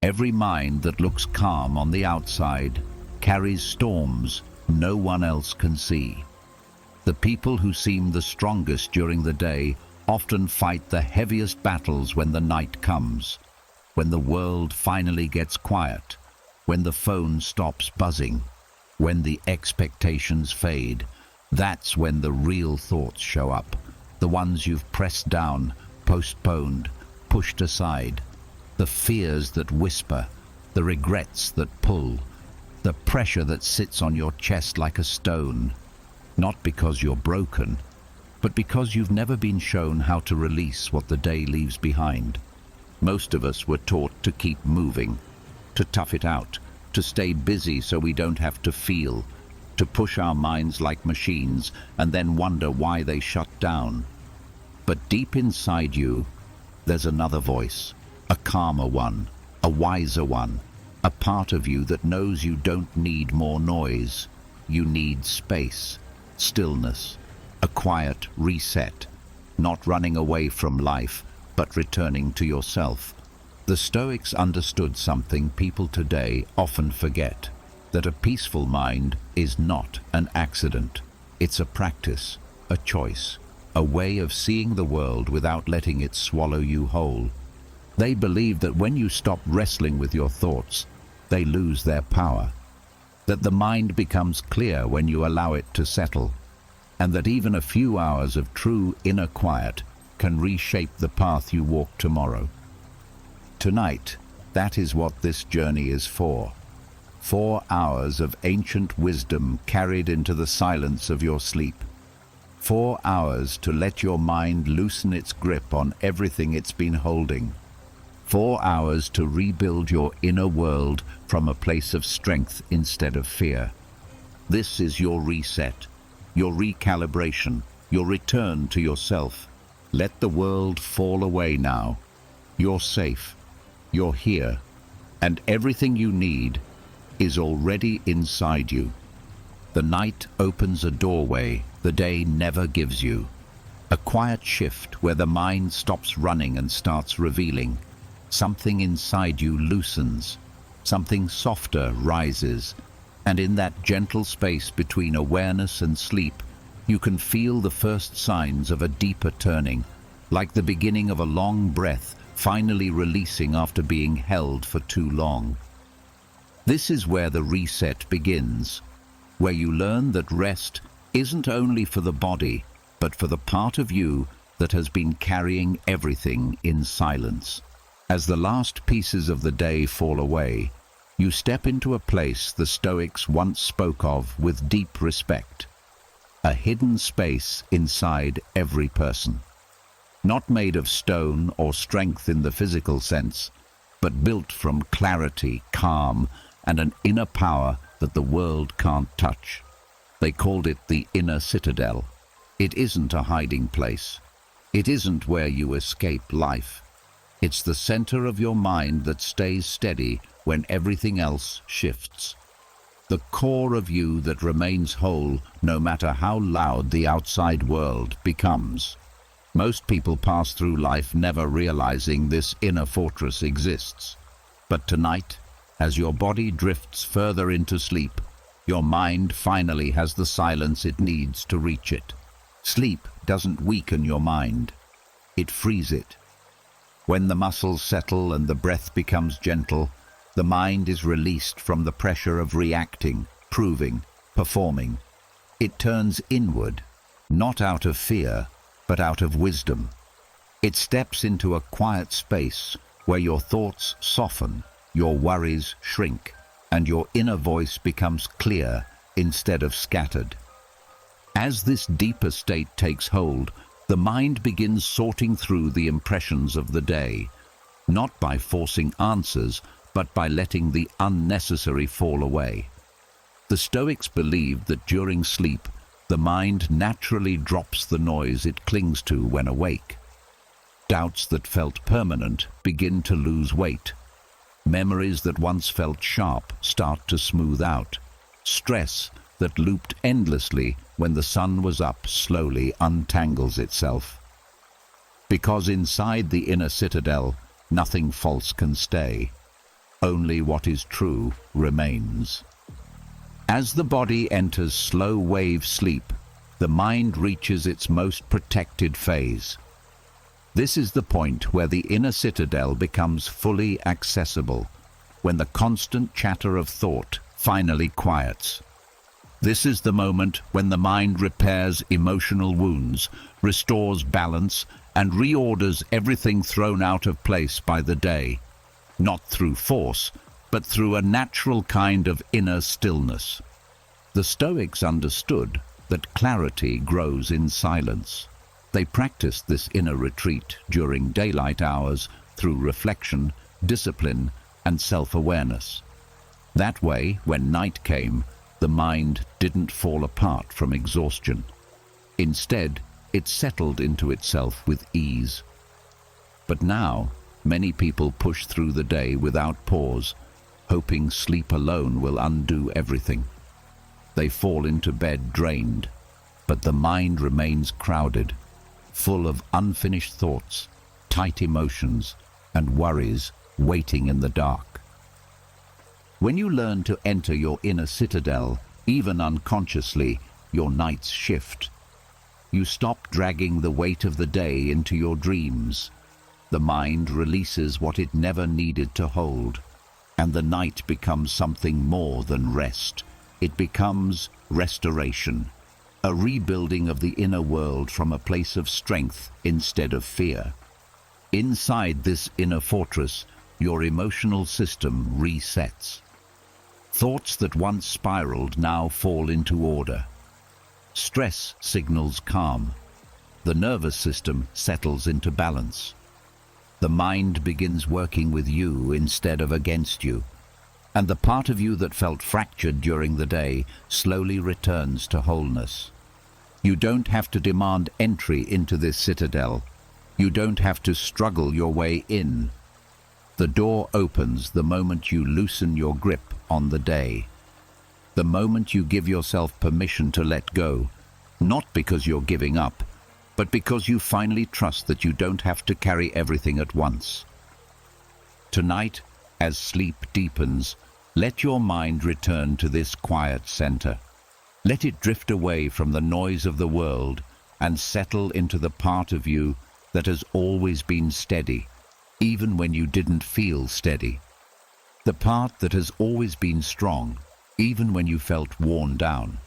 Every mind that looks calm on the outside carries storms no one else can see. The people who seem the strongest during the day often fight the heaviest battles when the night comes, when the world finally gets quiet, when the phone stops buzzing, when the expectations fade. That's when the real thoughts show up, the ones you've pressed down, postponed, pushed aside, the fears that whisper, the regrets that pull, the pressure that sits on your chest like a stone. Not because you're broken, but because you've never been shown how to release what the day leaves behind. Most of us were taught to keep moving, to tough it out, to stay busy so we don't have to feel, to push our minds like machines and then wonder why they shut down. But deep inside you, there's another voice, a calmer one, a wiser one, a part of you that knows you don't need more noise. You need space, stillness, a quiet reset, not running away from life, but returning to yourself. The Stoics understood something people today often forget, that a peaceful mind is not an accident. It's a practice, a choice, a way of seeing the world without letting it swallow you whole. They believe that when you stop wrestling with your thoughts, they lose their power, that the mind becomes clear when you allow it to settle, and that even a few hours of true inner quiet can reshape the path you walk tomorrow. Tonight, that is what this journey is for. 4 hours of ancient wisdom carried into the silence of your sleep. 4 hours to let your mind loosen its grip on everything it's been holding. 4 hours to rebuild your inner world from a place of strength instead of fear. This is your reset, your recalibration, your return to yourself. Let the world fall away now. You're safe, you're here, and everything you need is already inside you. The night opens a doorway the day never gives you. A quiet shift where the mind stops running and starts revealing. Something inside you loosens, something softer rises, and in that gentle space between awareness and sleep, you can feel the first signs of a deeper turning, like the beginning of a long breath finally releasing after being held for too long. This is where the reset begins, where you learn that rest isn't only for the body, but for the part of you that has been carrying everything in silence. As the last pieces of the day fall away, you step into a place the Stoics once spoke of with deep respect, a hidden space inside every person. Not made of stone or strength in the physical sense, but built from clarity, calm, and an inner power that the world can't touch. They called it the inner citadel. It isn't a hiding place. It isn't where you escape life. It's the center of your mind that stays steady when everything else shifts. The core of you that remains whole no matter how loud the outside world becomes. Most people pass through life never realizing this inner fortress exists. But tonight, as your body drifts further into sleep, your mind finally has the silence it needs to reach it. Sleep doesn't weaken your mind. It frees it. When the muscles settle and the breath becomes gentle, the mind is released from the pressure of reacting, proving, performing. It turns inward, not out of fear, but out of wisdom. It steps into a quiet space where your thoughts soften, your worries shrink, and your inner voice becomes clear instead of scattered. As this deeper state takes hold, the mind begins sorting through the impressions of the day, not by forcing answers, but by letting the unnecessary fall away. The Stoics believed that during sleep, the mind naturally drops the noise it clings to when awake. Doubts that felt permanent begin to lose weight. Memories that once felt sharp start to smooth out. Stress that looped endlessly when the sun was up slowly untangles itself. Because inside the inner citadel, nothing false can stay. Only what is true remains. As the body enters slow wave sleep, the mind reaches its most protected phase. This is the point where the inner citadel becomes fully accessible, when the constant chatter of thought finally quiets. This is the moment when the mind repairs emotional wounds, restores balance, and reorders everything thrown out of place by the day, not through force, but through a natural kind of inner stillness. The Stoics understood that clarity grows in silence. They practiced this inner retreat during daylight hours through reflection, discipline, and self-awareness. That way, when night came, the mind didn't fall apart from exhaustion. Instead, it settled into itself with ease. But now, many people push through the day without pause, hoping sleep alone will undo everything. They fall into bed drained, but the mind remains crowded, full of unfinished thoughts, tight emotions, and worries waiting in the dark. When you learn to enter your inner citadel, even unconsciously, your nights shift. You stop dragging the weight of the day into your dreams. The mind releases what it never needed to hold, and the night becomes something more than rest. It becomes restoration, a rebuilding of the inner world from a place of strength instead of fear. Inside this inner fortress, your emotional system resets. Thoughts that once spiraled now fall into order. Stress signals calm. The nervous system settles into balance. The mind begins working with you instead of against you, and the part of you that felt fractured during the day slowly returns to wholeness. You don't have to demand entry into this citadel. You don't have to struggle your way in. The door opens the moment you loosen your grip on the day. The moment you give yourself permission to let go, not because you're giving up, but because you finally trust that you don't have to carry everything at once. Tonight, as sleep deepens, let your mind return to this quiet center. Let it drift away from the noise of the world and settle into the part of you that has always been steady, even when you didn't feel steady. The part that has always been strong, even when you felt worn down.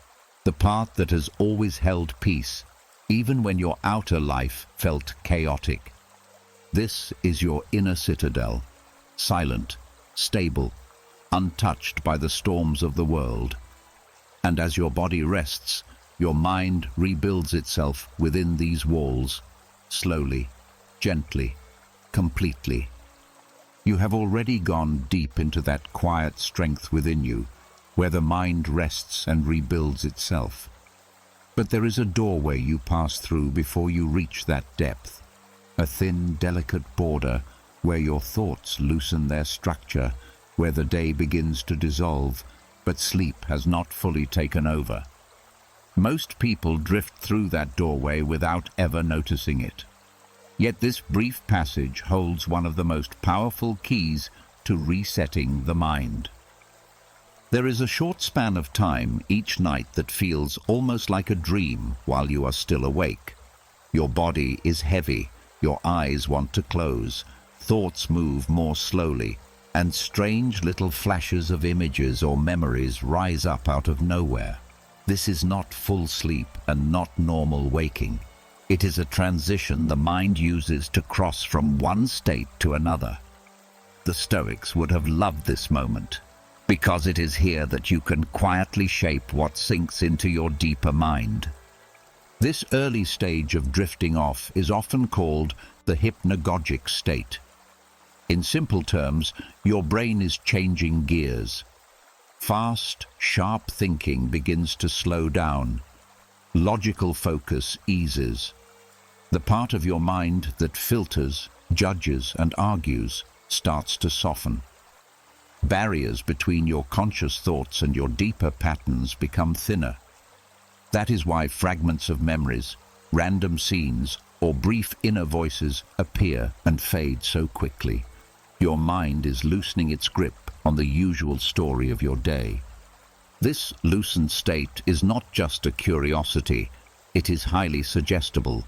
The part that has always held peace, even when your outer life felt chaotic. This is your inner citadel, silent, stable, untouched by the storms of the world. And as your body rests, your mind rebuilds itself within these walls, slowly, gently, completely. You have already gone deep into that quiet strength within you, where the mind rests and rebuilds itself. But there is a doorway you pass through before you reach that depth, a thin, delicate border where your thoughts loosen their structure, where the day begins to dissolve, but sleep has not fully taken over. Most people drift through that doorway without ever noticing it. Yet this brief passage holds one of the most powerful keys to resetting the mind. There is a short span of time each night that feels almost like a dream while you are still awake. Your body is heavy, your eyes want to close, thoughts move more slowly, and strange little flashes of images or memories rise up out of nowhere. This is not full sleep and not normal waking. It is a transition the mind uses to cross from one state to another. The Stoics would have loved this moment, because it is here that you can quietly shape what sinks into your deeper mind. This early stage of drifting off is often called the hypnagogic state. In simple terms, your brain is changing gears. Fast, sharp thinking begins to slow down. Logical focus eases. The part of your mind that filters, judges, and argues starts to soften. Barriers between your conscious thoughts and your deeper patterns become thinner. That is why fragments of memories, random scenes, or brief inner voices appear and fade so quickly. Your mind is loosening its grip on the usual story of your day. This loosened state is not just a curiosity, it is highly suggestible.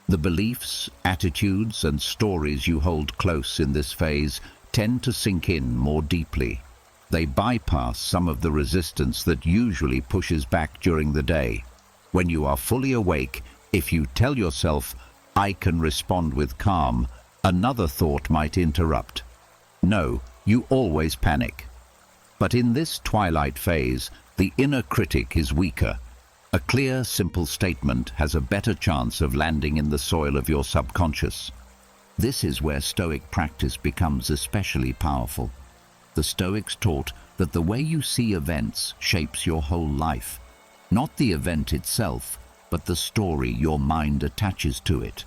The beliefs, attitudes, and stories you hold close in this phase tend to sink in more deeply. They bypass some of the resistance that usually pushes back during the day. When you are fully awake, if you tell yourself, "I can respond with calm," another thought might interrupt. No, you always panic. But in this twilight phase, the inner critic is weaker. A clear, simple statement has a better chance of landing in the soil of your subconscious. This is where Stoic practice becomes especially powerful. The Stoics taught that the way you see events shapes your whole life. Not the event itself, but the story your mind attaches to it.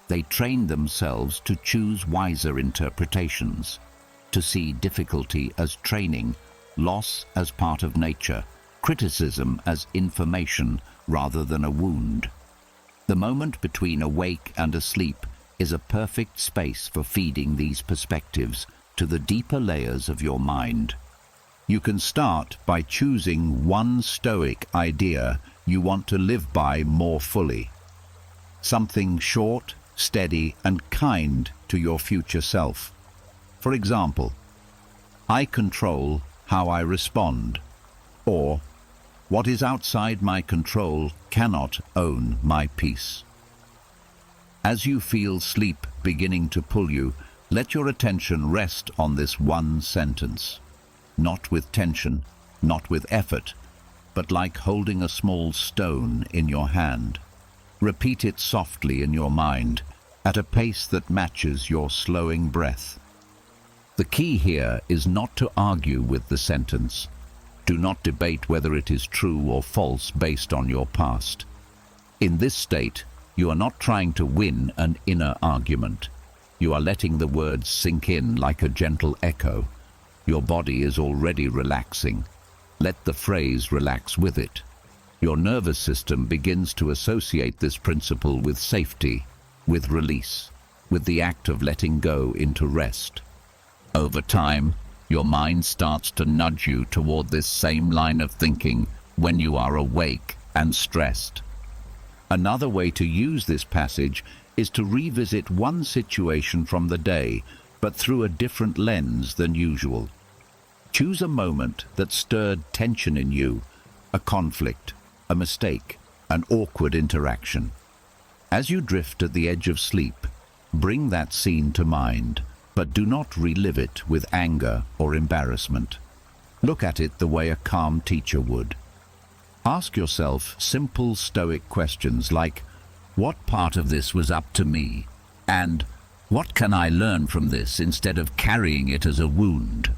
They trained themselves to choose wiser interpretations, to see difficulty as training, loss as part of nature, criticism as information rather than a wound. The moment between awake and asleep is a perfect space for feeding these perspectives to the deeper layers of your mind. You can start by choosing one Stoic idea you want to live by more fully. Something short, steady, and kind to your future self. For example, "I control how I respond," or "What is outside my control cannot own my peace." As you feel sleep beginning to pull you, let your attention rest on this one sentence. Not with tension, not with effort, but like holding a small stone in your hand. Repeat it softly in your mind, at a pace that matches your slowing breath. The key here is not to argue with the sentence. Do not debate whether it is true or false based on your past. In this state, you are not trying to win an inner argument. You are letting the words sink in like a gentle echo. Your body is already relaxing. Let the phrase relax with it. Your nervous system begins to associate this principle with safety, with release, with the act of letting go into rest. Over time, your mind starts to nudge you toward this same line of thinking when you are awake and stressed. Another way to use this passage is to revisit one situation from the day, but through a different lens than usual. Choose a moment that stirred tension in you, a conflict, a mistake, an awkward interaction. As you drift at the edge of sleep, bring that scene to mind, but do not relive it with anger or embarrassment. Look at it the way a calm teacher would. Ask yourself simple Stoic questions like, "What part of this was up to me?" and "What can I learn from this instead of carrying it as a wound?"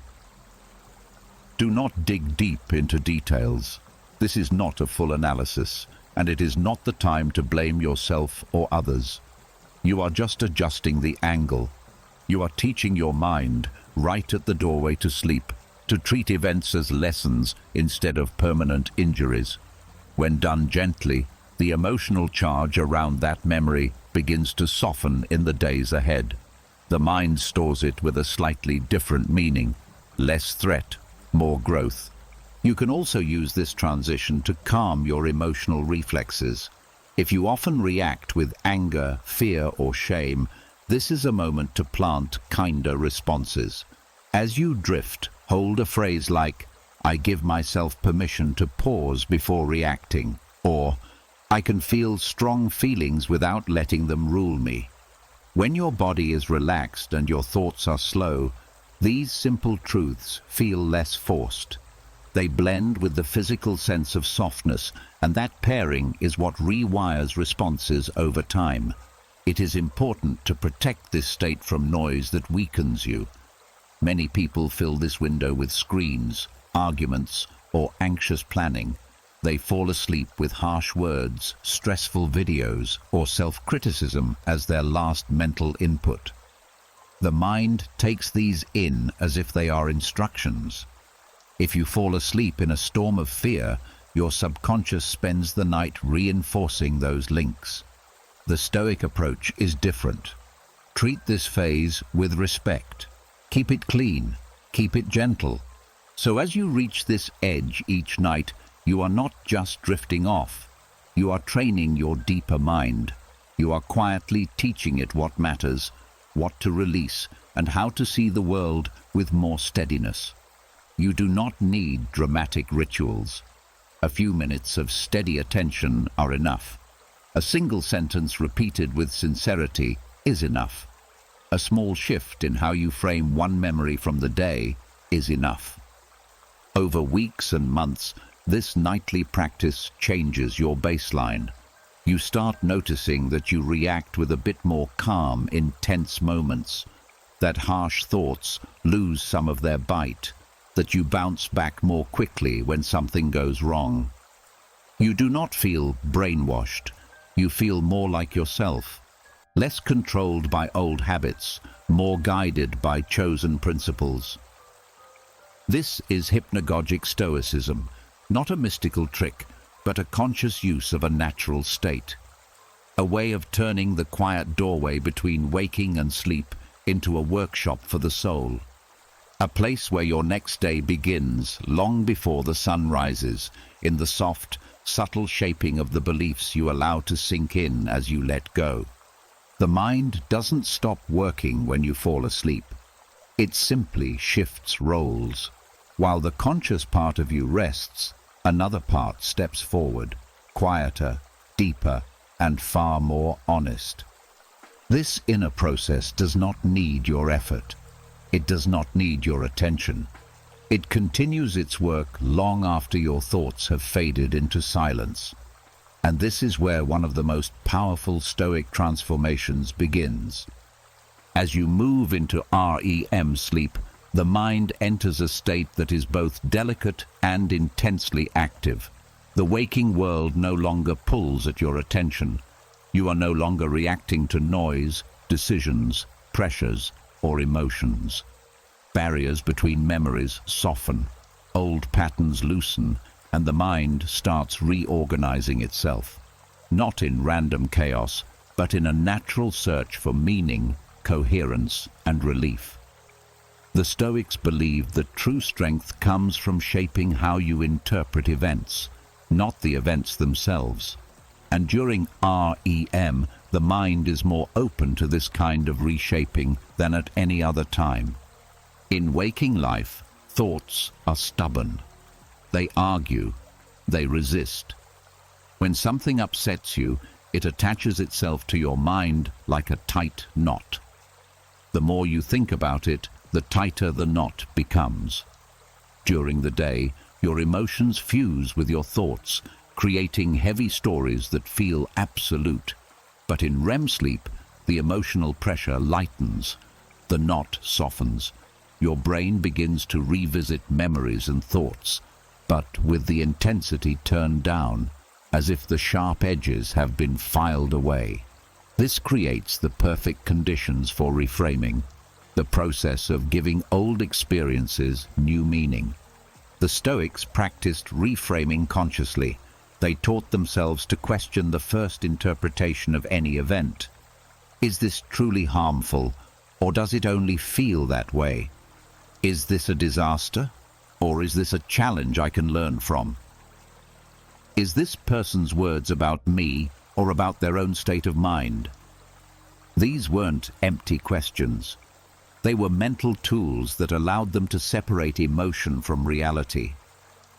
Do not dig deep into details. This is not a full analysis, and it is not the time to blame yourself or others. You are just adjusting the angle. You are teaching your mind, right at the doorway to sleep, to treat events as lessons instead of permanent injuries. When done gently, the emotional charge around that memory begins to soften in the days ahead. The mind stores it with a slightly different meaning, less threat, more growth. You can also use this transition to calm your emotional reflexes. If you often react with anger, fear, or shame, this is a moment to plant kinder responses. As you drift, hold a phrase like, "I give myself permission to pause before reacting," or "I can feel strong feelings without letting them rule me." When your body is relaxed and your thoughts are slow, these simple truths feel less forced. They blend with the physical sense of softness, and that pairing is what rewires responses over time. It is important to protect this state from noise that weakens you. Many people fill this window with screens, arguments, or anxious planning. They fall asleep with harsh words, stressful videos, or self-criticism as their last mental input. The mind takes these in as if they are instructions. If you fall asleep in a storm of fear, your subconscious spends the night reinforcing those links. The Stoic approach is different. Treat this phase with respect. Keep it clean. Keep it gentle. So as you reach this edge each night, you are not just drifting off. You are training your deeper mind. You are quietly teaching it what matters, what to release, and how to see the world with more steadiness. You do not need dramatic rituals. A few minutes of steady attention are enough. A single sentence repeated with sincerity is enough. A small shift in how you frame one memory from the day is enough. Over weeks and months, this nightly practice changes your baseline. You start noticing that you react with a bit more calm in tense moments, that harsh thoughts lose some of their bite, that you bounce back more quickly when something goes wrong. You do not feel brainwashed. You feel more like yourself, less controlled by old habits, more guided by chosen principles. This is hypnagogic Stoicism, not a mystical trick, but a conscious use of a natural state. A way of turning the quiet doorway between waking and sleep into a workshop for the soul. A place where your next day begins long before the sun rises, in the soft, subtle shaping of the beliefs you allow to sink in as you let go. The mind doesn't stop working when you fall asleep. It simply shifts roles. While the conscious part of you rests, another part steps forward, quieter, deeper, and far more honest. This inner process does not need your effort. It does not need your attention. It continues its work long after your thoughts have faded into silence. And this is where one of the most powerful Stoic transformations begins. As you move into REM sleep, the mind enters a state that is both delicate and intensely active. The waking world no longer pulls at your attention. You are no longer reacting to noise, decisions, pressures, or emotions. Barriers between memories soften, old patterns loosen, and the mind starts reorganizing itself. Not in random chaos, but in a natural search for meaning, coherence, and relief. The Stoics believed that true strength comes from shaping how you interpret events, not the events themselves. And during REM, the mind is more open to this kind of reshaping than at any other time. In waking life, thoughts are stubborn. They argue, they resist. When something upsets you, it attaches itself to your mind like a tight knot. The more you think about it, the tighter the knot becomes. During the day, your emotions fuse with your thoughts, creating heavy stories that feel absolute. But in REM sleep, the emotional pressure lightens. The knot softens. Your brain begins to revisit memories and thoughts, but with the intensity turned down, as if the sharp edges have been filed away. This creates the perfect conditions for reframing, the process of giving old experiences new meaning. The Stoics practiced reframing consciously. They taught themselves to question the first interpretation of any event. Is this truly harmful, or does it only feel that way? Is this a disaster, or is this a challenge I can learn from? Is this person's words about me, or about their own state of mind? These weren't empty questions. They were mental tools that allowed them to separate emotion from reality.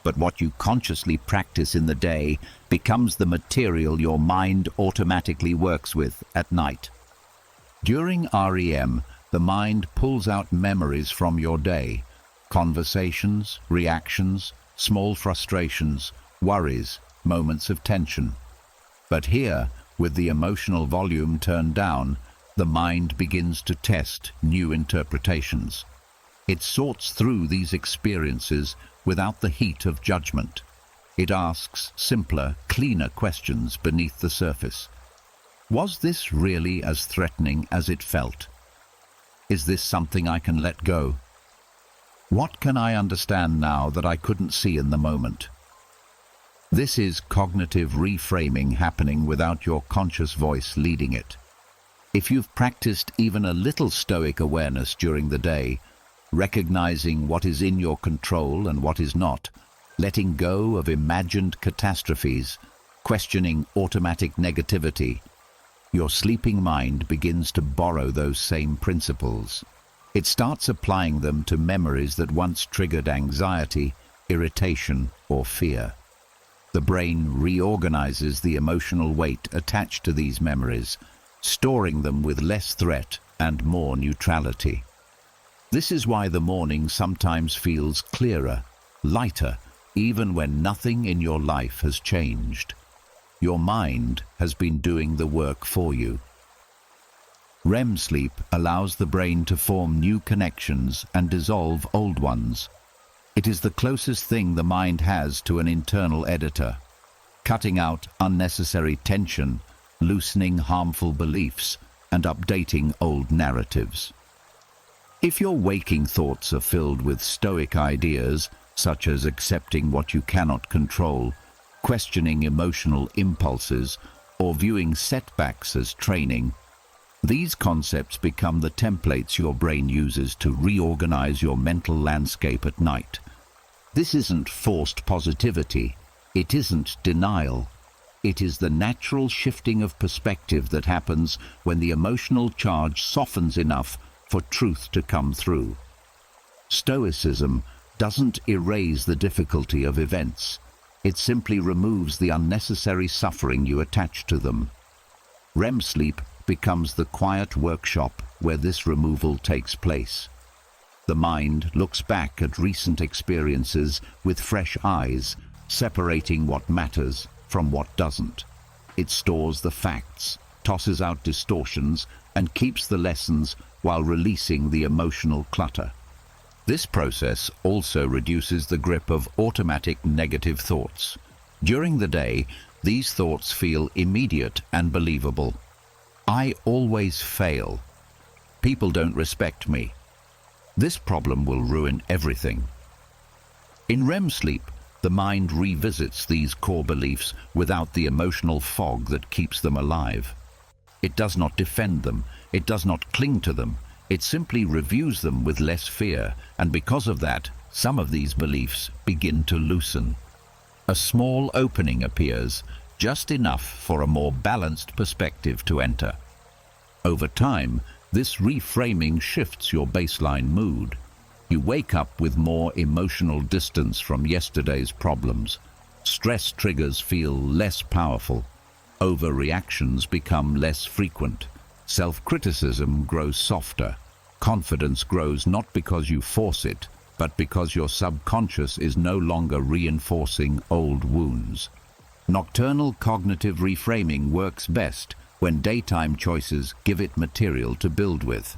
But what you consciously practice in the day becomes the material your mind automatically works with at night. During REM, the mind pulls out memories from your day, conversations, reactions, small frustrations, worries, moments of tension. But here, with the emotional volume turned down, the mind begins to test new interpretations. It sorts through these experiences without the heat of judgment. It asks simpler, cleaner questions beneath the surface. Was this really as threatening as it felt? Is this something I can let go? What can I understand now that I couldn't see in the moment? This is cognitive reframing happening without your conscious voice leading it. If you've practiced even a little Stoic awareness during the day, recognizing what is in your control and what is not, letting go of imagined catastrophes, questioning automatic negativity. Your sleeping mind begins to borrow those same principles. It starts applying them to memories that once triggered anxiety, irritation, or fear. The brain reorganizes the emotional weight attached to these memories, storing them with less threat and more neutrality. This is why the morning sometimes feels clearer, lighter, even when nothing in your life has changed. Your mind has been doing the work for you. REM sleep allows the brain to form new connections and dissolve old ones. It is the closest thing the mind has to an internal editor, cutting out unnecessary tension, loosening harmful beliefs, and updating old narratives. If your waking thoughts are filled with Stoic ideas, such as accepting what you cannot control, questioning emotional impulses, or viewing setbacks as training, these concepts become the templates your brain uses to reorganize your mental landscape at night. This isn't forced positivity. It isn't denial. It is the natural shifting of perspective that happens when the emotional charge softens enough for truth to come through. Stoicism doesn't erase the difficulty of events. It simply removes the unnecessary suffering you attach to them. REM sleep becomes the quiet workshop where this removal takes place. The mind looks back at recent experiences with fresh eyes, separating what matters from what doesn't. It stores the facts, tosses out distortions, and keeps the lessons while releasing the emotional clutter. This process also reduces the grip of automatic negative thoughts. During the day, these thoughts feel immediate and believable. I always fail. People don't respect me. This problem will ruin everything. In REM sleep, the mind revisits these core beliefs without the emotional fog that keeps them alive. It does not defend them. It does not cling to them. It simply reviews them with less fear, and because of that, some of these beliefs begin to loosen. A small opening appears, just enough for a more balanced perspective to enter. Over time, this reframing shifts your baseline mood. You wake up with more emotional distance from yesterday's problems. Stress triggers feel less powerful. Overreactions become less frequent. Self-criticism grows softer. Confidence grows not because you force it, but because your subconscious is no longer reinforcing old wounds. Nocturnal cognitive reframing works best when daytime choices give it material to build with.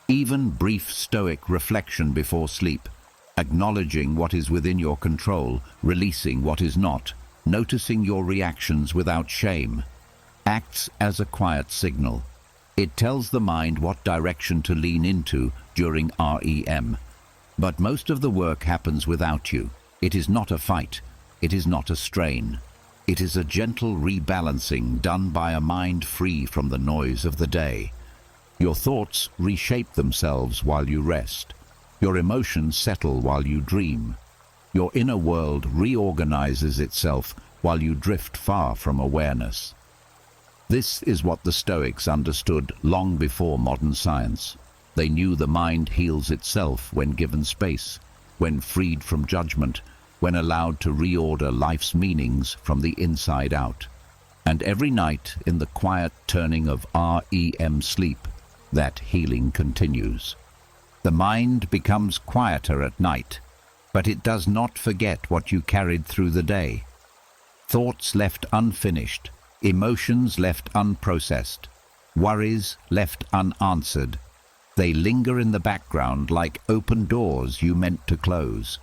Even brief Stoic reflection before sleep, acknowledging what is within your control, releasing what is not, noticing your reactions without shame, acts as a quiet signal. It tells the mind what direction to lean into during REM. But most of the work happens without you. It is not a fight. It is not a strain. It is a gentle rebalancing done by a mind free from the noise of the day. Your thoughts reshape themselves while you rest. Your emotions settle while you dream. Your inner world reorganizes itself while you drift far from awareness. This is what the Stoics understood long before modern science. They knew the mind heals itself when given space, when freed from judgment, when allowed to reorder life's meanings from the inside out. And every night, in the quiet turning of REM sleep, that healing continues. The mind becomes quieter at night, but it does not forget what you carried through the day. Thoughts left unfinished, emotions left unprocessed, worries left unanswered. They linger in the background like open doors you meant to close.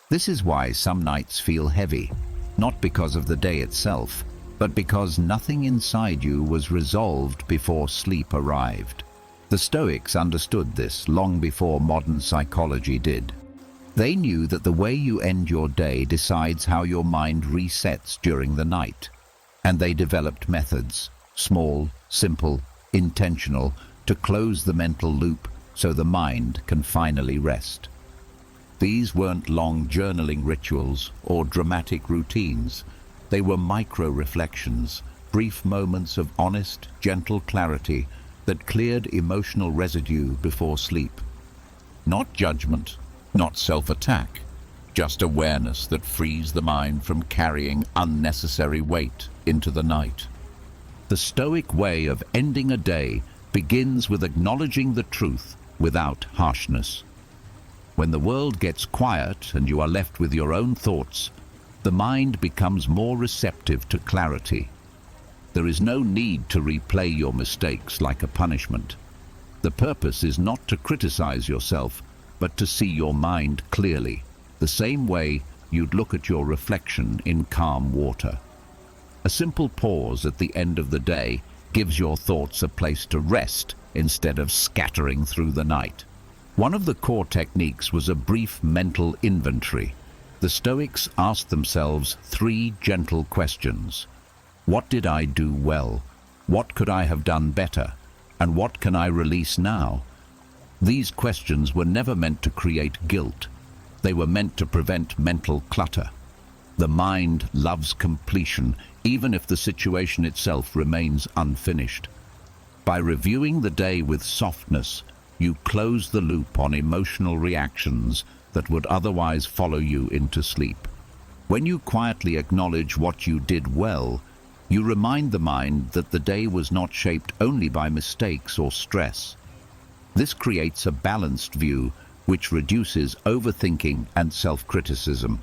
This is why some nights feel heavy, not because of the day itself, but because nothing inside you was resolved before sleep arrived. The Stoics understood this long before modern psychology did. They knew that the way you end your day decides how your mind resets during the night. And they developed methods, small, simple, intentional, to close the mental loop, so the mind can finally rest. These weren't long journaling rituals or dramatic routines. They were micro-reflections, brief moments of honest, gentle clarity that cleared emotional residue before sleep. Not judgment, not self-attack, just awareness that frees the mind from carrying unnecessary weight into the night. The Stoic way of ending a day begins with acknowledging the truth without harshness. When the world gets quiet and you are left with your own thoughts, the mind becomes more receptive to clarity. There is no need to replay your mistakes like a punishment. The purpose is not to criticize yourself, but to see your mind clearly, the same way you'd look at your reflection in calm water. A simple pause at the end of the day gives your thoughts a place to rest instead of scattering through the night. One of the core techniques was a brief mental inventory. The Stoics asked themselves 3 gentle questions. What did I do well? What could I have done better? And what can I release now? These questions were never meant to create guilt. They were meant to prevent mental clutter. The mind loves completion, even if the situation itself remains unfinished. By reviewing the day with softness, you close the loop on emotional reactions that would otherwise follow you into sleep. When you quietly acknowledge what you did well, you remind the mind that the day was not shaped only by mistakes or stress. This creates a balanced view which reduces overthinking and self-criticism.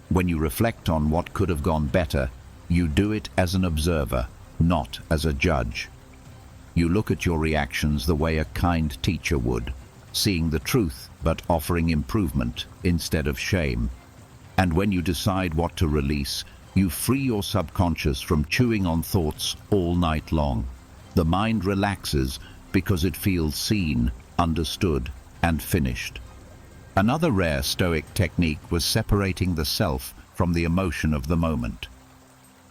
When you reflect on what could have gone better, you do it as an observer, not as a judge. You look at your reactions the way a kind teacher would, seeing the truth but offering improvement instead of shame. And when you decide what to release, you free your subconscious from chewing on thoughts all night long. The mind relaxes because it feels seen, understood, and finished. Another rare Stoic technique was separating the self from the emotion of the moment.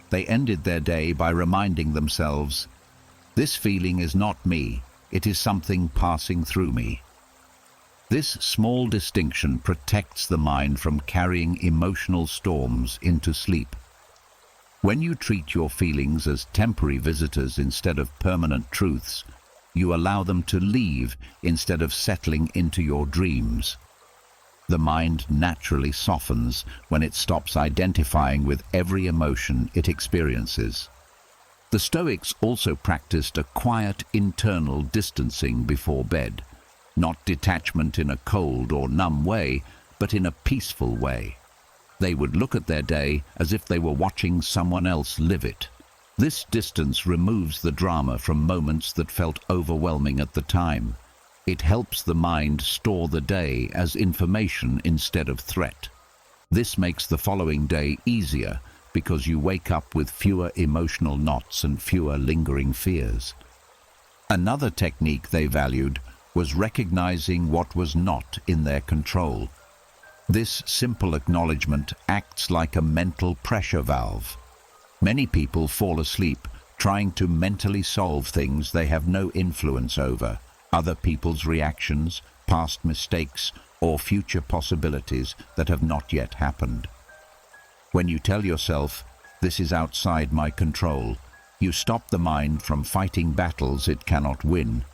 They ended their day by reminding themselves, "This feeling is not me, it is something passing through me." This small distinction protects the mind from carrying emotional storms into sleep. When you treat your feelings as temporary visitors instead of permanent truths, you allow them to leave instead of settling into your dreams. The mind naturally softens when it stops identifying with every emotion it experiences. The Stoics also practiced a quiet internal distancing before bed, not detachment in a cold or numb way, but in a peaceful way. They would look at their day as if they were watching someone else live it. This distance removes the drama from moments that felt overwhelming at the time. It helps the mind store the day as information instead of threat. This makes the following day easier because you wake up with fewer emotional knots and fewer lingering fears. Another technique they valued was recognizing what was not in their control. This simple acknowledgement acts like a mental pressure valve. Many people fall asleep trying to mentally solve things they have no influence over, other people's reactions, past mistakes, or future possibilities that have not yet happened. When you tell yourself, "This is outside my control," you stop the mind from fighting battles it cannot win.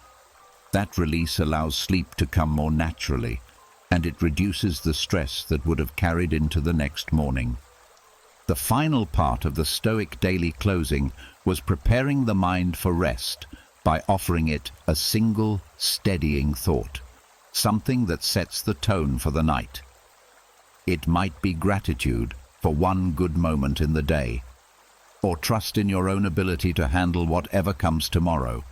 That release allows sleep to come more naturally, and it reduces the stress that would have carried into the next morning. The final part of the Stoic daily closing was preparing the mind for rest by offering it a single, steadying thought, something that sets the tone for the night. It might be gratitude for one good moment in the day, or trust in your own ability to handle whatever comes tomorrow,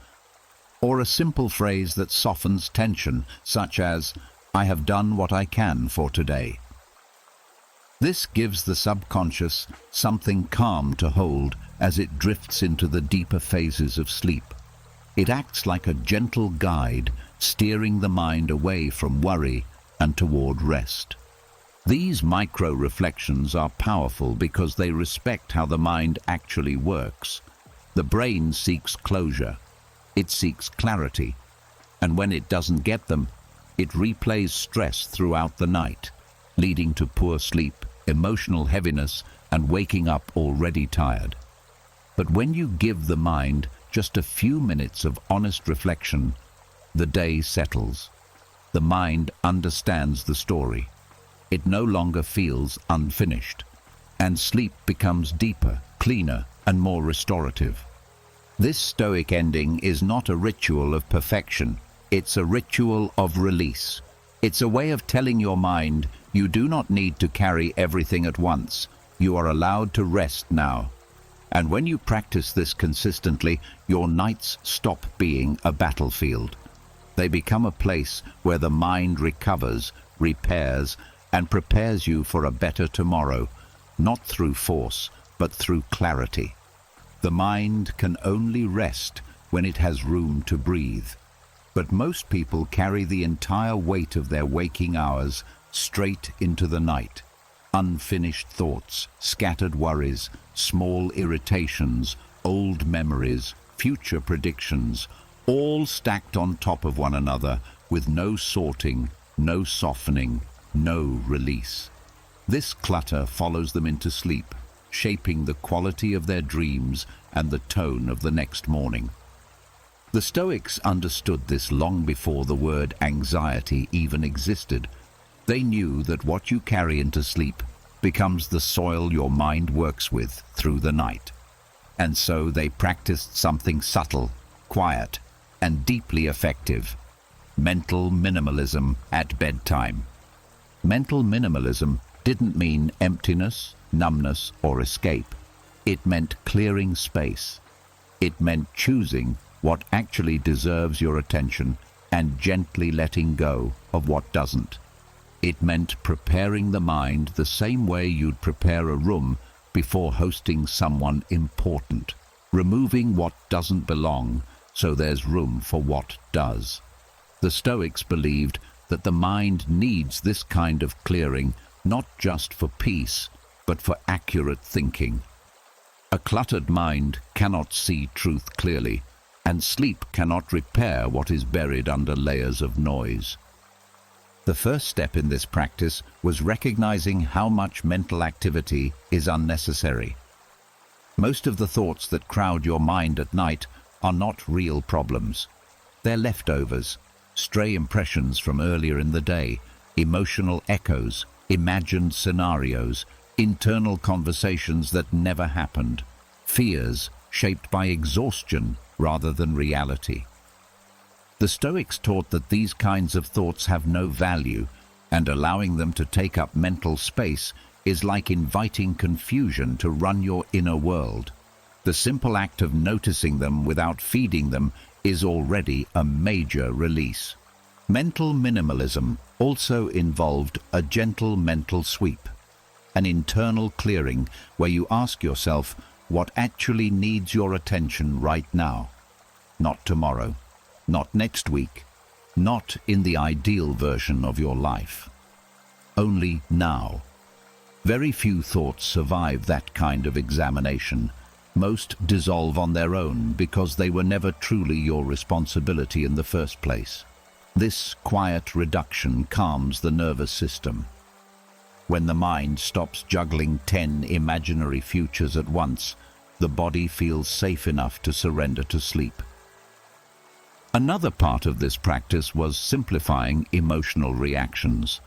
or a simple phrase that softens tension, such as, "I have done what I can for today." This gives the subconscious something calm to hold as it drifts into the deeper phases of sleep. It acts like a gentle guide, steering the mind away from worry and toward rest. These micro-reflections are powerful because they respect how the mind actually works. The brain seeks closure, it seeks clarity, and when it doesn't get them, it replays stress throughout the night, leading to poor sleep, emotional heaviness, and waking up already tired. But when you give the mind just a few minutes of honest reflection, the day settles. The mind understands the story. It no longer feels unfinished, and sleep becomes deeper, cleaner, and more restorative. This Stoic ending is not a ritual of perfection. It's a ritual of release. It's a way of telling your mind, you do not need to carry everything at once. You are allowed to rest now. And when you practice this consistently, your nights stop being a battlefield. They become a place where the mind recovers, repairs, and prepares you for a better tomorrow, not through force, but through clarity. The mind can only rest when it has room to breathe. But most people carry the entire weight of their waking hours straight into the night. Unfinished thoughts, scattered worries, small irritations, old memories, future predictions, all stacked on top of one another with no sorting, no softening, no release. This clutter follows them into sleep, shaping the quality of their dreams and the tone of the next morning. The Stoics understood this long before the word anxiety even existed. They knew that what you carry into sleep becomes the soil your mind works with through the night. And so they practiced something subtle, quiet, and deeply effective: mental minimalism at bedtime. Mental minimalism didn't mean emptiness, numbness, or escape. It meant clearing space. It meant choosing what actually deserves your attention and gently letting go of what doesn't. It meant preparing the mind the same way you'd prepare a room before hosting someone important, removing what doesn't belong so there's room for what does. The Stoics believed that the mind needs this kind of clearing not just for peace, but for accurate thinking. A cluttered mind cannot see truth clearly, and sleep cannot repair what is buried under layers of noise. The first step in this practice was recognizing how much mental activity is unnecessary. Most of the thoughts that crowd your mind at night are not real problems. They're leftovers, stray impressions from earlier in the day, emotional echoes, imagined scenarios, internal conversations that never happened, fears shaped by exhaustion rather than reality. The Stoics taught that these kinds of thoughts have no value, and allowing them to take up mental space is like inviting confusion to run your inner world. The simple act of noticing them without feeding them is already a major release. Mental minimalism also involved a gentle mental sweep, an internal clearing where you ask yourself what actually needs your attention right now. Not tomorrow, not next week, not in the ideal version of your life. Only now. Very few thoughts survive that kind of examination. Most dissolve on their own because they were never truly your responsibility in the first place. This quiet reduction calms the nervous system. When the mind stops juggling 10 imaginary futures at once, the body feels safe enough to surrender to sleep. Another part of this practice was simplifying emotional reactions.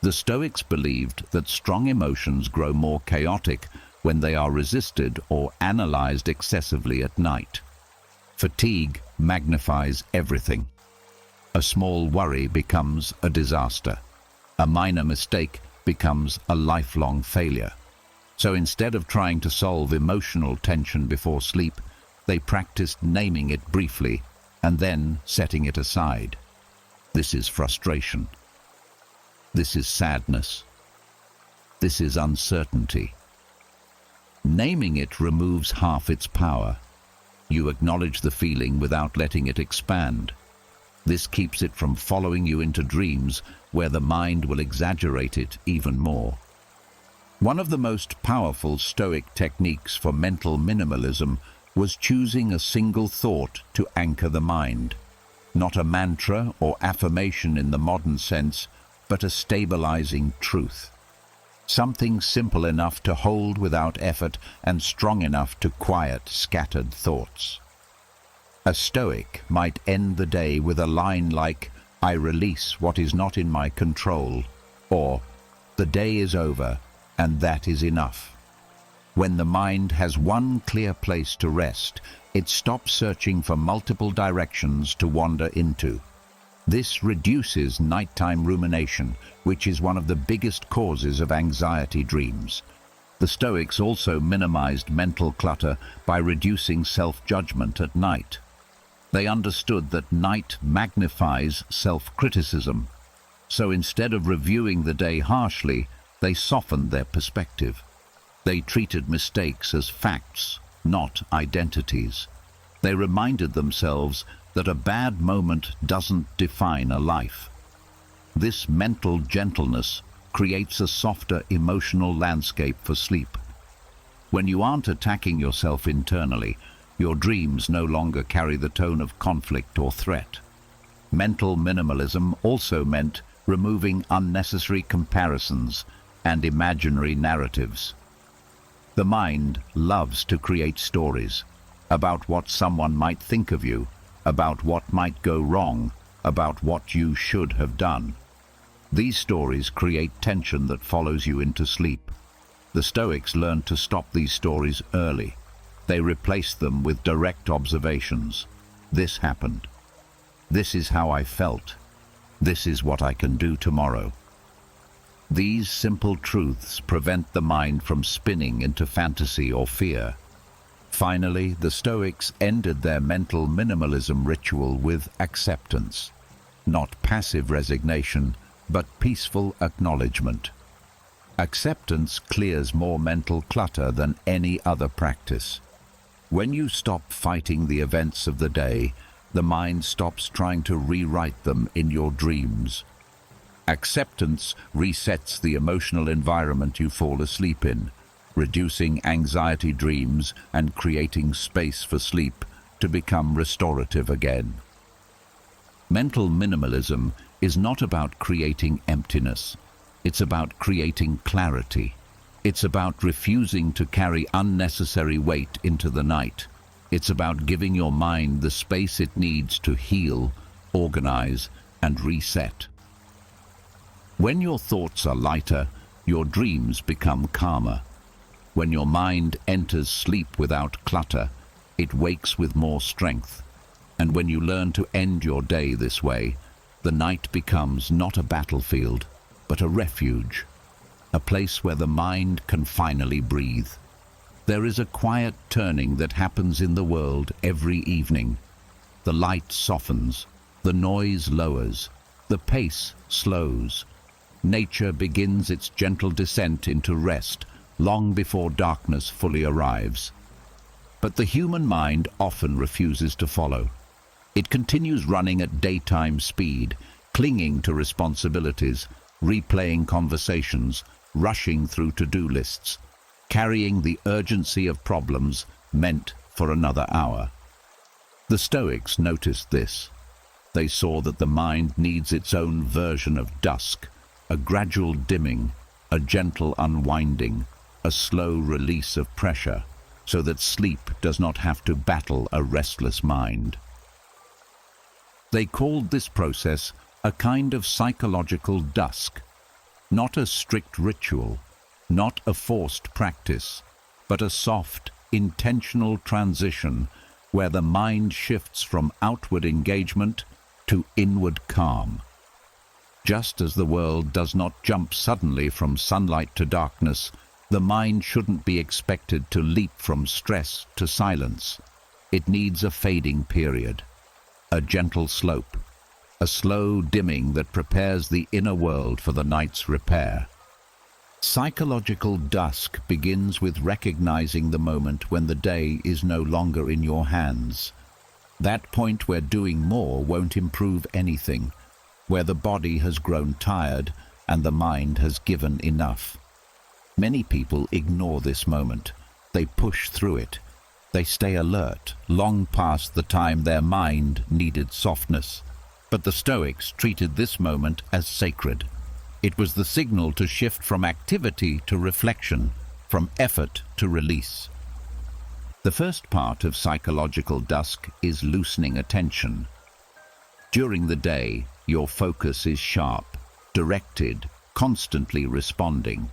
The Stoics believed that strong emotions grow more chaotic when they are resisted or analyzed excessively at night. Fatigue magnifies everything. A small worry becomes a disaster. A minor mistake becomes a lifelong failure. So instead of trying to solve emotional tension before sleep, they practiced naming it briefly and then setting it aside. This is frustration. This is sadness. This is uncertainty. Naming it removes half its power. You acknowledge the feeling without letting it expand. This keeps it from following you into dreams where the mind will exaggerate it even more. One of the most powerful Stoic techniques for mental minimalism was choosing a single thought to anchor the mind. not a mantra or affirmation in the modern sense, but a stabilizing truth. Something simple enough to hold without effort and strong enough to quiet scattered thoughts. A Stoic might end the day with a line like, "I release what is not in my control," or "The day is over, and that is enough." When the mind has one clear place to rest, it stops searching for multiple directions to wander into. This reduces nighttime rumination, which is one of the biggest causes of anxiety dreams. The Stoics also minimized mental clutter by reducing self-judgment at night. They understood that night magnifies self-criticism, so instead of reviewing the day harshly, they softened their perspective. They treated mistakes as facts, not identities. They reminded themselves that a bad moment doesn't define a life. This mental gentleness creates a softer emotional landscape for sleep. When you aren't attacking yourself internally, your dreams no longer carry the tone of conflict or threat. Mental minimalism also meant removing unnecessary comparisons and imaginary narratives. The mind loves to create stories about what someone might think of you, about what might go wrong, about what you should have done. These stories create tension that follows you into sleep. The Stoics learned to stop these stories early. They replaced them with direct observations. This happened. This is how I felt. This is what I can do tomorrow. These simple truths prevent the mind from spinning into fantasy or fear. Finally, the Stoics ended their mental minimalism ritual with acceptance. Not passive resignation, but peaceful acknowledgement. Acceptance clears more mental clutter than any other practice. When you stop fighting the events of the day, the mind stops trying to rewrite them in your dreams. Acceptance resets the emotional environment you fall asleep in, reducing anxiety dreams and creating space for sleep to become restorative again. Mental minimalism is not about creating emptiness. It's about creating clarity. It's about refusing to carry unnecessary weight into the night. It's about giving your mind the space it needs to heal, organize, and reset. When your thoughts are lighter, your dreams become calmer. When your mind enters sleep without clutter, it wakes with more strength. And when you learn to end your day this way, the night becomes not a battlefield, but a refuge, a place where the mind can finally breathe. There is a quiet turning that happens in the world every evening. The light softens, the noise lowers, the pace slows. Nature begins its gentle descent into rest long before darkness fully arrives. But the human mind often refuses to follow. It continues running at daytime speed, clinging to responsibilities, replaying conversations, rushing through to-do lists, carrying the urgency of problems meant for another hour. The Stoics noticed this. They saw that the mind needs its own version of dusk, a gradual dimming, a gentle unwinding, a slow release of pressure, so that sleep does not have to battle a restless mind. They called this process a kind of psychological dusk, not a strict ritual, not a forced practice, but a soft, intentional transition where the mind shifts from outward engagement to inward calm. Just as the world does not jump suddenly from sunlight to darkness, the mind shouldn't be expected to leap from stress to silence. It needs a fading period, a gentle slope, a slow dimming that prepares the inner world for the night's repair. Psychological dusk begins with recognizing the moment when the day is no longer in your hands. That point where doing more won't improve anything, where the body has grown tired and the mind has given enough. Many people ignore this moment. They push through it. They stay alert, long past the time their mind needed softness. But the Stoics treated this moment as sacred. It was the signal to shift from activity to reflection, from effort to release. The first part of psychological dusk is loosening attention. During the day, your focus is sharp, directed, constantly responding.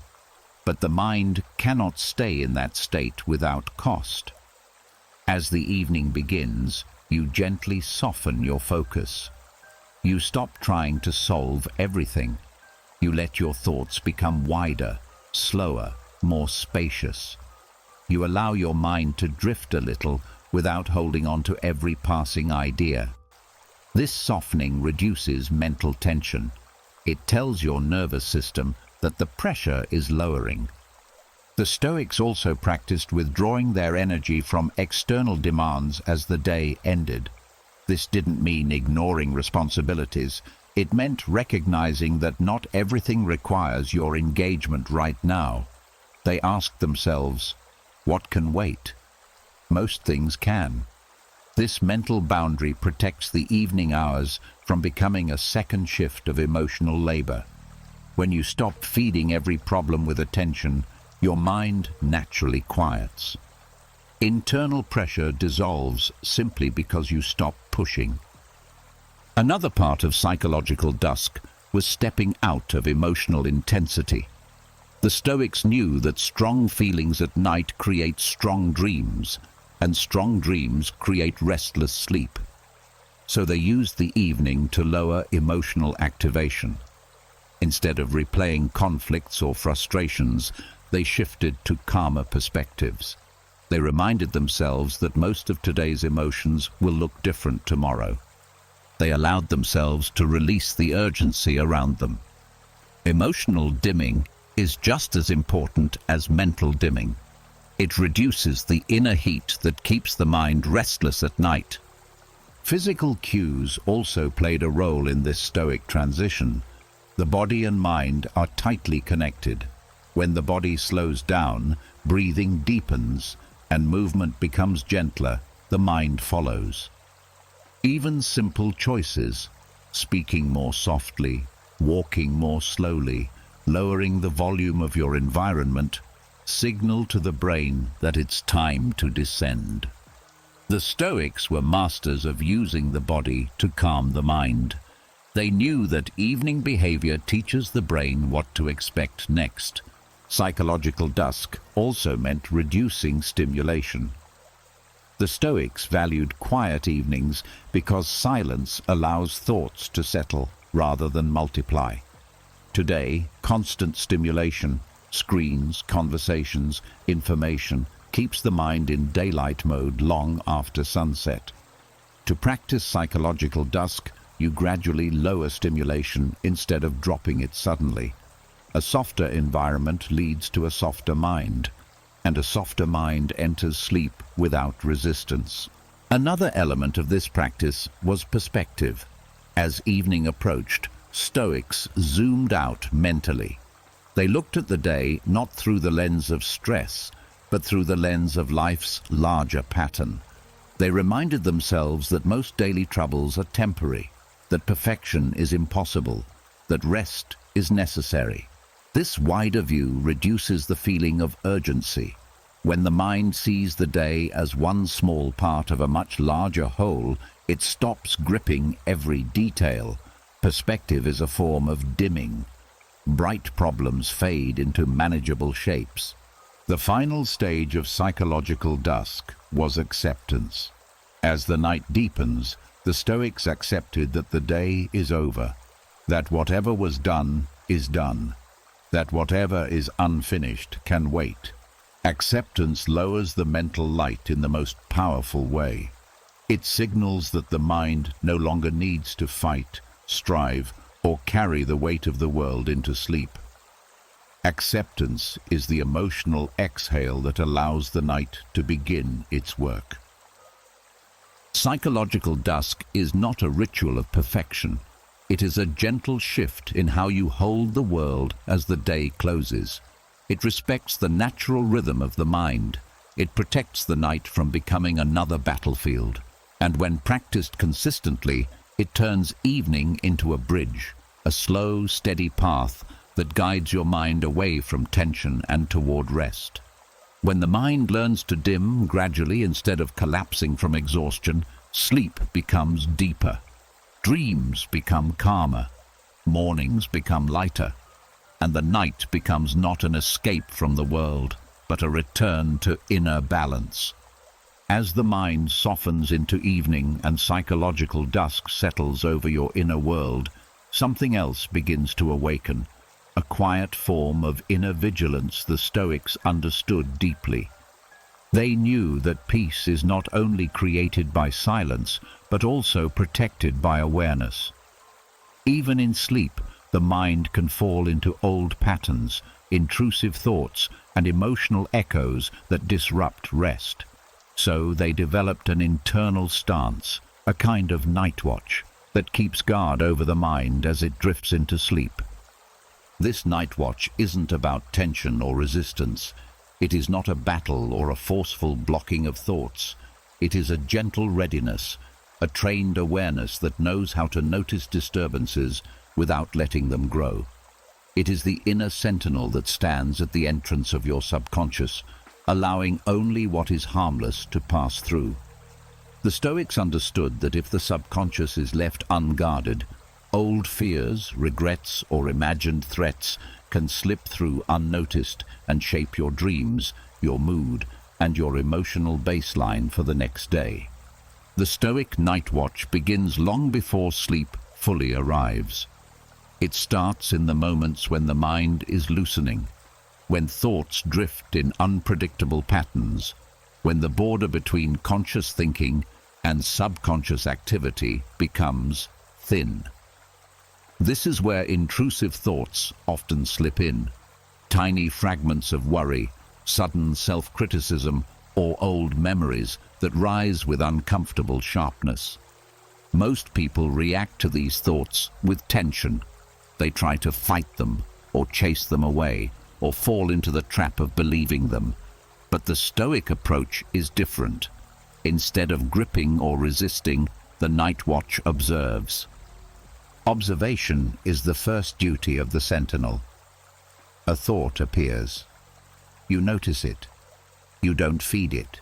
But the mind cannot stay in that state without cost. As the evening begins, you gently soften your focus. You stop trying to solve everything. You let your thoughts become wider, slower, more spacious. You allow your mind to drift a little without holding on to every passing idea. This softening reduces mental tension. It tells your nervous system that the pressure is lowering. The Stoics also practiced withdrawing their energy from external demands as the day ended. This didn't mean ignoring responsibilities. It meant recognizing that not everything requires your engagement right now. They asked themselves, what can wait? Most things can. This mental boundary protects the evening hours from becoming a second shift of emotional labor. When you stop feeding every problem with attention, your mind naturally quiets. Internal pressure dissolves simply because you stop pushing. Another part of psychological dusk was stepping out of emotional intensity. The Stoics knew that strong feelings at night create strong dreams, and strong dreams create restless sleep. So they used the evening to lower emotional activation. Instead of replaying conflicts or frustrations, they shifted to calmer perspectives. They reminded themselves that most of today's emotions will look different tomorrow. They allowed themselves to release the urgency around them. Emotional dimming is just as important as mental dimming. It reduces the inner heat that keeps the mind restless at night. Physical cues also played a role in this Stoic transition. The body and mind are tightly connected. When the body slows down, breathing deepens, and movement becomes gentler, the mind follows. Even simple choices, speaking more softly, walking more slowly, lowering the volume of your environment, signal to the brain that it's time to descend. The Stoics were masters of using the body to calm the mind. They knew that evening behavior teaches the brain what to expect next. Psychological dusk also meant reducing stimulation. The Stoics valued quiet evenings because silence allows thoughts to settle rather than multiply. Today, constant stimulation, screens, conversations, information, keeps the mind in daylight mode long after sunset. To practice psychological dusk, you gradually lower stimulation instead of dropping it suddenly. A softer environment leads to a softer mind, and a softer mind enters sleep without resistance. Another element of this practice was perspective. As evening approached, Stoics zoomed out mentally. They looked at the day not through the lens of stress, but through the lens of life's larger pattern. They reminded themselves that most daily troubles are temporary, that perfection is impossible, that rest is necessary. This wider view reduces the feeling of urgency. When the mind sees the day as one small part of a much larger whole, it stops gripping every detail. Perspective is a form of dimming. Bright problems fade into manageable shapes. The final stage of psychological dusk was acceptance. As the night deepens, the Stoics accepted that the day is over, that whatever was done is done, that whatever is unfinished can wait. Acceptance lowers the mental light in the most powerful way. It signals that the mind no longer needs to fight, strive, or carry the weight of the world into sleep. Acceptance is the emotional exhale that allows the night to begin its work. Psychological dusk is not a ritual of perfection. It is a gentle shift in how you hold the world as the day closes. It respects the natural rhythm of the mind, It protects the night from becoming another battlefield. And when practiced consistently, it turns evening into a bridge, a slow, steady path that guides your mind away from tension and toward rest. When the mind learns to dim gradually instead of collapsing from exhaustion, sleep becomes deeper. Dreams become calmer. Mornings become lighter. And the night becomes not an escape from the world, but a return to inner balance. As the mind softens into evening and psychological dusk settles over your inner world, something else begins to awaken, a quiet form of inner vigilance the Stoics understood deeply. They knew that peace is not only created by silence, but also protected by awareness. Even in sleep, the mind can fall into old patterns, intrusive thoughts, and emotional echoes that disrupt rest. So they developed an internal stance, a kind of night watch, that keeps guard over the mind as it drifts into sleep. This night watch isn't about tension or resistance. It is not a battle or a forceful blocking of thoughts. It is a gentle readiness, a trained awareness that knows how to notice disturbances without letting them grow. It is the inner sentinel that stands at the entrance of your subconscious, allowing only what is harmless to pass through. The Stoics understood that if the subconscious is left unguarded, old fears, regrets, or imagined threats can slip through unnoticed and shape your dreams, your mood, and your emotional baseline for the next day. The Stoic night watch begins long before sleep fully arrives. It starts in the moments when the mind is loosening, when thoughts drift in unpredictable patterns, when the border between conscious thinking and subconscious activity becomes thin. This is where intrusive thoughts often slip in, tiny fragments of worry, sudden self-criticism, or old memories that rise with uncomfortable sharpness. Most people react to these thoughts with tension. They try to fight them, or chase them away, or fall into the trap of believing them. But the Stoic approach is different. Instead of gripping or resisting, the night watch observes. Observation is the first duty of the sentinel. A thought appears. You notice it. You don't feed it.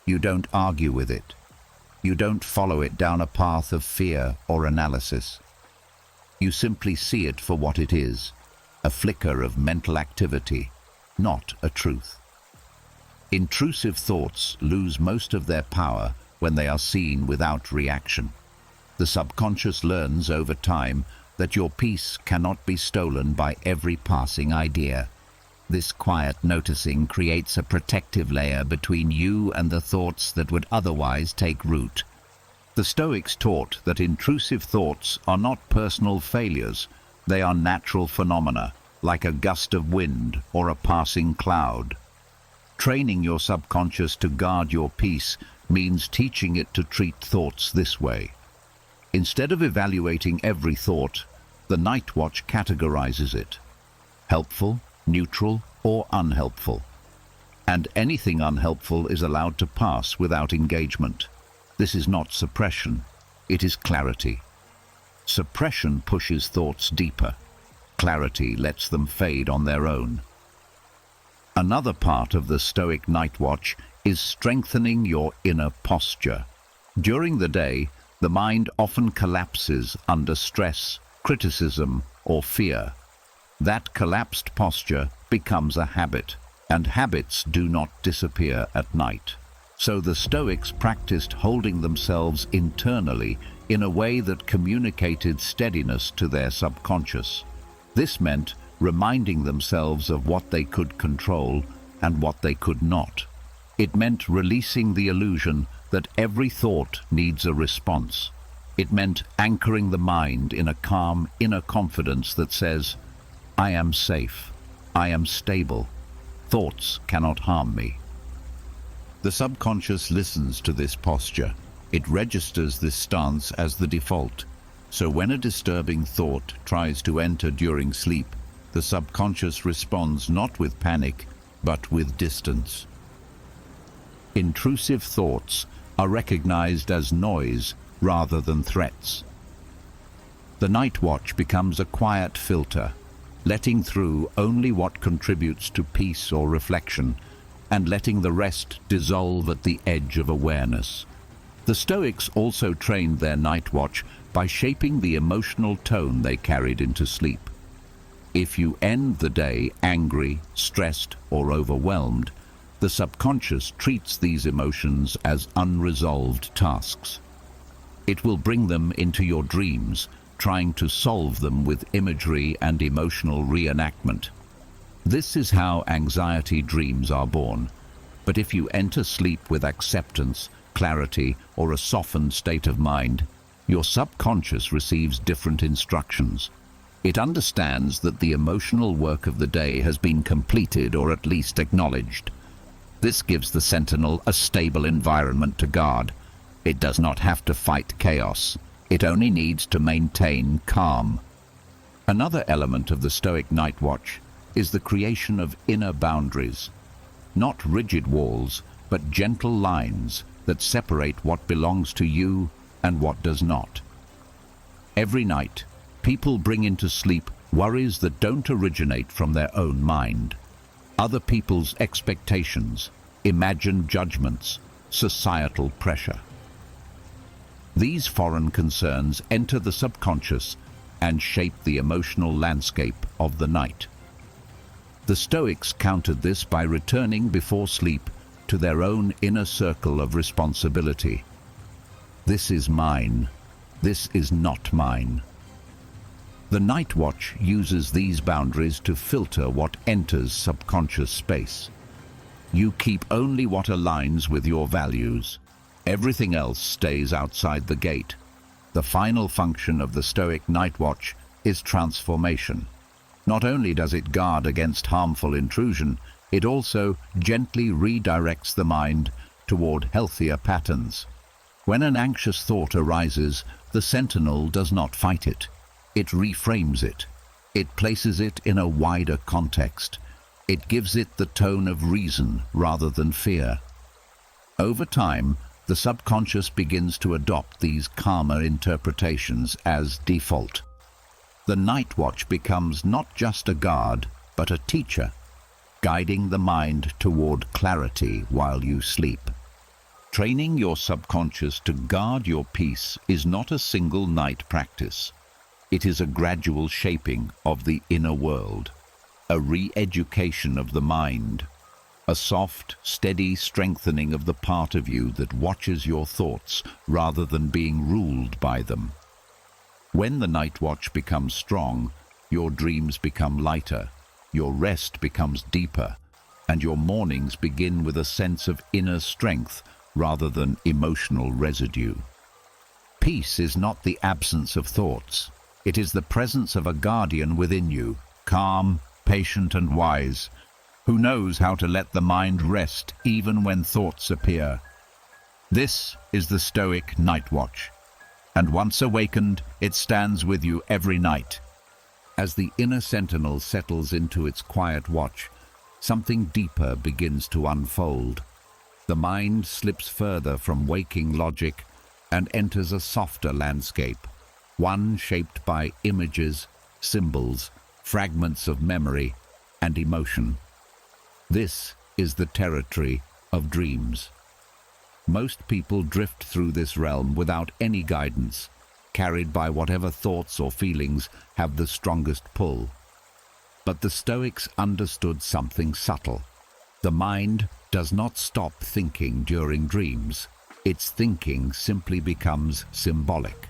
You don't argue with it. You don't follow it down a path of fear or analysis. You simply see it for what it is, a flicker of mental activity, not a truth. Intrusive thoughts lose most of their power when they are seen without reaction. The subconscious learns over time that your peace cannot be stolen by every passing idea. This quiet noticing creates a protective layer between you and the thoughts that would otherwise take root. The Stoics taught that intrusive thoughts are not personal failures. They are natural phenomena, like a gust of wind or a passing cloud. Training your subconscious to guard your peace means teaching it to treat thoughts this way. Instead of evaluating every thought, the night watch categorizes it: helpful, neutral, or unhelpful. And anything unhelpful is allowed to pass without engagement. This is not suppression, it is clarity. Suppression pushes thoughts deeper. Clarity lets them fade on their own. Another part of the Stoic night watch is strengthening your inner posture. During the day, the mind often collapses under stress, criticism, or fear. That collapsed posture becomes a habit, and habits do not disappear at night. So the Stoics practiced holding themselves internally in a way that communicated steadiness to their subconscious. This meant reminding themselves of what they could control and what they could not. It meant releasing the illusion that every thought needs a response. It meant anchoring the mind in a calm inner confidence that says, I am safe, I am stable, thoughts cannot harm me. The subconscious listens to this posture. It registers this stance as the default. So when a disturbing thought tries to enter during sleep, the subconscious responds not with panic, but with distance. Intrusive thoughts are recognized as noise rather than threats. The night watch becomes a quiet filter, letting through only what contributes to peace or reflection, and letting the rest dissolve at the edge of awareness. The Stoics also trained their night watch by shaping the emotional tone they carried into sleep. If you end the day angry, stressed, or overwhelmed, the subconscious treats these emotions as unresolved tasks. It will bring them into your dreams, trying to solve them with imagery and emotional reenactment. This is how anxiety dreams are born. But if you enter sleep with acceptance, clarity, or a softened state of mind, your subconscious receives different instructions. It understands that the emotional work of the day has been completed or at least acknowledged. This gives the sentinel a stable environment to guard. It does not have to fight chaos. It only needs to maintain calm. Another element of the Stoic night watch is the creation of inner boundaries. Not rigid walls, but gentle lines that separate what belongs to you and what does not. Every night, people bring into sleep worries that don't originate from their own mind. Other people's expectations, imagined judgments, societal pressure. These foreign concerns enter the subconscious and shape the emotional landscape of the night. The Stoics countered this by returning before sleep to their own inner circle of responsibility. This is mine. This is not mine. The night watch uses these boundaries to filter what enters subconscious space. You keep only what aligns with your values. Everything else stays outside the gate. The final function of the Stoic night watch is transformation. Not only does it guard against harmful intrusion, it also gently redirects the mind toward healthier patterns. When an anxious thought arises, the sentinel does not fight it. It reframes it. It places it in a wider context. It gives it the tone of reason rather than fear. Over time, the subconscious begins to adopt these calmer interpretations as default. The night watch becomes not just a guard, but a teacher, guiding the mind toward clarity while you sleep. Training your subconscious to guard your peace is not a single night practice. It is a gradual shaping of the inner world, a re-education of the mind, a soft, steady strengthening of the part of you that watches your thoughts rather than being ruled by them. When the night watch becomes strong, your dreams become lighter, your rest becomes deeper, and your mornings begin with a sense of inner strength rather than emotional residue. Peace is not the absence of thoughts. It is the presence of a guardian within you, calm, patient, and wise, who knows how to let the mind rest even when thoughts appear. This is the Stoic night watch, and once awakened, it stands with you every night. As the inner sentinel settles into its quiet watch, something deeper begins to unfold. The mind slips further from waking logic and enters a softer landscape, one shaped by images, symbols, fragments of memory, and emotion. This is the territory of dreams. Most people drift through this realm without any guidance, carried by whatever thoughts or feelings have the strongest pull. But the Stoics understood something subtle. The mind does not stop thinking during dreams. Its thinking simply becomes symbolic.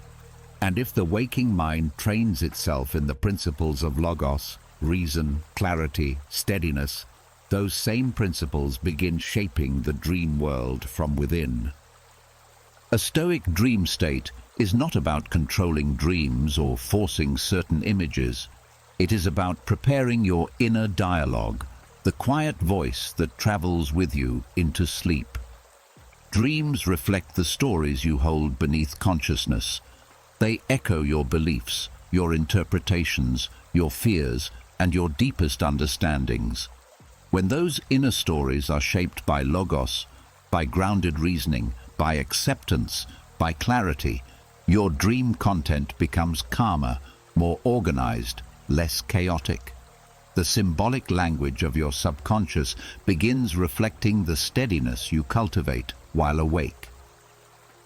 And if the waking mind trains itself in the principles of logos, reason, clarity, steadiness, those same principles begin shaping the dream world from within. A Stoic dream state is not about controlling dreams or forcing certain images. It is about preparing your inner dialogue, the quiet voice that travels with you into sleep. Dreams reflect the stories you hold beneath consciousness. They echo your beliefs, your interpretations, your fears, and your deepest understandings. When those inner stories are shaped by logos, by grounded reasoning, by acceptance, by clarity, your dream content becomes calmer, more organized, less chaotic. The symbolic language of your subconscious begins reflecting the steadiness you cultivate while awake.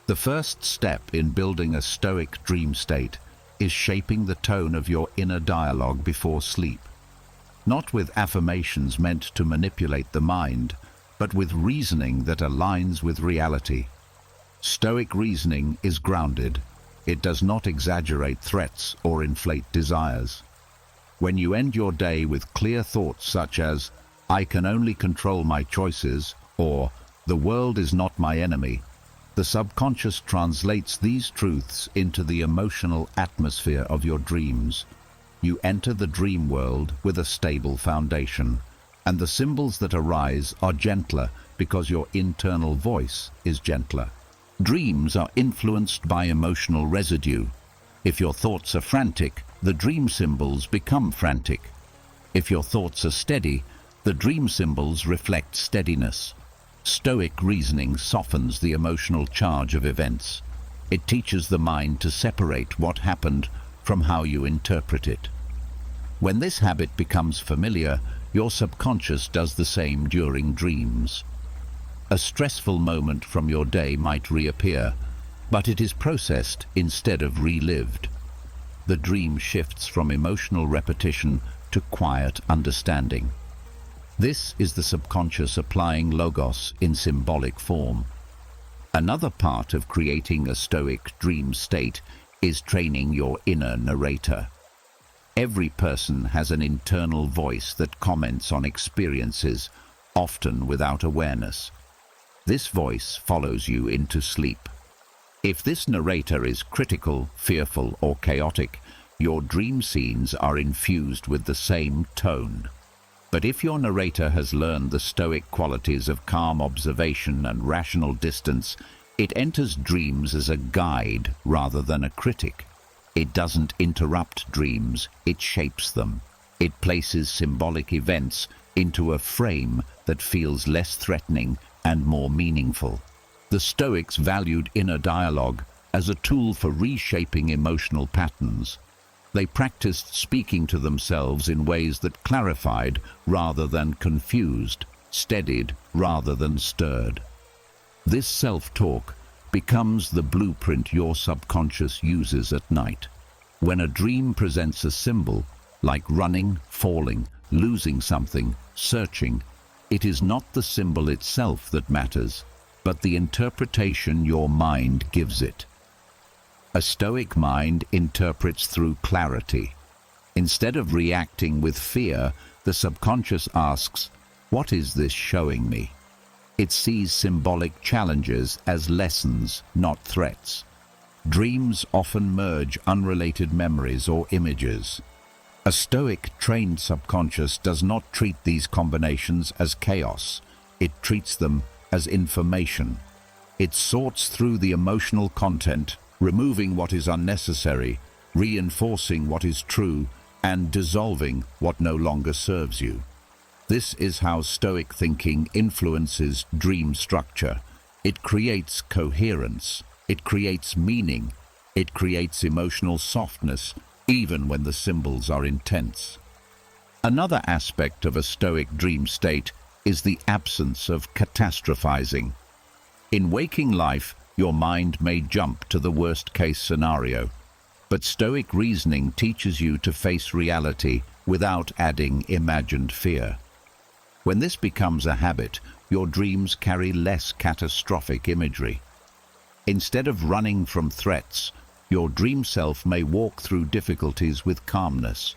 The first step in building a Stoic dream state is shaping the tone of your inner dialogue before sleep. Not with affirmations meant to manipulate the mind, but with reasoning that aligns with reality. Stoic reasoning is grounded. It does not exaggerate threats or inflate desires. When you end your day with clear thoughts such as, "I can only control my choices," or "the world is not my enemy," the subconscious translates these truths into the emotional atmosphere of your dreams. You enter the dream world with a stable foundation, and the symbols that arise are gentler because your internal voice is gentler. Dreams are influenced by emotional residue. If your thoughts are frantic, the dream symbols become frantic. If your thoughts are steady, the dream symbols reflect steadiness. Stoic reasoning softens the emotional charge of events. It teaches the mind to separate what happened from how you interpret it. When this habit becomes familiar, your subconscious does the same during dreams. A stressful moment from your day might reappear, but it is processed instead of relived. The dream shifts from emotional repetition to quiet understanding. This is the subconscious applying logos in symbolic form. Another part of creating a Stoic dream state is training your inner narrator. Every person has an internal voice that comments on experiences, often without awareness. This voice follows you into sleep. If this narrator is critical, fearful, or chaotic, your dream scenes are infused with the same tone. But if your narrator has learned the Stoic qualities of calm observation and rational distance, it enters dreams as a guide rather than a critic. It doesn't interrupt dreams, it shapes them. It places symbolic events into a frame that feels less threatening and more meaningful. The Stoics valued inner dialogue as a tool for reshaping emotional patterns. They practiced speaking to themselves in ways that clarified rather than confused, steadied rather than stirred. This self-talk becomes the blueprint your subconscious uses at night. When a dream presents a symbol, like running, falling, losing something, searching, it is not the symbol itself that matters, but the interpretation your mind gives it. A Stoic mind interprets through clarity. Instead of reacting with fear, the subconscious asks, "What is this showing me?" It sees symbolic challenges as lessons, not threats. Dreams often merge unrelated memories or images. A Stoic trained subconscious does not treat these combinations as chaos. It treats them as information. It sorts through the emotional content, removing what is unnecessary, reinforcing what is true, and dissolving what no longer serves you. This is how Stoic thinking influences dream structure. It creates coherence, it creates meaning, it creates emotional softness, even when the symbols are intense. Another aspect of a Stoic dream state is the absence of catastrophizing. In waking life, your mind may jump to the worst-case scenario, but Stoic reasoning teaches you to face reality without adding imagined fear. When this becomes a habit, your dreams carry less catastrophic imagery. Instead of running from threats, your dream self may walk through difficulties with calmness.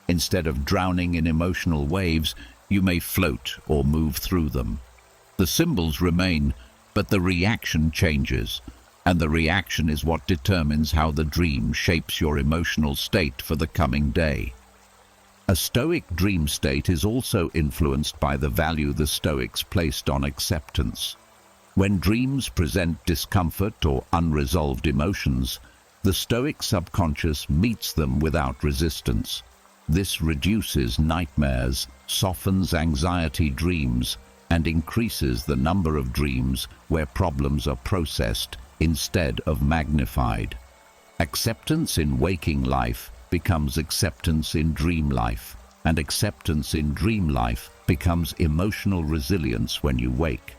Instead of drowning in emotional waves, you may float or move through them. The symbols remain, but the reaction changes, and the reaction is what determines how the dream shapes your emotional state for the coming day. A Stoic dream state is also influenced by the value the Stoics placed on acceptance. When dreams present discomfort or unresolved emotions, the Stoic subconscious meets them without resistance. This reduces nightmares, softens anxiety dreams, and increases the number of dreams where problems are processed instead of magnified. Acceptance in waking life becomes acceptance in dream life, and acceptance in dream life becomes emotional resilience when you wake.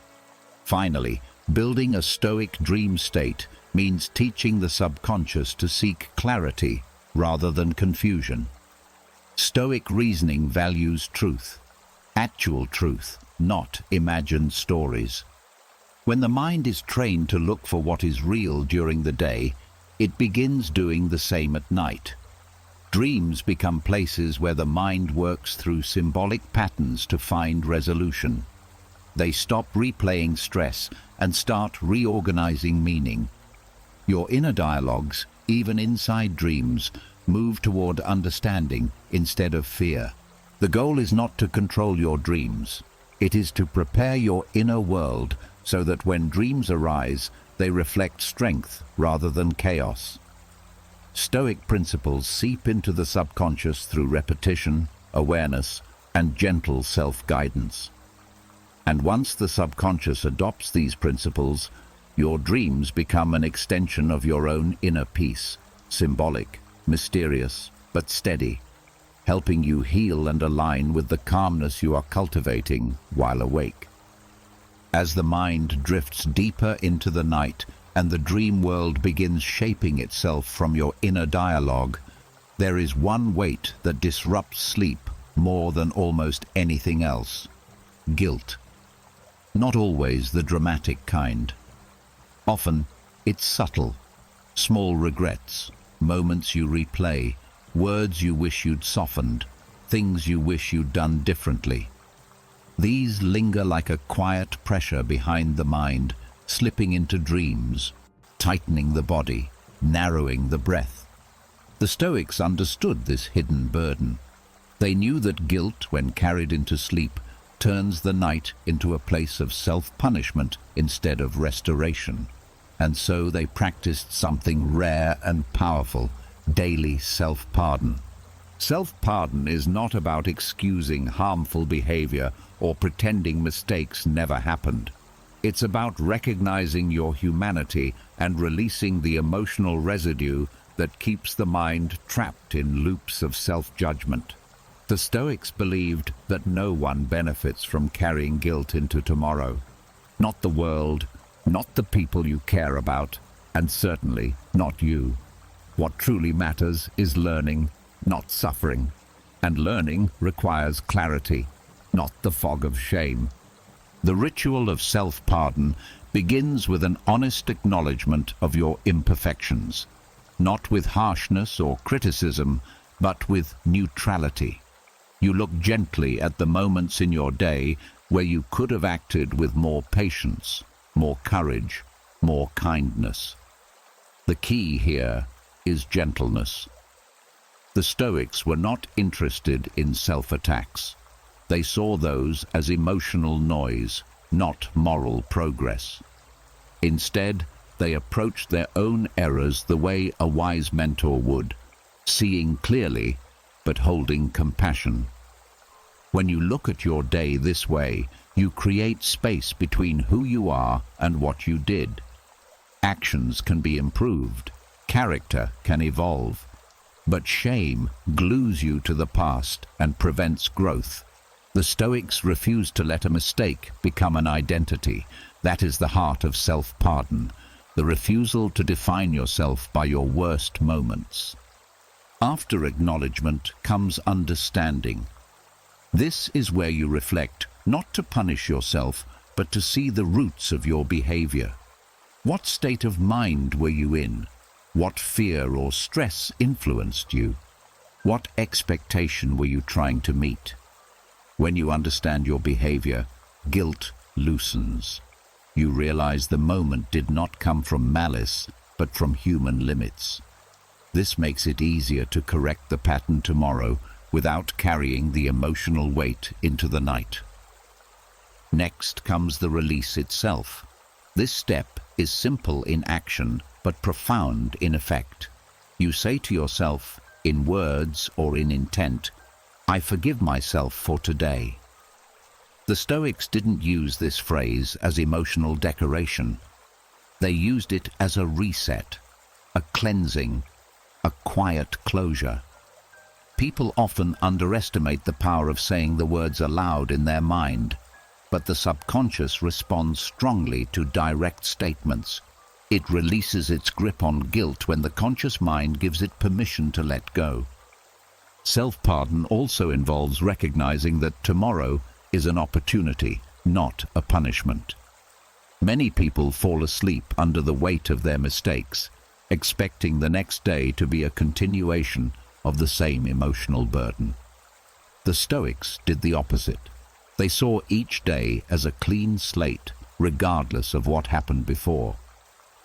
Finally, building a Stoic dream state means teaching the subconscious to seek clarity rather than confusion. Stoic reasoning values truth, actual truth, not imagined stories. When the mind is trained to look for what is real during the day, it begins doing the same at night. Dreams become places where the mind works through symbolic patterns to find resolution. They stop replaying stress and start reorganizing meaning. Your inner dialogues, even inside dreams, move toward understanding instead of fear. The goal is not to control your dreams. It is to prepare your inner world so that when dreams arise, they reflect strength rather than chaos. Stoic principles seep into the subconscious through repetition, awareness, and gentle self-guidance. And once the subconscious adopts these principles, your dreams become an extension of your own inner peace, symbolic, mysterious, but steady, helping you heal and align with the calmness you are cultivating while awake. As the mind drifts deeper into the night and the dream world begins shaping itself from your inner dialogue, there is one weight that disrupts sleep more than almost anything else: guilt. Not always the dramatic kind. Often, it's subtle. Small regrets, moments you replay, words you wish you'd softened, things you wish you'd done differently. These linger like a quiet pressure behind the mind, slipping into dreams, tightening the body, narrowing the breath. The Stoics understood this hidden burden. They knew that guilt, when carried into sleep, turns the night into a place of self-punishment instead of restoration. And so they practiced something rare and powerful: daily self-pardon. Self-pardon is not about excusing harmful behavior or pretending mistakes never happened. It's about recognizing your humanity and releasing the emotional residue that keeps the mind trapped in loops of self-judgment. The Stoics believed that no one benefits from carrying guilt into tomorrow. Not the world, not the people you care about, and certainly not you. What truly matters is learning, not suffering. And learning requires clarity, not the fog of shame. The ritual of self-pardon begins with an honest acknowledgement of your imperfections, not with harshness or criticism, but with neutrality. You look gently at the moments in your day where you could have acted with more patience, more courage, more kindness. The key here is gentleness. The Stoics were not interested in self-attacks. They saw those as emotional noise, not moral progress. Instead, they approached their own errors the way a wise mentor would, seeing clearly, but holding compassion. When you look at your day this way, you create space between who you are and what you did. Actions can be improved, character can evolve, but shame glues you to the past and prevents growth. The Stoics refused to let a mistake become an identity. That is the heart of self-pardon, the refusal to define yourself by your worst moments. After acknowledgement comes understanding. This is where you reflect, not to punish yourself, but to see the roots of your behavior. What state of mind were you in? What fear or stress influenced you? What expectation were you trying to meet? When you understand your behavior, guilt loosens. You realize the moment did not come from malice, but from human limits. This makes it easier to correct the pattern tomorrow without carrying the emotional weight into the night. Next comes the release itself. This step is simple in action, but profound in effect. You say to yourself, in words or in intent, "I forgive myself for today." The Stoics didn't use this phrase as emotional decoration. They used it as a reset, a cleansing, a quiet closure. People often underestimate the power of saying the words aloud in their mind, but the subconscious responds strongly to direct statements. It releases its grip on guilt when the conscious mind gives it permission to let go. Self-pardon also involves recognizing that tomorrow is an opportunity, not a punishment. Many people fall asleep under the weight of their mistakes, expecting the next day to be a continuation of the same emotional burden. The Stoics did the opposite. They saw each day as a clean slate, regardless of what happened before.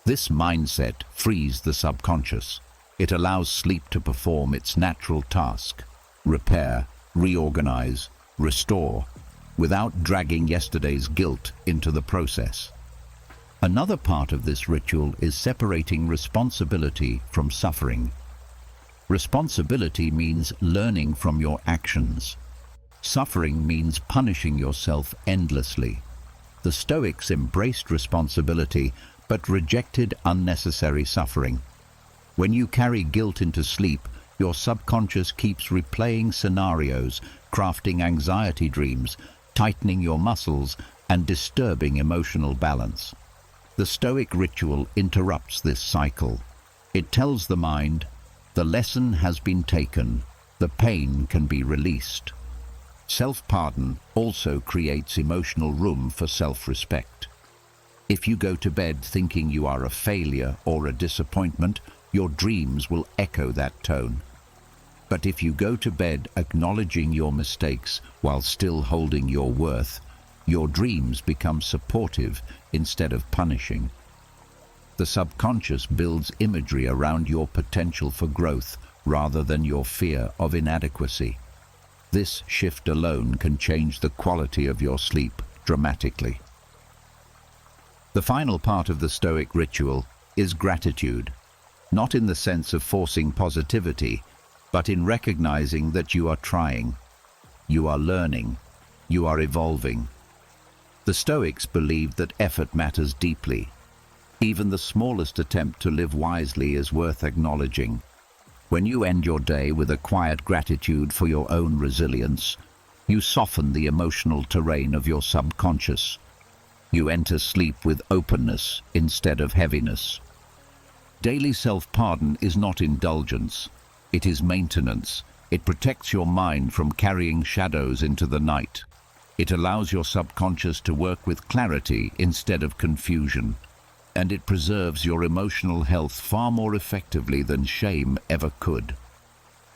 This mindset frees the subconscious. It allows sleep to perform its natural task: repair, reorganize, restore, without dragging yesterday's guilt into the process. Another part of this ritual is separating responsibility from suffering. Responsibility means learning from your actions. Suffering means punishing yourself endlessly. The Stoics embraced responsibility but rejected unnecessary suffering. When you carry guilt into sleep, your subconscious keeps replaying scenarios, crafting anxiety dreams, tightening your muscles, and disturbing emotional balance. The Stoic ritual interrupts this cycle. It tells the mind, the lesson has been taken, the pain can be released. Self-pardon also creates emotional room for self-respect. If you go to bed thinking you are a failure or a disappointment, your dreams will echo that tone. But if you go to bed acknowledging your mistakes while still holding your worth, your dreams become supportive instead of punishing. The subconscious builds imagery around your potential for growth rather than your fear of inadequacy. This shift alone can change the quality of your sleep dramatically. The final part of the Stoic ritual is gratitude, not in the sense of forcing positivity, but in recognizing that you are trying, you are learning, you are evolving. The Stoics believed that effort matters deeply. Even the smallest attempt to live wisely is worth acknowledging. When you end your day with a quiet gratitude for your own resilience, you soften the emotional terrain of your subconscious. You enter sleep with openness instead of heaviness. Daily self-pardon is not indulgence. It is maintenance. It protects your mind from carrying shadows into the night. It allows your subconscious to work with clarity instead of confusion. And it preserves your emotional health far more effectively than shame ever could.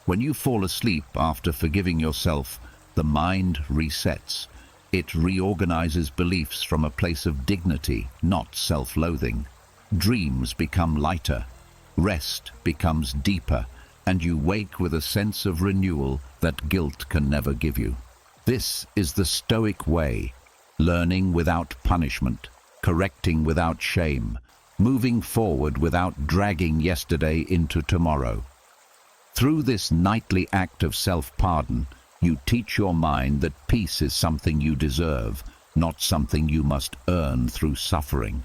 When you fall asleep after forgiving yourself, the mind resets. It reorganizes beliefs from a place of dignity, not self-loathing. Dreams become lighter, rest becomes deeper, and you wake with a sense of renewal that guilt can never give you. This is the Stoic way: learning without punishment, correcting without shame, moving forward without dragging yesterday into tomorrow. Through this nightly act of self-pardon, you teach your mind that peace is something you deserve, not something you must earn through suffering.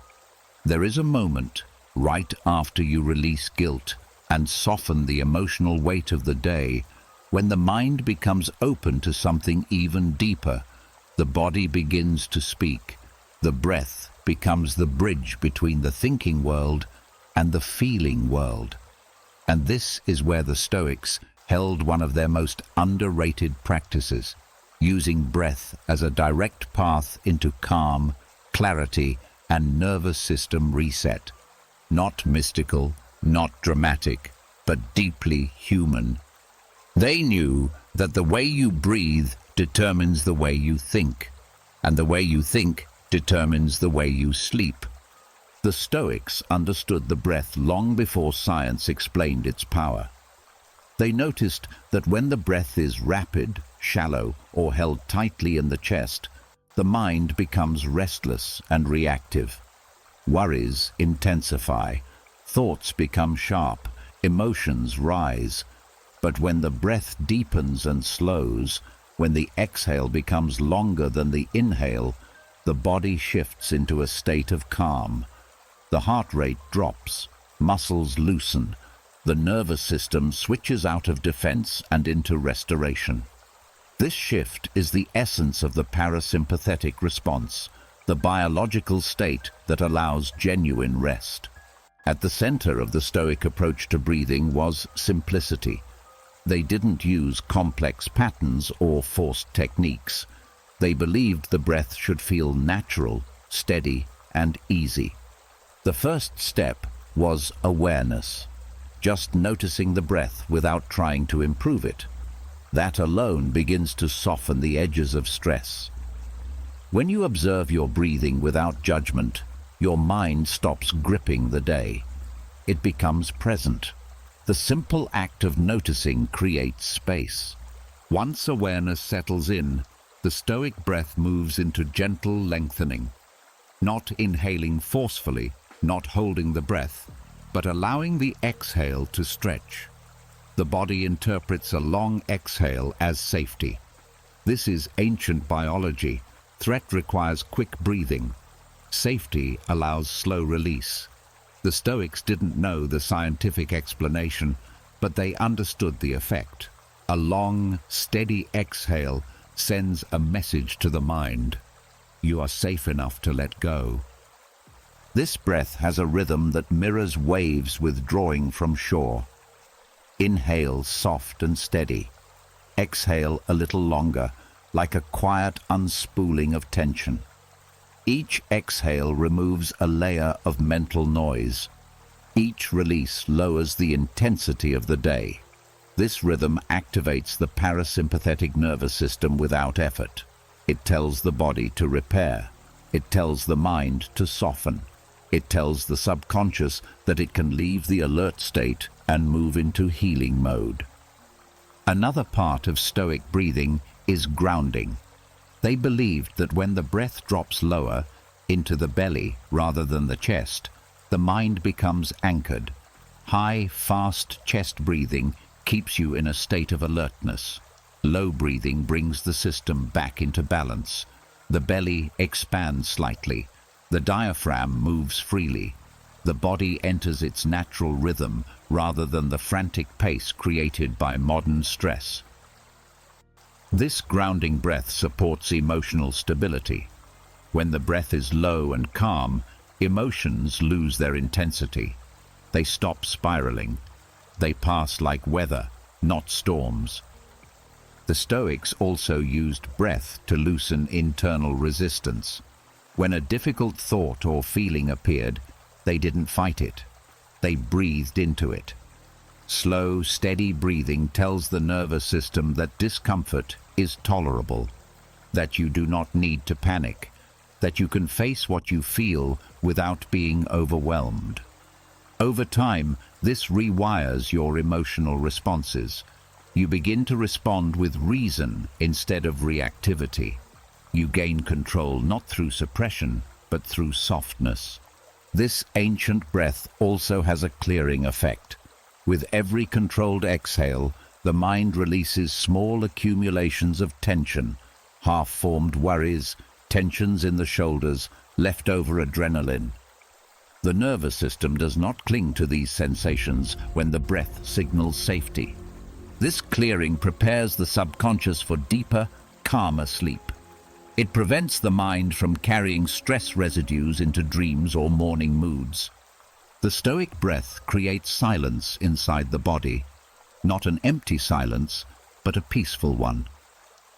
There is a moment, right after you release guilt and soften the emotional weight of the day, when the mind becomes open to something even deeper. The body begins to speak. The breath becomes the bridge between the thinking world and the feeling world. And this is where the Stoics held one of their most underrated practices, using breath as a direct path into calm, clarity, and nervous system reset. Not mystical, not dramatic, but deeply human. They knew that the way you breathe determines the way you think, and the way you think determines the way you sleep. The Stoics understood the breath long before science explained its power. They noticed that when the breath is rapid, shallow, or held tightly in the chest, the mind becomes restless and reactive. Worries intensify, thoughts become sharp, emotions rise. But when the breath deepens and slows, When the exhale becomes longer than the inhale, the body shifts into a state of calm. The heart rate drops, muscles loosen, the nervous system switches out of defense and into restoration. This shift is the essence of the parasympathetic response, the biological state that allows genuine rest. At the center of the Stoic approach to breathing was simplicity. They didn't use complex patterns or forced techniques. They believed the breath should feel natural, steady, and easy. The first step was awareness, just noticing the breath without trying to improve it. That alone begins to soften the edges of stress. When you observe your breathing without judgment, your mind stops gripping the day. It becomes present. The simple act of noticing creates space. Once awareness settles in, the Stoic breath moves into gentle lengthening. Not inhaling forcefully, not holding the breath, but allowing the exhale to stretch. The body interprets a long exhale as safety. This is ancient biology. Threat requires quick breathing. Safety allows slow release. The Stoics didn't know the scientific explanation, but they understood the effect. A long, steady exhale sends a message to the mind. You are safe enough to let go. This breath has a rhythm that mirrors waves withdrawing from shore. Inhale soft and steady. Exhale a little longer, like a quiet unspooling of tension. Each exhale removes a layer of mental noise. Each release lowers the intensity of the day. This rhythm activates the parasympathetic nervous system without effort. It tells the body to repair. It tells the mind to soften. It tells the subconscious that it can leave the alert state and move into healing mode. Another part of Stoic breathing is grounding. They believed that when the breath drops lower, into the belly rather than the chest, the mind becomes anchored. High, fast chest breathing keeps you in a state of alertness. Low breathing brings the system back into balance. The belly expands slightly. The diaphragm moves freely. The body enters its natural rhythm rather than the frantic pace created by modern stress. This grounding breath supports emotional stability. When the breath is low and calm, emotions lose their intensity. They stop spiraling. They pass like weather, not storms. The Stoics also used breath to loosen internal resistance. When a difficult thought or feeling appeared, they didn't fight it. They breathed into it. Slow, steady breathing tells the nervous system that discomfort is tolerable, that you do not need to panic, that you can face what you feel without being overwhelmed. Over time, this rewires your emotional responses. You begin to respond with reason instead of reactivity. You gain control not through suppression, but through softness. This ancient breath also has a clearing effect. With every controlled exhale, the mind releases small accumulations of tension, half-formed worries, tensions in the shoulders, leftover adrenaline. The nervous system does not cling to these sensations when the breath signals safety. This clearing prepares the subconscious for deeper, calmer sleep. It prevents the mind from carrying stress residues into dreams or morning moods. The Stoic breath creates silence inside the body, not an empty silence, but a peaceful one.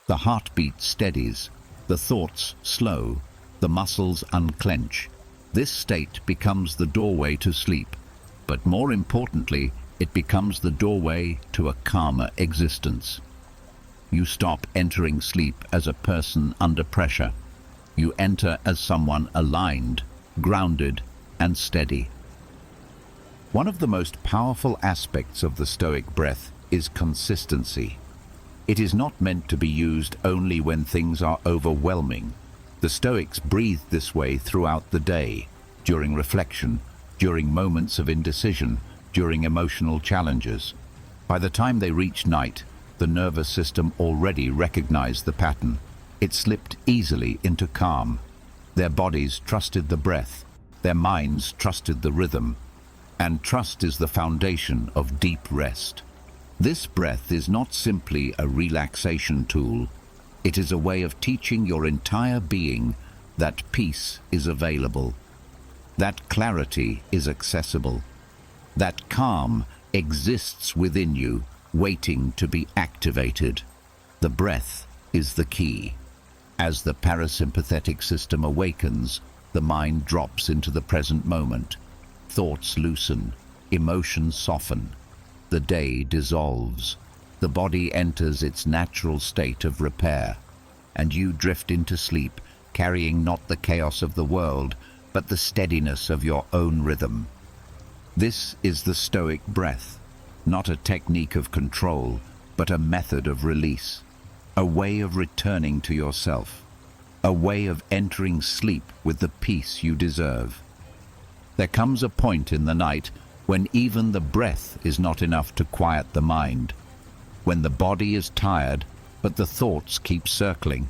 The heartbeat steadies, the thoughts slow, the muscles unclench. This state becomes the doorway to sleep, but more importantly, it becomes the doorway to a calmer existence. You stop entering sleep as a person under pressure. You enter as someone aligned, grounded, and steady. One of the most powerful aspects of the Stoic breath is consistency. It is not meant to be used only when things are overwhelming. The Stoics breathed this way throughout the day, during reflection, during moments of indecision, during emotional challenges. By the time they reached night, The nervous system already recognized the pattern. It slipped easily into calm. Their bodies trusted the breath. Their minds trusted the rhythm. And trust is the foundation of deep rest. This breath is not simply a relaxation tool. It is a way of teaching your entire being that peace is available, that clarity is accessible, that calm exists within you, waiting to be activated. The breath is the key. As the parasympathetic system awakens, the mind drops into the present moment. Thoughts loosen, emotions soften. The day dissolves. The body enters its natural state of repair, and you drift into sleep, carrying not the chaos of the world, but the steadiness of your own rhythm. This is the Stoic breath, not a technique of control, but a method of release, a way of returning to yourself, a way of entering sleep with the peace you deserve. There comes a point in the night when even the breath is not enough to quiet the mind, when the body is tired, but the thoughts keep circling,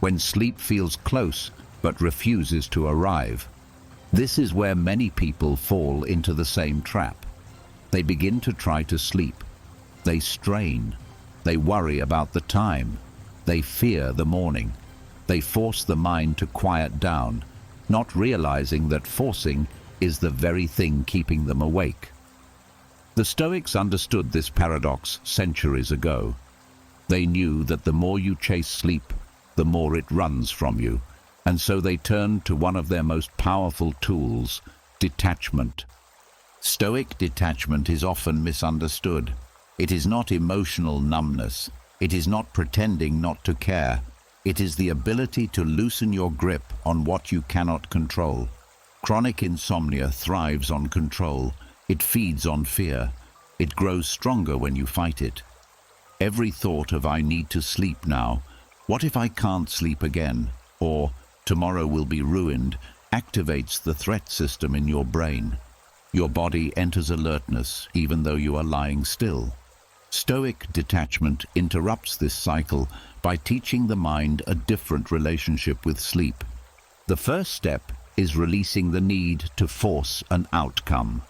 when sleep feels close but refuses to arrive. This is where many people fall into the same trap. They begin to try to sleep. They strain. They worry about the time. They fear the morning. They force the mind to quiet down, not realizing that forcing is the very thing keeping them awake. The Stoics understood this paradox centuries ago. They knew that the more you chase sleep, the more it runs from you, and so they turned to one of their most powerful tools, detachment. Stoic detachment is often misunderstood. It is not emotional numbness. It is not pretending not to care. It is the ability to loosen your grip on what you cannot control. Chronic insomnia thrives on control. It feeds on fear. It grows stronger when you fight it. Every thought of "I need to sleep now," "what if I can't sleep again," or "tomorrow will be ruined," activates the threat system in your brain. Your body enters alertness even though you are lying still. Stoic detachment interrupts this cycle by teaching the mind a different relationship with sleep. The first step is releasing the need to force an outcome.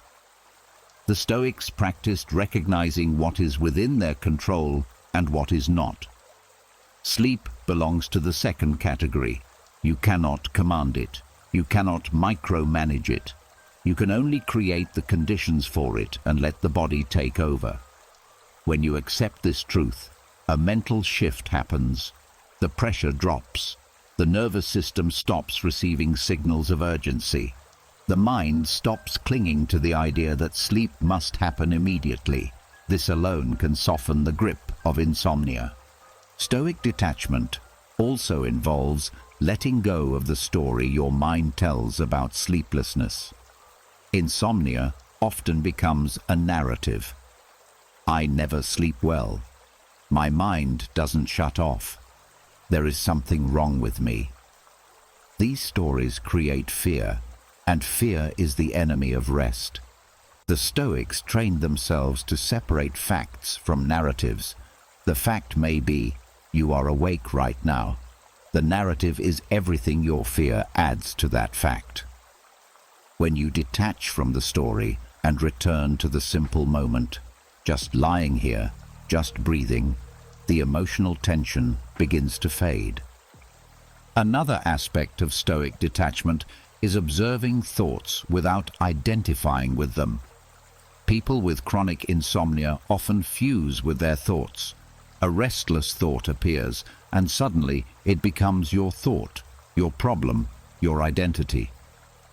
The Stoics practiced recognizing what is within their control and what is not. Sleep belongs to the second category. You cannot command it. You cannot micromanage it. You can only create the conditions for it and let the body take over. When you accept this truth, a mental shift happens. The pressure drops. The nervous system stops receiving signals of urgency. The mind stops clinging to the idea that sleep must happen immediately. This alone can soften the grip of insomnia. Stoic detachment also involves letting go of the story your mind tells about sleeplessness. Insomnia often becomes a narrative. I never sleep well. My mind doesn't shut off. There is something wrong with me. These stories create fear, and fear is the enemy of rest. The Stoics trained themselves to separate facts from narratives. The fact may be, you are awake right now. The narrative is everything your fear adds to that fact. When you detach from the story and return to the simple moment, just lying here, just breathing, the emotional tension begins to fade. Another aspect of Stoic detachment is observing thoughts without identifying with them. People with chronic insomnia often fuse with their thoughts. A restless thought appears, and suddenly it becomes your thought, your problem, your identity.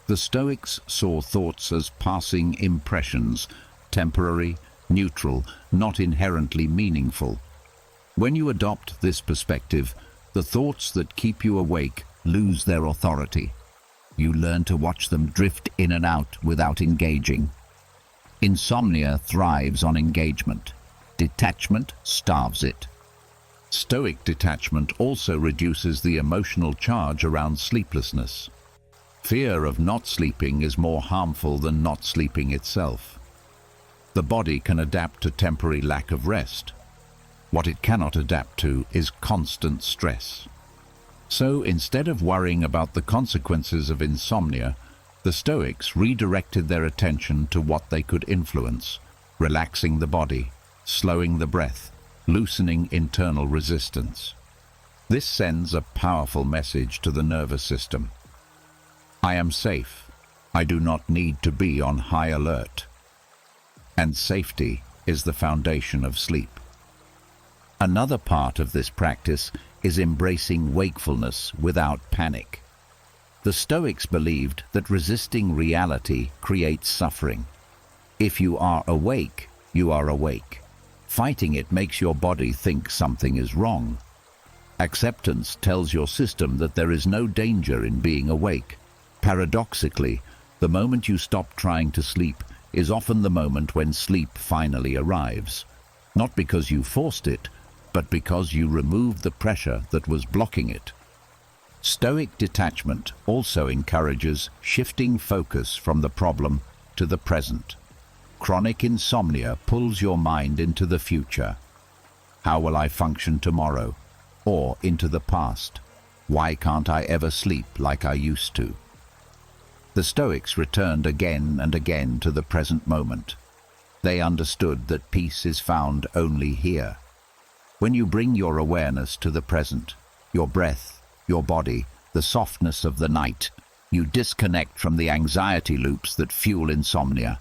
The Stoics saw thoughts as passing impressions, temporary, neutral, not inherently meaningful. When you adopt this perspective, the thoughts that keep you awake lose their authority. You learn to watch them drift in and out without engaging. Insomnia thrives on engagement. Detachment starves it. Stoic detachment also reduces the emotional charge around sleeplessness. Fear of not sleeping is more harmful than not sleeping itself. The body can adapt to temporary lack of rest. What it cannot adapt to is constant stress. So instead of worrying about the consequences of insomnia, the Stoics redirected their attention to what they could influence, relaxing the body, slowing the breath, loosening internal resistance. This sends a powerful message to the nervous system. I am safe. I do not need to be on high alert. And safety is the foundation of sleep. Another part of this practice is embracing wakefulness without panic. The Stoics believed that resisting reality creates suffering. If you are awake, you are awake. Fighting it makes your body think something is wrong. Acceptance tells your system that there is no danger in being awake. Paradoxically, the moment you stop trying to sleep is often the moment when sleep finally arrives. Not because you forced it, but because you removed the pressure that was blocking it. Stoic detachment also encourages shifting focus from the problem to the present. Chronic insomnia pulls your mind into the future. How will I function tomorrow? Or into the past. Why can't I ever sleep like I used to? The Stoics returned again and again to the present moment. They understood that peace is found only here. When you bring your awareness to the present, your breath, your body, the softness of the night, you disconnect from the anxiety loops that fuel insomnia.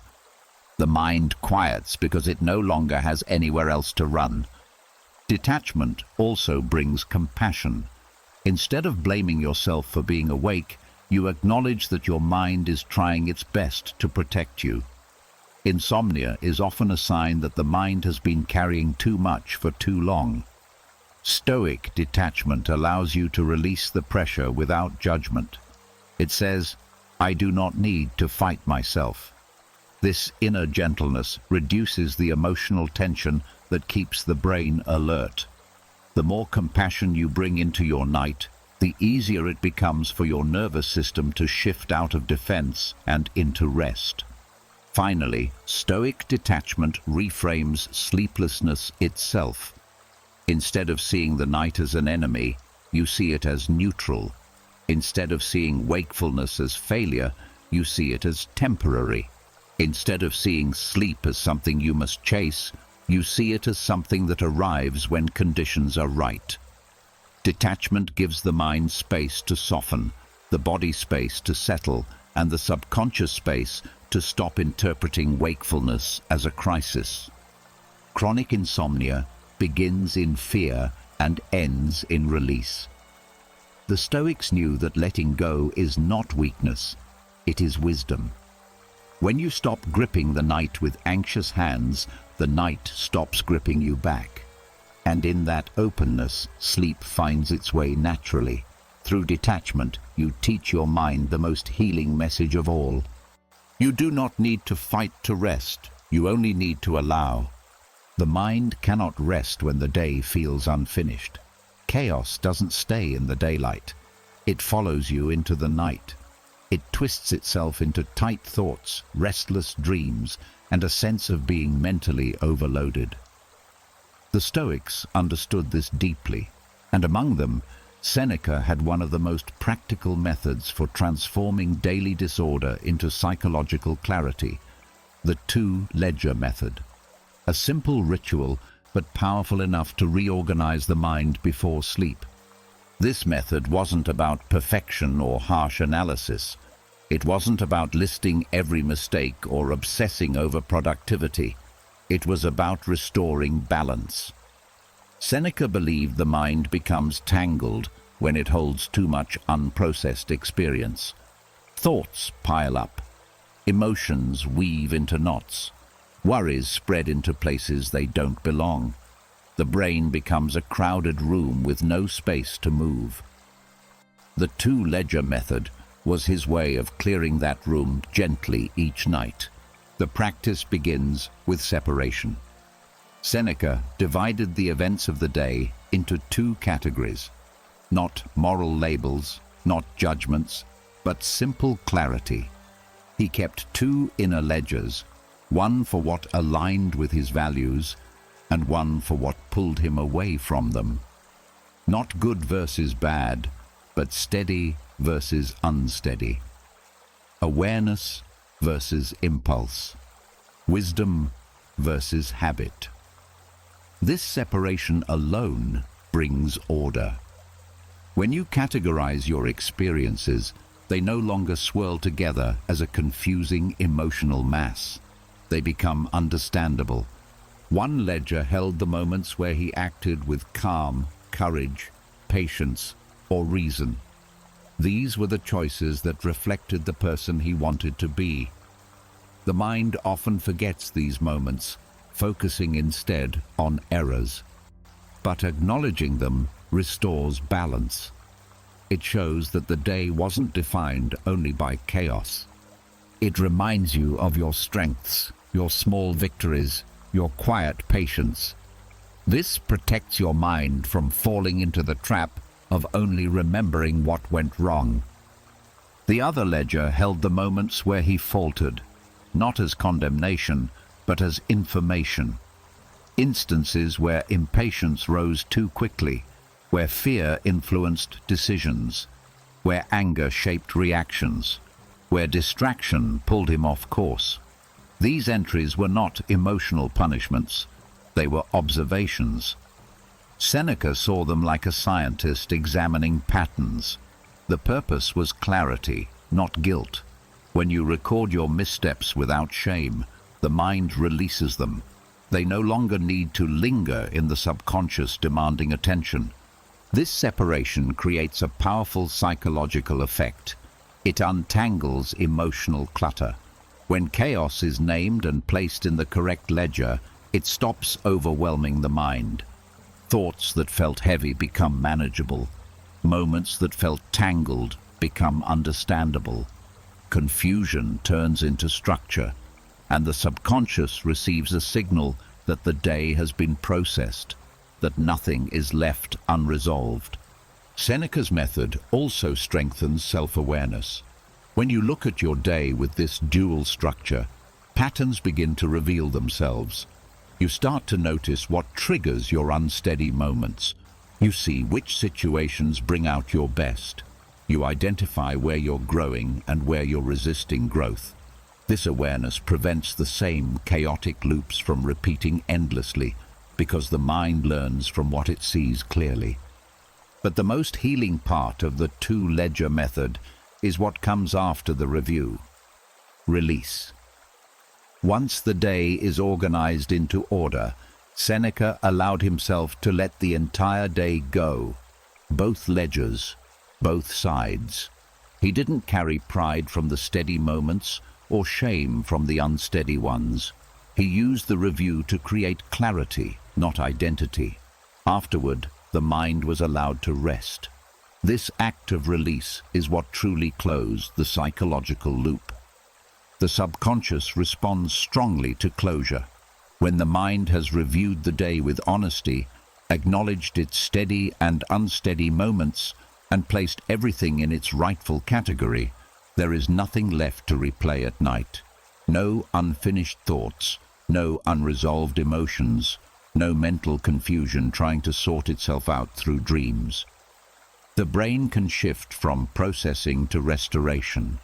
The mind quiets because it no longer has anywhere else to run. Detachment also brings compassion. Instead of blaming yourself for being awake, you acknowledge that your mind is trying its best to protect you. Insomnia is often a sign that the mind has been carrying too much for too long. Stoic detachment allows you to release the pressure without judgment. It says, I do not need to fight myself. This inner gentleness reduces the emotional tension that keeps the brain alert. The more compassion you bring into your night, the easier it becomes for your nervous system to shift out of defense and into rest. Finally, Stoic detachment reframes sleeplessness itself. Instead of seeing the night as an enemy, you see it as neutral. Instead of seeing wakefulness as failure, you see it as temporary. Instead of seeing sleep as something you must chase, you see it as something that arrives when conditions are right. Detachment gives the mind space to soften, the body space to settle, and the subconscious space to stop interpreting wakefulness as a crisis. Chronic insomnia begins in fear and ends in release. The Stoics knew that letting go is not weakness, it is wisdom. When you stop gripping the night with anxious hands, the night stops gripping you back. And in that openness, sleep finds its way naturally. Through detachment, you teach your mind the most healing message of all. You do not need to fight to rest, you only need to allow. The mind cannot rest when the day feels unfinished. Chaos doesn't stay in the daylight. It follows you into the night. It twists itself into tight thoughts, restless dreams, and a sense of being mentally overloaded. The Stoics understood this deeply, and among them, Seneca had one of the most practical methods for transforming daily disorder into psychological clarity, the two-ledger method. A simple ritual, but powerful enough to reorganize the mind before sleep. This method wasn't about perfection or harsh analysis. It wasn't about listing every mistake or obsessing over productivity. It was about restoring balance. Seneca believed the mind becomes tangled when it holds too much unprocessed experience. Thoughts pile up. Emotions weave into knots. Worries spread into places they don't belong. The brain becomes a crowded room with no space to move. The two-ledger method was his way of clearing that room gently each night. The practice begins with separation. Seneca divided the events of the day into two categories. Not moral labels, not judgments, but simple clarity. He kept two inner ledgers, one for what aligned with his values, and one for what pulled him away from them. Not good versus bad, but steady versus unsteady. Awareness versus impulse. Wisdom versus habit. This separation alone brings order. When you categorize your experiences, they no longer swirl together as a confusing emotional mass. They become understandable. One ledger held the moments where he acted with calm, courage, patience, or reason. These were the choices that reflected the person he wanted to be. The mind often forgets these moments, focusing instead on errors. But acknowledging them restores balance. It shows that the day wasn't defined only by chaos. It reminds you of your strengths, your small victories, your quiet patience. This protects your mind from falling into the trap of only remembering what went wrong. The other ledger held the moments where he faltered, not as condemnation, but as information. Instances where impatience rose too quickly, where fear influenced decisions, where anger shaped reactions, where distraction pulled him off course. These entries were not emotional punishments, they were observations. Seneca saw them like a scientist examining patterns. The purpose was clarity, not guilt. When you record your missteps without shame, the mind releases them. They no longer need to linger in the subconscious demanding attention. This separation creates a powerful psychological effect. It untangles emotional clutter. When chaos is named and placed in the correct ledger, it stops overwhelming the mind. Thoughts that felt heavy become manageable. Moments that felt tangled become understandable. Confusion turns into structure, and the subconscious receives a signal that the day has been processed, that nothing is left unresolved. Seneca's method also strengthens self-awareness. When you look at your day with this dual structure, patterns begin to reveal themselves. You start to notice what triggers your unsteady moments. You see which situations bring out your best. You identify where you're growing and where you're resisting growth. This awareness prevents the same chaotic loops from repeating endlessly, because the mind learns from what it sees clearly. But the most healing part of the two-ledger method is what comes after the review: release. Once the day is organized into order, Seneca allowed himself to let the entire day go. Both ledgers, both sides. He didn't carry pride from the steady moments or shame from the unsteady ones. He used the review to create clarity, not identity. Afterward, the mind was allowed to rest. This act of release is what truly closed the psychological loop. The subconscious responds strongly to closure. When the mind has reviewed the day with honesty, acknowledged its steady and unsteady moments, and placed everything in its rightful category, there is nothing left to replay at night. No unfinished thoughts, no unresolved emotions, no mental confusion trying to sort itself out through dreams. The brain can shift from processing to restoration.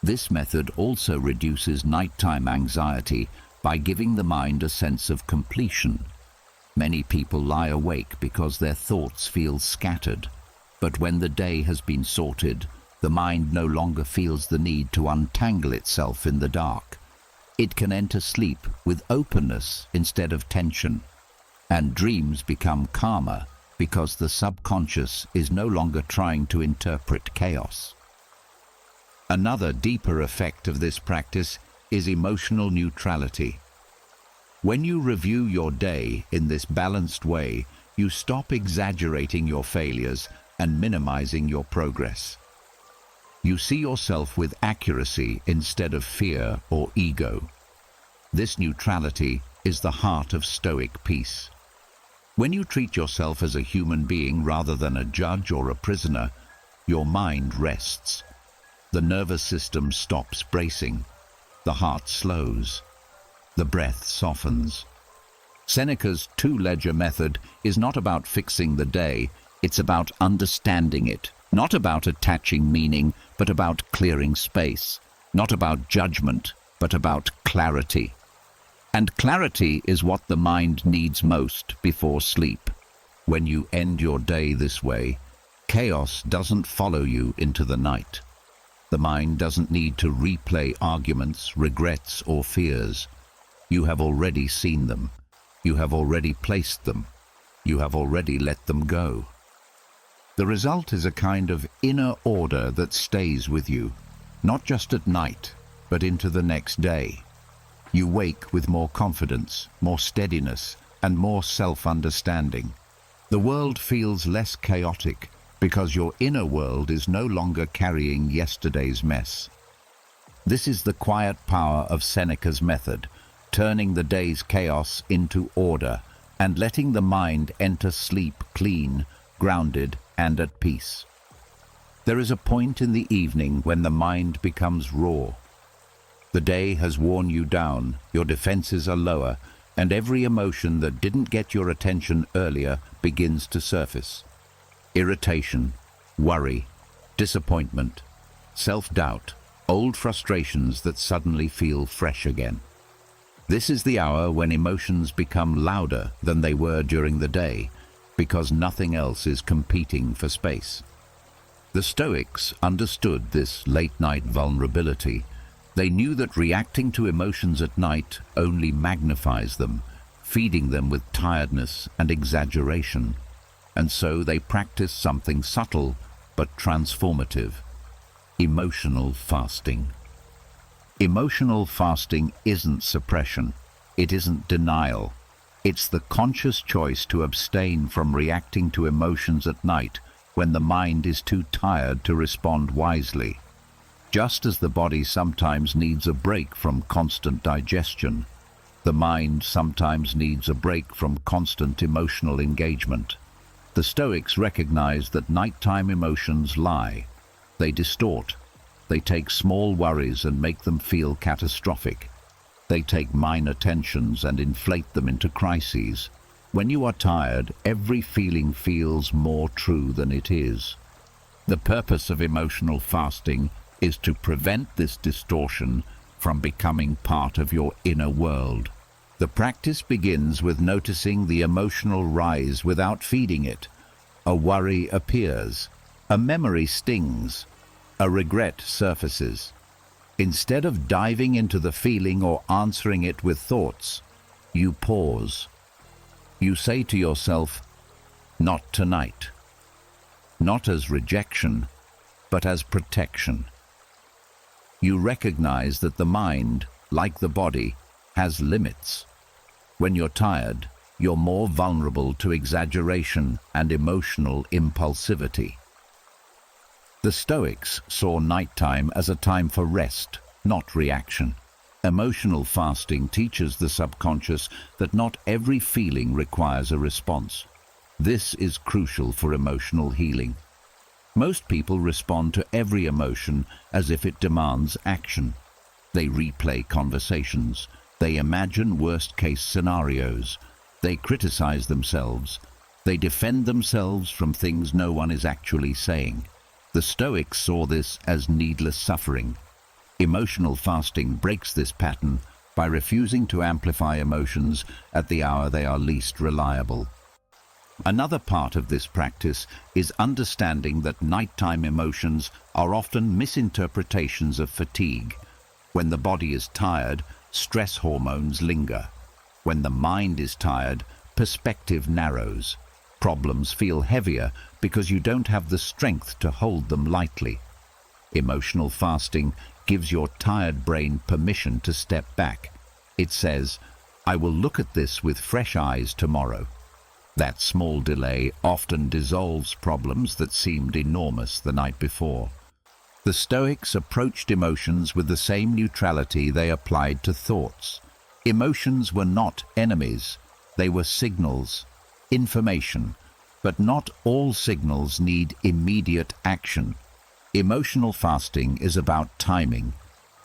This method also reduces nighttime anxiety by giving the mind a sense of completion. Many people lie awake because their thoughts feel scattered, but when the day has been sorted, the mind no longer feels the need to untangle itself in the dark. It can enter sleep with openness instead of tension, and dreams become calmer because the subconscious is no longer trying to interpret chaos. Another deeper effect of this practice is emotional neutrality. When you review your day in this balanced way, you stop exaggerating your failures and minimizing your progress. You see yourself with accuracy instead of fear or ego. This neutrality is the heart of Stoic peace. When you treat yourself as a human being rather than a judge or a prisoner, your mind rests. The nervous system stops bracing. The heart slows. The breath softens. Seneca's two-ledger method is not about fixing the day, it's about understanding it. Not about attaching meaning, but about clearing space. Not about judgment, but about clarity. And clarity is what the mind needs most before sleep. When you end your day this way, chaos doesn't follow you into the night. The mind doesn't need to replay arguments, regrets, or fears. You have already seen them. You have already placed them. You have already let them go. The result is a kind of inner order that stays with you, not just at night, but into the next day. You wake with more confidence, more steadiness, and more self-understanding. The world feels less chaotic because your inner world is no longer carrying yesterday's mess. This is the quiet power of Seneca's method, turning the day's chaos into order and letting the mind enter sleep clean, grounded, and at peace. There is a point in the evening when the mind becomes raw. The day has worn you down, your defenses are lower, and every emotion that didn't get your attention earlier begins to surface. Irritation, worry, disappointment, self-doubt, old frustrations that suddenly feel fresh again. This is the hour when emotions become louder than they were during the day, because nothing else is competing for space. The Stoics understood this late-night vulnerability. They knew that reacting to emotions at night only magnifies them, feeding them with tiredness and exaggeration. And so they practiced something subtle but transformative: emotional fasting. Emotional fasting isn't suppression. It isn't denial. It's the conscious choice to abstain from reacting to emotions at night when the mind is too tired to respond wisely. Just as the body sometimes needs a break from constant digestion, the mind sometimes needs a break from constant emotional engagement. The Stoics recognized that nighttime emotions lie. They distort. They take small worries and make them feel catastrophic. They take minor tensions and inflate them into crises. When you are tired, every feeling feels more true than it is. The purpose of emotional fasting is to prevent this distortion from becoming part of your inner world. The practice begins with noticing the emotional rise without feeding it. A worry appears. A memory stings. A regret surfaces. Instead of diving into the feeling or answering it with thoughts, you pause. You say to yourself, "Not tonight." Not as rejection, but as protection. You recognize that the mind, like the body, has limits. When you're tired, you're more vulnerable to exaggeration and emotional impulsivity. The Stoics saw nighttime as a time for rest, not reaction. Emotional fasting teaches the subconscious that not every feeling requires a response. This is crucial for emotional healing. Most people respond to every emotion as if it demands action. They replay conversations. They imagine worst-case scenarios. They criticize themselves. They defend themselves from things no one is actually saying. The Stoics saw this as needless suffering. Emotional fasting breaks this pattern by refusing to amplify emotions at the hour they are least reliable. Another part of this practice is understanding that nighttime emotions are often misinterpretations of fatigue. When the body is tired, stress hormones linger. When the mind is tired, perspective narrows. Problems feel heavier because you don't have the strength to hold them lightly. Emotional fasting gives your tired brain permission to step back. It says, "I will look at this with fresh eyes tomorrow." That small delay often dissolves problems that seemed enormous the night before. The Stoics approached emotions with the same neutrality they applied to thoughts. Emotions were not enemies, they were signals, information, but not all signals need immediate action. Emotional fasting is about timing.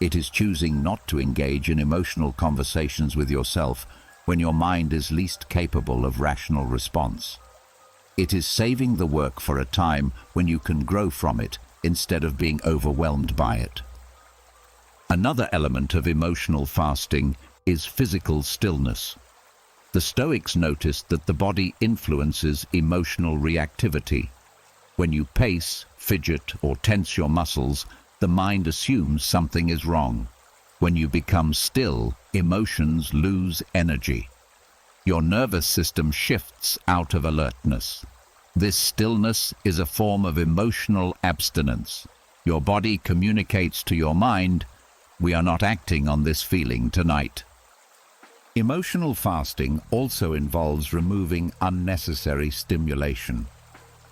It is choosing not to engage in emotional conversations with yourself when your mind is least capable of rational response. It is saving the work for a time when you can grow from it instead of being overwhelmed by it. Another element of emotional fasting is physical stillness. The Stoics noticed that the body influences emotional reactivity. When you pace, fidget, or tense your muscles, the mind assumes something is wrong. When you become still, emotions lose energy. Your nervous system shifts out of alertness. This stillness is a form of emotional abstinence. Your body communicates to your mind, "We are not acting on this feeling tonight." Emotional fasting also involves removing unnecessary stimulation.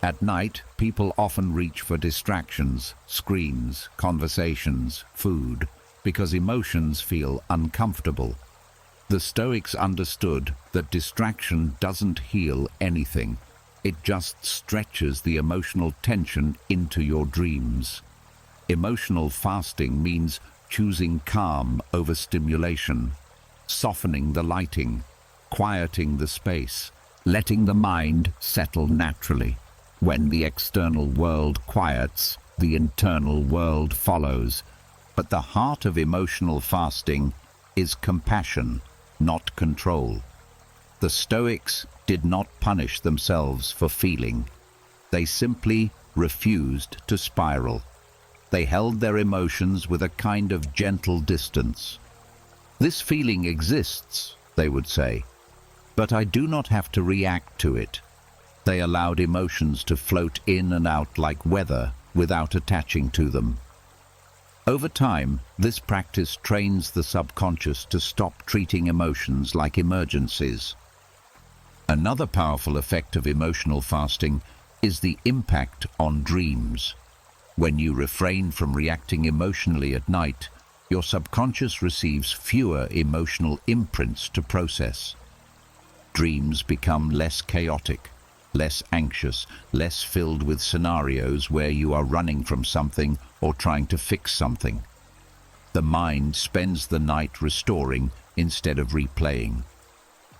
At night, people often reach for distractions, screens, conversations, food, because emotions feel uncomfortable. The Stoics understood that distraction doesn't heal anything. It just stretches the emotional tension into your dreams. Emotional fasting means choosing calm over stimulation, softening the lighting, quieting the space, letting the mind settle naturally. When the external world quiets, the internal world follows. But the heart of emotional fasting is compassion, not control. The Stoics did not punish themselves for feeling. They simply refused to spiral. They held their emotions with a kind of gentle distance. "This feeling exists," they would say, "but I do not have to react to it." They allowed emotions to float in and out like weather without attaching to them. Over time, this practice trains the subconscious to stop treating emotions like emergencies. Another powerful effect of emotional fasting is the impact on dreams. When you refrain from reacting emotionally at night, your subconscious receives fewer emotional imprints to process. Dreams become less chaotic, less anxious, less filled with scenarios where you are running from something or trying to fix something. The mind spends the night restoring instead of replaying.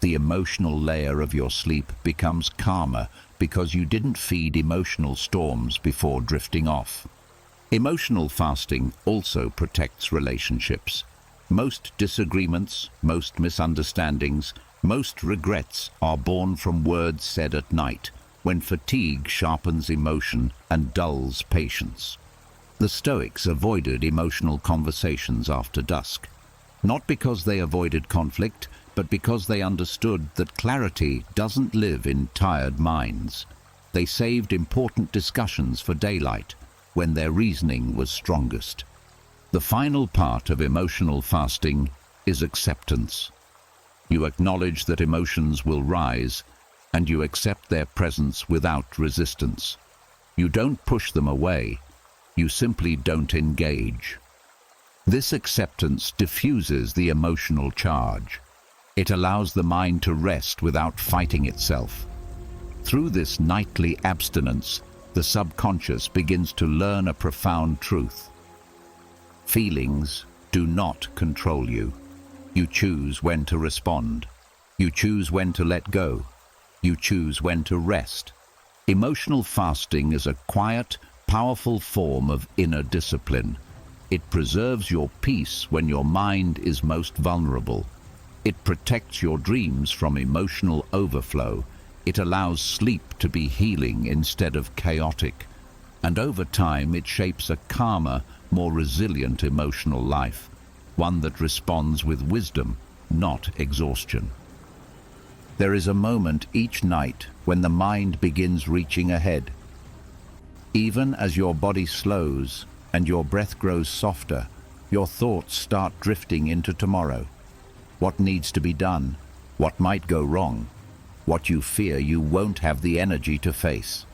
The emotional layer of your sleep becomes calmer because you didn't feed emotional storms before drifting off. Emotional fasting also protects relationships. Most disagreements, most misunderstandings, most regrets are born from words said at night, when fatigue sharpens emotion and dulls patience. The Stoics avoided emotional conversations after dusk, not because they avoided conflict, but because they understood that clarity doesn't live in tired minds. They saved important discussions for daylight, when their reasoning was strongest. The final part of emotional fasting is acceptance. You acknowledge that emotions will rise, and you accept their presence without resistance. You don't push them away, you simply don't engage. This acceptance diffuses the emotional charge. It allows the mind to rest without fighting itself. Through this nightly abstinence, the subconscious begins to learn a profound truth. Feelings do not control you. You choose when to respond. You choose when to let go. You choose when to rest. Emotional fasting is a quiet, powerful form of inner discipline. It preserves your peace when your mind is most vulnerable. It protects your dreams from emotional overflow. It allows sleep to be healing instead of chaotic. And over time, it shapes a calmer, more resilient emotional life, one that responds with wisdom, not exhaustion. There is a moment each night when the mind begins reaching ahead. Even as your body slows and your breath grows softer, your thoughts start drifting into tomorrow. What needs to be done? What might go wrong? What you fear you won't have the energy to face.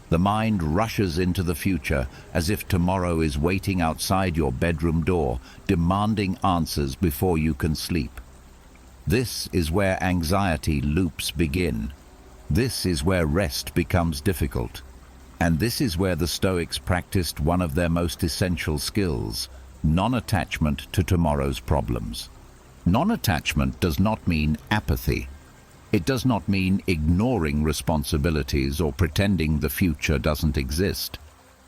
The mind rushes into the future as if tomorrow is waiting outside your bedroom door, demanding answers before you can sleep. This is where anxiety loops begin. This is where rest becomes difficult. And this is where the Stoics practiced one of their most essential skills, non-attachment to tomorrow's problems. Non-attachment does not mean apathy. It does not mean ignoring responsibilities or pretending the future doesn't exist.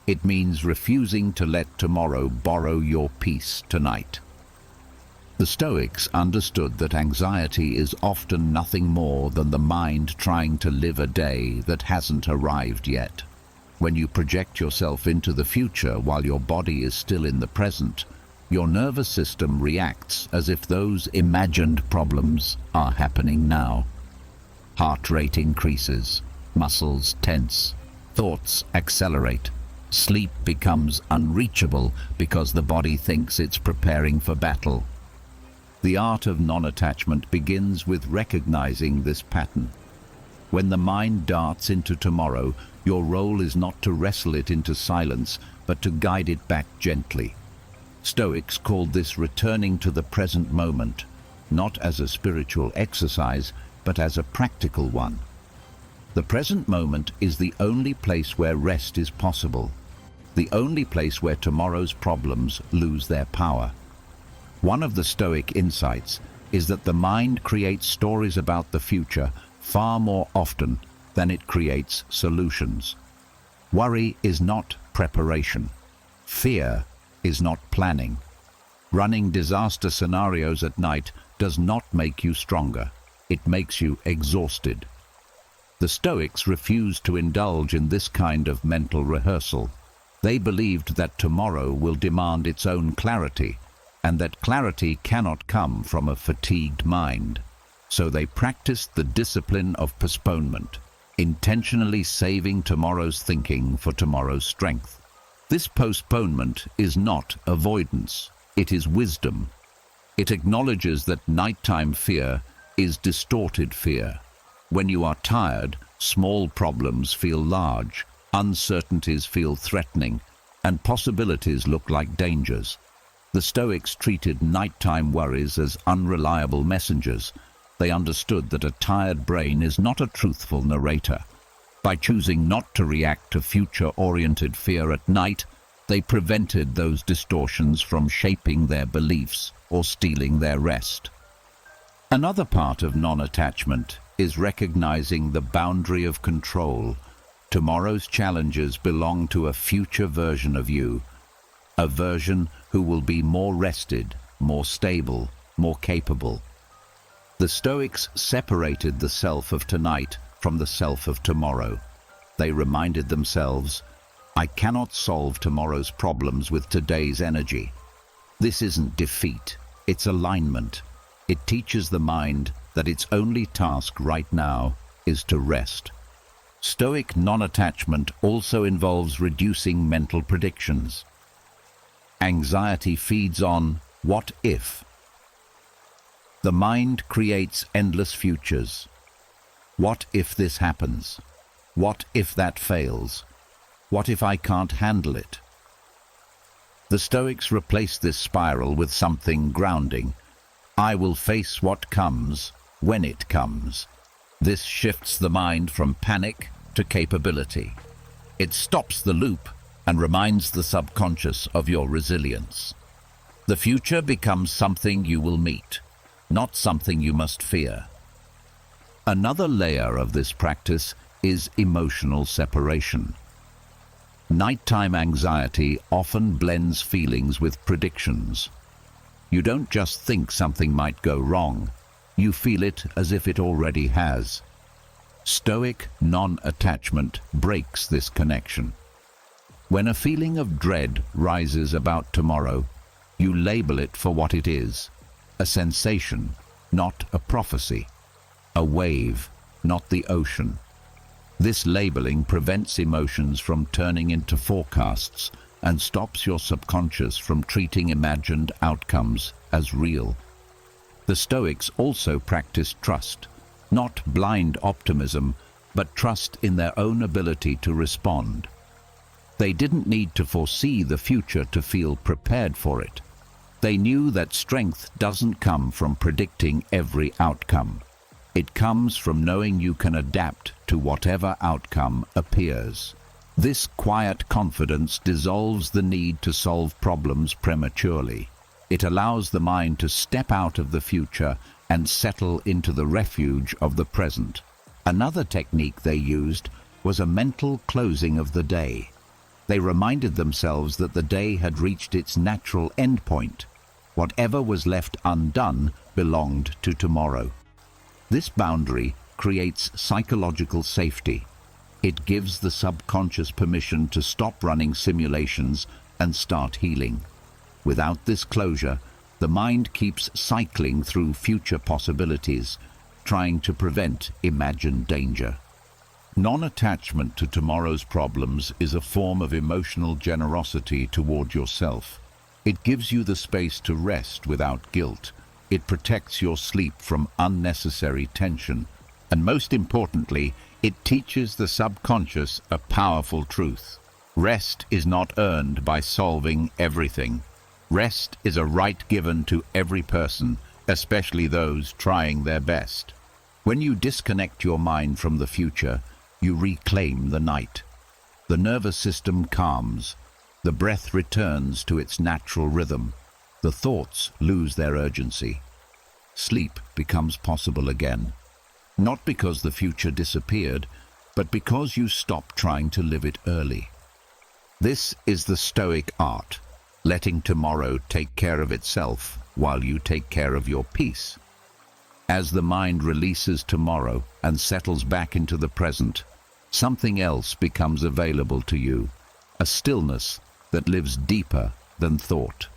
It means refusing to let tomorrow borrow your peace tonight. The Stoics understood that anxiety is often nothing more than the mind trying to live a day that hasn't arrived yet. When you project yourself into the future while your body is still in the present, your nervous system reacts as if those imagined problems are happening now. Heart rate increases, muscles tense, thoughts accelerate. Sleep becomes unreachable because the body thinks it's preparing for battle. The art of non-attachment begins with recognizing this pattern. When the mind darts into tomorrow, your role is not to wrestle it into silence, but to guide it back gently. Stoics called this returning to the present moment, not as a spiritual exercise, but as a practical one. The present moment is the only place where rest is possible, the only place where tomorrow's problems lose their power. One of the Stoic insights is that the mind creates stories about the future far more often than it creates solutions. Worry is not preparation. Fear is not planning. Running disaster scenarios at night does not make you stronger. It makes you exhausted. The Stoics refused to indulge in this kind of mental rehearsal. They believed that tomorrow will demand its own clarity, and that clarity cannot come from a fatigued mind. So they practiced the discipline of postponement, intentionally saving tomorrow's thinking for tomorrow's strength. This postponement is not avoidance, it is wisdom. It acknowledges that nighttime fear is distorted fear. When you are tired, small problems feel large, uncertainties feel threatening, and possibilities look like dangers. The Stoics treated nighttime worries as unreliable messengers. They understood that a tired brain is not a truthful narrator. By choosing not to react to future-oriented fear at night, they prevented those distortions from shaping their beliefs or stealing their rest. Another part of non-attachment is recognizing the boundary of control. Tomorrow's challenges belong to a future version of you, a version who will be more rested, more stable, more capable. The Stoics separated the self of tonight from the self of tomorrow. They reminded themselves, I cannot solve tomorrow's problems with today's energy. This isn't defeat, it's alignment. It teaches the mind that its only task right now is to rest. Stoic non-attachment also involves reducing mental predictions. Anxiety feeds on what if. The mind creates endless futures. What if this happens? What if that fails? What if I can't handle it? The Stoics replaced this spiral with something grounding. I will face what comes when it comes. This shifts the mind from panic to capability. It stops the loop and reminds the subconscious of your resilience. The future becomes something you will meet, not something you must fear. Another layer of this practice is emotional separation. Nighttime anxiety often blends feelings with predictions. You don't just think something might go wrong, you feel it as if it already has. Stoic non-attachment breaks this connection. When a feeling of dread rises about tomorrow, you label it for what it is, a sensation, not a prophecy, a wave, not the ocean. This labeling prevents emotions from turning into forecasts and stops your subconscious from treating imagined outcomes as real. The Stoics also practiced trust, not blind optimism, but trust in their own ability to respond. They didn't need to foresee the future to feel prepared for it. They knew that strength doesn't come from predicting every outcome. It comes from knowing you can adapt to whatever outcome appears. This quiet confidence dissolves the need to solve problems prematurely. It allows the mind to step out of the future and settle into the refuge of the present. Another technique they used was a mental closing of the day. They reminded themselves that the day had reached its natural endpoint. Whatever was left undone belonged to tomorrow. This boundary creates psychological safety. It gives the subconscious permission to stop running simulations and start healing. Without this closure, the mind keeps cycling through future possibilities, trying to prevent imagined danger. Non-attachment to tomorrow's problems is a form of emotional generosity toward yourself. It gives you the space to rest without guilt. It protects your sleep from unnecessary tension. And most importantly, it teaches the subconscious a powerful truth. Rest is not earned by solving everything. Rest is a right given to every person, especially those trying their best. When you disconnect your mind from the future, you reclaim the night. The nervous system calms. The breath returns to its natural rhythm. The thoughts lose their urgency. Sleep becomes possible again. Not because the future disappeared, but because you stop trying to live it early. This is the Stoic art, letting tomorrow take care of itself while you take care of your peace. As the mind releases tomorrow and settles back into the present, something else becomes available to you, a stillness that lives deeper than thought.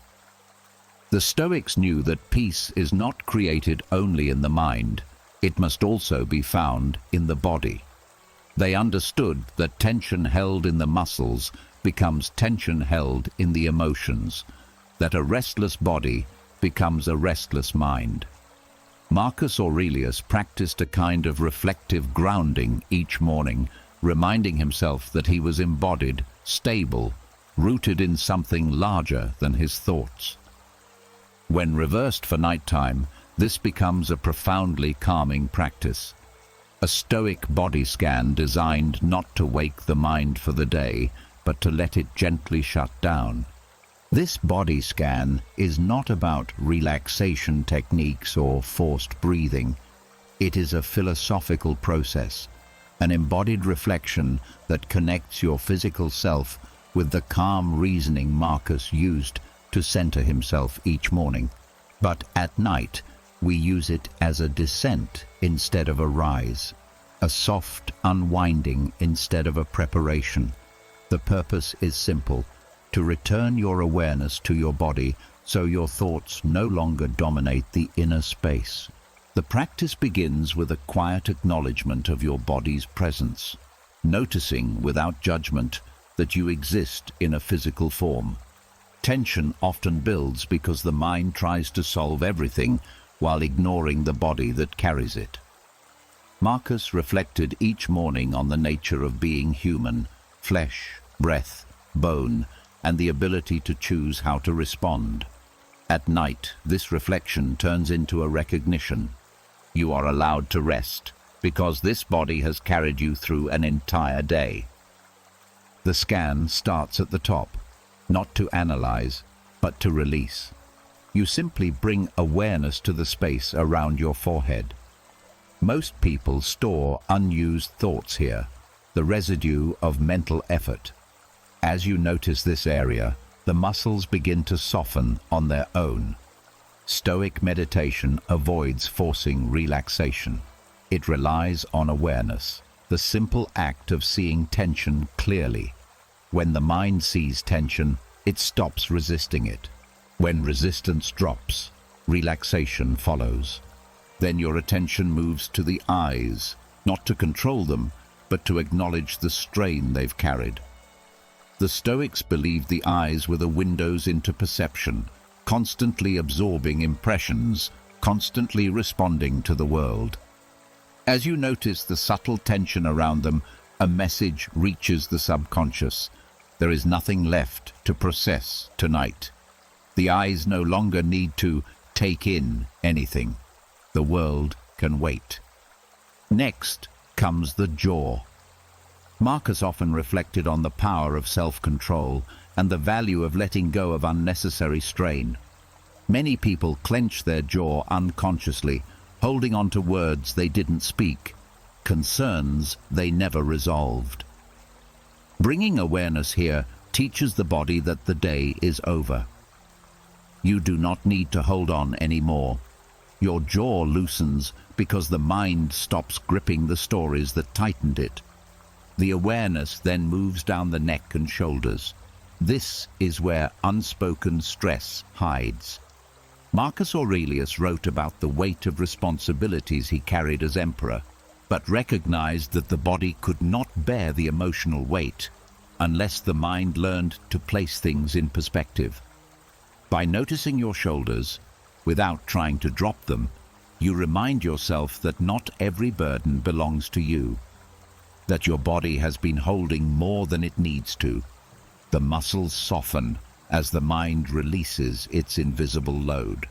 The Stoics knew that peace is not created only in the mind, it must also be found in the body. They understood that tension held in the muscles becomes tension held in the emotions, that a restless body becomes a restless mind. Marcus Aurelius practiced a kind of reflective grounding each morning, reminding himself that he was embodied, stable, rooted in something larger than his thoughts. When reversed for nighttime, this becomes a profoundly calming practice. A Stoic body scan designed not to wake the mind for the day, but to let it gently shut down. This body scan is not about relaxation techniques or forced breathing. It is a philosophical process, an embodied reflection that connects your physical self with the calm reasoning Marcus used to center himself each morning. But at night, we use it as a descent instead of a rise, a soft unwinding instead of a preparation. The purpose is simple: to return your awareness to your body so your thoughts no longer dominate the inner space. The practice begins with a quiet acknowledgement of your body's presence, noticing without judgment that you exist in a physical form. Tension often builds because the mind tries to solve everything while ignoring the body that carries it. Marcus reflected each morning on the nature of being human: flesh, breath, bone, and the ability to choose how to respond. At night, this reflection turns into a recognition. You are allowed to rest, because this body has carried you through an entire day. The scan starts at the top, not to analyze, but to release. You simply bring awareness to the space around your forehead. Most people store unused thoughts here, the residue of mental effort. As you notice this area, the muscles begin to soften on their own. Stoic meditation avoids forcing relaxation. It relies on awareness, the simple act of seeing tension clearly. When the mind sees tension, it stops resisting it. When resistance drops, relaxation follows. Then your attention moves to the eyes, not to control them, but to acknowledge the strain they've carried. The Stoics believed the eyes were the windows into perception, constantly absorbing impressions, constantly responding to the world. As you notice the subtle tension around them, a message reaches the subconscious. There is nothing left to process tonight. The eyes no longer need to take in anything. The world can wait. Next comes the jaw. Marcus often reflected on the power of self-control and the value of letting go of unnecessary strain. Many people clench their jaw unconsciously, holding on to words they didn't speak, concerns they never resolved. Bringing awareness here teaches the body that the day is over. You do not need to hold on anymore. Your jaw loosens because the mind stops gripping the stories that tightened it. The awareness then moves down the neck and shoulders. This is where unspoken stress hides. Marcus Aurelius wrote about the weight of responsibilities he carried as emperor, but recognized that the body could not bear the emotional weight unless the mind learned to place things in perspective. By noticing your shoulders, without trying to drop them, you remind yourself that not every burden belongs to you, that your body has been holding more than it needs to. The muscles soften as the mind releases its invisible load.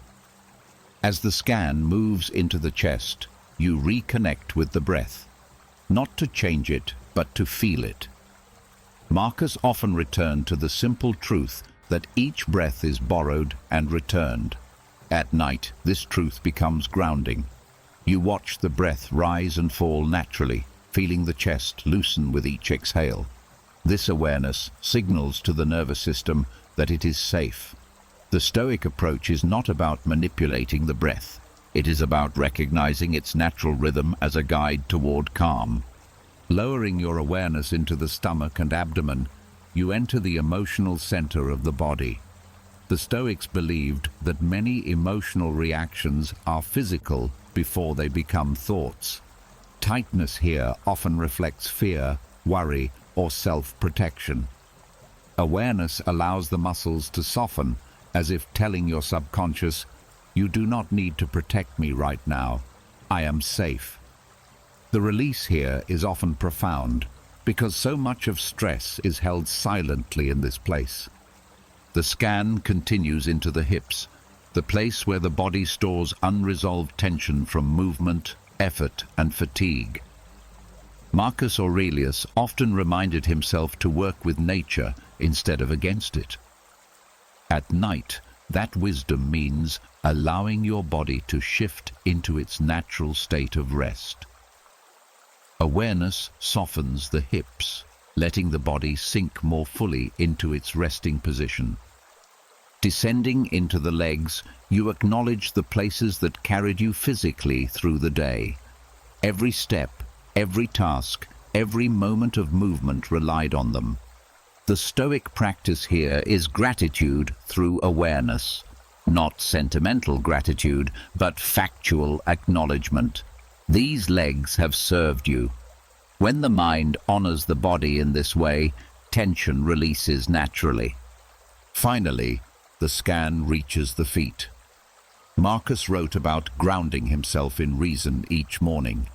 As the scan moves into the chest, you reconnect with the breath, not to change it, but to feel it. Marcus often returned to the simple truth that each breath is borrowed and returned. At night, this truth becomes grounding. You watch the breath rise and fall naturally, feeling the chest loosen with each exhale. This awareness signals to the nervous system that it is safe. The Stoic approach is not about manipulating the breath. It is about recognizing its natural rhythm as a guide toward calm. Lowering your awareness into the stomach and abdomen, you enter the emotional center of the body. The Stoics believed that many emotional reactions are physical before they become thoughts. Tightness here often reflects fear, worry, or self-protection. Awareness allows the muscles to soften, as if telling your subconscious, "You do not need to protect me right now. I am safe." The release here is often profound, because so much of stress is held silently in this place. The scan continues into the hips, the place where the body stores unresolved tension from movement, effort, and fatigue. Marcus Aurelius often reminded himself to work with nature instead of against it. At night, that wisdom means allowing your body to shift into its natural state of rest. Awareness softens the hips, letting the body sink more fully into its resting position. Descending into the legs, you acknowledge the places that carried you physically through the day. Every step, every task, every moment of movement relied on them. The Stoic practice here is gratitude through awareness. Not sentimental gratitude, but factual acknowledgement. These legs have served you. When the mind honors the body in this way, tension releases naturally. Finally, the scan reaches the feet. Marcus wrote about grounding himself in reason each morning.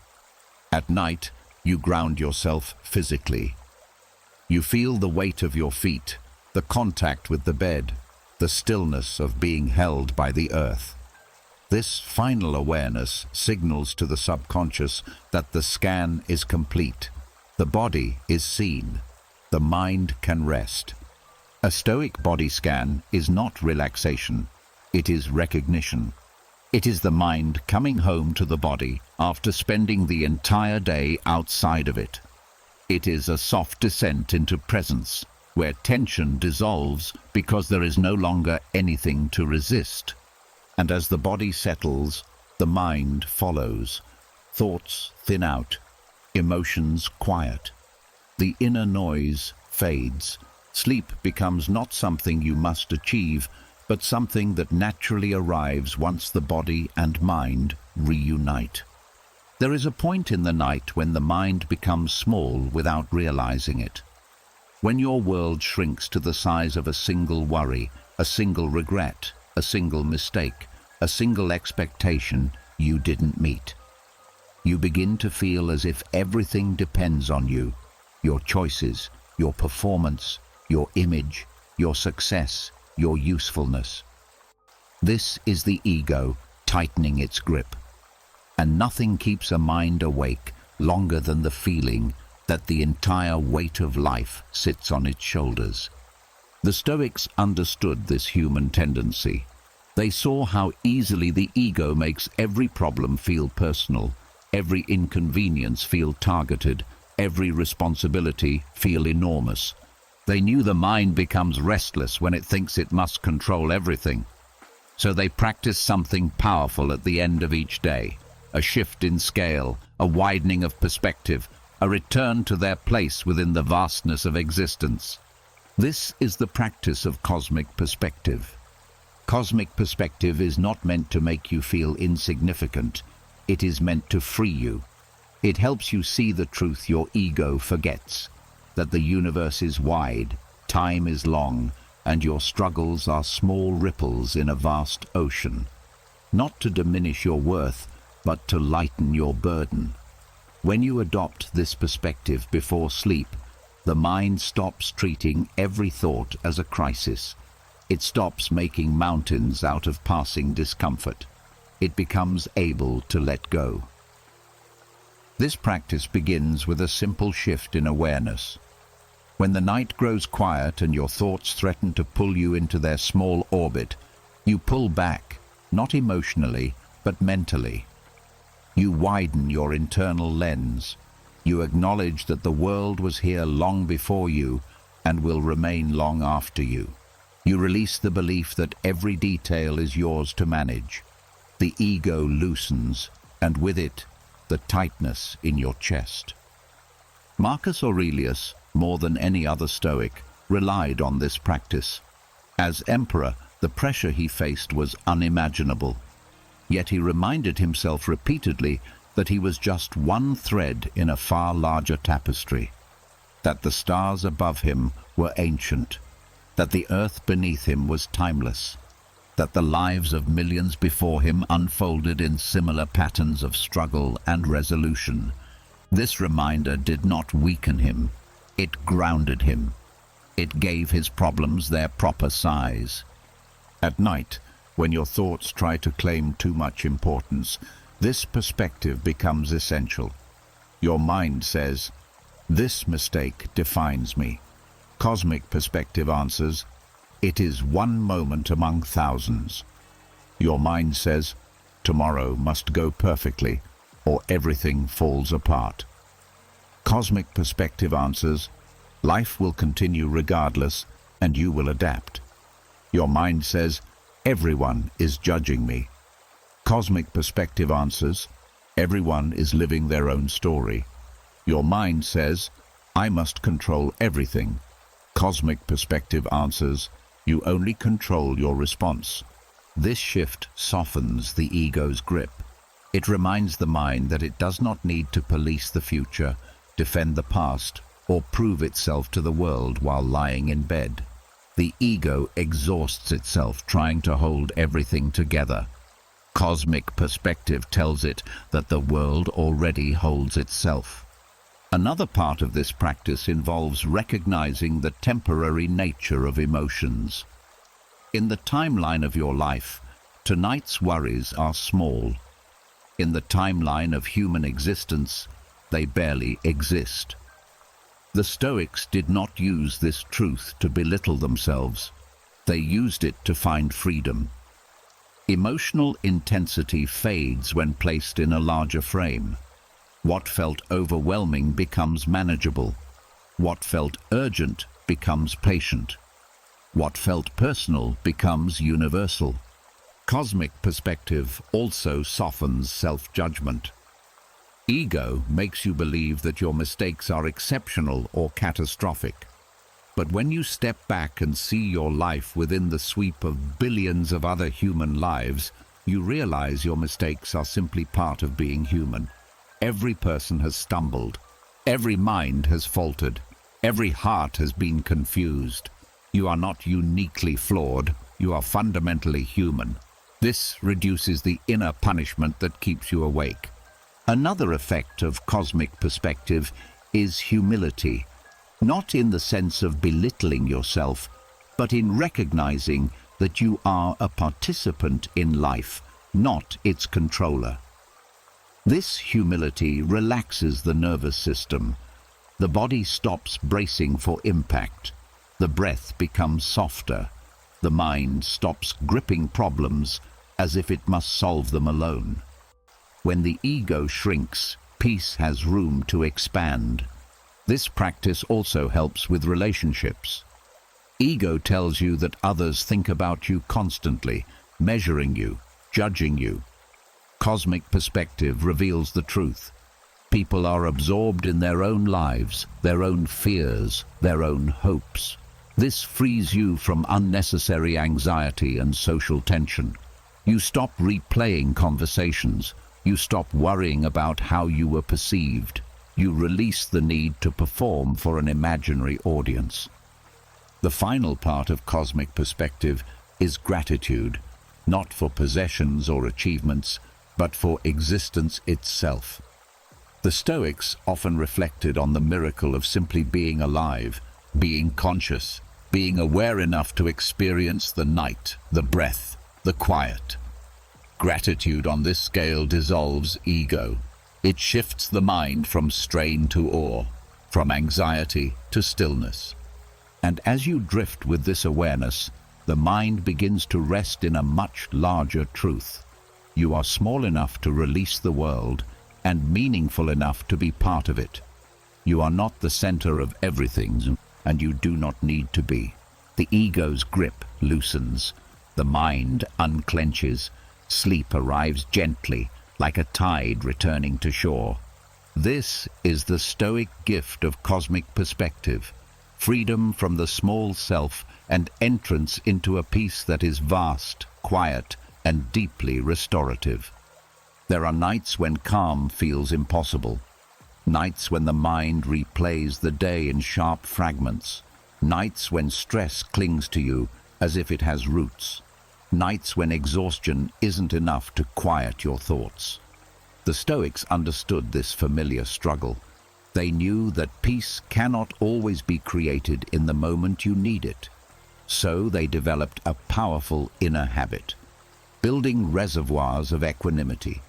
At night, you ground yourself physically. You feel the weight of your feet, the contact with the bed, the stillness of being held by the earth. This final awareness signals to the subconscious that the scan is complete. The body is seen. The mind can rest. A Stoic body scan is not relaxation. It is recognition. It is the mind coming home to the body after spending the entire day outside of it. It is a soft descent into presence, where tension dissolves because there is no longer anything to resist. And as the body settles, the mind follows. Thoughts thin out, emotions quiet. The inner noise fades. Sleep becomes not something you must achieve, but something that naturally arrives once the body and mind reunite. There is a point in the night when the mind becomes small without realizing it. When your world shrinks to the size of a single worry, a single regret, a single mistake, a single expectation you didn't meet. You begin to feel as if everything depends on you, your choices, your performance, your image, your success, your usefulness. This is the ego tightening its grip. And nothing keeps a mind awake longer than the feeling that the entire weight of life sits on its shoulders. The Stoics understood this human tendency. They saw how easily the ego makes every problem feel personal, every inconvenience feel targeted, every responsibility feel enormous. They knew the mind becomes restless when it thinks it must control everything. So they practiced something powerful at the end of each day, a shift in scale, a widening of perspective, a return to their place within the vastness of existence. This is the practice of cosmic perspective. Cosmic perspective is not meant to make you feel insignificant. It is meant to free you. It helps you see the truth your ego forgets, that the universe is wide, time is long, and your struggles are small ripples in a vast ocean. Not to diminish your worth, but to lighten your burden. When you adopt this perspective before sleep, the mind stops treating every thought as a crisis. It stops making mountains out of passing discomfort. It becomes able to let go. This practice begins with a simple shift in awareness. When the night grows quiet and your thoughts threaten to pull you into their small orbit, you pull back, not emotionally, but mentally. You widen your internal lens. You acknowledge that the world was here long before you and will remain long after you. You release the belief that every detail is yours to manage. The ego loosens, and with it, the tightness in your chest. Marcus Aurelius, more than any other Stoic, relied on this practice. As emperor, the pressure he faced was unimaginable. Yet he reminded himself repeatedly that he was just one thread in a far larger tapestry, that the stars above him were ancient, that the earth beneath him was timeless, that the lives of millions before him unfolded in similar patterns of struggle and resolution. This reminder did not weaken him, it grounded him. It gave his problems their proper size. At night, when your thoughts try to claim too much importance, this perspective becomes essential. Your mind says, "This mistake defines me." Cosmic perspective answers, "It is one moment among thousands." Your mind says, "Tomorrow must go perfectly, or everything falls apart." Cosmic perspective answers, "Life will continue regardless, and you will adapt." Your mind says, "Everyone is judging me." Cosmic perspective answers, "Everyone is living their own story." Your mind says, "I must control everything." Cosmic perspective answers, "You only control your response." This shift softens the ego's grip. It reminds the mind that it does not need to police the future, defend the past, or prove itself to the world while lying in bed. The ego exhausts itself trying to hold everything together. Cosmic perspective tells it that the world already holds itself. Another part of this practice involves recognizing the temporary nature of emotions. In the timeline of your life, tonight's worries are small. In the timeline of human existence, they barely exist. The Stoics did not use this truth to belittle themselves. They used it to find freedom. Emotional intensity fades when placed in a larger frame. What felt overwhelming becomes manageable. What felt urgent becomes patient. What felt personal becomes universal. Cosmic perspective also softens self-judgment. Ego makes you believe that your mistakes are exceptional or catastrophic. But when you step back and see your life within the sweep of billions of other human lives, you realize your mistakes are simply part of being human. Every person has stumbled. Every mind has faltered. Every heart has been confused. You are not uniquely flawed. You are fundamentally human. This reduces the inner punishment that keeps you awake. Another effect of cosmic perspective is humility, not in the sense of belittling yourself, but in recognizing that you are a participant in life, not its controller. This humility relaxes the nervous system. The body stops bracing for impact. The breath becomes softer. The mind stops gripping problems as if it must solve them alone. When the ego shrinks, peace has room to expand. This practice also helps with relationships. Ego tells you that others think about you constantly, measuring you, judging you. Cosmic perspective reveals the truth. People are absorbed in their own lives, their own fears, their own hopes. This frees you from unnecessary anxiety and social tension. You stop replaying conversations. You stop worrying about how you were perceived. You release the need to perform for an imaginary audience. The final part of cosmic perspective is gratitude, not for possessions or achievements, but for existence itself. The Stoics often reflected on the miracle of simply being alive, being conscious, being aware enough to experience the night, the breath, the quiet. Gratitude on this scale dissolves ego. It shifts the mind from strain to awe, from anxiety to stillness. And as you drift with this awareness, the mind begins to rest in a much larger truth. You are small enough to release the world and meaningful enough to be part of it. You are not the center of everything, and you do not need to be. The ego's grip loosens. The mind unclenches. Sleep arrives gently, like a tide returning to shore. This is the Stoic gift of cosmic perspective, freedom from the small self and entrance into a peace that is vast, quiet, and deeply restorative. There are nights when calm feels impossible, nights when the mind replays the day in sharp fragments, nights when stress clings to you as if it has roots, nights when exhaustion isn't enough to quiet your thoughts. The Stoics understood this familiar struggle. They knew that peace cannot always be created in the moment you need it. So they developed a powerful inner habit, building reservoirs of equanimity,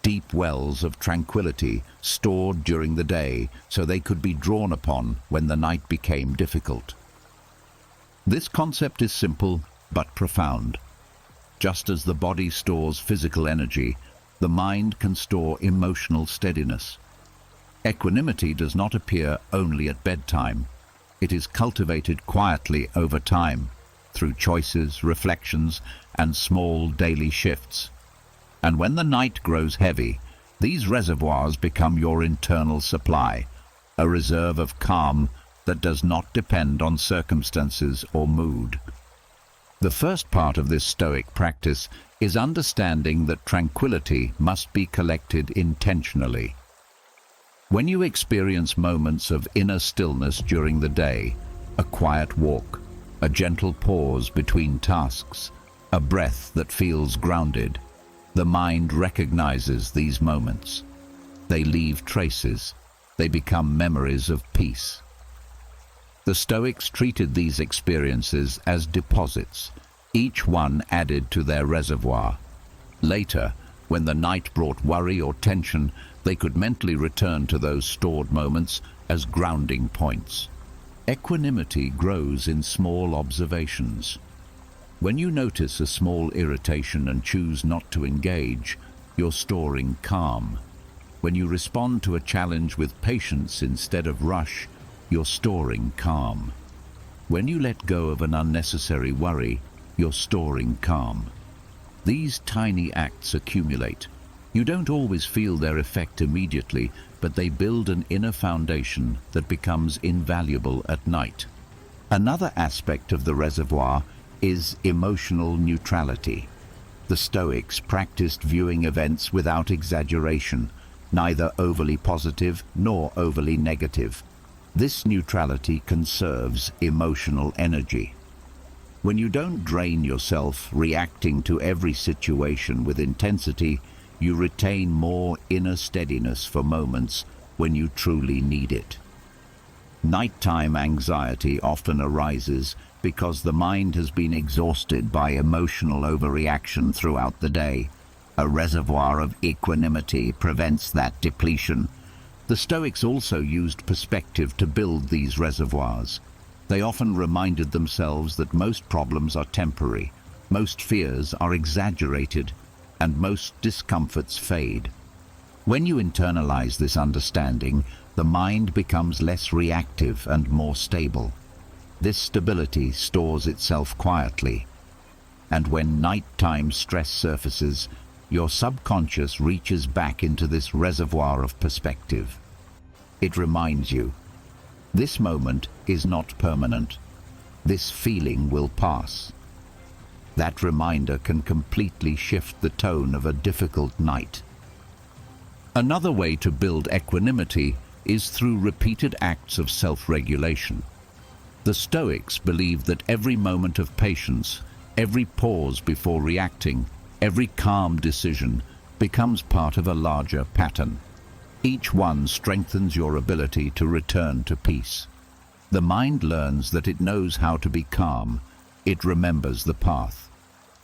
deep wells of tranquility stored during the day so they could be drawn upon when the night became difficult. This concept is simple but profound. Just as the body stores physical energy, the mind can store emotional steadiness. Equanimity does not appear only at bedtime. It is cultivated quietly over time, through choices, reflections, and small daily shifts. And when the night grows heavy, these reservoirs become your internal supply, a reserve of calm that does not depend on circumstances or mood. The first part of this Stoic practice is understanding that tranquility must be collected intentionally. When you experience moments of inner stillness during the day, a quiet walk, a gentle pause between tasks, a breath that feels grounded, the mind recognizes these moments. They leave traces. They become memories of peace. The Stoics treated these experiences as deposits, each one added to their reservoir. Later, when the night brought worry or tension, they could mentally return to those stored moments as grounding points. Equanimity grows in small observations. When you notice a small irritation and choose not to engage, you're storing calm. When you respond to a challenge with patience instead of rush, you're storing calm. When you let go of an unnecessary worry, you're storing calm. These tiny acts accumulate. You don't always feel their effect immediately, but they build an inner foundation that becomes invaluable at night. Another aspect of the reservoir is emotional neutrality. The Stoics practiced viewing events without exaggeration, neither overly positive nor overly negative. This neutrality conserves emotional energy. When you don't drain yourself reacting to every situation with intensity, you retain more inner steadiness for moments when you truly need it. Nighttime anxiety often arises because the mind has been exhausted by emotional overreaction throughout the day. A reservoir of equanimity prevents that depletion. The Stoics also used perspective to build these reservoirs. They often reminded themselves that most problems are temporary, most fears are exaggerated, and most discomforts fade. When you internalize this understanding, the mind becomes less reactive and more stable. This stability stores itself quietly, and when nighttime stress surfaces, your subconscious reaches back into this reservoir of perspective. It reminds you, this moment is not permanent. This feeling will pass. That reminder can completely shift the tone of a difficult night. Another way to build equanimity is through repeated acts of self-regulation. The Stoics believed that every moment of patience, every pause before reacting, every calm decision becomes part of a larger pattern. Each one strengthens your ability to return to peace. The mind learns that it knows how to be calm. It remembers the path.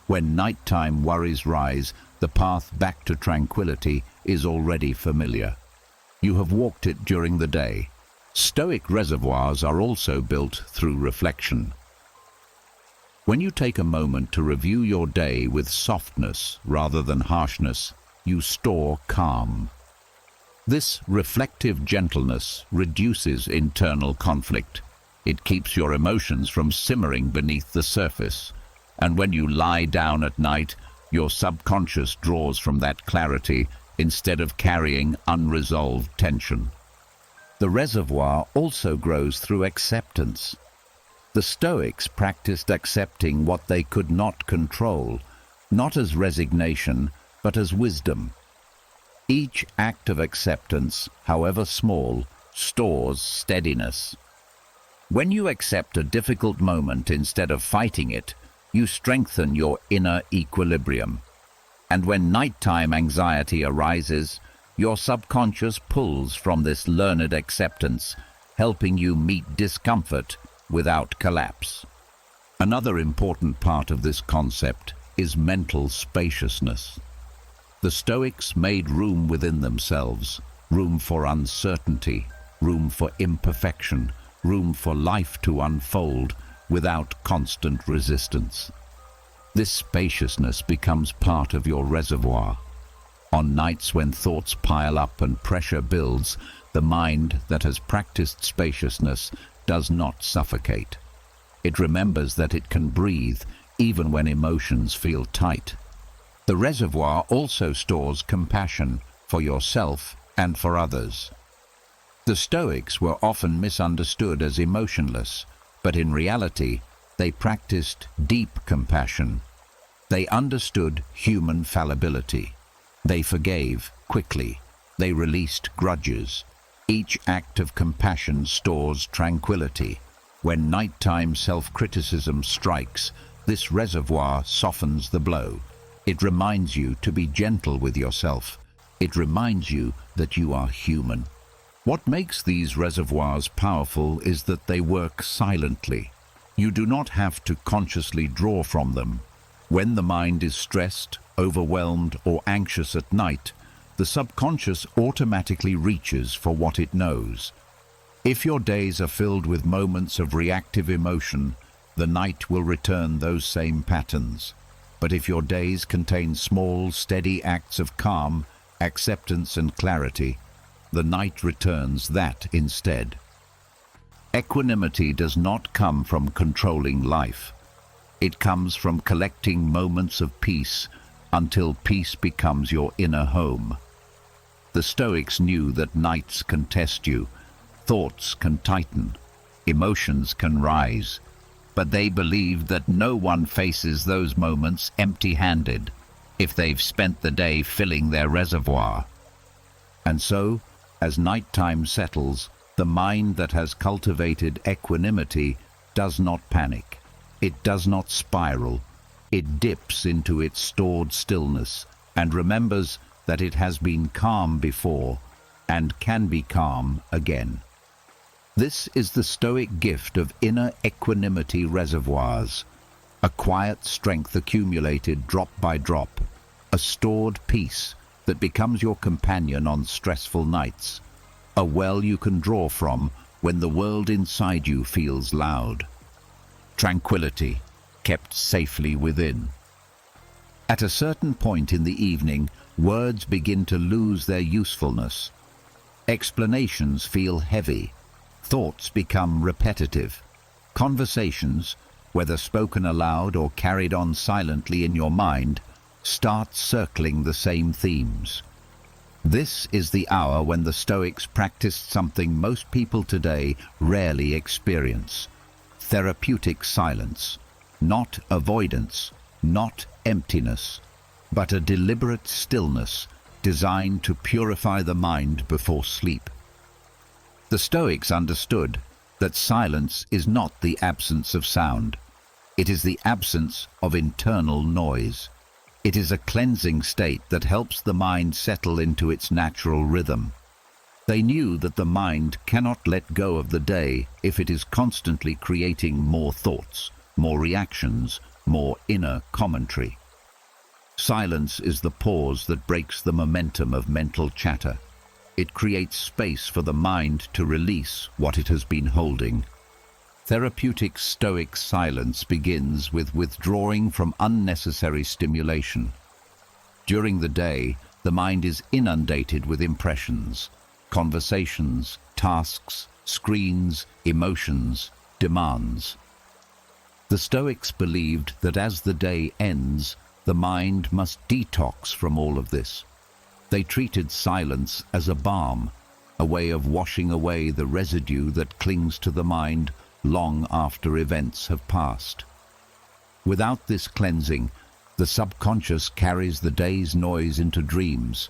When nighttime worries rise, the path back to tranquility is already familiar. You have walked it during the day. Stoic reservoirs are also built through reflection. When you take a moment to review your day with softness rather than harshness, you store calm. This reflective gentleness reduces internal conflict. It keeps your emotions from simmering beneath the surface. And when you lie down at night, your subconscious draws from that clarity instead of carrying unresolved tension. The reservoir also grows through acceptance. The Stoics practiced accepting what they could not control, not as resignation, but as wisdom. Each act of acceptance, however small, stores steadiness. When you accept a difficult moment instead of fighting it, you strengthen your inner equilibrium. And when nighttime anxiety arises, your subconscious pulls from this learned acceptance, helping you meet discomfort without collapse. Another important part of this concept is mental spaciousness. The Stoics made room within themselves, room for uncertainty, room for imperfection, room for life to unfold without constant resistance. This spaciousness becomes part of your reservoir. On nights when thoughts pile up and pressure builds, the mind that has practiced spaciousness does not suffocate. It remembers that it can breathe even when emotions feel tight. The reservoir also stores compassion for yourself and for others. The Stoics were often misunderstood as emotionless, but in reality, they practiced deep compassion. They understood human fallibility. They forgave quickly. They released grudges. Each act of compassion stores tranquility. When nighttime self-criticism strikes, this reservoir softens the blow. It reminds you to be gentle with yourself. It reminds you that you are human. What makes these reservoirs powerful is that they work silently. You do not have to consciously draw from them. When the mind is stressed, overwhelmed, or anxious at night, the subconscious automatically reaches for what it knows. If your days are filled with moments of reactive emotion, the night will return those same patterns. But if your days contain small, steady acts of calm, acceptance, and clarity, the night returns that instead. Equanimity does not come from controlling life. It comes from collecting moments of peace until peace becomes your inner home. The Stoics knew that nights can test you, thoughts can tighten, emotions can rise, but they believed that no one faces those moments empty-handed if they've spent the day filling their reservoir. And so, as nighttime settles, the mind that has cultivated equanimity does not panic. It does not spiral. It dips into its stored stillness and remembers that it has been calm before and can be calm again. This is the Stoic gift of inner equanimity reservoirs, a quiet strength accumulated drop by drop, a stored peace that becomes your companion on stressful nights, a well you can draw from when the world inside you feels loud. Tranquility, kept safely within. At a certain point in the evening, words begin to lose their usefulness. Explanations feel heavy. Thoughts become repetitive. Conversations, whether spoken aloud or carried on silently in your mind, start circling the same themes. This is the hour when the Stoics practiced something most people today rarely experience: therapeutic silence. Not avoidance, not emptiness, but a deliberate stillness designed to purify the mind before sleep. The Stoics understood that silence is not the absence of sound. It is the absence of internal noise. It is a cleansing state that helps the mind settle into its natural rhythm. They knew that the mind cannot let go of the day if it is constantly creating more thoughts, more reactions, more inner commentary. Silence is the pause that breaks the momentum of mental chatter. It creates space for the mind to release what it has been holding. Therapeutic Stoic silence begins with withdrawing from unnecessary stimulation. During the day, the mind is inundated with impressions, conversations, tasks, screens, emotions, demands. The Stoics believed that as the day ends, the mind must detox from all of this. They treated silence as a balm, a way of washing away the residue that clings to the mind long after events have passed. Without this cleansing, the subconscious carries the day's noise into dreams,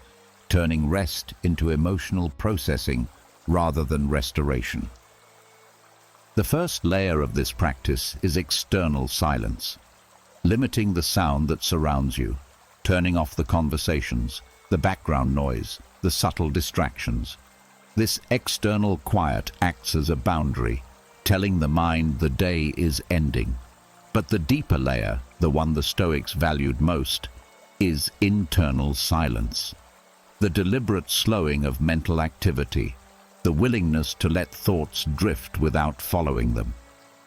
turning rest into emotional processing rather than restoration. The first layer of this practice is external silence, limiting the sound that surrounds you, turning off the conversations, the background noise, the subtle distractions. This external quiet acts as a boundary, telling the mind the day is ending. But the deeper layer, the one the Stoics valued most, is internal silence. The deliberate slowing of mental activity, the willingness to let thoughts drift without following them,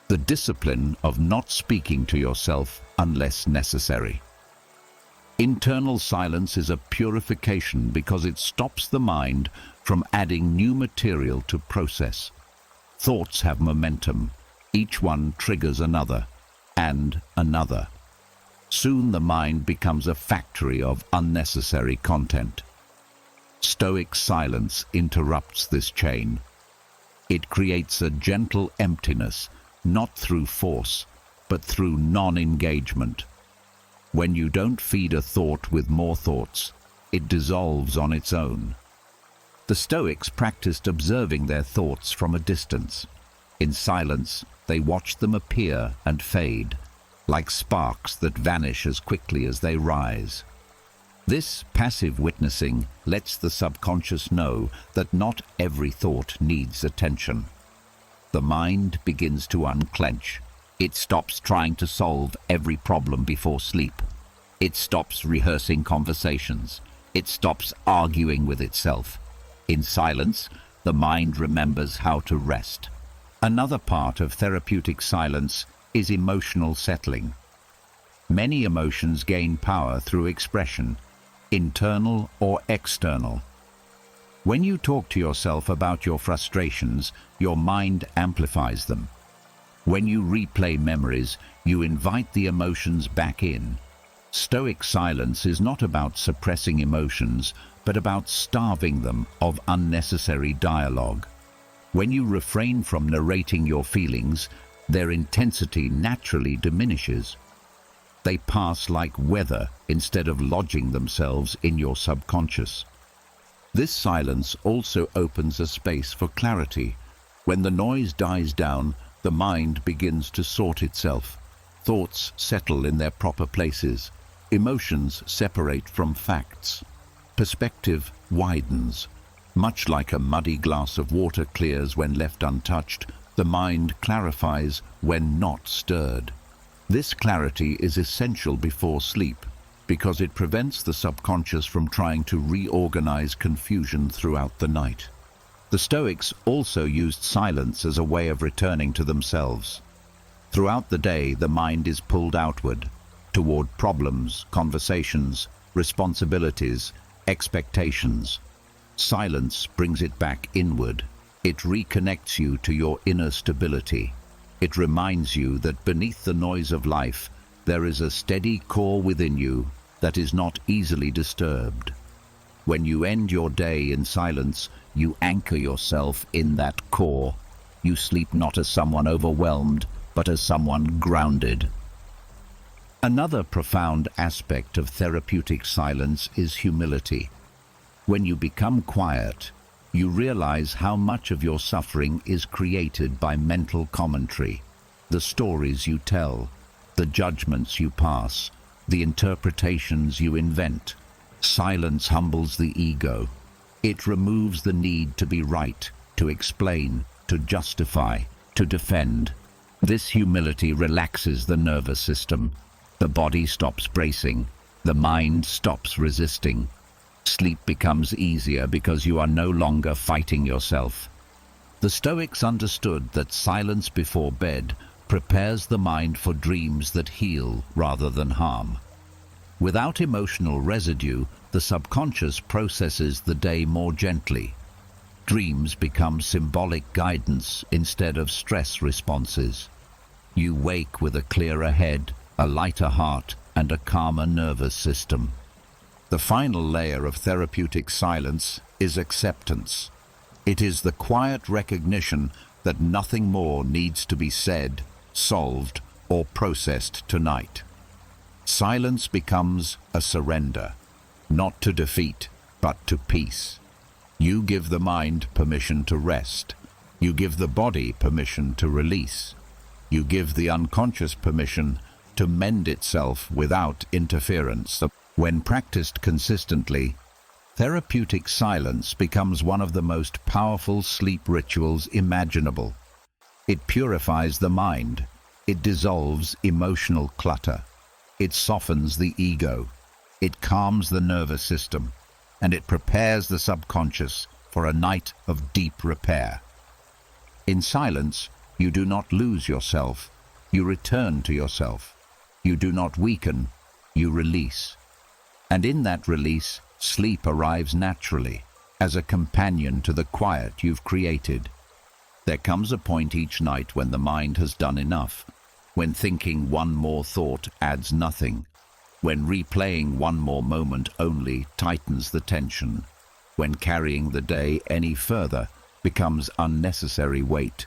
the discipline of not speaking to yourself unless necessary. Internal silence is a purification because it stops the mind from adding new material to process. Thoughts have momentum. Each one triggers another, and another. Soon the mind becomes a factory of unnecessary content. Stoic silence interrupts this chain. It creates a gentle emptiness, not through force, but through non-engagement. When you don't feed a thought with more thoughts, it dissolves on its own. The Stoics practiced observing their thoughts from a distance. In silence, they watched them appear and fade, like sparks that vanish as quickly as they rise. This passive witnessing lets the subconscious know that not every thought needs attention. The mind begins to unclench. It stops trying to solve every problem before sleep. It stops rehearsing conversations. It stops arguing with itself. In silence, the mind remembers how to rest. Another part of therapeutic silence is emotional settling. Many emotions gain power through expression, internal or external. When you talk to yourself about your frustrations, your mind amplifies them. When you replay memories, you invite the emotions back in. Stoic silence is not about suppressing emotions, but about starving them of unnecessary dialogue. When you refrain from narrating your feelings, their intensity naturally diminishes. They pass like weather instead of lodging themselves in your subconscious. This silence also opens a space for clarity. When the noise dies down, the mind begins to sort itself. Thoughts settle in their proper places. Emotions separate from facts. Perspective widens. Much like a muddy glass of water clears when left untouched, the mind clarifies when not stirred. This clarity is essential before sleep because it prevents the subconscious from trying to reorganize confusion throughout the night. The Stoics also used silence as a way of returning to themselves. Throughout the day, the mind is pulled outward, toward problems, conversations, responsibilities, expectations. Silence brings it back inward. It reconnects you to your inner stability. It reminds you that beneath the noise of life, there is a steady core within you that is not easily disturbed. When you end your day in silence, you anchor yourself in that core. You sleep not as someone overwhelmed, but as someone grounded. Another profound aspect of therapeutic silence is humility. When you become quiet, you realize how much of your suffering is created by mental commentary, the stories you tell, the judgments you pass, the interpretations you invent. Silence humbles the ego. It removes the need to be right, to explain, to justify, to defend. This humility relaxes the nervous system. The body stops bracing. The mind stops resisting. Sleep becomes easier because you are no longer fighting yourself. The Stoics understood that silence before bed prepares the mind for dreams that heal rather than harm. Without emotional residue, the subconscious processes the day more gently. Dreams become symbolic guidance instead of stress responses. You wake with a clearer head, a lighter heart, and a calmer nervous system. The final layer of therapeutic silence is acceptance. It is the quiet recognition that nothing more needs to be said, solved, or processed tonight. Silence becomes a surrender, not to defeat, but to peace. You give the mind permission to rest. You give the body permission to release. You give the unconscious permission to mend itself without interference. When practiced consistently, therapeutic silence becomes one of the most powerful sleep rituals imaginable. It purifies the mind. It dissolves emotional clutter. It softens the ego. It calms the nervous system, and it prepares the subconscious for a night of deep repair. In silence, you do not lose yourself. You return to yourself. You do not weaken. You release. And in that release, sleep arrives naturally, as a companion to the quiet you've created. There comes a point each night when the mind has done enough, when thinking one more thought adds nothing, when replaying one more moment only tightens the tension, when carrying the day any further becomes unnecessary weight.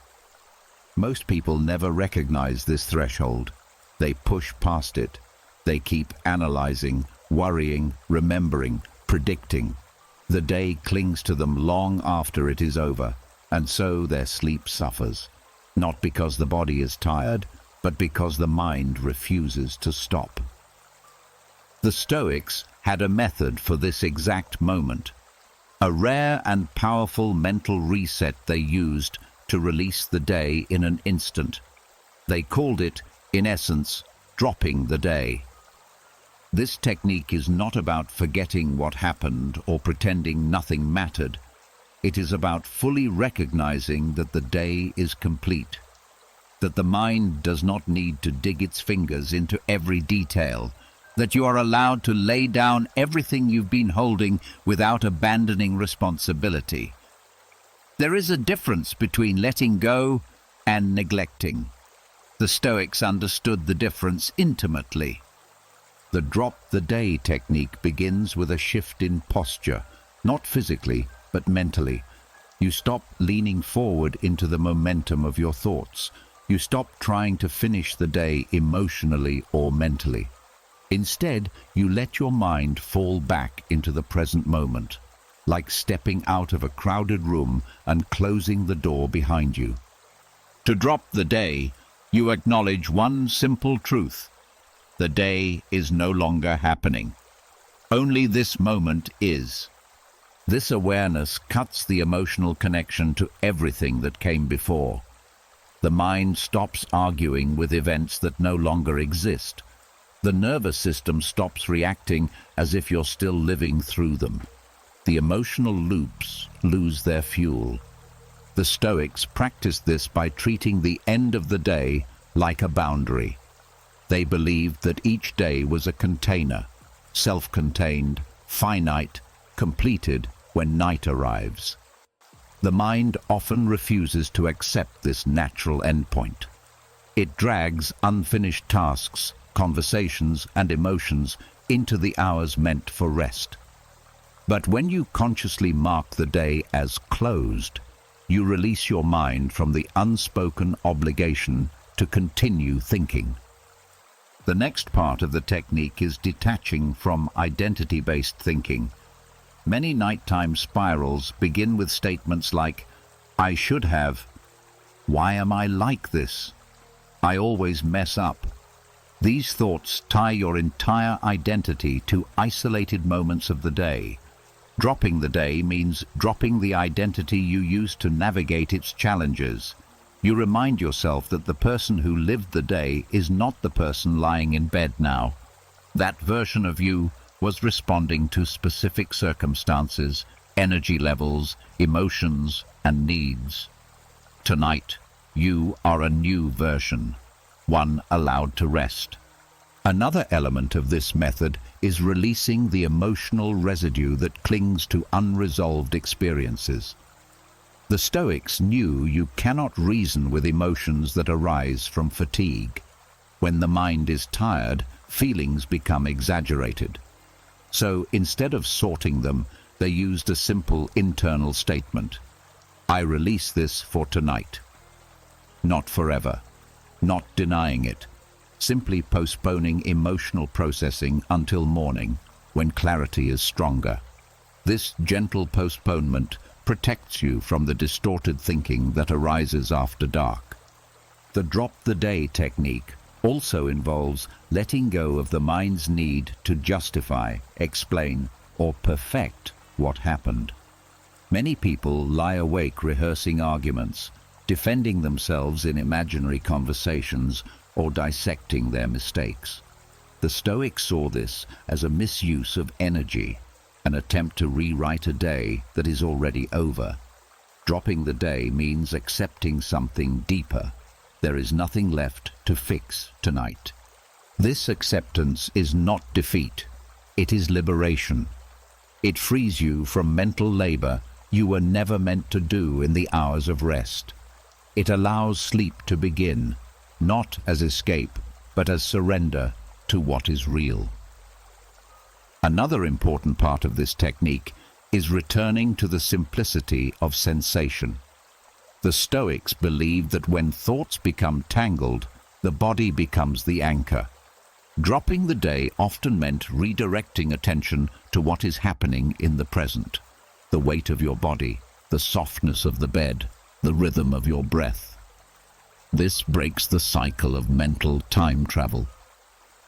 Most people never recognize this threshold. They push past it. They keep analyzing, worrying, remembering, predicting. The day clings to them long after it is over, and so their sleep suffers, not because the body is tired, but because the mind refuses to stop. The Stoics had a method for this exact moment, a rare and powerful mental reset they used to release the day in an instant. They called it, in essence, dropping the day. This technique is not about forgetting what happened or pretending nothing mattered. It is about fully recognizing that the day is complete, that the mind does not need to dig its fingers into every detail, that you are allowed to lay down everything you've been holding without abandoning responsibility. There is a difference between letting go and neglecting. The Stoics understood the difference intimately. The drop the day technique begins with a shift in posture, not physically, but mentally. You stop leaning forward into the momentum of your thoughts. You stop trying to finish the day emotionally or mentally. Instead, you let your mind fall back into the present moment, like stepping out of a crowded room and closing the door behind you. To drop the day, you acknowledge one simple truth. The day is no longer happening. Only this moment is. This awareness cuts the emotional connection to everything that came before. The mind stops arguing with events that no longer exist. The nervous system stops reacting as if you're still living through them. The emotional loops lose their fuel. The Stoics practiced this by treating the end of the day like a boundary. They believed that each day was a container, self-contained, finite, completed when night arrives. The mind often refuses to accept this natural endpoint. It drags unfinished tasks, conversations, and emotions into the hours meant for rest. But when you consciously mark the day as closed, you release your mind from the unspoken obligation to continue thinking. The next part of the technique is detaching from identity-based thinking. Many nighttime spirals begin with statements like, "I should have," "Why am I like this?" "I always mess up." These thoughts tie your entire identity to isolated moments of the day. Dropping the day means dropping the identity you used to navigate its challenges. You remind yourself that the person who lived the day is not the person lying in bed now. That version of you was responding to specific circumstances, energy levels, emotions, and needs. Tonight, you are a new version, one allowed to rest. Another element of this method is releasing the emotional residue that clings to unresolved experiences. The Stoics knew you cannot reason with emotions that arise from fatigue. When the mind is tired, feelings become exaggerated. So instead of sorting them, they used a simple internal statement. "I release this for tonight." Not forever, not denying it, simply postponing emotional processing until morning, when clarity is stronger. This gentle postponement protects you from the distorted thinking that arises after dark. The drop-the-day technique also involves letting go of the mind's need to justify, explain, or perfect what happened. Many people lie awake rehearsing arguments, defending themselves in imaginary conversations, or dissecting their mistakes. The Stoics saw this as a misuse of energy, an attempt to rewrite a day that is already over. Dropping the day means accepting something deeper. There is nothing left to fix tonight. This acceptance is not defeat. It is liberation. It frees you from mental labor you were never meant to do in the hours of rest. It allows sleep to begin, not as escape, but as surrender to what is real. Another important part of this technique is returning to the simplicity of sensation. The Stoics believed that when thoughts become tangled, the body becomes the anchor. Dropping the day often meant redirecting attention to what is happening in the present. The weight of your body, the softness of the bed, the rhythm of your breath. This breaks the cycle of mental time travel.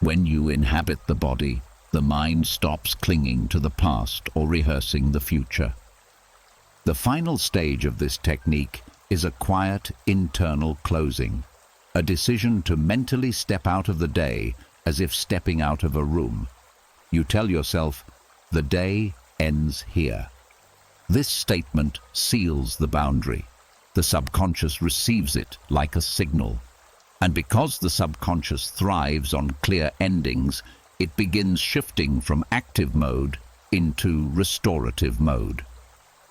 When you inhabit the body, the mind stops clinging to the past or rehearsing the future. The final stage of this technique is a quiet internal closing, a decision to mentally step out of the day as if stepping out of a room. You tell yourself, "The day ends here." This statement seals the boundary. The subconscious receives it like a signal. And because the subconscious thrives on clear endings, it begins shifting from active mode into restorative mode.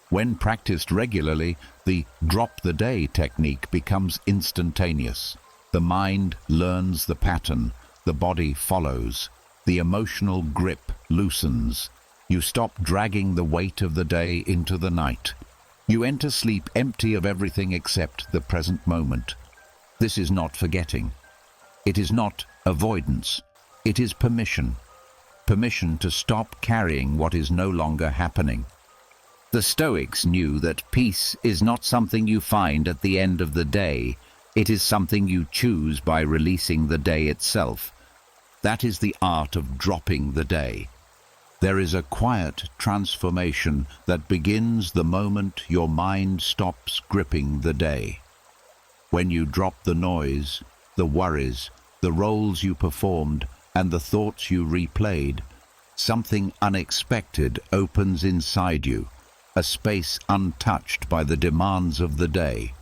When practiced regularly, the drop-the-day technique becomes instantaneous. The mind learns the pattern, the body follows, the emotional grip loosens. You stop dragging the weight of the day into the night. You enter sleep empty of everything except the present moment. This is not forgetting. It is not avoidance. It is permission. Permission to stop carrying what is no longer happening. The Stoics knew that peace is not something you find at the end of the day. It is something you choose by releasing the day itself. That is the art of dropping the day. There is a quiet transformation that begins the moment your mind stops gripping the day. When you drop the noise, the worries, the roles you performed, and the thoughts you replayed, something unexpected opens inside you. a space untouched by the demands of the day.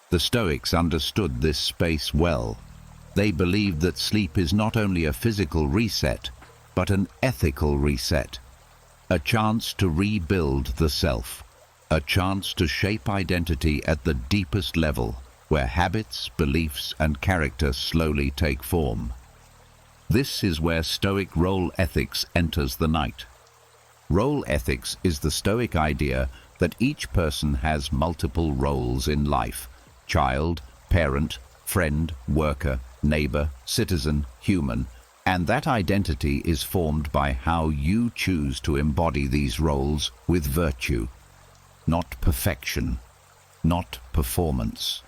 The Stoics understood this space well. They believed that sleep is not only a physical reset, but an ethical reset, a chance to rebuild the self, a chance to shape identity at the deepest level, where habits, beliefs, and character slowly take form. This is where Stoic role ethics enters the night. Role ethics is the Stoic idea that each person has multiple roles in life: child, parent, friend, worker, neighbor, citizen, human, and that identity is formed by how you choose to embody these roles with virtue. Not perfection, not performance.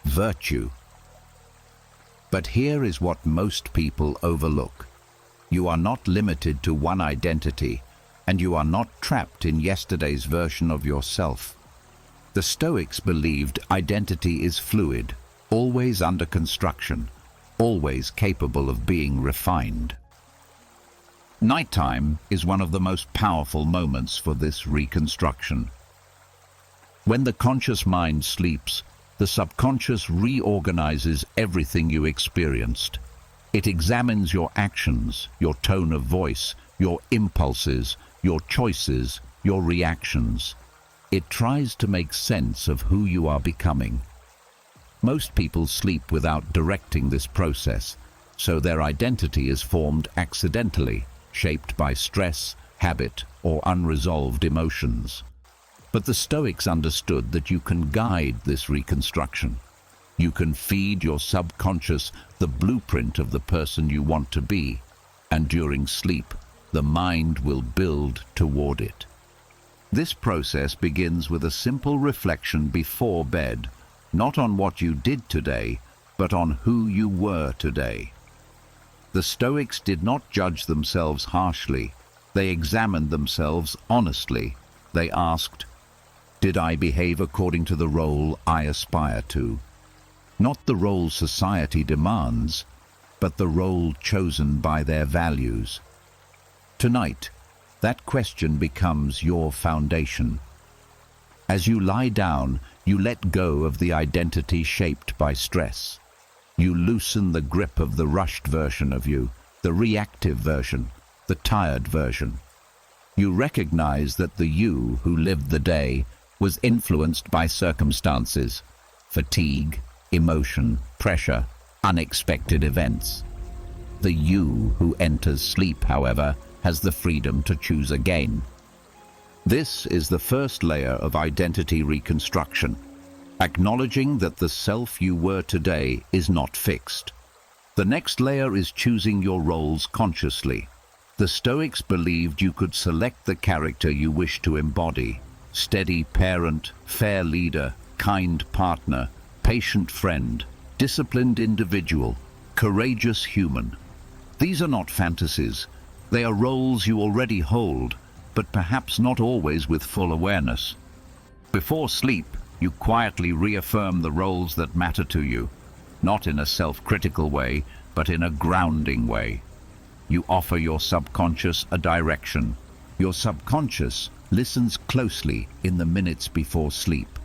Virtue. But here is what most people overlook. You are not limited to one identity, and you are not trapped in yesterday's version of yourself. The Stoics believed identity is fluid, always under construction, always capable of being refined. Nighttime is one of the most powerful moments for this reconstruction. When the conscious mind sleeps, the subconscious reorganizes everything you experienced. It examines your actions, your tone of voice, your impulses, your choices, your reactions. It tries to make sense of who you are becoming. Most people sleep without directing this process, so their identity is formed accidentally, shaped by stress, habit, or unresolved emotions. But the Stoics understood that you can guide this reconstruction. You can feed your subconscious the blueprint of the person you want to be, and during sleep, the mind will build toward it. This process begins with a simple reflection before bed, not on what you did today, but on who you were today. The Stoics did not judge themselves harshly. They examined themselves honestly. They asked, "Did I behave according to the role I aspire to?" Not the role society demands, but the role chosen by their values. Tonight, that question becomes your foundation. As you lie down, you let go of the identity shaped by stress. You loosen the grip of the rushed version of you, the reactive version, the tired version. You recognize that the you who lived the day was influenced by circumstances, fatigue, emotion, pressure, unexpected events. The you who enters sleep, however, has the freedom to choose again. This is the first layer of identity reconstruction, acknowledging that the self you were today is not fixed. The next layer is choosing your roles consciously. The Stoics believed you could select the character you wish to embody: steady parent, fair leader, kind partner, patient friend, disciplined individual, courageous human. These are not fantasies. They are roles you already hold, but perhaps not always with full awareness. Before sleep, you quietly reaffirm the roles that matter to you, not in a self-critical way, but in a grounding way. You offer your subconscious a direction. Your subconscious listens closely in the minutes before sleep.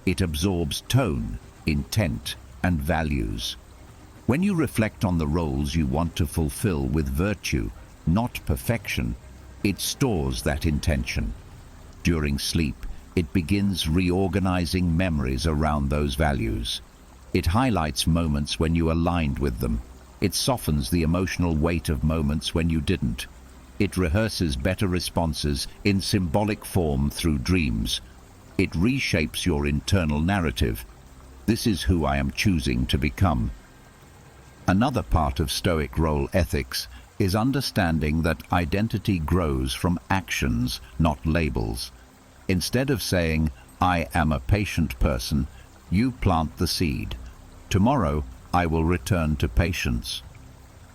It absorbs tone, intent, and values. When you reflect on the roles you want to fulfill with virtue, not perfection, it stores that intention. During sleep, it begins reorganizing memories around those values. It highlights moments when you aligned with them. It softens the emotional weight of moments when you didn't. It rehearses better responses in symbolic form through dreams. It reshapes your internal narrative. This is who I am choosing to become. Another part of Stoic role ethics is understanding that identity grows from actions, not labels. Instead of saying, "I am a patient person," you plant the seed. "Tomorrow, I will return to patience."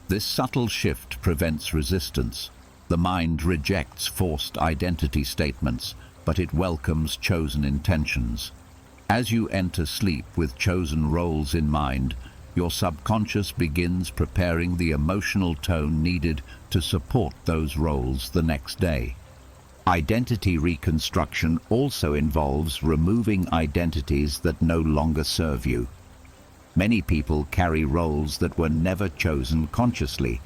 This subtle shift prevents resistance. The mind rejects forced identity statements, but it welcomes chosen intentions. As you enter sleep with chosen roles in mind, your subconscious begins preparing the emotional tone needed to support those roles the next day. Identity reconstruction also involves removing identities that no longer serve you. Many people carry roles that were never chosen consciously,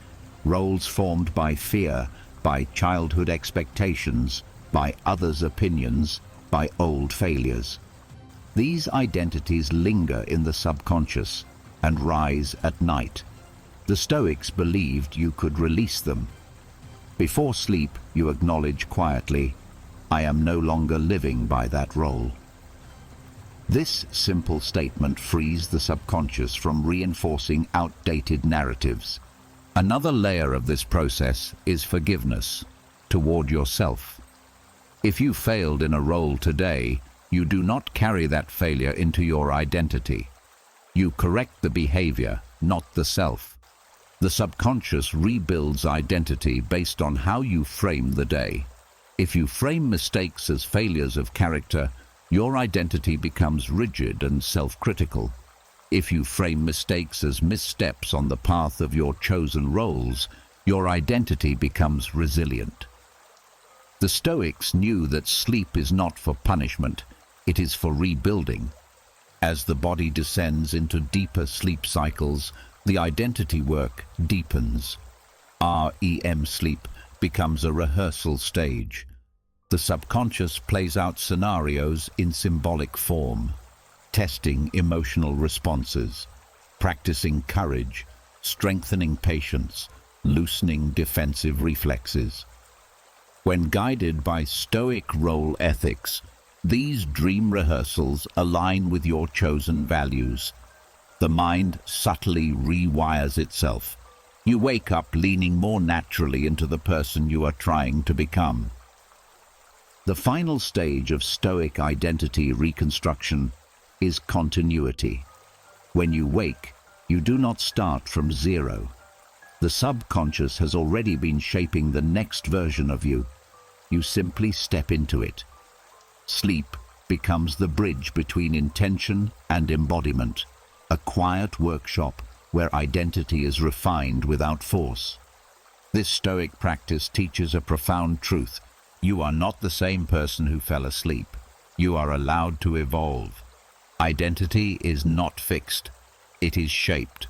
roles formed by fear, by childhood expectations, by others' opinions, by old failures. These identities linger in the subconscious and rise at night. The Stoics believed you could release them. Before sleep, you acknowledge quietly, "I am no longer living by that role." This simple statement frees the subconscious from reinforcing outdated narratives. Another layer of this process is forgiveness toward yourself. If you failed in a role today, you do not carry that failure into your identity. You correct the behavior, not the self. The subconscious rebuilds identity based on how you frame the day. If you frame mistakes as failures of character, your identity becomes rigid and self-critical. If you frame mistakes as missteps on the path of your chosen roles, your identity becomes resilient. The Stoics knew that sleep is not for punishment, it is for rebuilding. As the body descends into deeper sleep cycles, the identity work deepens. REM sleep becomes a rehearsal stage. The subconscious plays out scenarios in symbolic form, testing emotional responses, practicing courage, strengthening patience, loosening defensive reflexes. When guided by Stoic role ethics, these dream rehearsals align with your chosen values. The mind subtly rewires itself. You wake up leaning more naturally into the person you are trying to become. The final stage of Stoic identity reconstruction is continuity. When you wake, you do not start from zero. The subconscious has already been shaping the next version of you. You simply step into it. Sleep becomes the bridge between intention and embodiment, a quiet workshop where identity is refined without force. This Stoic practice teaches a profound truth. You are not the same person who fell asleep. You are allowed to evolve. Identity is not fixed. It is shaped.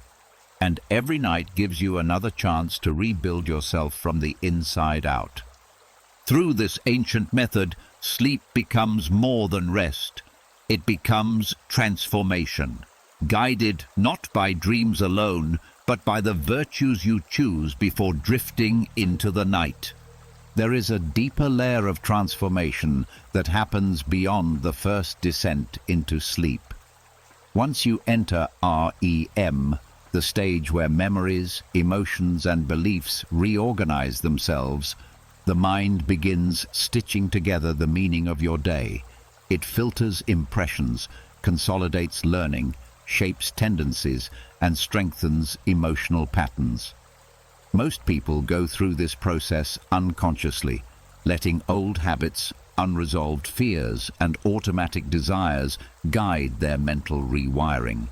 And every night gives you another chance to rebuild yourself from the inside out. Through this ancient method, sleep becomes more than rest. It becomes transformation, guided not by dreams alone, but by the virtues you choose before drifting into the night. There is a deeper layer of transformation that happens beyond the first descent into sleep. Once you enter REM, the stage where memories, emotions, and beliefs reorganize themselves, the mind begins stitching together the meaning of your day. It filters impressions, consolidates learning, shapes tendencies, and strengthens emotional patterns. Most people go through this process unconsciously, letting old habits, unresolved fears, and automatic desires guide their mental rewiring.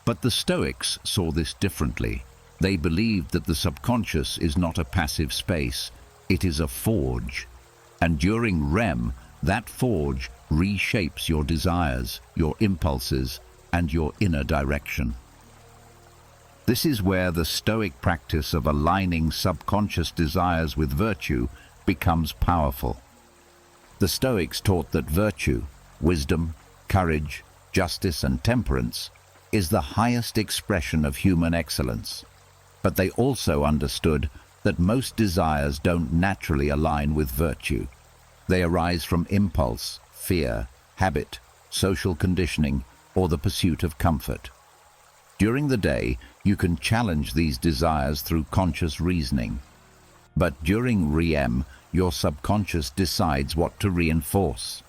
But the Stoics saw this differently. They believed that the subconscious is not a passive space, it is a forge. And during REM, that forge reshapes your desires, your impulses, and your inner direction. This is where the Stoic practice of aligning subconscious desires with virtue becomes powerful. The Stoics taught that virtue, wisdom, courage, justice, and temperance is the highest expression of human excellence. But they also understood that most desires don't naturally align with virtue. They arise from impulse, fear, habit, social conditioning, or the pursuit of comfort. During the day, you can challenge these desires through conscious reasoning. But during REM, your subconscious decides what to reinforce.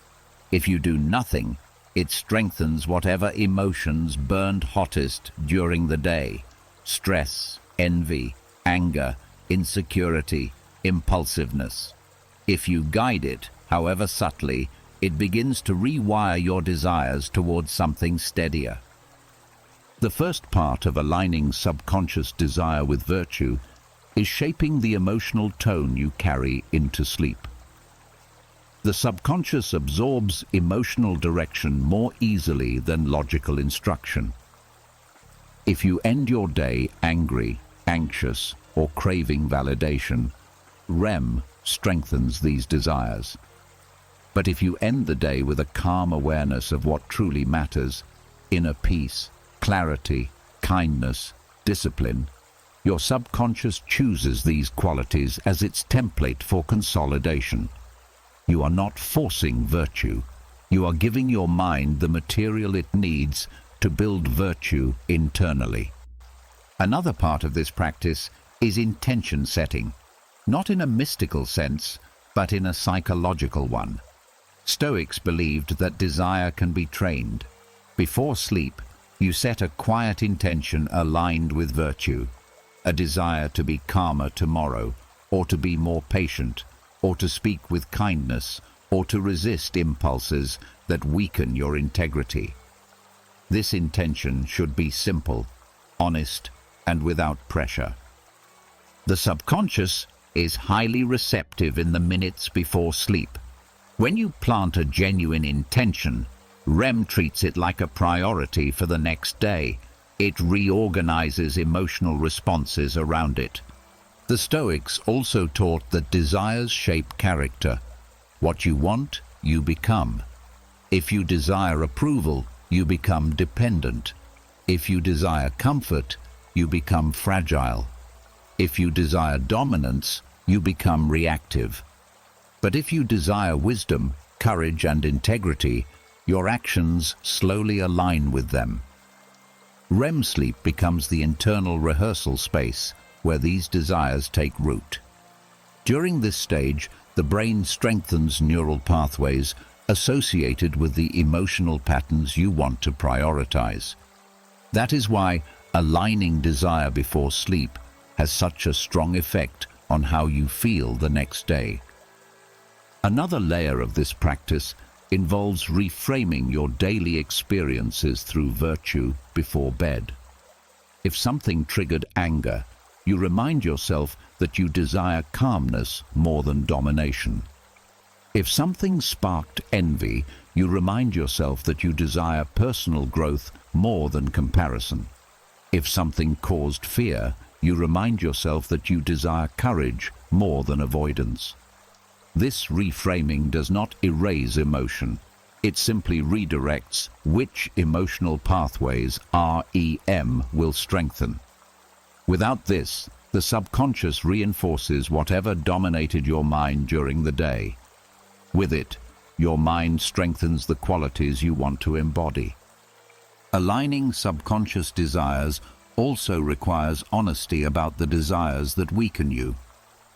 If you do nothing, it strengthens whatever emotions burned hottest during the day: stress, envy, anger, insecurity, impulsiveness. If you guide it, however subtly, it begins to rewire your desires towards something steadier. The first part of aligning subconscious desire with virtue is shaping the emotional tone you carry into sleep. The subconscious absorbs emotional direction more easily than logical instruction. If you end your day angry, anxious, or craving validation, REM strengthens these desires. But if you end the day with a calm awareness of what truly matters, inner peace, clarity, kindness, discipline, your subconscious chooses these qualities as its template for consolidation. You are not forcing virtue. You are giving your mind the material it needs to build virtue internally. Another part of this practice is intention setting, not in a mystical sense, but in a psychological one. Stoics believed that desire can be trained. Before sleep, you set a quiet intention aligned with virtue, a desire to be calmer tomorrow, or to be more patient, or to speak with kindness, or to resist impulses that weaken your integrity. This intention should be simple, honest, and without pressure. The subconscious is highly receptive in the minutes before sleep. When you plant a genuine intention, REM treats it like a priority for the next day. It reorganizes emotional responses around it. The Stoics also taught that desires shape character. What you want, you become. If you desire approval, you become dependent. If you desire comfort, you become fragile. If you desire dominance, you become reactive. But if you desire wisdom, courage, and integrity, your actions slowly align with them. REM sleep becomes the internal rehearsal space where these desires take root. During this stage, the brain strengthens neural pathways associated with the emotional patterns you want to prioritize. That is why aligning desire before sleep has such a strong effect on how you feel the next day. Another layer of this practice involves reframing your daily experiences through virtue before bed. If something triggered anger, you remind yourself that you desire calmness more than domination. If something sparked envy, you remind yourself that you desire personal growth more than comparison. If something caused fear, you remind yourself that you desire courage more than avoidance. This reframing does not erase emotion. It simply redirects which emotional pathways REM will strengthen. Without this, the subconscious reinforces whatever dominated your mind during the day. With it, your mind strengthens the qualities you want to embody. Aligning subconscious desires also requires honesty about the desires that weaken you.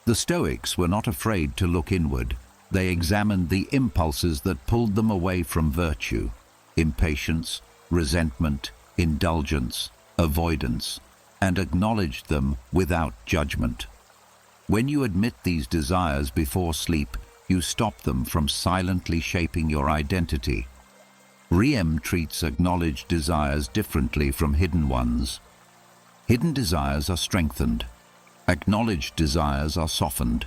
The Stoics were not afraid to look inward. They examined the impulses that pulled them away from virtue: impatience, resentment, indulgence, avoidance, and acknowledged them without judgment. When you admit these desires before sleep, you stop them from silently shaping your identity. REM treats acknowledged desires differently from hidden ones. Hidden desires are strengthened. Acknowledged desires are softened.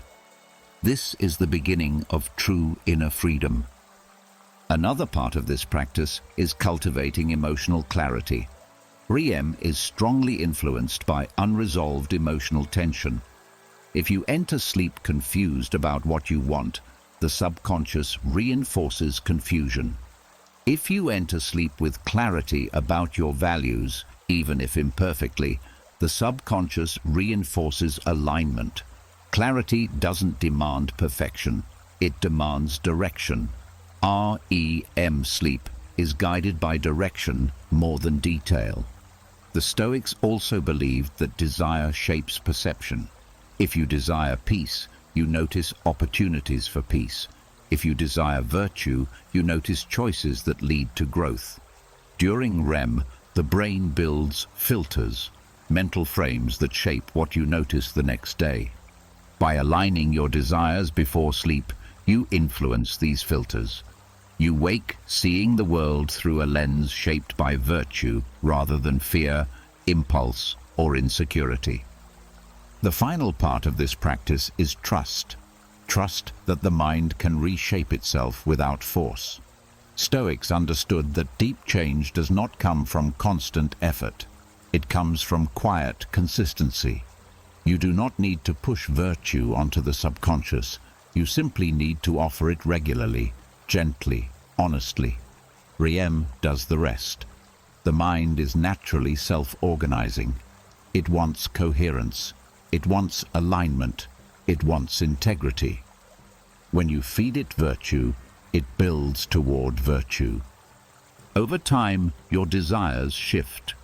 This is the beginning of true inner freedom. Another part of this practice is cultivating emotional clarity. REM is strongly influenced by unresolved emotional tension. If you enter sleep confused about what you want, the subconscious reinforces confusion. If you enter sleep with clarity about your values, even if imperfectly, the subconscious reinforces alignment. Clarity doesn't demand perfection, it demands direction. REM sleep is guided by direction more than detail. The Stoics also believed that desire shapes perception. If you desire peace, you notice opportunities for peace. If you desire virtue, you notice choices that lead to growth. During REM, the brain builds filters, mental frames that shape what you notice the next day. By aligning your desires before sleep, you influence these filters. You wake seeing the world through a lens shaped by virtue rather than fear, impulse, or insecurity. The final part of this practice is trust. Trust that the mind can reshape itself without force. Stoics understood that deep change does not come from constant effort. It comes from quiet consistency. You do not need to push virtue onto the subconscious. You simply need to offer it regularly, gently, honestly. Riem does the rest. The mind is naturally self-organizing. It wants coherence. It wants alignment. It wants integrity. When you feed it virtue, it builds toward virtue. Over time, your desires shift.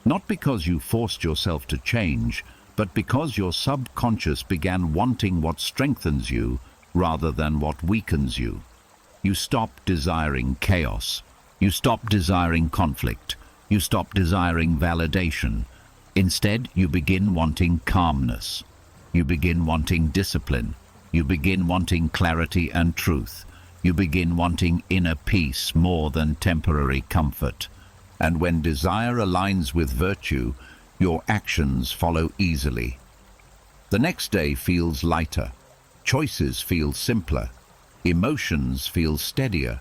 Not because you forced yourself to change, but because your subconscious began wanting what strengthens you rather than what weakens you. You stop desiring chaos. You stop desiring conflict. You stop desiring validation. Instead, you begin wanting calmness. You begin wanting discipline. You begin wanting clarity and truth. You begin wanting inner peace more than temporary comfort. And when desire aligns with virtue, your actions follow easily. The next day feels lighter. Choices feel simpler. Emotions feel steadier.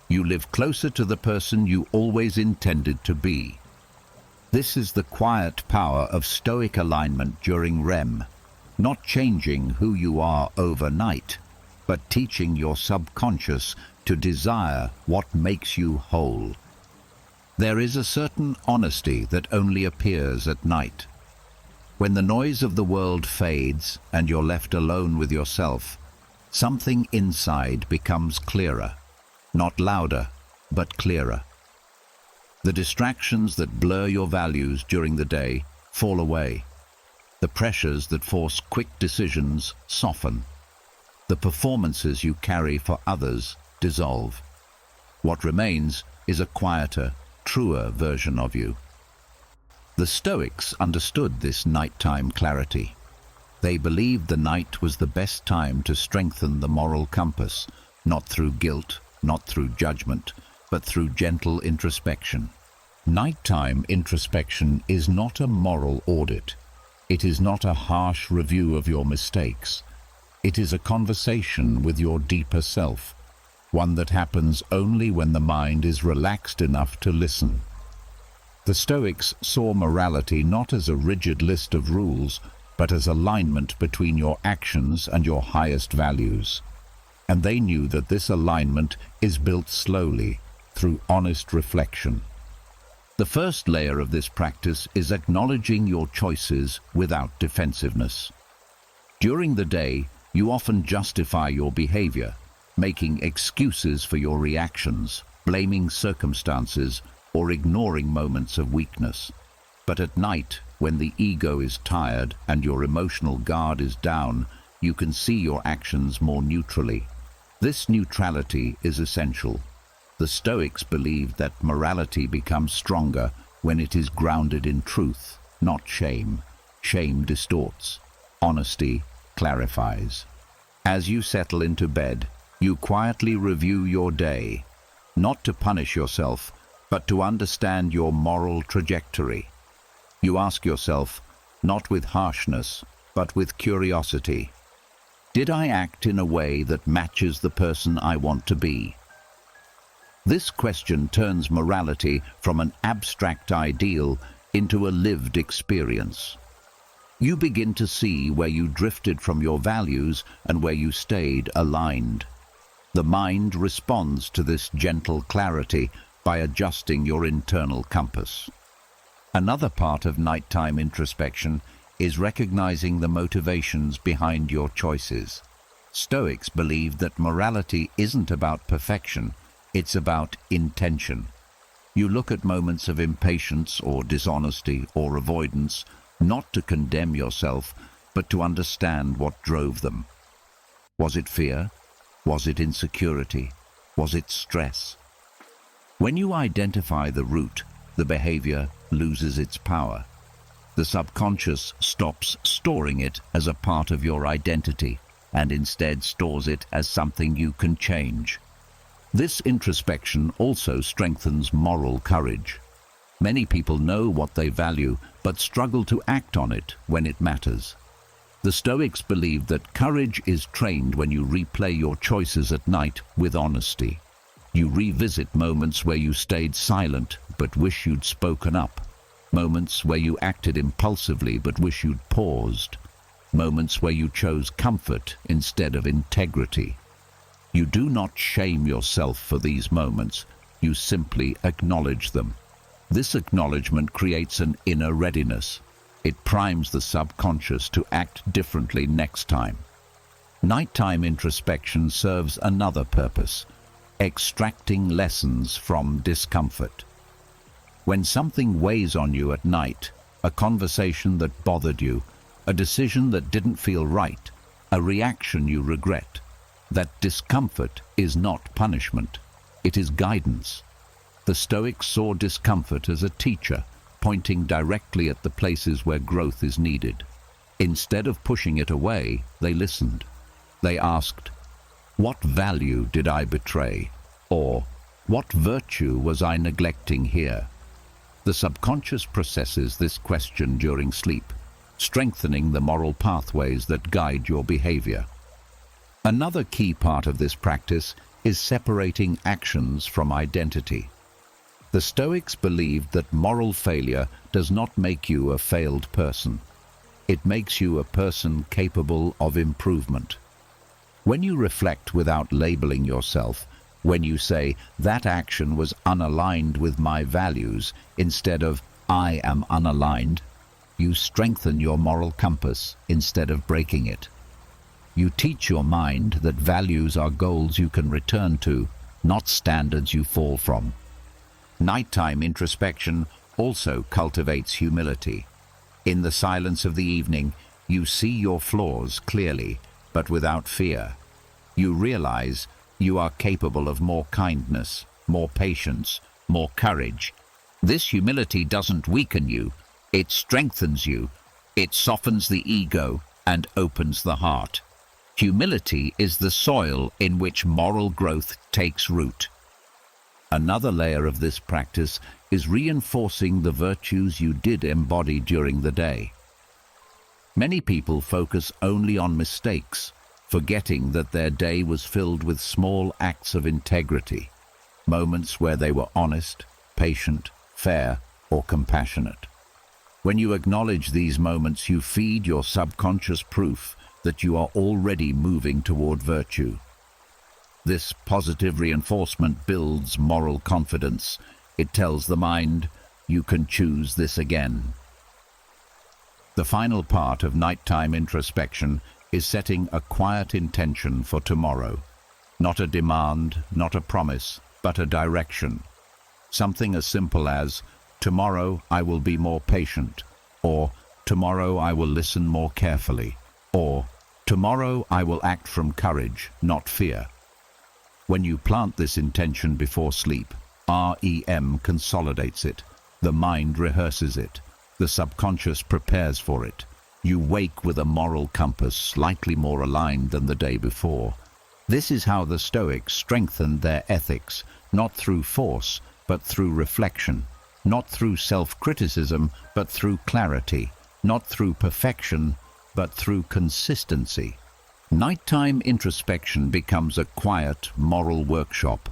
You live closer to the person you always intended to be. This is the quiet power of Stoic alignment during REM, not changing who you are overnight, but teaching your subconscious to desire what makes you whole. There is a certain honesty that only appears at night. When the noise of the world fades and you're left alone with yourself, something inside becomes clearer. Not louder, but clearer. The distractions that blur your values during the day fall away. The pressures that force quick decisions soften. The performances you carry for others dissolve. What remains is a quieter, truer version of you. The Stoics understood this nighttime clarity. They believed the night was the best time to strengthen the moral compass, not through guilt, not through judgment, but through gentle introspection. Nighttime introspection is not a moral audit. It is not a harsh review of your mistakes. It is a conversation with your deeper self, one that happens only when the mind is relaxed enough to listen. The Stoics saw morality not as a rigid list of rules, but as alignment between your actions and your highest values. And they knew that this alignment is built slowly, through honest reflection. The first layer of this practice is acknowledging your choices without defensiveness. During the day, you often justify your behavior, making excuses for your reactions, blaming circumstances, or ignoring moments of weakness. But at night, when the ego is tired and your emotional guard is down, you can see your actions more neutrally. This neutrality is essential. The Stoics believed that morality becomes stronger when it is grounded in truth, not shame. Shame distorts. Honesty clarifies. As you settle into bed, you quietly review your day, not to punish yourself, but to understand your moral trajectory. You ask yourself, not with harshness, but with curiosity, did I act in a way that matches the person I want to be? This question turns morality from an abstract ideal into a lived experience. You begin to see where you drifted from your values and where you stayed aligned. The mind responds to this gentle clarity by adjusting your internal compass. Another part of nighttime introspection is recognizing the motivations behind your choices. Stoics believe that morality isn't about perfection, it's about intention. You look at moments of impatience or dishonesty or avoidance, not to condemn yourself, but to understand what drove them. Was it fear? Was it insecurity? Was it stress? When you identify the root, the behavior loses its power. The subconscious stops storing it as a part of your identity and instead stores it as something you can change. This introspection also strengthens moral courage. Many people know what they value but struggle to act on it when it matters. The Stoics believed that courage is trained when you replay your choices at night with honesty. You revisit moments where you stayed silent but wish you'd spoken up. Moments where you acted impulsively but wish you'd paused. Moments where you chose comfort instead of integrity. You do not shame yourself for these moments. You simply acknowledge them. This acknowledgement creates an inner readiness. It primes the subconscious to act differently next time. Nighttime introspection serves another purpose: extracting lessons from discomfort. When something weighs on you at night, a conversation that bothered you, a decision that didn't feel right, a reaction you regret, that discomfort is not punishment. It is guidance. The Stoics saw discomfort as a teacher, pointing directly at the places where growth is needed. Instead of pushing it away, they listened. They asked, "What value did I betray?" Or, "What virtue was I neglecting here?" The subconscious processes this question during sleep, strengthening the moral pathways that guide your behavior. Another key part of this practice is separating actions from identity. The Stoics believed that moral failure does not make you a failed person. It makes you a person capable of improvement. When you reflect without labeling yourself, when you say, "That action was unaligned with my values," instead of "I am unaligned," you strengthen your moral compass instead of breaking it. You teach your mind that values are goals you can return to, not standards you fall from. Nighttime introspection also cultivates humility. In the silence of the evening, you see your flaws clearly, but without fear. You realize you are capable of more kindness, more patience, more courage. This humility doesn't weaken you, it strengthens you. It softens the ego and opens the heart. Humility is the soil in which moral growth takes root. Another layer of this practice is reinforcing the virtues you did embody during the day. Many people focus only on mistakes, forgetting that their day was filled with small acts of integrity, moments where they were honest, patient, fair, or compassionate. When you acknowledge these moments, you feed your subconscious proof that you are already moving toward virtue. This positive reinforcement builds moral confidence. It tells the mind, "You can choose this again." The final part of nighttime introspection is setting a quiet intention for tomorrow. Not a demand, not a promise, but a direction. Something as simple as, "Tomorrow I will be more patient," or "Tomorrow I will listen more carefully," or "Tomorrow I will act from courage, not fear." When you plant this intention before sleep, REM consolidates it. The mind rehearses it. The subconscious prepares for it. You wake with a moral compass slightly more aligned than the day before. This is how the Stoics strengthened their ethics, not through force, but through reflection, not through self-criticism, but through clarity, not through perfection, but through consistency. Nighttime introspection becomes a quiet moral workshop,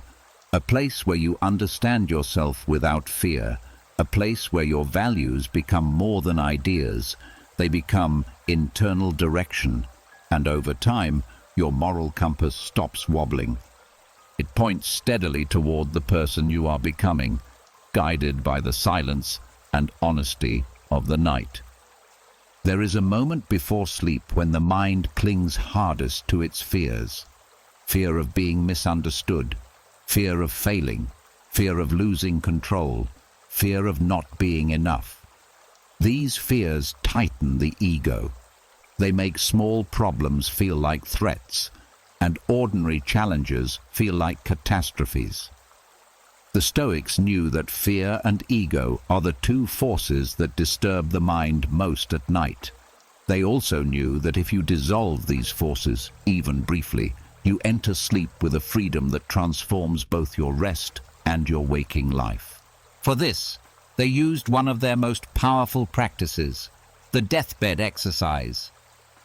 a place where you understand yourself without fear, a place where your values become more than ideas. They become internal direction, and over time, your moral compass stops wobbling. It points steadily toward the person you are becoming, guided by the silence and honesty of the night. There is a moment before sleep when the mind clings hardest to its fears. Fear of being misunderstood, fear of failing, fear of losing control, fear of not being enough. These fears tighten the ego. They make small problems feel like threats, and ordinary challenges feel like catastrophes. The Stoics knew that fear and ego are the two forces that disturb the mind most at night. They also knew that if you dissolve these forces, even briefly, you enter sleep with a freedom that transforms both your rest and your waking life. For this, they used one of their most powerful practices, the deathbed exercise.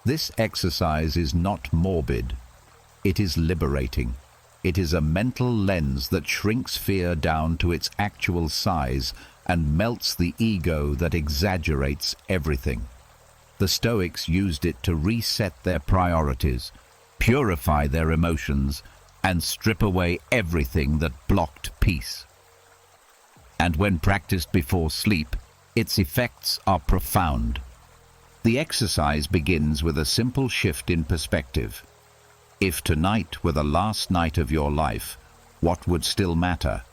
This exercise is not morbid. It is liberating. It is a mental lens that shrinks fear down to its actual size and melts the ego that exaggerates everything. The Stoics used it to reset their priorities, purify their emotions, and strip away everything that blocked peace. And when practiced before sleep, its effects are profound. The exercise begins with a simple shift in perspective. If tonight were the last night of your life, what would still matter?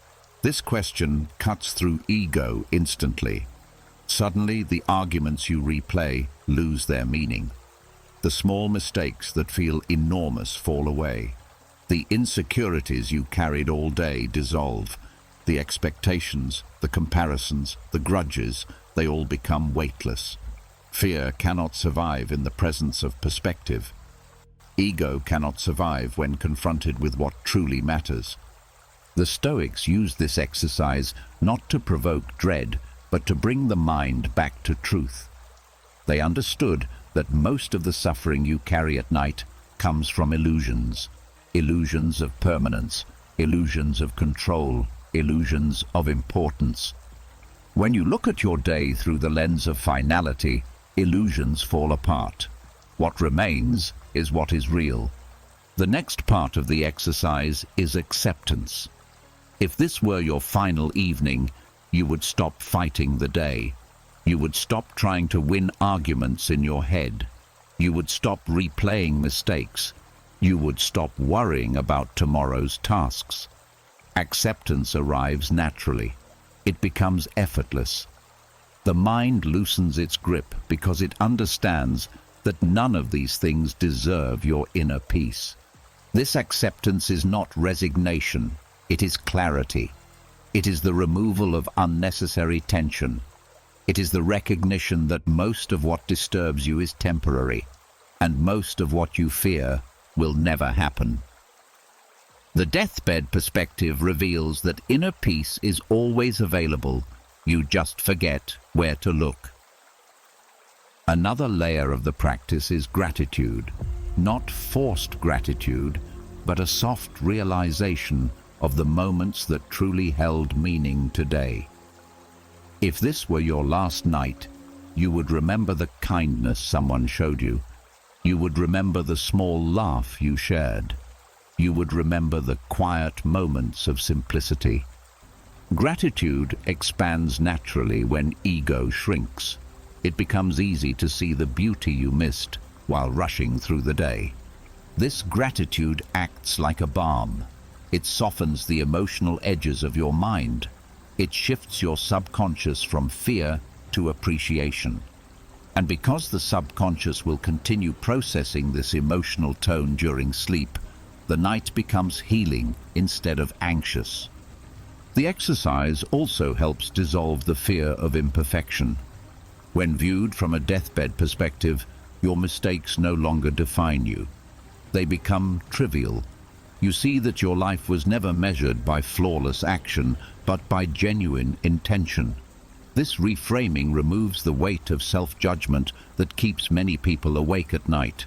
This question cuts through ego instantly. Suddenly, the arguments you replay lose their meaning. The small mistakes that feel enormous fall away. The insecurities you carried all day dissolve. The expectations, the comparisons, the grudges, they all become weightless. Fear cannot survive in the presence of perspective. Ego cannot survive when confronted with what truly matters. The Stoics used this exercise not to provoke dread, but to bring the mind back to truth. They understood that most of the suffering you carry at night comes from illusions. Illusions of permanence, illusions of control, illusions of importance. When you look at your day through the lens of finality, illusions fall apart. What remains is what is real. The next part of the exercise is acceptance. If this were your final evening, you would stop fighting the day. You would stop trying to win arguments in your head. You would stop replaying mistakes. You would stop worrying about tomorrow's tasks. Acceptance arrives naturally. It becomes effortless. The mind loosens its grip because it understands that none of these things deserve your inner peace. This acceptance is not resignation, it is clarity. It is the removal of unnecessary tension. It is the recognition that most of what disturbs you is temporary, and most of what you fear will never happen. The deathbed perspective reveals that inner peace is always available. You just forget where to look. Another layer of the practice is gratitude. Not forced gratitude, but a soft realization of the moments that truly held meaning today. If this were your last night, you would remember the kindness someone showed you. You would remember the small laugh you shared. You would remember the quiet moments of simplicity. Gratitude expands naturally when ego shrinks. It becomes easy to see the beauty you missed while rushing through the day. This gratitude acts like a balm. It softens the emotional edges of your mind. It shifts your subconscious from fear to appreciation. And because the subconscious will continue processing this emotional tone during sleep, the night becomes healing instead of anxious. The exercise also helps dissolve the fear of imperfection. When viewed from a deathbed perspective, your mistakes no longer define you. They become trivial. You see that your life was never measured by flawless action, but by genuine intention. This reframing removes the weight of self-judgment that keeps many people awake at night.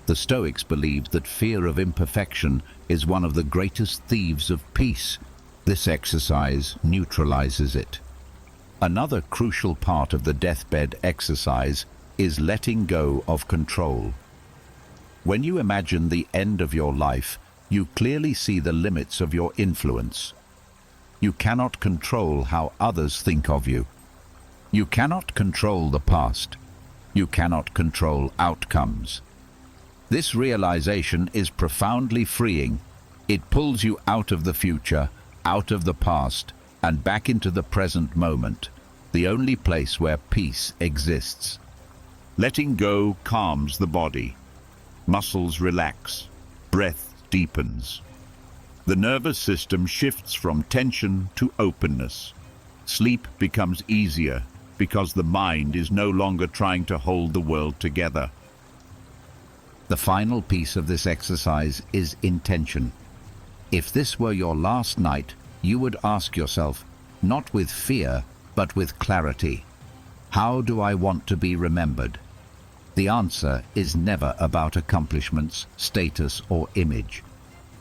The Stoics believed that fear of imperfection is one of the greatest thieves of peace. This exercise neutralizes it. Another crucial part of the deathbed exercise is letting go of control. When you imagine the end of your life, you clearly see the limits of your influence. You cannot control how others think of you. You cannot control the past. You cannot control outcomes. This realization is profoundly freeing. It pulls you out of the future, out of the past, and back into the present moment, the only place where peace exists. Letting go calms the body. Muscles relax. Breath deepens. The nervous system shifts from tension to openness. Sleep becomes easier because the mind is no longer trying to hold the world together. The final piece of this exercise is intention. If this were your last night, you would ask yourself, not with fear, but with clarity, how do I want to be remembered? The answer is never about accomplishments, status, or image.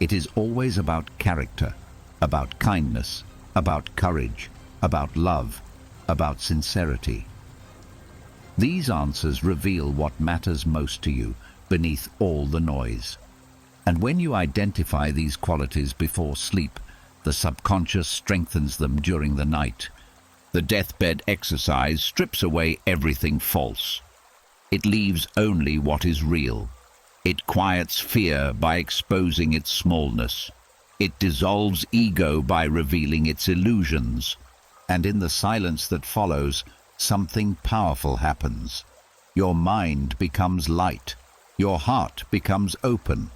It is always about character, about kindness, about courage, about love, about sincerity. These answers reveal what matters most to you beneath all the noise. And when you identify these qualities before sleep, the subconscious strengthens them during the night. The deathbed exercise strips away everything false. It leaves only what is real. It quiets fear by exposing its smallness. It dissolves ego by revealing its illusions. And in the silence that follows, something powerful happens. Your mind becomes light. Your heart becomes open.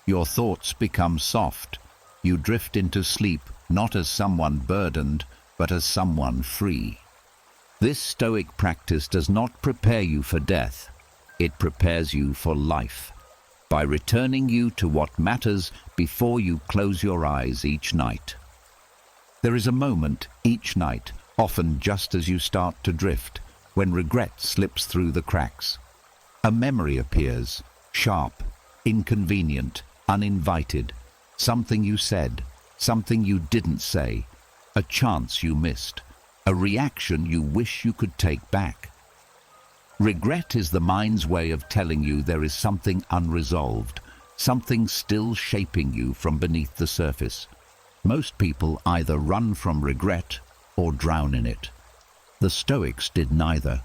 Your thoughts become soft. You drift into sleep not as someone burdened, but as someone free. This Stoic practice does not prepare you for death. It prepares you for life, by returning you to what matters before you close your eyes each night. There is a moment each night, often just as you start to drift, when regret slips through the cracks. A memory appears, sharp, inconvenient, uninvited, something you said, something you didn't say, a chance you missed, a reaction you wish you could take back. Regret is the mind's way of telling you there is something unresolved, something still shaping you from beneath the surface. Most people either run from regret or drown in it. The Stoics did neither.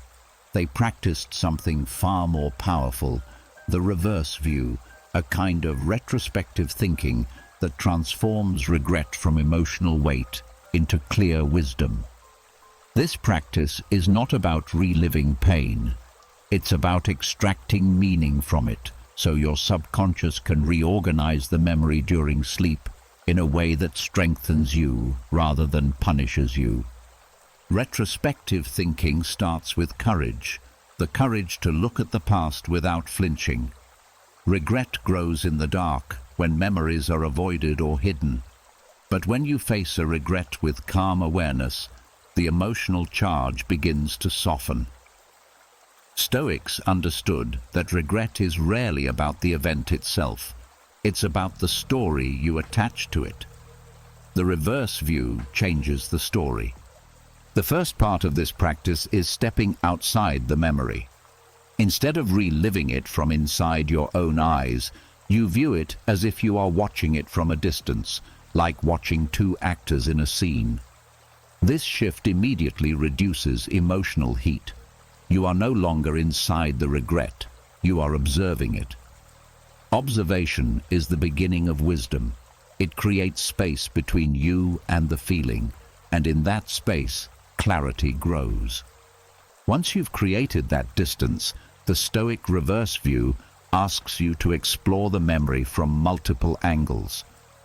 They practiced something far more powerful, the reverse view, a kind of retrospective thinking that transforms regret from emotional weight into clear wisdom. This practice is not about reliving pain. It's about extracting meaning from it, so your subconscious can reorganize the memory during sleep in a way that strengthens you rather than punishes you. Retrospective thinking starts with courage, the courage to look at the past without flinching. Regret grows in the dark when memories are avoided or hidden. But when you face a regret with calm awareness, the emotional charge begins to soften. Stoics understood that regret is rarely about the event itself. It's about the story you attach to it. The reverse view changes the story. The first part of this practice is stepping outside the memory. Instead of reliving it from inside your own eyes, you view it as if you are watching it from a distance, like watching two actors in a scene. This shift immediately reduces emotional heat. You are no longer inside the regret, you are observing it. Observation is the beginning of wisdom. It creates space between you and the feeling, and in that space, clarity grows. Once you've created that distance, the Stoic reverse view asks you to explore the memory from multiple angles,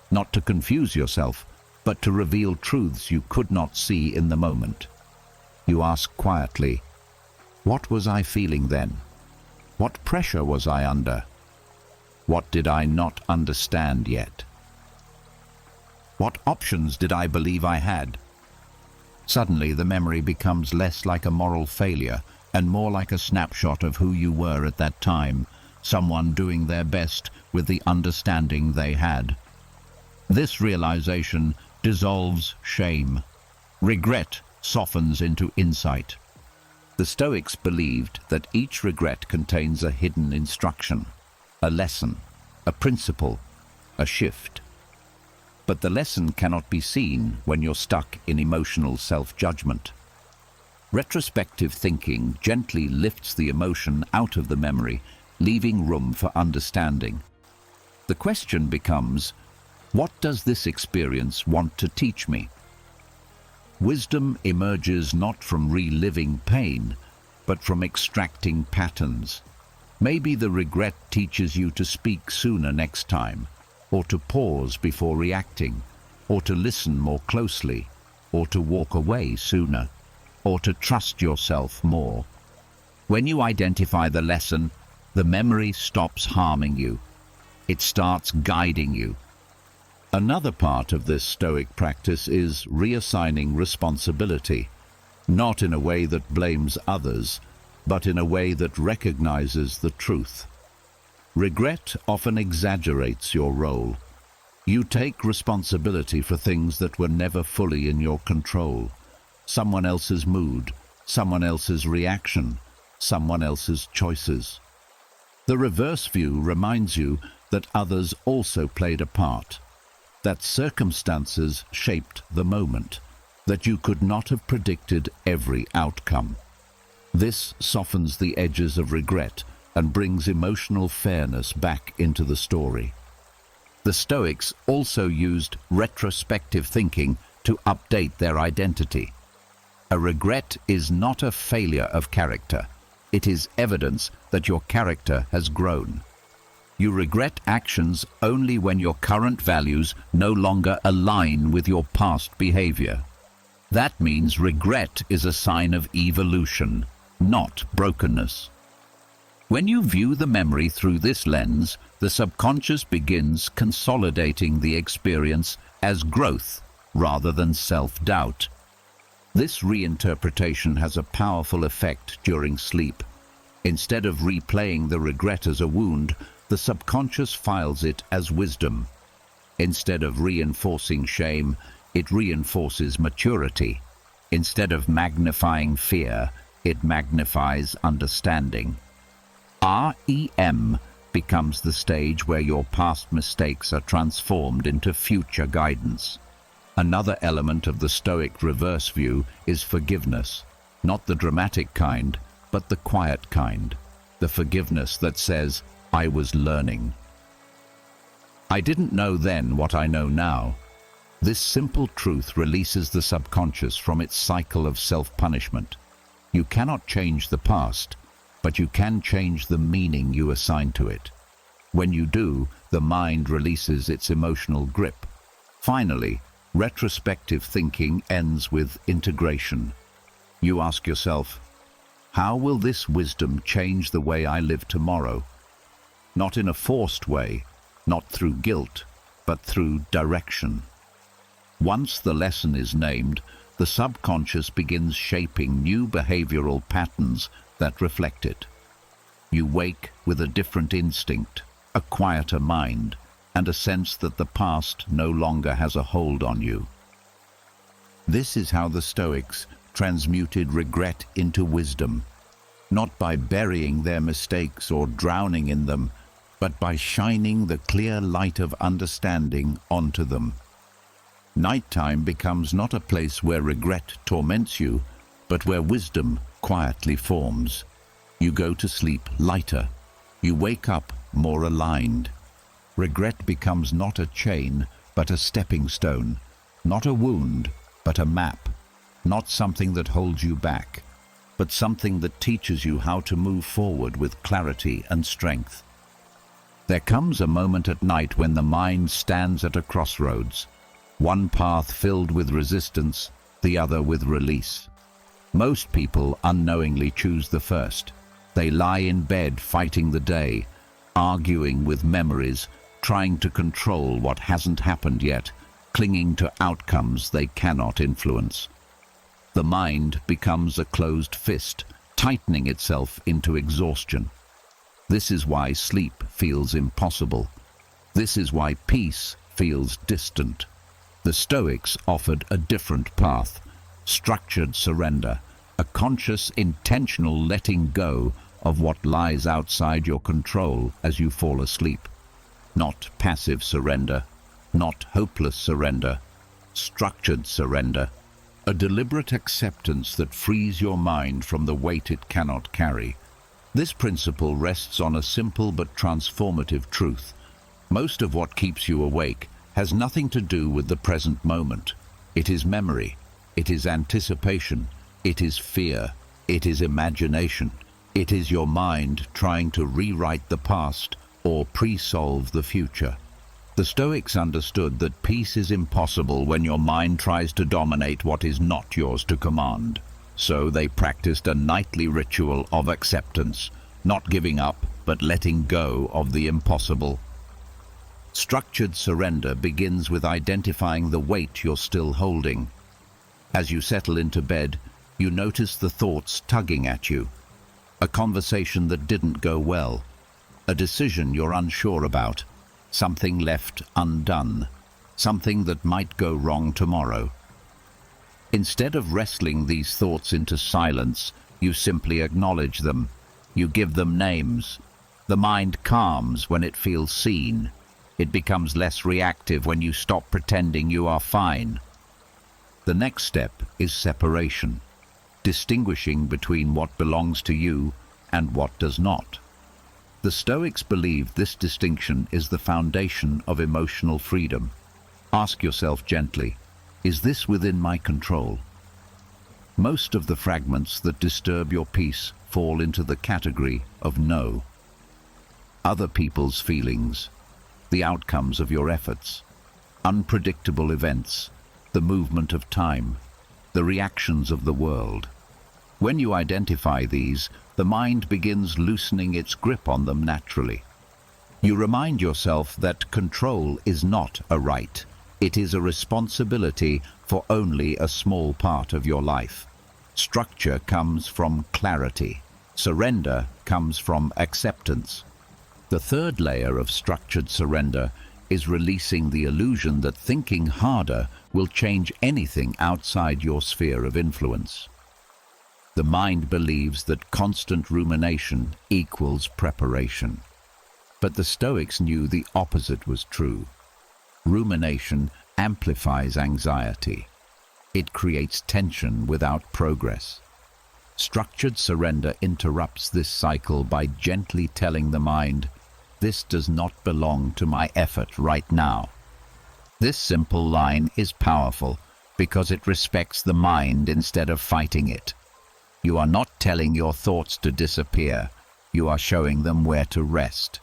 not to confuse yourself, but to reveal truths you could not see in the moment. You ask quietly, what was I feeling then? What pressure was I under? What did I not understand yet? What options did I believe I had? Suddenly, the memory becomes less like a moral failure and more like a snapshot of who you were at that time, someone doing their best with the understanding they had. This realization dissolves shame. Regret softens into insight. The Stoics believed that each regret contains a hidden instruction, a lesson, a principle, a shift. But the lesson cannot be seen when you're stuck in emotional self-judgment. Retrospective thinking gently lifts the emotion out of the memory, leaving room for understanding. The question becomes, what does this experience want to teach me? Wisdom emerges not from reliving pain, but from extracting patterns. Maybe the regret teaches you to speak sooner next time, or to pause before reacting, or to listen more closely, or to walk away sooner, or to trust yourself more. When you identify the lesson, the memory stops harming you. It starts guiding you. Another part of this Stoic practice is reassigning responsibility, not in a way that blames others, but in a way that recognizes the truth. Regret often exaggerates your role. You take responsibility for things that were never fully in your control. Someone else's mood, someone else's reaction, someone else's choices. The reverse view reminds you that others also played a part, that circumstances shaped the moment, that you could not have predicted every outcome. This softens the edges of regret and brings emotional fairness back into the story. The Stoics also used retrospective thinking to update their identity. A regret is not a failure of character. It is evidence that your character has grown. You regret actions only when your current values no longer align with your past behavior. That means regret is a sign of evolution, not brokenness. When you view the memory through this lens, the subconscious begins consolidating the experience as growth rather than self-doubt. This reinterpretation has a powerful effect during sleep. Instead of replaying the regret as a wound, the subconscious files it as wisdom. Instead of reinforcing shame, it reinforces maturity. Instead of magnifying fear, it magnifies understanding. REM becomes the stage where your past mistakes are transformed into future guidance. Another element of the Stoic reverse view is forgiveness, not the dramatic kind, but the quiet kind, the forgiveness that says, "I was learning. I didn't know then what I know now." This simple truth releases the subconscious from its cycle of self-punishment. You cannot change the past, but you can change the meaning you assign to it. When you do, the mind releases its emotional grip. Finally, retrospective thinking ends with integration. You ask yourself, how will this wisdom change the way I live tomorrow? Not in a forced way, not through guilt, but through direction. Once the lesson is named, the subconscious begins shaping new behavioral patterns that reflect it. You wake with a different instinct, a quieter mind, and a sense that the past no longer has a hold on you. This is how the Stoics transmuted regret into wisdom, not by burying their mistakes or drowning in them, but by shining the clear light of understanding onto them. Nighttime becomes not a place where regret torments you, but where wisdom quietly forms. You go to sleep lighter. You wake up more aligned. Regret becomes not a chain, but a stepping stone, not a wound, but a map, not something that holds you back, but something that teaches you how to move forward with clarity and strength. There comes a moment at night when the mind stands at a crossroads, one path filled with resistance, the other with release. Most people unknowingly choose the first. They lie in bed fighting the day, arguing with memories, trying to control what hasn't happened yet, clinging to outcomes they cannot influence. The mind becomes a closed fist, tightening itself into exhaustion. This is why sleep feels impossible. This is why peace feels distant. The Stoics offered a different path, structured surrender, a conscious, intentional letting go of what lies outside your control as you fall asleep. Not passive surrender, not hopeless surrender, structured surrender, a deliberate acceptance that frees your mind from the weight it cannot carry. This principle rests on a simple but transformative truth. Most of what keeps you awake has nothing to do with the present moment. It is memory, it is anticipation, it is fear, it is imagination. It is your mind trying to rewrite the past or pre-solve the future. The Stoics understood that peace is impossible when your mind tries to dominate what is not yours to command. So they practiced a nightly ritual of acceptance, not giving up, but letting go of the impossible. Structured surrender begins with identifying the weight you're still holding. As you settle into bed, you notice the thoughts tugging at you. a conversation that didn't go well, a decision you're unsure about, something left undone, something that might go wrong tomorrow. Instead of wrestling these thoughts into silence, you simply acknowledge them. You give them names. The mind calms when it feels seen. It becomes less reactive when you stop pretending you are fine. The next step is separation, distinguishing between what belongs to you and what does not. The Stoics believed this distinction is the foundation of emotional freedom. Ask yourself gently, is this within my control? Most of the fragments that disturb your peace fall into the category of no. Other people's feelings, the outcomes of your efforts, unpredictable events, the movement of time, the reactions of the world. When you identify these, the mind begins loosening its grip on them naturally. You remind yourself that control is not a right. It is a responsibility for only a small part of your life. Structure comes from clarity. Surrender comes from acceptance. The third layer of structured surrender is releasing the illusion that thinking harder will change anything outside your sphere of influence. The mind believes that constant rumination equals preparation. But the Stoics knew the opposite was true. Rumination amplifies anxiety. It creates tension without progress. Structured surrender interrupts this cycle by gently telling the mind, "This does not belong to my effort right now." This simple line is powerful because it respects the mind instead of fighting it. You are not telling your thoughts to disappear. You are showing them where to rest.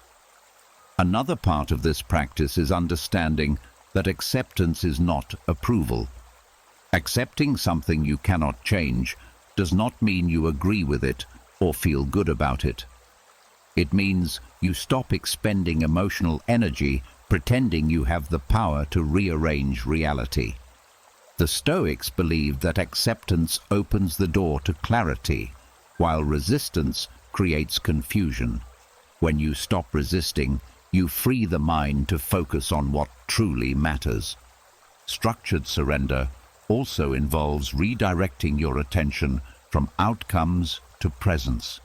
Another part of this practice is understanding that acceptance is not approval. Accepting something you cannot change does not mean you agree with it or feel good about it. It means you stop expending emotional energy pretending you have the power to rearrange reality. The Stoics believed that acceptance opens the door to clarity, while resistance creates confusion. When you stop resisting, you free the mind to focus on what truly matters. Structured surrender also involves redirecting your attention from outcomes to presence.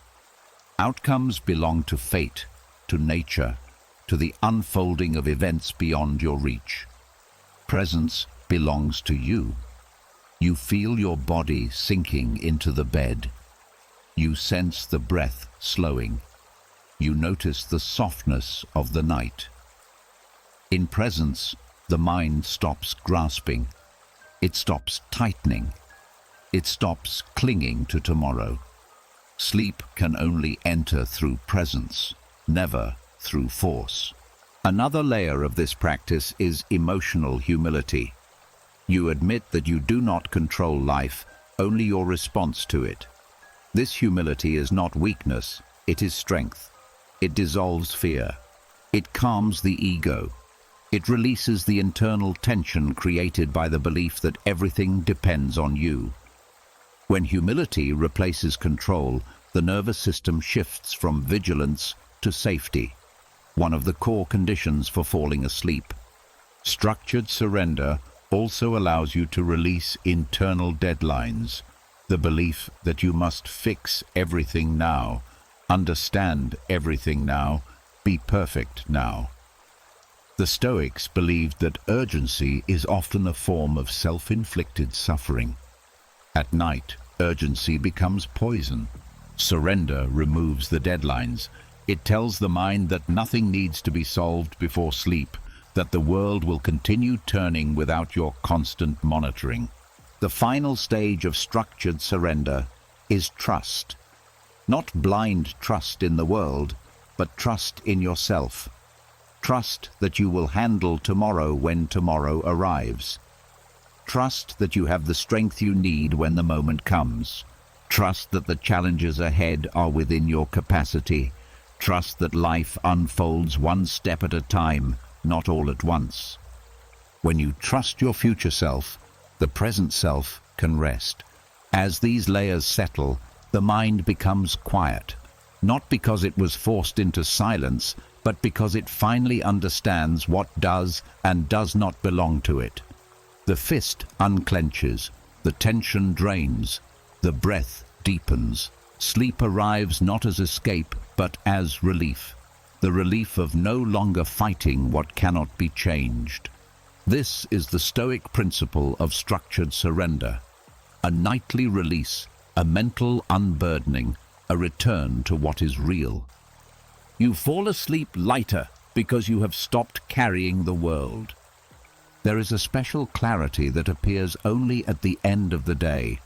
Outcomes belong to fate, to nature, to the unfolding of events beyond your reach. Presence belongs to you. You feel your body sinking into the bed. You sense the breath slowing. You notice the softness of the night. In presence, the mind stops grasping. It stops tightening. It stops clinging to tomorrow. Sleep can only enter through presence, never through force. Another layer of this practice is emotional humility. You admit that you do not control life, only your response to it. This humility is not weakness, it is strength. It dissolves fear. It calms the ego. It releases the internal tension created by the belief that everything depends on you. When humility replaces control, the nervous system shifts from vigilance to safety, one of the core conditions for falling asleep. Structured surrender also allows you to release internal deadlines, the belief that you must fix everything now, understand everything now, be perfect now. The Stoics believed that urgency is often a form of self-inflicted suffering. At night, urgency becomes poison. Surrender removes the deadlines. It tells the mind that nothing needs to be solved before sleep, that the world will continue turning without your constant monitoring. The final stage of structured surrender is trust. Not blind trust in the world, but trust in yourself. Trust that you will handle tomorrow when tomorrow arrives. Trust that you have the strength you need when the moment comes. Trust that the challenges ahead are within your capacity. Trust that life unfolds one step at a time, not all at once. When you trust your future self, the present self can rest. As these layers settle, the mind becomes quiet, not because it was forced into silence, but because it finally understands what does and does not belong to it. The fist unclenches, the tension drains, the breath deepens. Sleep arrives not as escape, but as relief. The relief of no longer fighting what cannot be changed. This is the Stoic principle of structured surrender. A nightly release, a mental unburdening, a return to what is real. You fall asleep lighter because you have stopped carrying the world. There is a special clarity that appears only at the end of the day,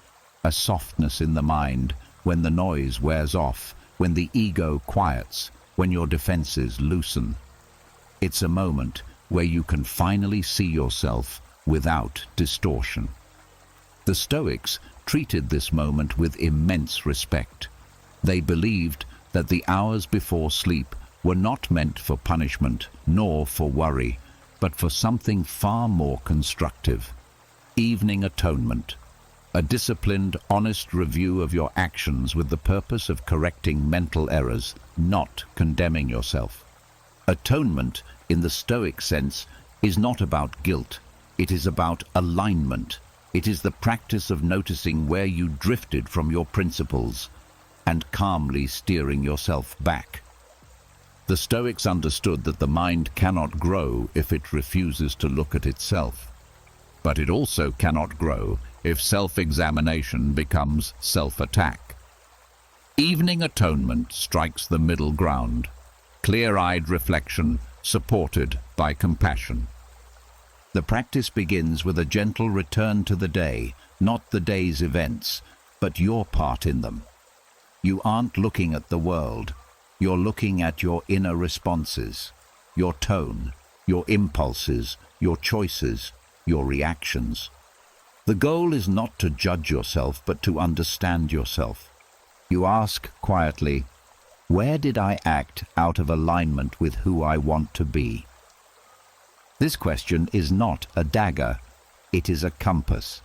a softness in the mind when the noise wears off, when the ego quiets, when your defenses loosen. It's a moment where you can finally see yourself without distortion. The Stoics treated this moment with immense respect. They believed that the hours before sleep were not meant for punishment nor for worry, but for something far more constructive. Evening atonement, a disciplined, honest review of your actions with the purpose of correcting mental errors, not condemning yourself. Atonement, in the Stoic sense, is not about guilt. It is about alignment. It is the practice of noticing where you drifted from your principles and calmly steering yourself back. The Stoics understood that the mind cannot grow if it refuses to look at itself. But it also cannot grow if self-examination becomes self-attack. Evening atonement strikes the middle ground, clear-eyed reflection supported by compassion. The practice begins with a gentle return to the day, not the day's events, but your part in them. You aren't looking at the world. You're looking at your inner responses, your tone, your impulses, your choices, your reactions. The goal is not to judge yourself, but to understand yourself. You ask quietly, where did I act out of alignment with who I want to be? This question is not a dagger, it is a compass.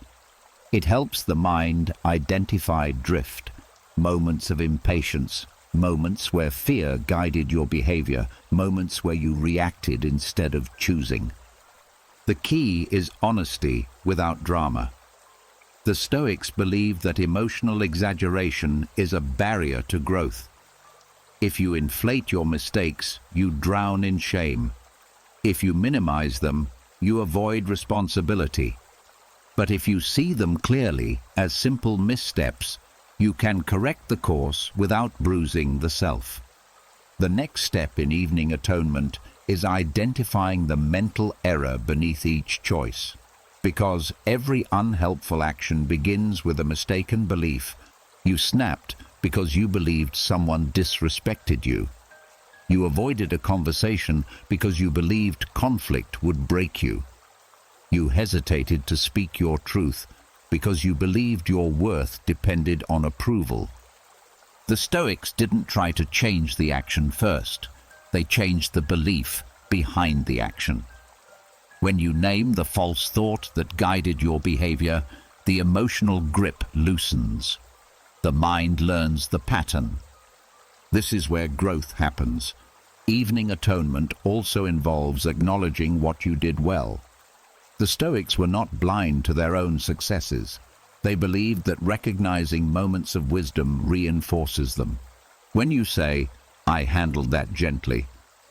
It helps the mind identify drift, moments of impatience, moments where fear guided your behavior, moments where you reacted instead of choosing. The key is honesty without drama. The Stoics believe that emotional exaggeration is a barrier to growth. If you inflate your mistakes, you drown in shame. If you minimize them, you avoid responsibility. But if you see them clearly as simple missteps, you can correct the course without bruising the self. The next step in evening atonement is identifying the mental error beneath each choice. Because every unhelpful action begins with a mistaken belief. You snapped because you believed someone disrespected you. You avoided a conversation because you believed conflict would break you. You hesitated to speak your truth because you believed your worth depended on approval. The Stoics didn't try to change the action first. They changed the belief behind the action. When you name the false thought that guided your behavior, the emotional grip loosens. The mind learns the pattern. This is where growth happens. Evening atonement also involves acknowledging what you did well. The Stoics were not blind to their own successes. They believed that recognizing moments of wisdom reinforces them. When you say, "I handled that gently,"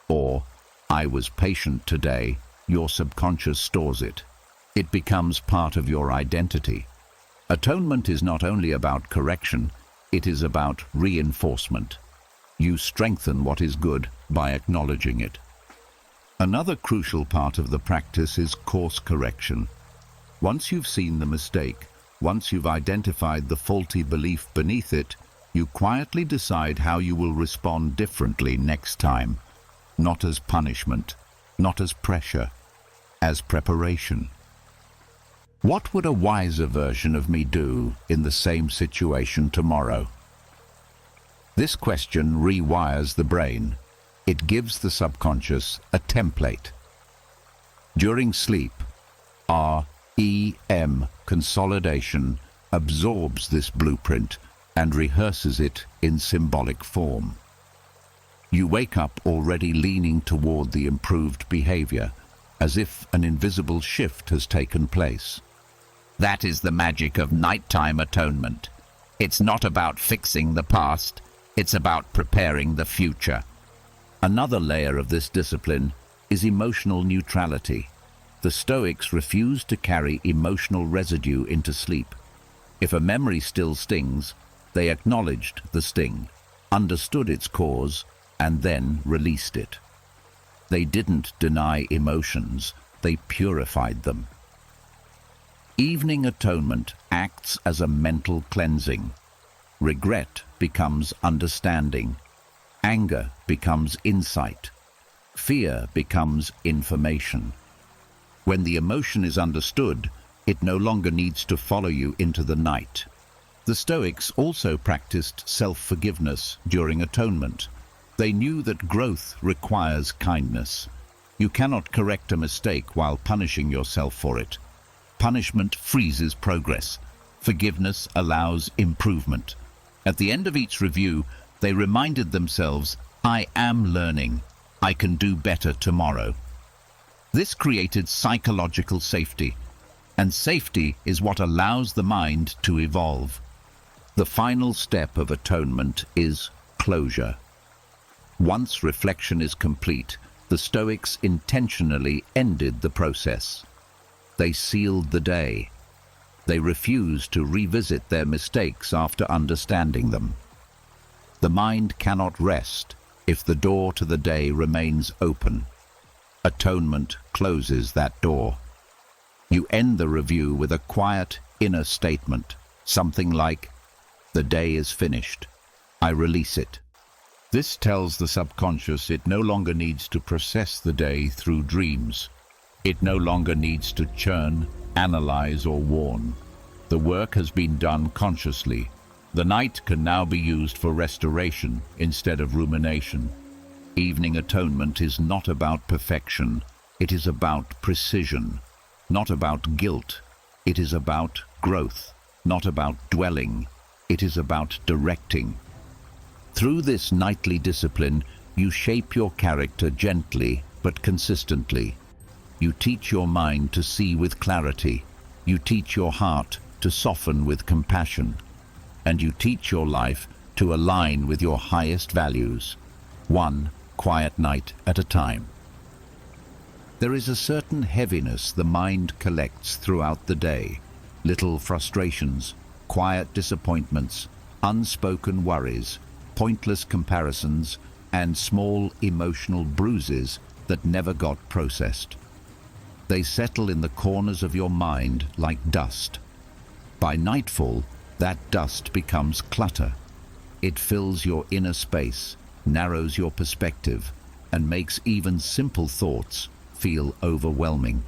or "I was patient today," your subconscious stores it. It becomes part of your identity. Atonement is not only about correction, it is about reinforcement. You strengthen what is good by acknowledging it. Another crucial part of the practice is course correction. Once you've seen the mistake, once you've identified the faulty belief beneath it, you quietly decide how you will respond differently next time. Not as punishment, not as pressure, as preparation. What would a wiser version of me do in the same situation tomorrow? This question rewires the brain. It gives the subconscious a template. During sleep, REM consolidation absorbs this blueprint and rehearses it in symbolic form. You wake up already leaning toward the improved behavior, as if an invisible shift has taken place. That is the magic of nighttime atonement. It's not about fixing the past, it's about preparing the future. Another layer of this discipline is emotional neutrality. The Stoics refused to carry emotional residue into sleep. If a memory still stings, they acknowledged the sting, understood its cause, and then released it. They didn't deny emotions, they purified them. Evening atonement acts as a mental cleansing. Regret becomes understanding. Anger becomes insight. Fear becomes information. When the emotion is understood, it no longer needs to follow you into the night. The Stoics also practiced self-forgiveness during atonement. They knew that growth requires kindness. You cannot correct a mistake while punishing yourself for it. Punishment freezes progress. Forgiveness allows improvement. At the end of each review, they reminded themselves, I am learning. I can do better tomorrow. This created psychological safety, and safety is what allows the mind to evolve. The final step of atonement is closure. Once reflection is complete, the Stoics intentionally ended the process. They sealed the day. They refused to revisit their mistakes after understanding them. The mind cannot rest if the door to the day remains open. Atonement closes that door. You end the review with a quiet inner statement, something like, "The day is finished. I release it." This tells the subconscious it no longer needs to process the day through dreams. It no longer needs to churn, analyze, or warn. The work has been done consciously. The night can now be used for restoration instead of rumination. Evening atonement is not about perfection. It is about precision. Not about guilt. It is about growth. Not about dwelling. It is about directing. Through this nightly discipline, you shape your character gently but consistently. You teach your mind to see with clarity. You teach your heart to soften with compassion. And you teach your life to align with your highest values, one quiet night at a time. There is a certain heaviness the mind collects throughout the day, little frustrations, quiet disappointments, unspoken worries, pointless comparisons, and small emotional bruises that never got processed. They settle in the corners of your mind like dust. By nightfall, that dust becomes clutter. It fills your inner space, narrows your perspective, and makes even simple thoughts feel overwhelming.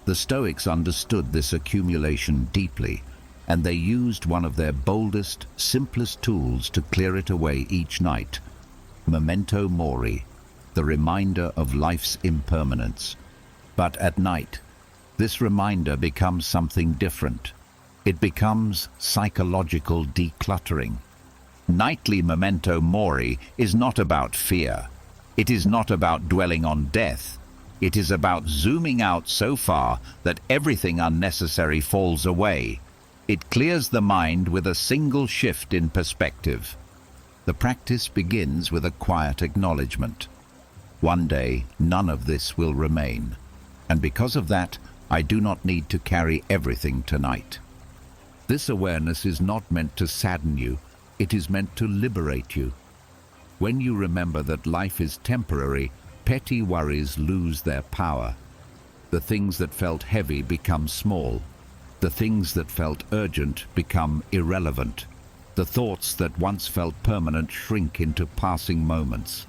The Stoics understood this accumulation deeply, and they used one of their boldest, simplest tools to clear it away each night: memento mori, the reminder of life's impermanence. But at night, this reminder becomes something different. It becomes psychological decluttering. Nightly memento mori is not about fear. It is not about dwelling on death. It is about zooming out so far that everything unnecessary falls away. It clears the mind with a single shift in perspective. The practice begins with a quiet acknowledgement. One day, none of this will remain. And because of that, I do not need to carry everything tonight. This awareness is not meant to sadden you, it is meant to liberate you. When you remember that life is temporary, petty worries lose their power. The things that felt heavy become small. The things that felt urgent become irrelevant. The thoughts that once felt permanent shrink into passing moments.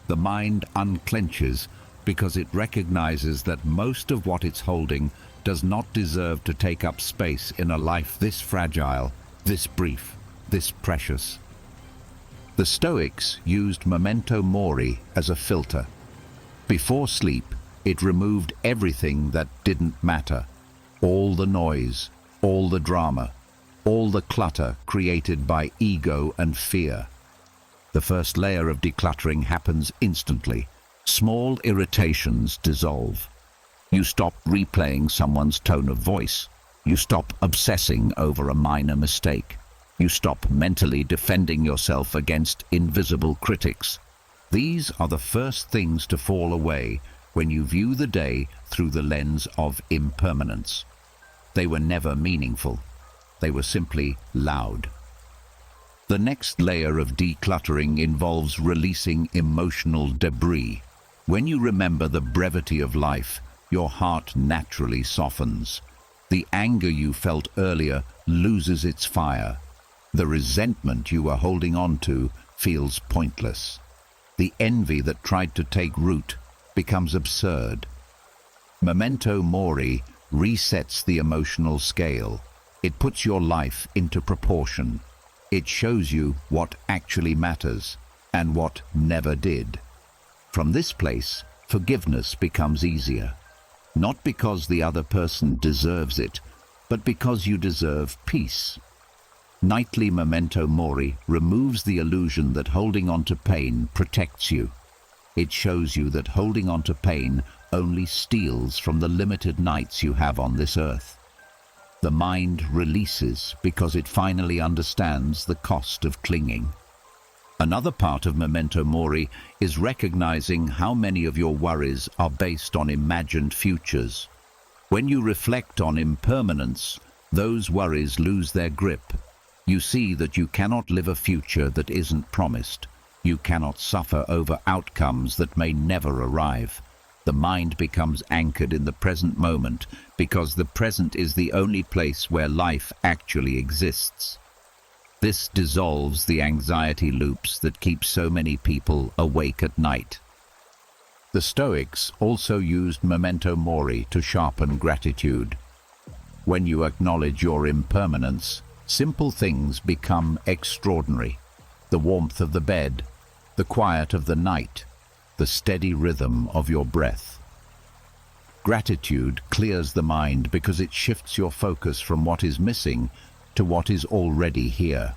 The mind unclenches because it recognizes that most of what it's holding does not deserve to take up space in a life this fragile, this brief, this precious. The Stoics used memento mori as a filter. Before sleep, it removed everything that didn't matter. All the noise, all the drama, all the clutter created by ego and fear. The first layer of decluttering happens instantly. Small irritations dissolve. You stop replaying someone's tone of voice. You stop obsessing over a minor mistake. You stop mentally defending yourself against invisible critics. These are the first things to fall away when you view the day through the lens of impermanence. They were never meaningful. They were simply loud. The next layer of decluttering involves releasing emotional debris. When you remember the brevity of life, your heart naturally softens. The anger you felt earlier loses its fire. The resentment you were holding on to feels pointless. The envy that tried to take root becomes absurd. Memento mori resets the emotional scale. It puts your life into proportion. It shows you what actually matters and what never did. From this place, forgiveness becomes easier. Not because the other person deserves it, but because you deserve peace. Nightly memento mori removes the illusion that holding on to pain protects you. It shows you that holding on to pain only steals from the limited nights you have on this earth. The mind releases because it finally understands the cost of clinging. Another part of memento mori is recognizing how many of your worries are based on imagined futures. When you reflect on impermanence, those worries lose their grip. You see that you cannot live a future that isn't promised. You cannot suffer over outcomes that may never arrive. The mind becomes anchored in the present moment because the present is the only place where life actually exists. This dissolves the anxiety loops that keep so many people awake at night. The Stoics also used memento mori to sharpen gratitude. When you acknowledge your impermanence, simple things become extraordinary. The warmth of the bed, the quiet of the night, the steady rhythm of your breath. Gratitude clears the mind because it shifts your focus from what is missing to what is already here.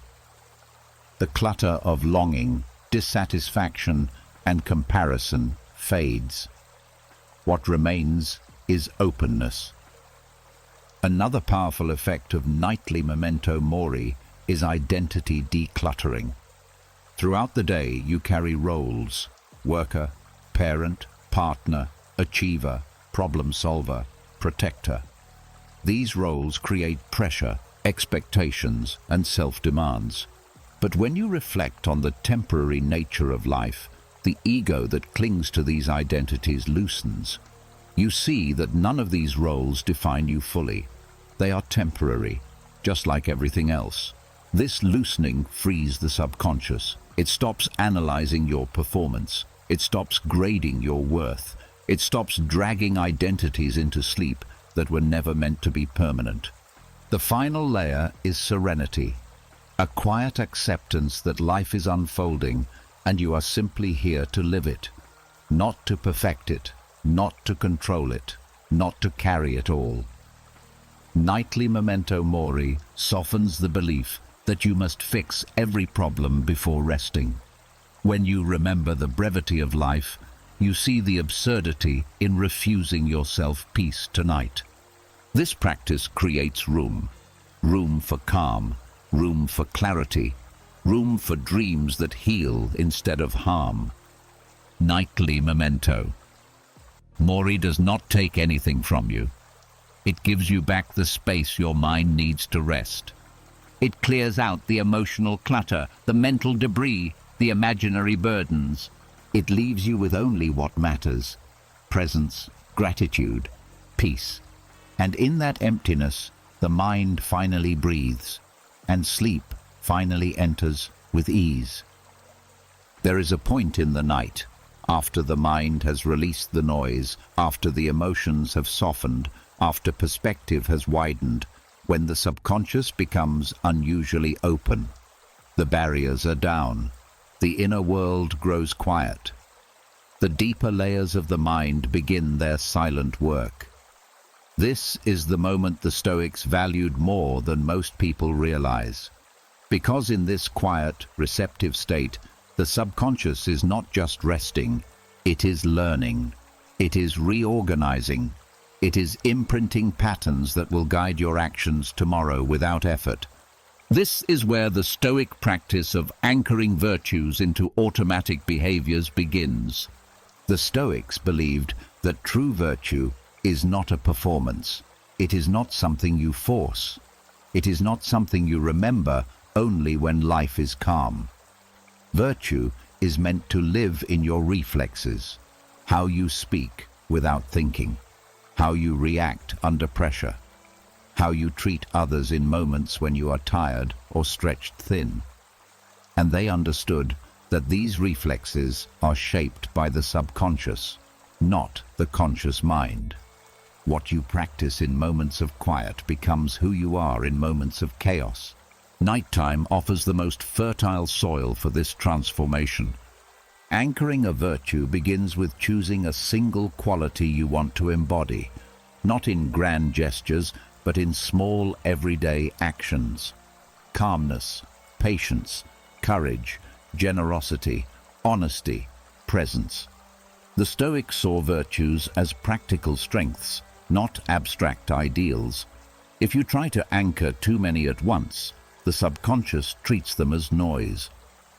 The clutter of longing, dissatisfaction, and comparison fades. What remains is openness. Another powerful effect of nightly memento mori is identity decluttering. Throughout the day, you carry roles: worker, parent, partner, achiever, problem solver, protector. These roles create pressure, expectations, and self-demands. But when you reflect on the temporary nature of life, the ego that clings to these identities loosens. You see that none of these roles define you fully. They are temporary, just like everything else. This loosening frees the subconscious. It stops analyzing your performance. It stops grading your worth. It stops dragging identities into sleep that were never meant to be permanent. The final layer is serenity, a quiet acceptance that life is unfolding and you are simply here to live it, not to perfect it, not to control it, not to carry it all. Nightly memento mori softens the belief that you must fix every problem before resting. When you remember the brevity of life, you see the absurdity in refusing yourself peace tonight. This practice creates room for calm, room for clarity, room for dreams that heal instead of harm. Nightly memento mori does not take anything from you. It gives you back the space your mind needs to rest. It clears out the emotional clutter, the mental debris, the imaginary burdens. It leaves you with only what matters: presence, gratitude, peace. And in that emptiness, the mind finally breathes, and sleep finally enters with ease. There is a point in the night, after the mind has released the noise, after the emotions have softened, after perspective has widened, when the subconscious becomes unusually open. The barriers are down. The inner world grows quiet. The deeper layers of the mind begin their silent work. This is the moment the Stoics valued more than most people realize. Because in this quiet, receptive state, The subconscious is not just resting, it is learning. It is reorganizing. It is imprinting patterns that will guide your actions tomorrow without effort. This is where the Stoic practice of anchoring virtues into automatic behaviors begins. The Stoics believed that true virtue is not a performance. It is not something you force. It is not something you remember only when life is calm. Virtue is meant to live in your reflexes, how you speak without thinking, how you react under pressure, how you treat others in moments when you are tired or stretched thin. And they understood that these reflexes are shaped by the subconscious, not the conscious mind. What you practice in moments of quiet becomes who you are in moments of chaos. Nighttime offers the most fertile soil for this transformation. Anchoring a virtue begins with choosing a single quality you want to embody, not in grand gestures, but in small, everyday actions. Calmness, patience, courage, generosity, honesty, presence. The Stoics saw virtues as practical strengths, not abstract ideals. If you try to anchor too many at once, the subconscious treats them as noise.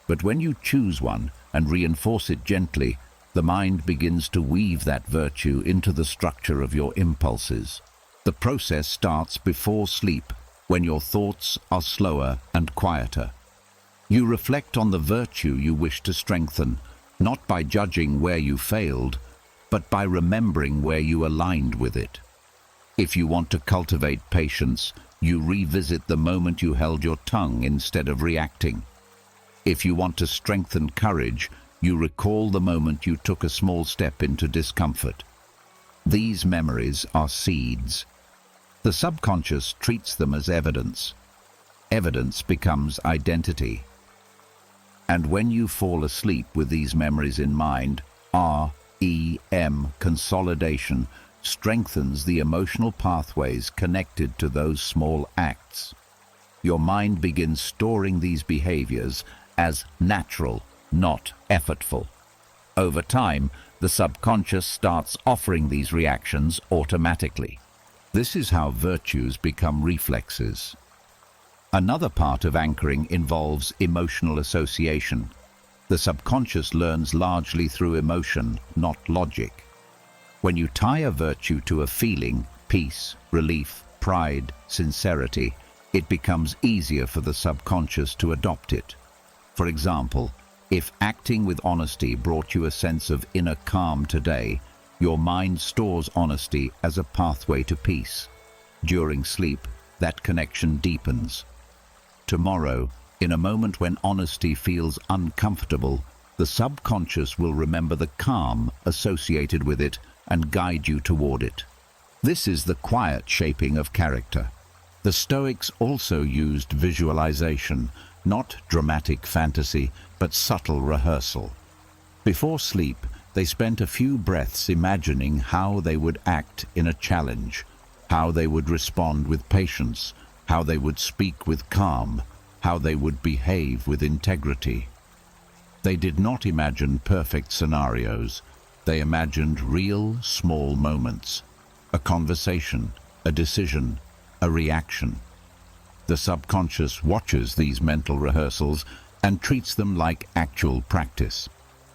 But when you choose one and reinforce it gently, the mind begins to weave that virtue into the structure of your impulses. The process starts before sleep, when your thoughts are slower and quieter. You reflect on the virtue you wish to strengthen, not by judging where you failed, but by remembering where you aligned with it. If you want to cultivate patience, you revisit the moment you held your tongue instead of reacting. If you want to strengthen courage, you recall the moment you took a small step into discomfort. These memories are seeds. The subconscious treats them as evidence. Evidence becomes identity. And when you fall asleep with these memories in mind, REM, consolidation, strengthens the emotional pathways connected to those small acts. Your mind begins storing these behaviors as natural, not effortful. Over time, the subconscious starts offering these reactions automatically. This is how virtues become reflexes. Another part of anchoring involves emotional association. The subconscious learns largely through emotion, not logic. When you tie a virtue to a feeling, peace, relief, pride, sincerity, it becomes easier for the subconscious to adopt it. For example, if acting with honesty brought you a sense of inner calm today, your mind stores honesty as a pathway to peace. During sleep, that connection deepens. Tomorrow, in a moment when honesty feels uncomfortable, the subconscious will remember the calm associated with it and guide you toward it. This is the quiet shaping of character. The Stoics also used visualization, not dramatic fantasy, but subtle rehearsal. Before sleep, they spent a few breaths imagining how they would act in a challenge, how they would respond with patience, how they would speak with calm, how they would behave with integrity. They did not imagine perfect scenarios. They imagined real, small moments, a conversation, a decision, a reaction. The subconscious watches these mental rehearsals and treats them like actual practice.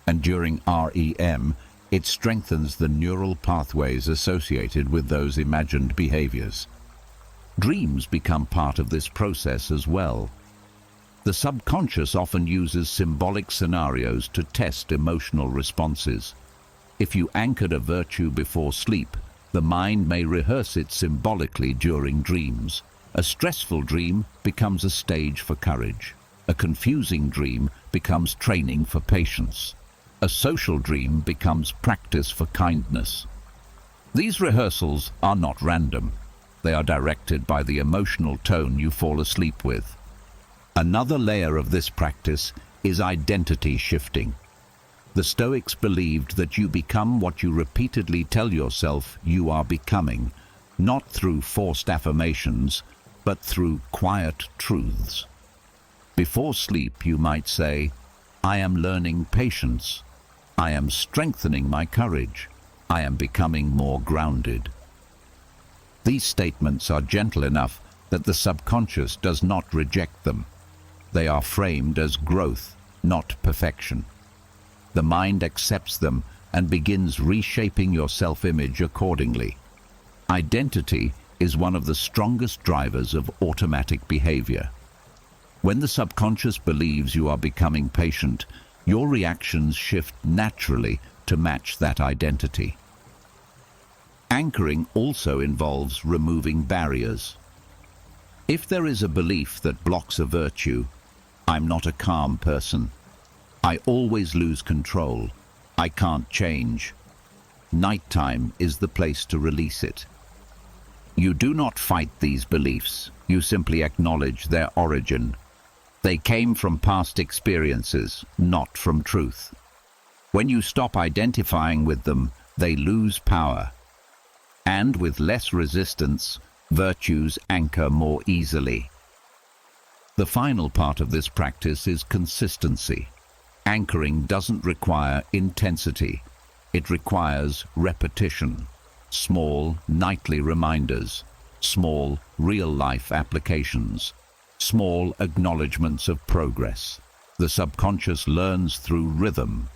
And during REM, it strengthens the neural pathways associated with those imagined behaviors. Dreams become part of this process as well. The subconscious often uses symbolic scenarios to test emotional responses. If you anchored a virtue before sleep, the mind may rehearse it symbolically during dreams. A stressful dream becomes a stage for courage. A confusing dream becomes training for patience. A social dream becomes practice for kindness. These rehearsals are not random. They are directed by the emotional tone you fall asleep with. Another layer of this practice is identity shifting. The Stoics believed that you become what you repeatedly tell yourself you are becoming, not through forced affirmations, but through quiet truths. Before sleep, you might say, I am learning patience. I am strengthening my courage. I am becoming more grounded. These statements are gentle enough that the subconscious does not reject them. They are framed as growth, not perfection. The mind accepts them and begins reshaping your self-image accordingly. Identity is one of the strongest drivers of automatic behavior. When the subconscious believes you are becoming patient, your reactions shift naturally to match that identity. Anchoring also involves removing barriers. If there is a belief that blocks a virtue, I'm not a calm person. I always lose control. I can't change. Nighttime is the place to release it. You do not fight these beliefs. You simply acknowledge their origin. They came from past experiences, not from truth. When you stop identifying with them, they lose power. And with less resistance, virtues anchor more easily. The final part of this practice is consistency. Anchoring doesn't require intensity. It requires repetition, small, nightly reminders, small, real-life applications, small acknowledgements of progress. The subconscious learns through rhythm.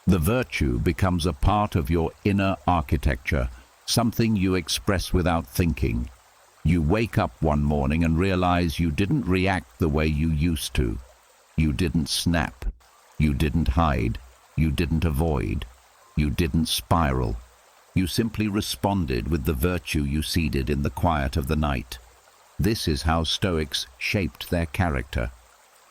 The virtue becomes a part of your inner architecture, something you express without thinking. You wake up one morning and realize you didn't react the way you used to. You didn't snap. You didn't hide. You didn't avoid. You didn't spiral. You simply responded with the virtue you seeded in the quiet of the night. This is how Stoics shaped their character.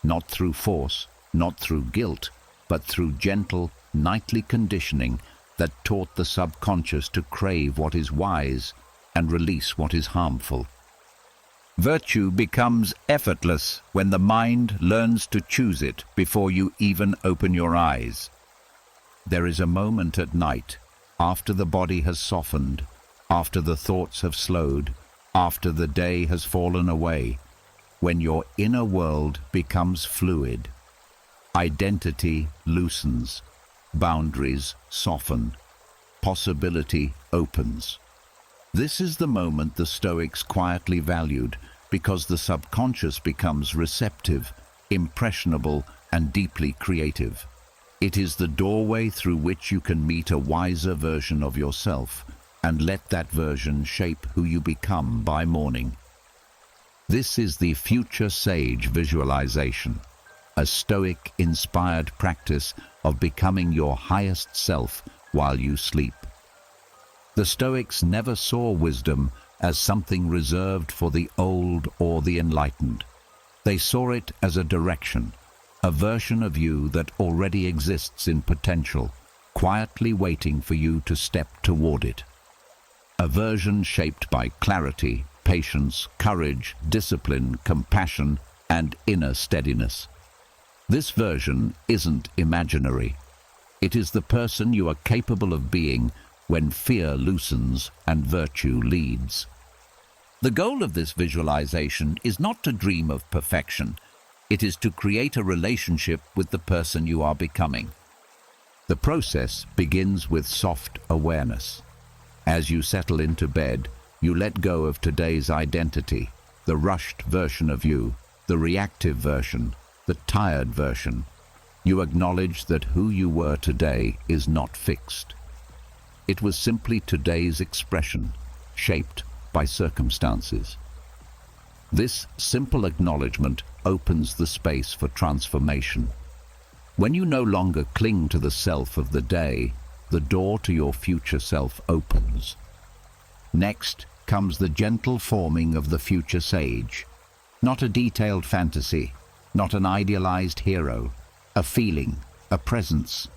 Not through force, not through guilt, but through gentle, nightly conditioning that taught the subconscious to crave what is wise and release what is harmful. Virtue becomes effortless when the mind learns to choose it before you even open your eyes. There is a moment at night, after the body has softened, after the thoughts have slowed, after the day has fallen away, when your inner world becomes fluid. Identity loosens, boundaries soften, possibility opens. This is the moment the Stoics quietly valued, because the subconscious becomes receptive, impressionable, and deeply creative. It is the doorway through which you can meet a wiser version of yourself and let that version shape who you become by morning. This is the future sage visualization, a Stoic-inspired practice of becoming your highest self while you sleep. The Stoics never saw wisdom as something reserved for the old or the enlightened. They saw it as a direction, a version of you that already exists in potential, quietly waiting for you to step toward it. A version shaped by clarity, patience, courage, discipline, compassion, and inner steadiness. This version isn't imaginary. It is the person you are capable of being when fear loosens and virtue leads. The goal of this visualization is not to dream of perfection. It is to create a relationship with the person you are becoming. The process begins with soft awareness. As you settle into bed, you let go of today's identity, the rushed version of you, the reactive version, the tired version. You acknowledge that who you were today is not fixed. It was simply today's expression, shaped by circumstances. This simple acknowledgement opens the space for transformation. When you no longer cling to the self of the day, the door to your future self opens. Next comes the gentle forming of the future sage. Not a detailed fantasy, not an idealized hero, a feeling, a presence,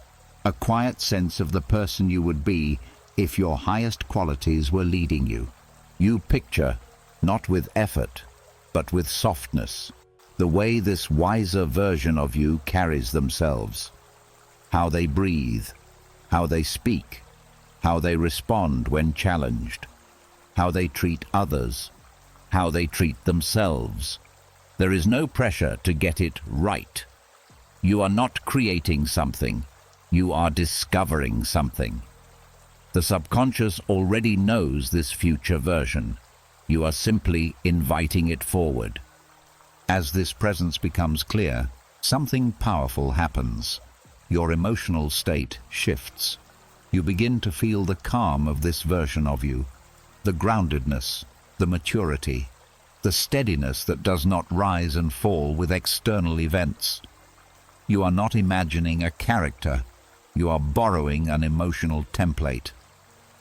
a quiet sense of the person you would be if your highest qualities were leading you. You picture, not with effort, but with softness, the way this wiser version of you carries themselves, how they breathe, how they speak, how they respond when challenged, how they treat others, how they treat themselves. There is no pressure to get it right. You are not creating something, you are discovering something. The subconscious already knows this future version. You are simply inviting it forward. As this presence becomes clear, something powerful happens. Your emotional state shifts. You begin to feel the calm of this version of you, the groundedness, the maturity, the steadiness that does not rise and fall with external events. You are not imagining a character, you are borrowing an emotional template.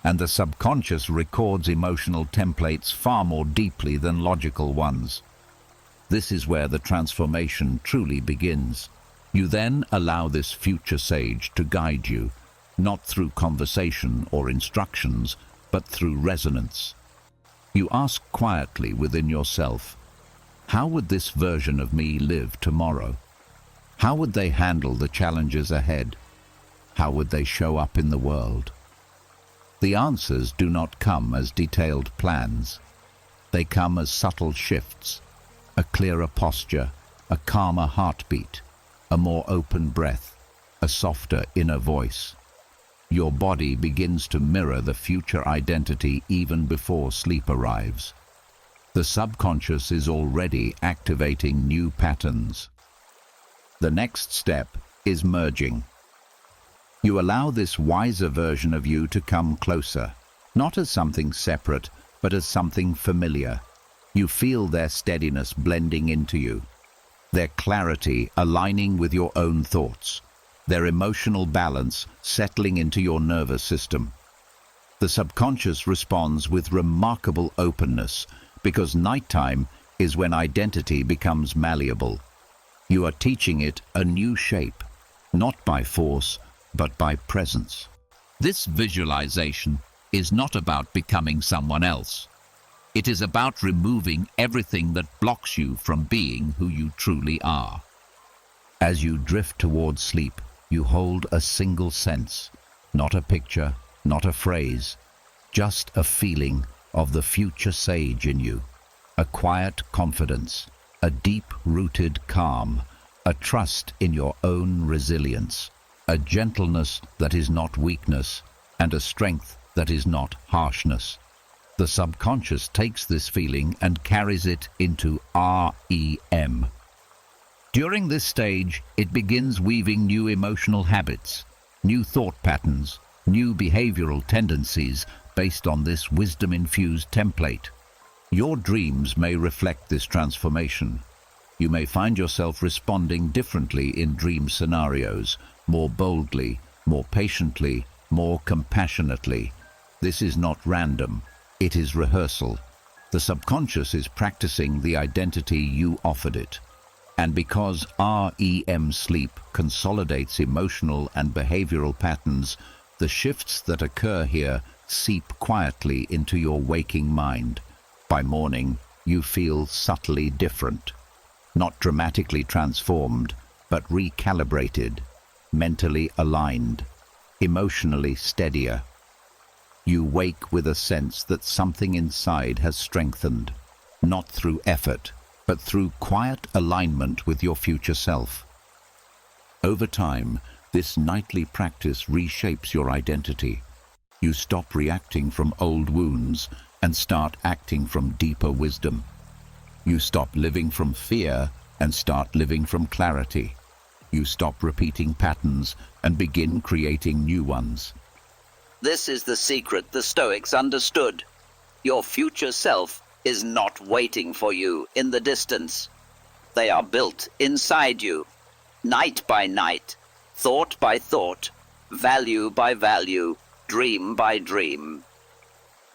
And the subconscious records emotional templates far more deeply than logical ones. This is where the transformation truly begins. You then allow this future sage to guide you, not through conversation or instructions, but through resonance. You ask quietly within yourself, how would this version of me live tomorrow? How would they handle the challenges ahead? How would they show up in the world? The answers do not come as detailed plans. They come as subtle shifts, a clearer posture, a calmer heartbeat, a more open breath, a softer inner voice. Your body begins to mirror the future identity even before sleep arrives. The subconscious is already activating new patterns. The next step is merging. You allow this wiser version of you to come closer, not as something separate, but as something familiar. You feel their steadiness blending into you, their clarity aligning with your own thoughts, their emotional balance settling into your nervous system. The subconscious responds with remarkable openness because nighttime is when identity becomes malleable. You are teaching it a new shape, not by force, but by presence. This visualization is not about becoming someone else. It is about removing everything that blocks you from being who you truly are. As you drift towards sleep, you hold a single sense, not a picture, not a phrase, just a feeling of the future sage in you, a quiet confidence, a deep-rooted calm, a trust in your own resilience, a gentleness that is not weakness, and a strength that is not harshness. The subconscious takes this feeling and carries it into REM. During this stage, it begins weaving new emotional habits, new thought patterns, new behavioral tendencies based on this wisdom-infused template. Your dreams may reflect this transformation. You may find yourself responding differently in dream scenarios, more boldly, more patiently, more compassionately. This is not random, it is rehearsal. The subconscious is practicing the identity you offered it. And because REM sleep consolidates emotional and behavioral patterns, the shifts that occur here seep quietly into your waking mind. By morning, you feel subtly different. Not dramatically transformed, but recalibrated, mentally aligned, emotionally steadier. You wake with a sense that something inside has strengthened, not through effort, but through quiet alignment with your future self. Over time, this nightly practice reshapes your identity. You stop reacting from old wounds and start acting from deeper wisdom. You stop living from fear and start living from clarity. You stop repeating patterns and begin creating new ones. This is the secret the Stoics understood. Your future self is not waiting for you in the distance. They are built inside you, night by night, thought by thought, value by value, dream by dream.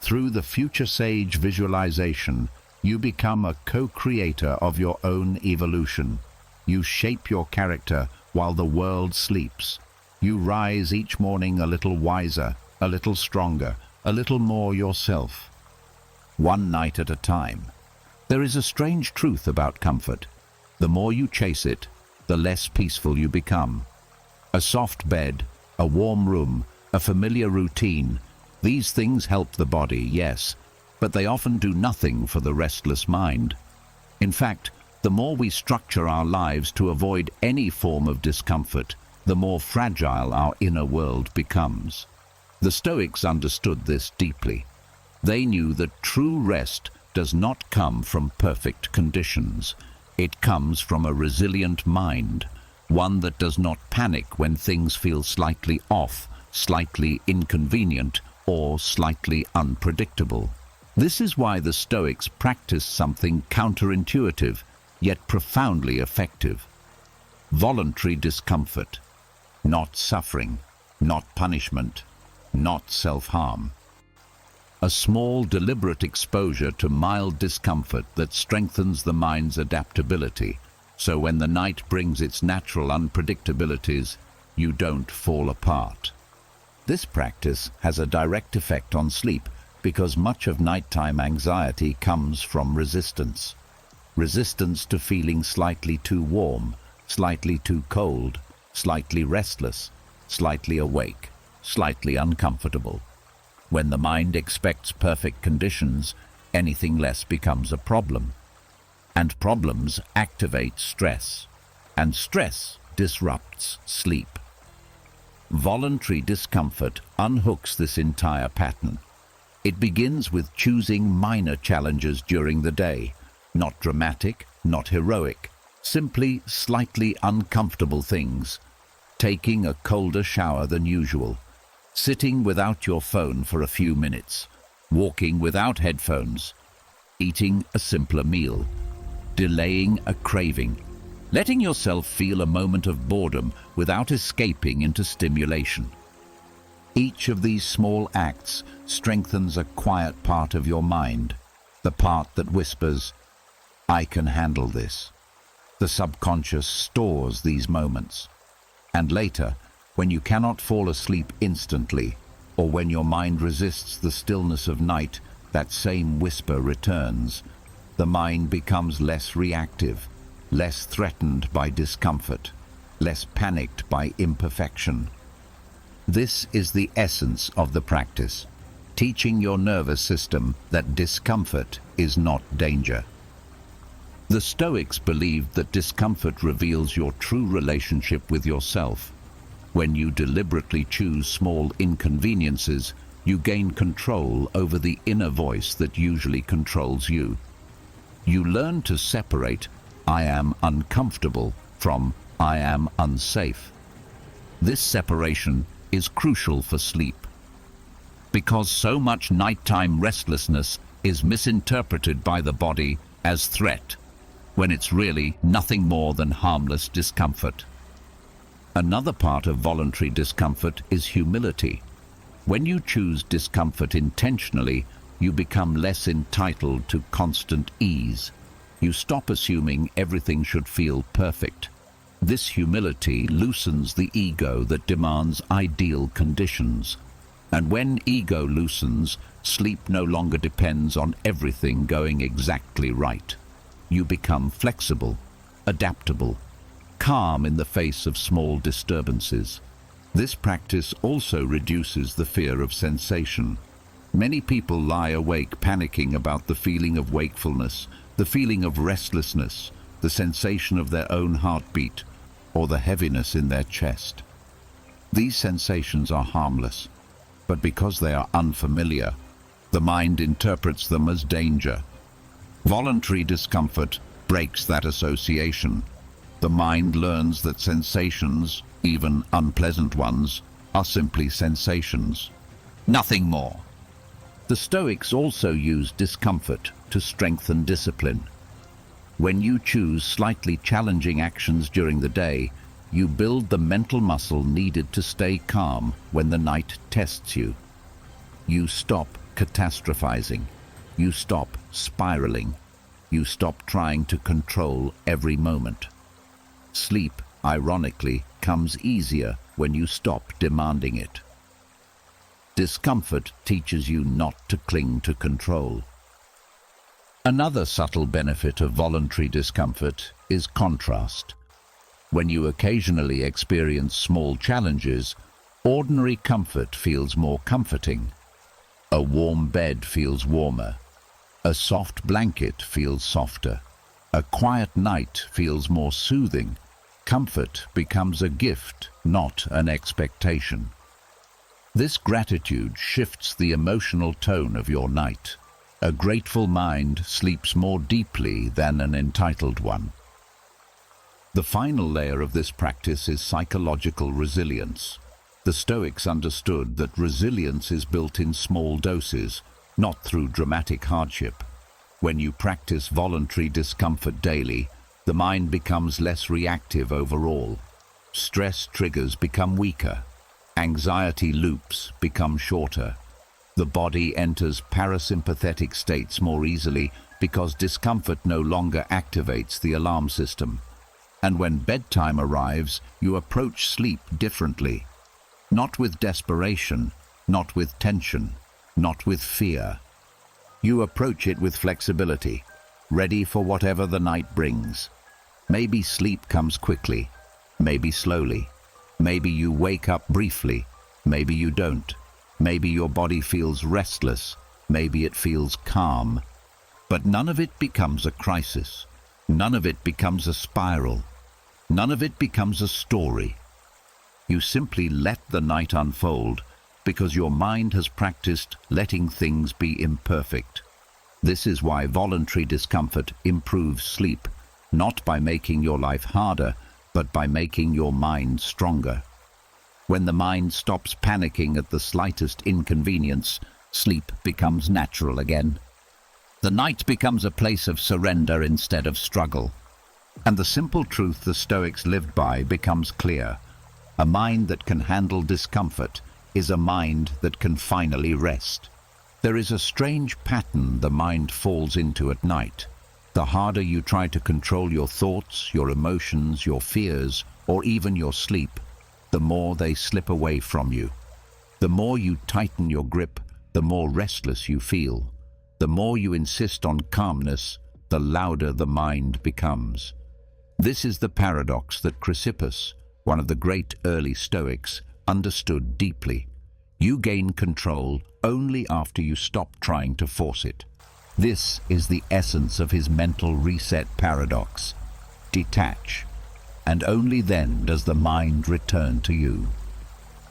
Through the future sage visualization, you become a co-creator of your own evolution. You shape your character while the world sleeps. You rise each morning a little wiser, a little stronger, a little more yourself. One night at a time. There is a strange truth about comfort. The more you chase it, the less peaceful you become. A soft bed, a warm room, a familiar routine, these things help the body, yes, but they often do nothing for the restless mind. In fact, The more we structure our lives to avoid any form of discomfort, the more fragile our inner world becomes. The Stoics understood this deeply. They knew that true rest does not come from perfect conditions. It comes from a resilient mind, one that does not panic when things feel slightly off, slightly inconvenient, or slightly unpredictable. This is why the Stoics practiced something counterintuitive, yet profoundly effective. Voluntary discomfort. Not suffering, not punishment, not self-harm. A small, deliberate exposure to mild discomfort that strengthens the mind's adaptability, so when the night brings its natural unpredictabilities, you don't fall apart. This practice has a direct effect on sleep because much of nighttime anxiety comes from resistance. Resistance to feeling slightly too warm, slightly too cold, slightly restless, slightly awake, slightly uncomfortable. When the mind expects perfect conditions, anything less becomes a problem. And problems activate stress, and stress disrupts sleep. Voluntary discomfort unhooks this entire pattern. It begins with choosing minor challenges during the day, not dramatic, not heroic, simply slightly uncomfortable things. Taking a colder shower than usual, sitting without your phone for a few minutes, walking without headphones, eating a simpler meal, delaying a craving, letting yourself feel a moment of boredom without escaping into stimulation. Each of these small acts strengthens a quiet part of your mind, the part that whispers, "I can handle this." The subconscious stores these moments. And later, when you cannot fall asleep instantly, or when your mind resists the stillness of night, that same whisper returns. The mind becomes less reactive, less threatened by discomfort, less panicked by imperfection. This is the essence of the practice, teaching your nervous system that discomfort is not danger. The Stoics believed that discomfort reveals your true relationship with yourself. When you deliberately choose small inconveniences, you gain control over the inner voice that usually controls you. You learn to separate "I am uncomfortable" from "I am unsafe." This separation is crucial for sleep, because so much nighttime restlessness is misinterpreted by the body as threat, when it's really nothing more than harmless discomfort. Another part of voluntary discomfort is humility. When you choose discomfort intentionally, you become less entitled to constant ease. You stop assuming everything should feel perfect. This humility loosens the ego that demands ideal conditions. And when ego loosens, sleep no longer depends on everything going exactly right. You become flexible, adaptable, calm in the face of small disturbances. This practice also reduces the fear of sensation. Many people lie awake panicking about the feeling of wakefulness, the feeling of restlessness, the sensation of their own heartbeat, or the heaviness in their chest. These sensations are harmless, but because they are unfamiliar, the mind interprets them as danger. Voluntary discomfort breaks that association. The mind learns that sensations, even unpleasant ones, are simply sensations. Nothing more. The Stoics also used discomfort to strengthen discipline. When you choose slightly challenging actions during the day, you build the mental muscle needed to stay calm when the night tests you. You stop catastrophizing. You stop spiraling. You stop trying to control every moment. Sleep, ironically, comes easier when you stop demanding it. Discomfort teaches you not to cling to control. Another subtle benefit of voluntary discomfort is contrast. When you occasionally experience small challenges, ordinary comfort feels more comforting. A warm bed feels warmer. A soft blanket feels softer. A quiet night feels more soothing. Comfort becomes a gift, not an expectation. This gratitude shifts the emotional tone of your night. A grateful mind sleeps more deeply than an entitled one. The final layer of this practice is psychological resilience. The Stoics understood that resilience is built in small doses, not through dramatic hardship. When you practice voluntary discomfort daily, the mind becomes less reactive overall. Stress triggers become weaker. Anxiety loops become shorter. The body enters parasympathetic states more easily because discomfort no longer activates the alarm system. And when bedtime arrives, you approach sleep differently. Not with desperation, not with tension, not with fear. You approach it with flexibility, ready for whatever the night brings. Maybe sleep comes quickly, maybe slowly. Maybe you wake up briefly, maybe you don't. Maybe your body feels restless, maybe it feels calm. But none of it becomes a crisis. None of it becomes a spiral. None of it becomes a story. You simply let the night unfold because your mind has practiced letting things be imperfect. This is why voluntary discomfort improves sleep, not by making your life harder, but by making your mind stronger. When the mind stops panicking at the slightest inconvenience, sleep becomes natural again. The night becomes a place of surrender instead of struggle. And the simple truth the Stoics lived by becomes clear. A mind that can handle discomfort is a mind that can finally rest. There is a strange pattern the mind falls into at night. The harder you try to control your thoughts, your emotions, your fears, or even your sleep, the more they slip away from you. The more you tighten your grip, the more restless you feel. The more you insist on calmness, the louder the mind becomes. This is the paradox that Chrysippus, one of the great early Stoics, understood deeply. You gain control only after you stop trying to force it. This is the essence of his mental reset paradox. Detach, and only then does the mind return to you.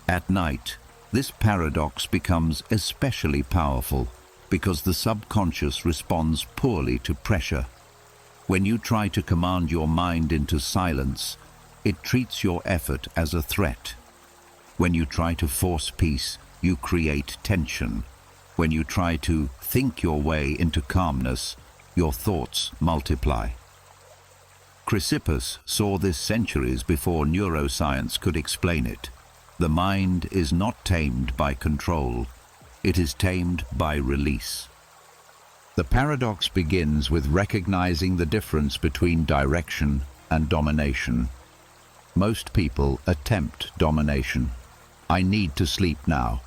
At night, this paradox becomes especially powerful because the subconscious responds poorly to pressure. When you try to command your mind into silence, it treats your effort as a threat. When you try to force peace, you create tension. When you try to think your way into calmness, your thoughts multiply. Chrysippus saw this centuries before neuroscience could explain it. The mind is not tamed by control, it is tamed by release. The paradox begins with recognizing the difference between direction and domination. Most people attempt domination. I need to sleep now.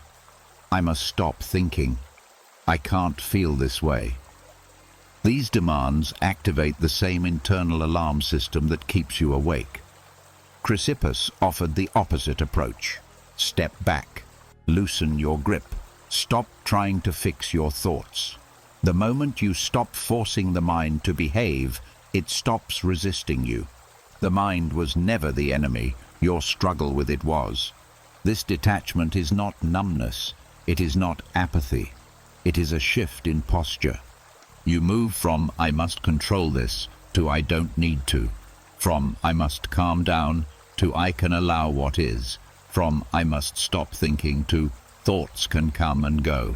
I must stop thinking. I can't feel this way. These demands activate the same internal alarm system that keeps you awake. Chrysippus offered the opposite approach. Step back, loosen your grip, stop trying to fix your thoughts. The moment you stop forcing the mind to behave, it stops resisting you. The mind was never the enemy, your struggle with it was. This detachment is not numbness, it is not apathy, it is a shift in posture. You move from "I must control this" to "I don't need to", from "I must calm down" to "I can allow what is", from "I must stop thinking" to "thoughts can come and go".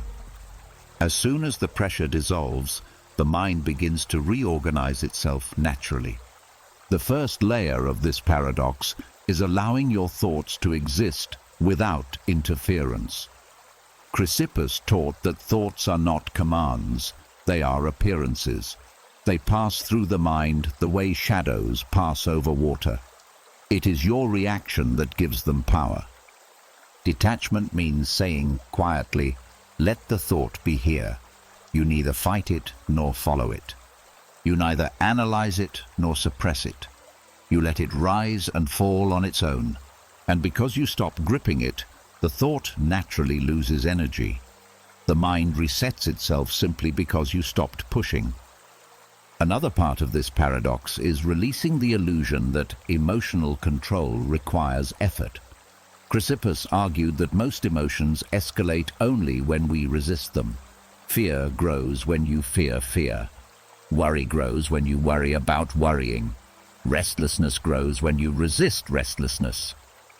As soon as the pressure dissolves, the mind begins to reorganize itself naturally. The first layer of this paradox is allowing your thoughts to exist without interference. Chrysippus taught that thoughts are not commands, they are appearances. They pass through the mind the way shadows pass over water. It is your reaction that gives them power. Detachment means saying quietly, "Let the thought be here." You neither fight it nor follow it. You neither analyze it nor suppress it. You let it rise and fall on its own. And because you stop gripping it, the thought naturally loses energy. The mind resets itself simply because you stopped pushing. Another part of this paradox is releasing the illusion that emotional control requires effort. Chrysippus argued that most emotions escalate only when we resist them. Fear grows when you fear fear. Worry grows when you worry about worrying. Restlessness grows when you resist restlessness.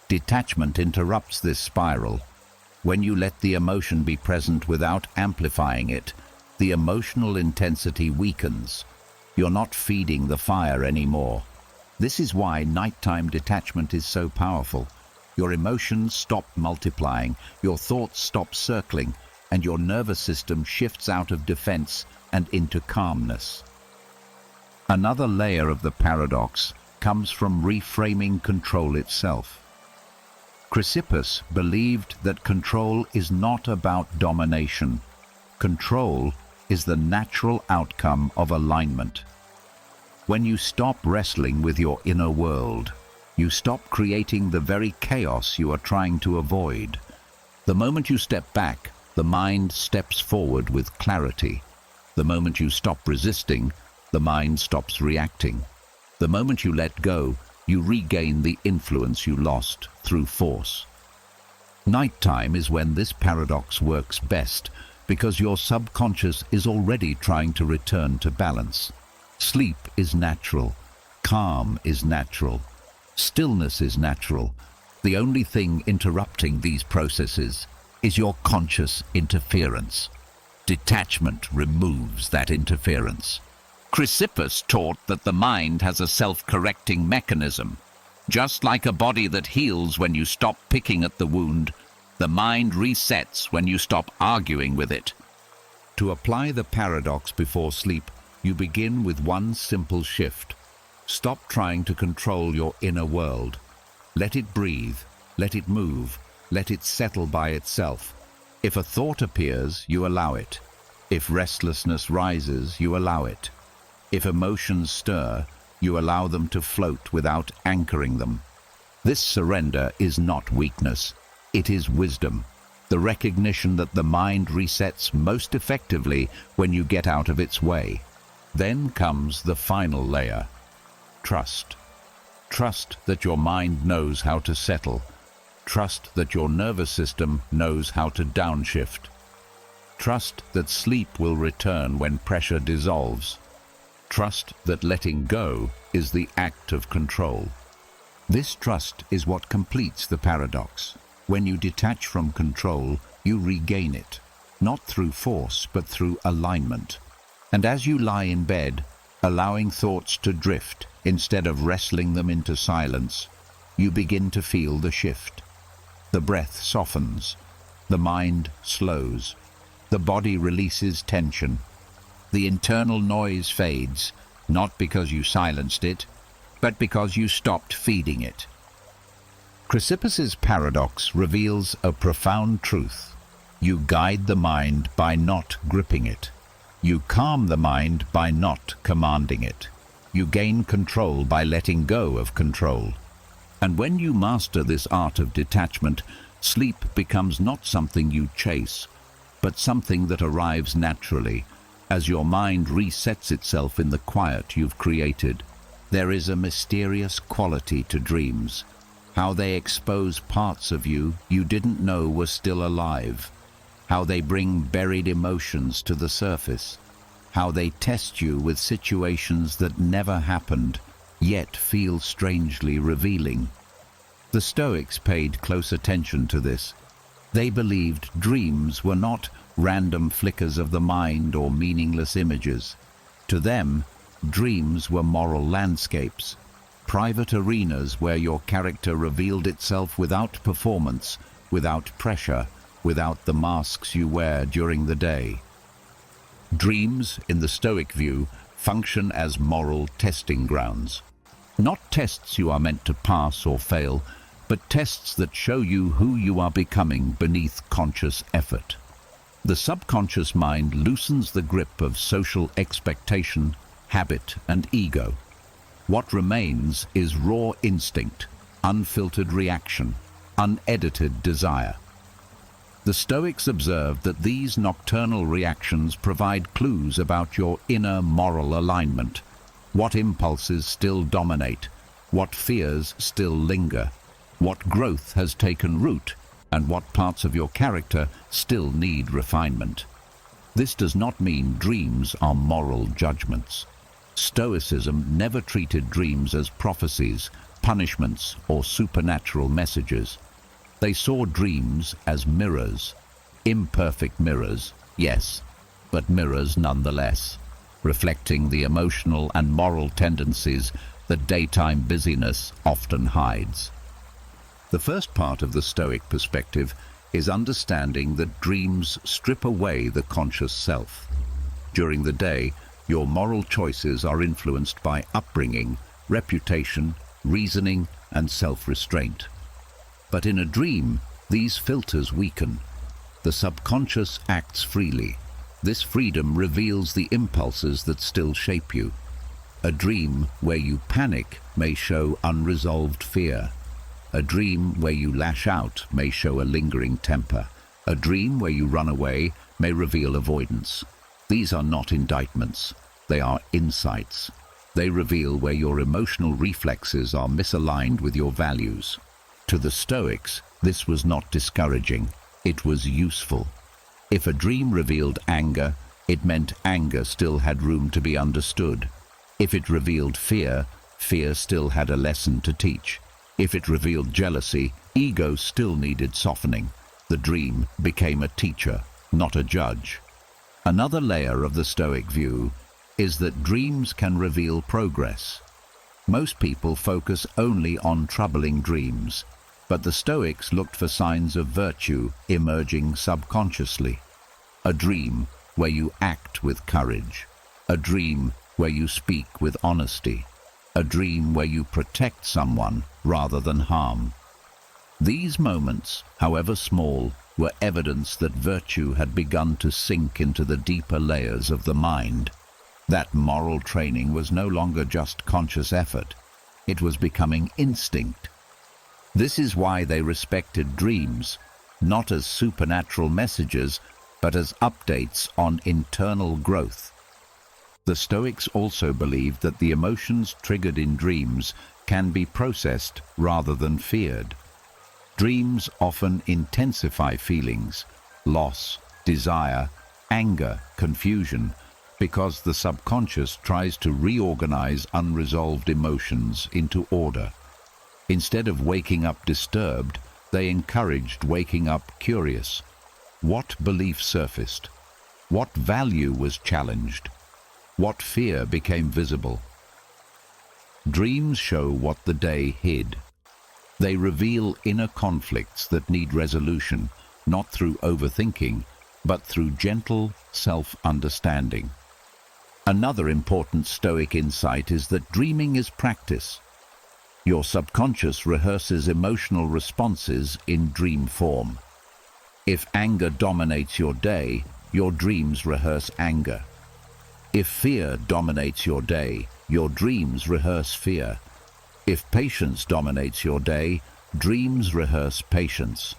Detachment interrupts this spiral. When you let the emotion be present without amplifying it, the emotional intensity weakens. You're not feeding the fire anymore. This is why nighttime detachment is so powerful. Your emotions stop multiplying, your thoughts stop circling, and your nervous system shifts out of defense and into calmness. Another layer of the paradox comes from reframing control itself. Chrysippus believed that control is not about domination. Control is the natural outcome of alignment. When you stop wrestling with your inner world, you stop creating the very chaos you are trying to avoid. The moment you step back, the mind steps forward with clarity. The moment you stop resisting, the mind stops reacting. The moment you let go, you regain the influence you lost through force. Nighttime is when this paradox works best, because your subconscious is already trying to return to balance. Sleep is natural. Calm is natural. Stillness is natural. The only thing interrupting these processes is your conscious interference. Detachment removes that interference. Chrysippus taught that the mind has a self-correcting mechanism. Just like a body that heals when you stop picking at the wound, the mind resets when you stop arguing with it. To apply the paradox before sleep, you begin with one simple shift. Stop trying to control your inner world. Let it breathe, let it move, let it settle by itself. If a thought appears, you allow it. If restlessness rises, you allow it. If emotions stir, you allow them to float without anchoring them. This surrender is not weakness, it is wisdom. The recognition that the mind resets most effectively when you get out of its way. Then comes the final layer. Trust. Trust that your mind knows how to settle. Trust that your nervous system knows how to downshift. Trust that sleep will return when pressure dissolves. Trust that letting go is the act of control. This trust is what completes the paradox. When you detach from control, you regain it, not through force, but through alignment. And as you lie in bed, allowing thoughts to drift instead of wrestling them into silence, you begin to feel the shift. The breath softens, the mind slows, the body releases tension. The internal noise fades, not because you silenced it, but because you stopped feeding it. Chrysippus's paradox reveals a profound truth. You guide the mind by not gripping it. You calm the mind by not commanding it. You gain control by letting go of control. And when you master this art of detachment, sleep becomes not something you chase, but something that arrives naturally, as your mind resets itself in the quiet you've created. There is a mysterious quality to dreams, how they expose parts of you you didn't know were still alive, how they bring buried emotions to the surface, how they test you with situations that never happened, yet feel strangely revealing. The Stoics paid close attention to this. They believed dreams were not random flickers of the mind or meaningless images. To them, dreams were moral landscapes, private arenas where your character revealed itself without performance, without pressure, without the masks you wear during the day. Dreams, in the Stoic view, function as moral testing grounds. Not tests you are meant to pass or fail, but tests that show you who you are becoming beneath conscious effort. The subconscious mind loosens the grip of social expectation, habit, and ego. What remains is raw instinct, unfiltered reaction, unedited desire. The Stoics observed that these nocturnal reactions provide clues about your inner moral alignment. What impulses still dominate, what fears still linger, what growth has taken root, and what parts of your character still need refinement. This does not mean dreams are moral judgments. Stoicism never treated dreams as prophecies, punishments, or supernatural messages. They saw dreams as mirrors. Imperfect mirrors, yes, but mirrors nonetheless, reflecting the emotional and moral tendencies that daytime busyness often hides. The first part of the Stoic perspective is understanding that dreams strip away the conscious self. During the day, your moral choices are influenced by upbringing, reputation, reasoning, and self-restraint. But in a dream, these filters weaken. The subconscious acts freely. This freedom reveals the impulses that still shape you. A dream where you panic may show unresolved fear. A dream where you lash out may show a lingering temper. A dream where you run away may reveal avoidance. These are not indictments. They are insights. They reveal where your emotional reflexes are misaligned with your values. To the Stoics, this was not discouraging. It was useful. If a dream revealed anger, it meant anger still had room to be understood. If it revealed fear, fear still had a lesson to teach. If it revealed jealousy, ego still needed softening. The dream became a teacher, not a judge. Another layer of the Stoic view is that dreams can reveal progress. Most people focus only on troubling dreams, but the Stoics looked for signs of virtue emerging subconsciously. A dream where you act with courage. A dream where you speak with honesty. A dream where you protect someone rather than harm. These moments, however small, were evidence that virtue had begun to sink into the deeper layers of the mind. That moral training was no longer just conscious effort. It was becoming instinct. This is why they respected dreams, not as supernatural messages, but as updates on internal growth. The Stoics also believed that the emotions triggered in dreams can be processed rather than feared. Dreams often intensify feelings, loss, desire, anger, confusion, because the subconscious tries to reorganize unresolved emotions into order. Instead of waking up disturbed, they encouraged waking up curious. What belief surfaced? What value was challenged? What fear became visible? Dreams show what the day hid. They reveal inner conflicts that need resolution, not through overthinking, but through gentle self-understanding. Another important Stoic insight is that dreaming is practice. Your subconscious rehearses emotional responses in dream form. If anger dominates your day, your dreams rehearse anger. If fear dominates your day, your dreams rehearse fear. If patience dominates your day, dreams rehearse patience.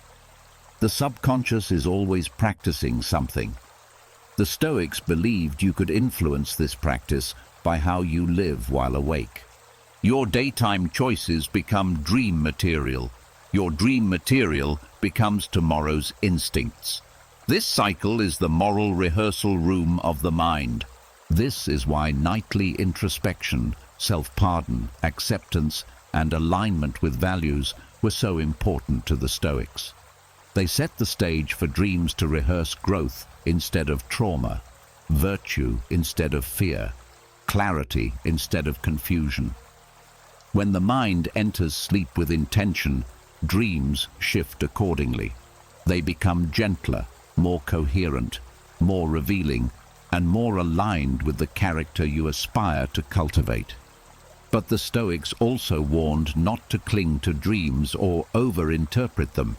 The subconscious is always practicing something. The Stoics believed you could influence this practice by how you live while awake. Your daytime choices become dream material. Your dream material becomes tomorrow's instincts. This cycle is the moral rehearsal room of the mind. This is why nightly introspection, self-pardon, acceptance, and alignment with values were so important to the Stoics. They set the stage for dreams to rehearse growth instead of trauma, virtue instead of fear, clarity instead of confusion. When the mind enters sleep with intention, dreams shift accordingly. They become gentler, more coherent, more revealing, and more aligned with the character you aspire to cultivate. But the Stoics also warned not to cling to dreams or over-interpret them.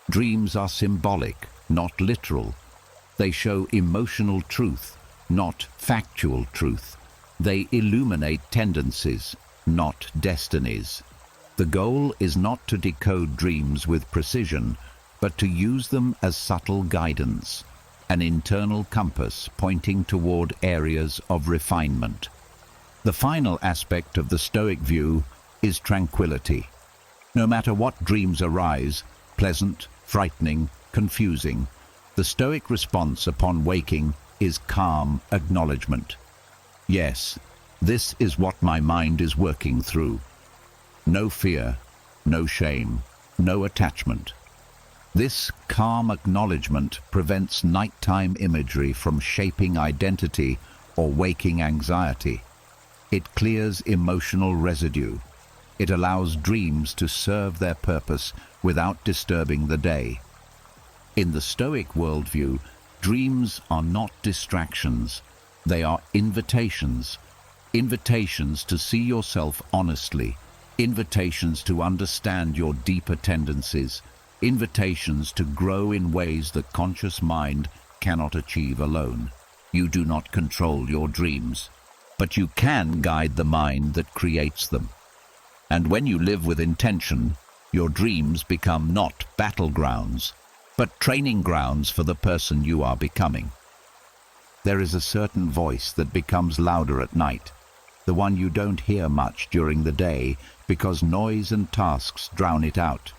Dreams are symbolic, not literal. They show emotional truth, not factual truth. They illuminate tendencies, not destinies. The goal is not to decode dreams with precision, but to use them as subtle guidance, an internal compass pointing toward areas of refinement. The final aspect of the Stoic view is tranquility. No matter what dreams arise, pleasant, frightening, confusing, the Stoic response upon waking is calm acknowledgement. Yes, this is what my mind is working through. No fear, no shame, no attachment. This calm acknowledgement prevents nighttime imagery from shaping identity or waking anxiety. It clears emotional residue. It allows dreams to serve their purpose without disturbing the day. In the Stoic worldview, dreams are not distractions. They are invitations. Invitations to see yourself honestly. Invitations to understand your deeper tendencies. Invitations to grow in ways the conscious mind cannot achieve alone. You do not control your dreams, but you can guide the mind that creates them. And when you live with intention, your dreams become not battlegrounds, but training grounds for the person you are becoming. There is a certain voice that becomes louder at night, the one you don't hear much during the day because noise and tasks drown it out.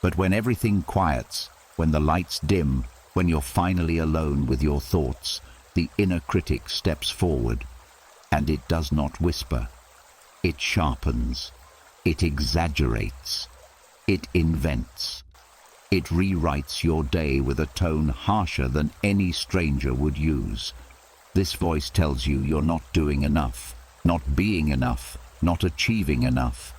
But when everything quiets, when the lights dim, when you're finally alone with your thoughts, the inner critic steps forward, and it does not whisper. It sharpens. It exaggerates. It invents. It rewrites your day with a tone harsher than any stranger would use. This voice tells you you're not doing enough, not being enough, not achieving enough.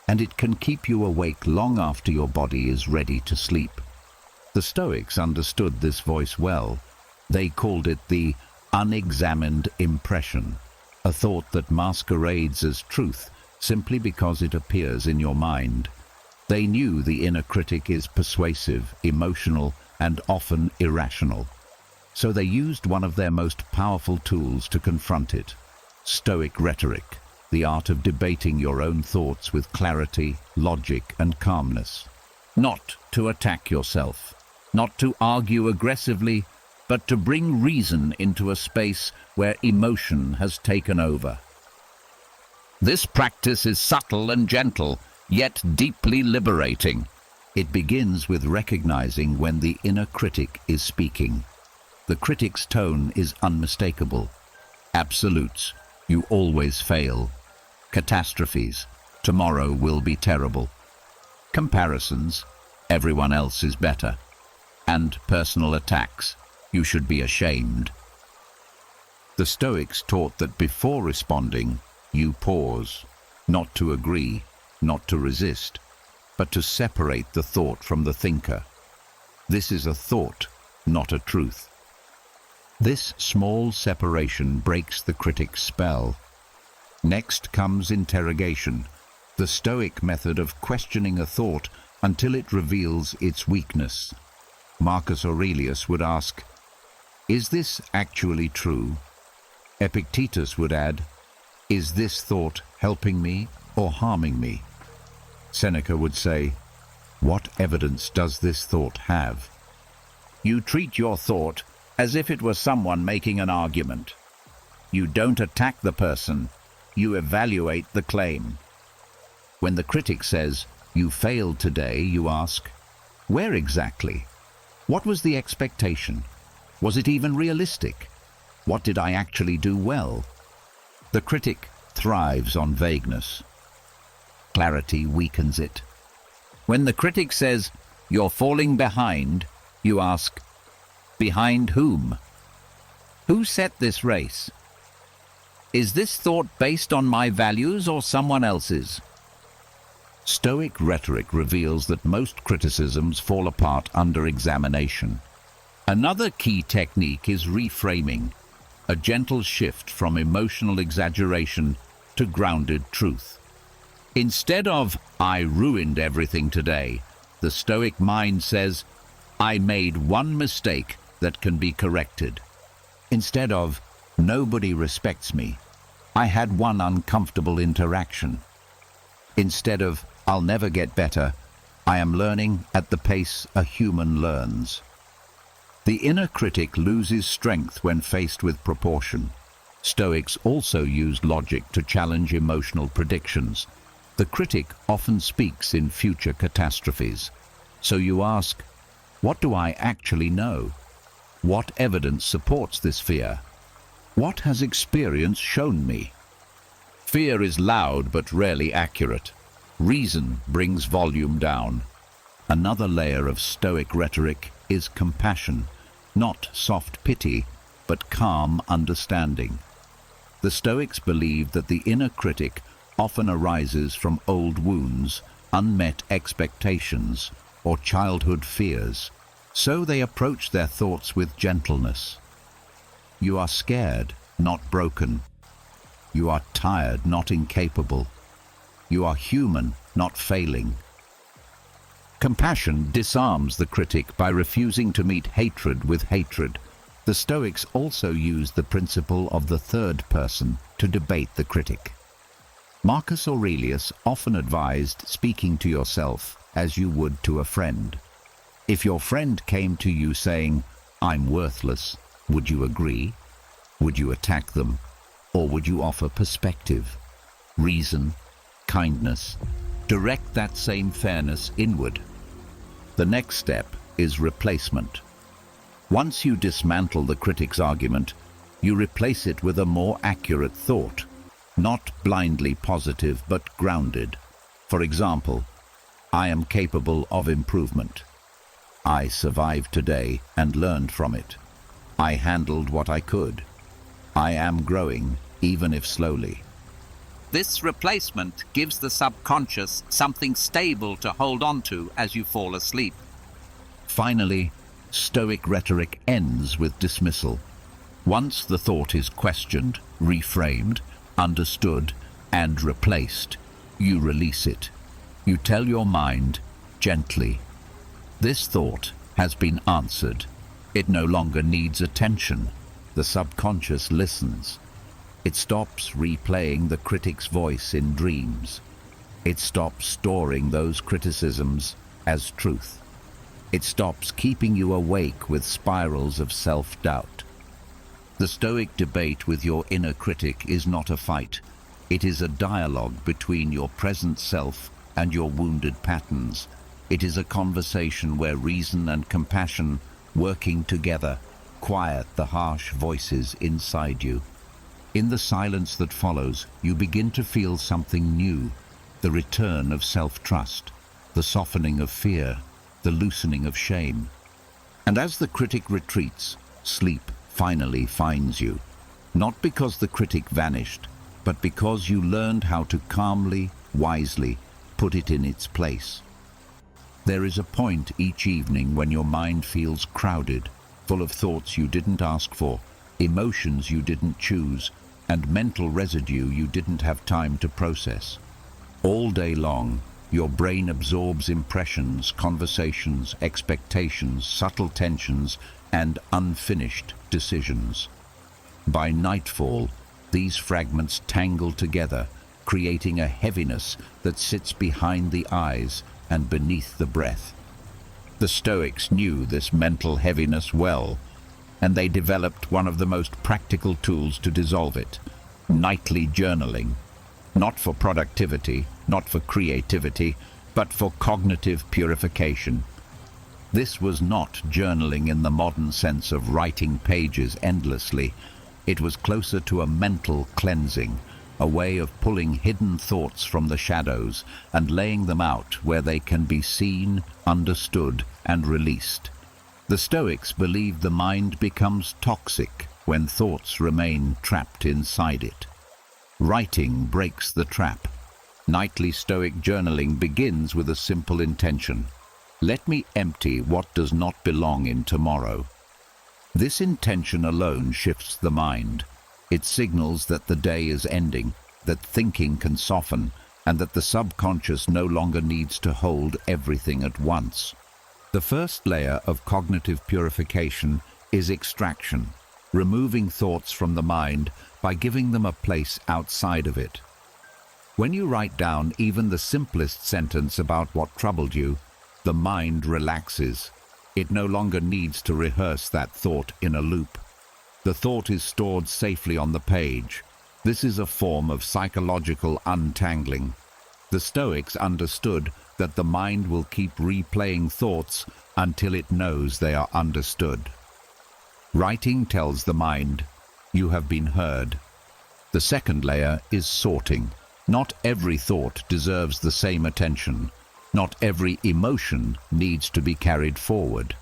And it can keep you awake long after your body is ready to sleep. The Stoics understood this voice well. They called it the unexamined impression, a thought that masquerades as truth simply because it appears in your mind. They knew the inner critic is persuasive, emotional, and often irrational. So they used one of their most powerful tools to confront it: Stoic rhetoric, the art of debating your own thoughts with clarity, logic, and calmness. Not to attack yourself, not to argue aggressively, but to bring reason into a space where emotion has taken over. This practice is subtle and gentle, yet deeply liberating. It begins with recognizing when the inner critic is speaking. The critic's tone is unmistakable. Absolutes: you always fail. Catastrophes: tomorrow will be terrible. Comparisons: everyone else is better. And personal attacks: you should be ashamed. The Stoics taught that before responding, you pause, not to agree, not to resist, but to separate the thought from the thinker. This is a thought, not a truth. This small separation breaks the critic's spell. Next comes interrogation, the Stoic method of questioning a thought until it reveals its weakness. Marcus Aurelius would ask, "Is this actually true?" Epictetus would add, "Is this thought helping me or harming me?" Seneca would say, "What evidence does this thought have?" You treat your thought as if it were someone making an argument. You don't attack the person, you evaluate the claim. When the critic says, "You failed today," you ask, "Where exactly? What was the expectation? Was it even realistic? What did I actually do well?" The critic thrives on vagueness. Clarity weakens it. When the critic says, "You're falling behind," you ask, "Behind whom? Who set this race? Is this thought based on my values or someone else's?" Stoic rhetoric reveals that most criticisms fall apart under examination. Another key technique is reframing, a gentle shift from emotional exaggeration to grounded truth. Instead of "I ruined everything today," the Stoic mind says, "I made one mistake that can be corrected." Instead of "Nobody respects me," "I had one uncomfortable interaction." Instead of "I'll never get better," I am learning at the pace a human learns. The inner critic loses strength when faced with proportion. Stoics also used logic to challenge emotional predictions. The critic often speaks in future catastrophes. So you ask, what do I actually know? What evidence supports this fear? What has experience shown me? Fear is loud but rarely accurate. Reason brings volume down. Another layer of Stoic rhetoric is compassion, not soft pity, but calm understanding. The Stoics believed that the inner critic often arises from old wounds, unmet expectations, or childhood fears. So they approach their thoughts with gentleness. You are scared, not broken. You are tired, not incapable. You are human, not failing. Compassion disarms the critic by refusing to meet hatred with hatred. The Stoics also used the principle of the third person to debate the critic. Marcus Aurelius often advised speaking to yourself as you would to a friend. If your friend came to you saying, "I'm worthless," would you agree? Would you attack them? Or would you offer perspective, reason, kindness? Direct that same fairness inward. The next step is replacement. Once you dismantle the critic's argument, you replace it with a more accurate thought, not blindly positive but grounded. For example, I am capable of improvement. I survived today and learned from it. I handled what I could. I am growing, even if slowly. This replacement gives the subconscious something stable to hold on to as you fall asleep. Finally, Stoic rhetoric ends with dismissal. Once the thought is questioned, reframed, understood, and replaced, you release it. You tell your mind, gently, this thought has been answered. It no longer needs attention. The subconscious listens. It stops replaying the critic's voice in dreams. It stops storing those criticisms as truth. It stops keeping you awake with spirals of self-doubt. The Stoic debate with your inner critic is not a fight. It is a dialogue between your present self and your wounded patterns. It is a conversation where reason and compassion, working together, quiet the harsh voices inside you. In the silence that follows, you begin to feel something new, the return of self-trust, the softening of fear, the loosening of shame. And as the critic retreats, sleep finally finds you, not because the critic vanished, but because you learned how to calmly, wisely put it in its place. There is a point each evening when your mind feels crowded, full of thoughts you didn't ask for, emotions you didn't choose, and mental residue you didn't have time to process. All day long, your brain absorbs impressions, conversations, expectations, subtle tensions, and unfinished decisions. By nightfall, these fragments tangle together, creating a heaviness that sits behind the eyes and beneath the breath. The Stoics knew this mental heaviness well, and they developed one of the most practical tools to dissolve it: nightly journaling. Not for productivity, not for creativity, but for cognitive purification. This was not journaling in the modern sense of writing pages endlessly. It was closer to a mental cleansing, a way of pulling hidden thoughts from the shadows and laying them out where they can be seen, understood, and released. The Stoics believed the mind becomes toxic when thoughts remain trapped inside it. Writing breaks the trap. Nightly Stoic journaling begins with a simple intention: let me empty what does not belong in tomorrow. This intention alone shifts the mind. It signals that the day is ending, that thinking can soften, and that the subconscious no longer needs to hold everything at once. The first layer of cognitive purification is extraction, removing thoughts from the mind by giving them a place outside of it. When you write down even the simplest sentence about what troubled you, The mind relaxes. It no longer needs to rehearse that thought in a loop. The thought is stored safely on the page. This is a form of psychological untangling. The Stoics understood that the mind will keep replaying thoughts until it knows they are understood. Writing tells the mind, "You have been heard." The second layer is sorting. Not every thought deserves the same attention. Not every emotion needs to be carried forward.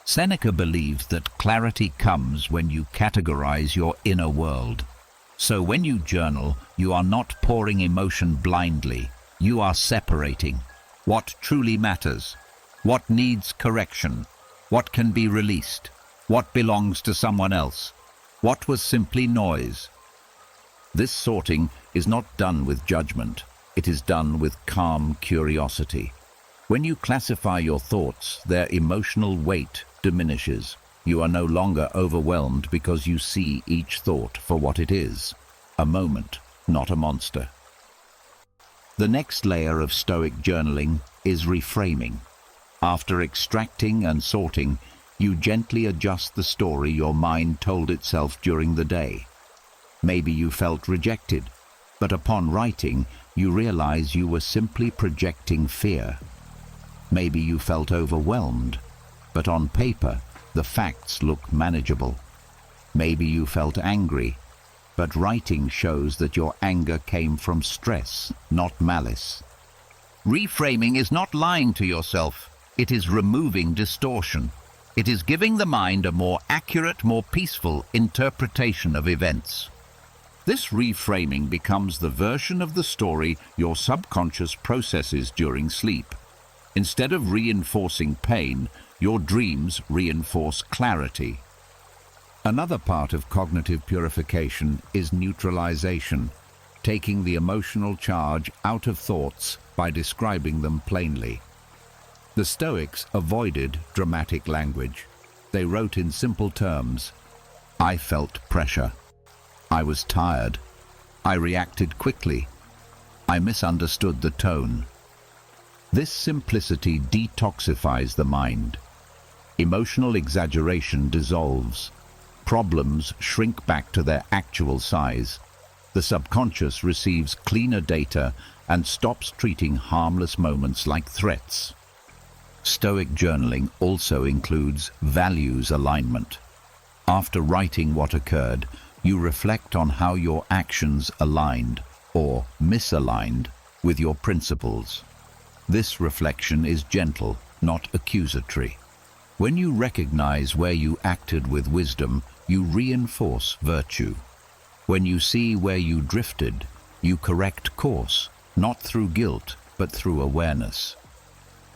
Seneca believed that clarity comes when you categorize your inner world. So when you journal, you are not pouring emotion blindly. You are separating what truly matters, what needs correction, what can be released, what belongs to someone else, what was simply noise. This sorting is not done with judgment. It is done with calm curiosity. When you classify your thoughts, their emotional weight diminishes. You are no longer overwhelmed because you see each thought for what it is, a moment, not a monster. The next layer of Stoic journaling is reframing. After extracting and sorting, you gently adjust the story your mind told itself during the day. Maybe you felt rejected, but upon writing, you realize you were simply projecting fear. Maybe you felt overwhelmed, but on paper, the facts look manageable. Maybe you felt angry, but writing shows that your anger came from stress, not malice. Reframing is not lying to yourself. It is removing distortion. It is giving the mind a more accurate, more peaceful interpretation of events. This reframing becomes the version of the story your subconscious processes during sleep. Instead of reinforcing pain, your dreams reinforce clarity. Another part of cognitive purification is neutralization, taking the emotional charge out of thoughts by describing them plainly. The Stoics avoided dramatic language. They wrote in simple terms. I felt pressure. I was tired. I reacted quickly. I misunderstood the tone. This simplicity detoxifies the mind. Emotional exaggeration dissolves. Problems shrink back to their actual size. The subconscious receives cleaner data and stops treating harmless moments like threats. Stoic journaling also includes values alignment. After writing what occurred, you reflect on how your actions aligned or misaligned with your principles. This reflection is gentle, not accusatory. When you recognize where you acted with wisdom, you reinforce virtue. When you see where you drifted, you correct course, not through guilt, but through awareness.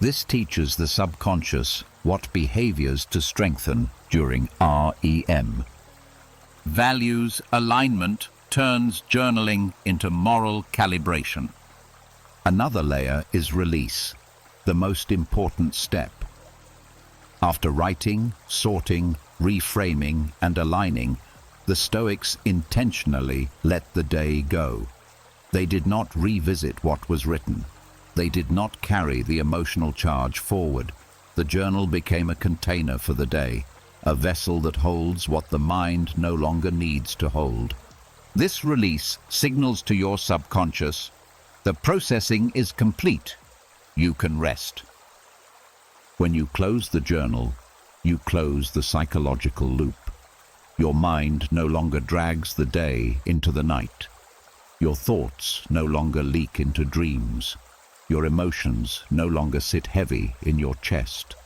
This teaches the subconscious what behaviors to strengthen during REM. Values alignment turns journaling into moral calibration. Another layer is release, the most important step. After writing, sorting, reframing, and aligning, the Stoics intentionally let the day go. They did not revisit what was written. They did not carry the emotional charge forward. The journal became a container for the day, a vessel that holds what the mind no longer needs to hold. This release signals to your subconscious, the processing is complete. You can rest. When you close the journal, you close the psychological loop. Your mind no longer drags the day into the night. Your thoughts no longer leak into dreams. Your emotions no longer sit heavy in your chest.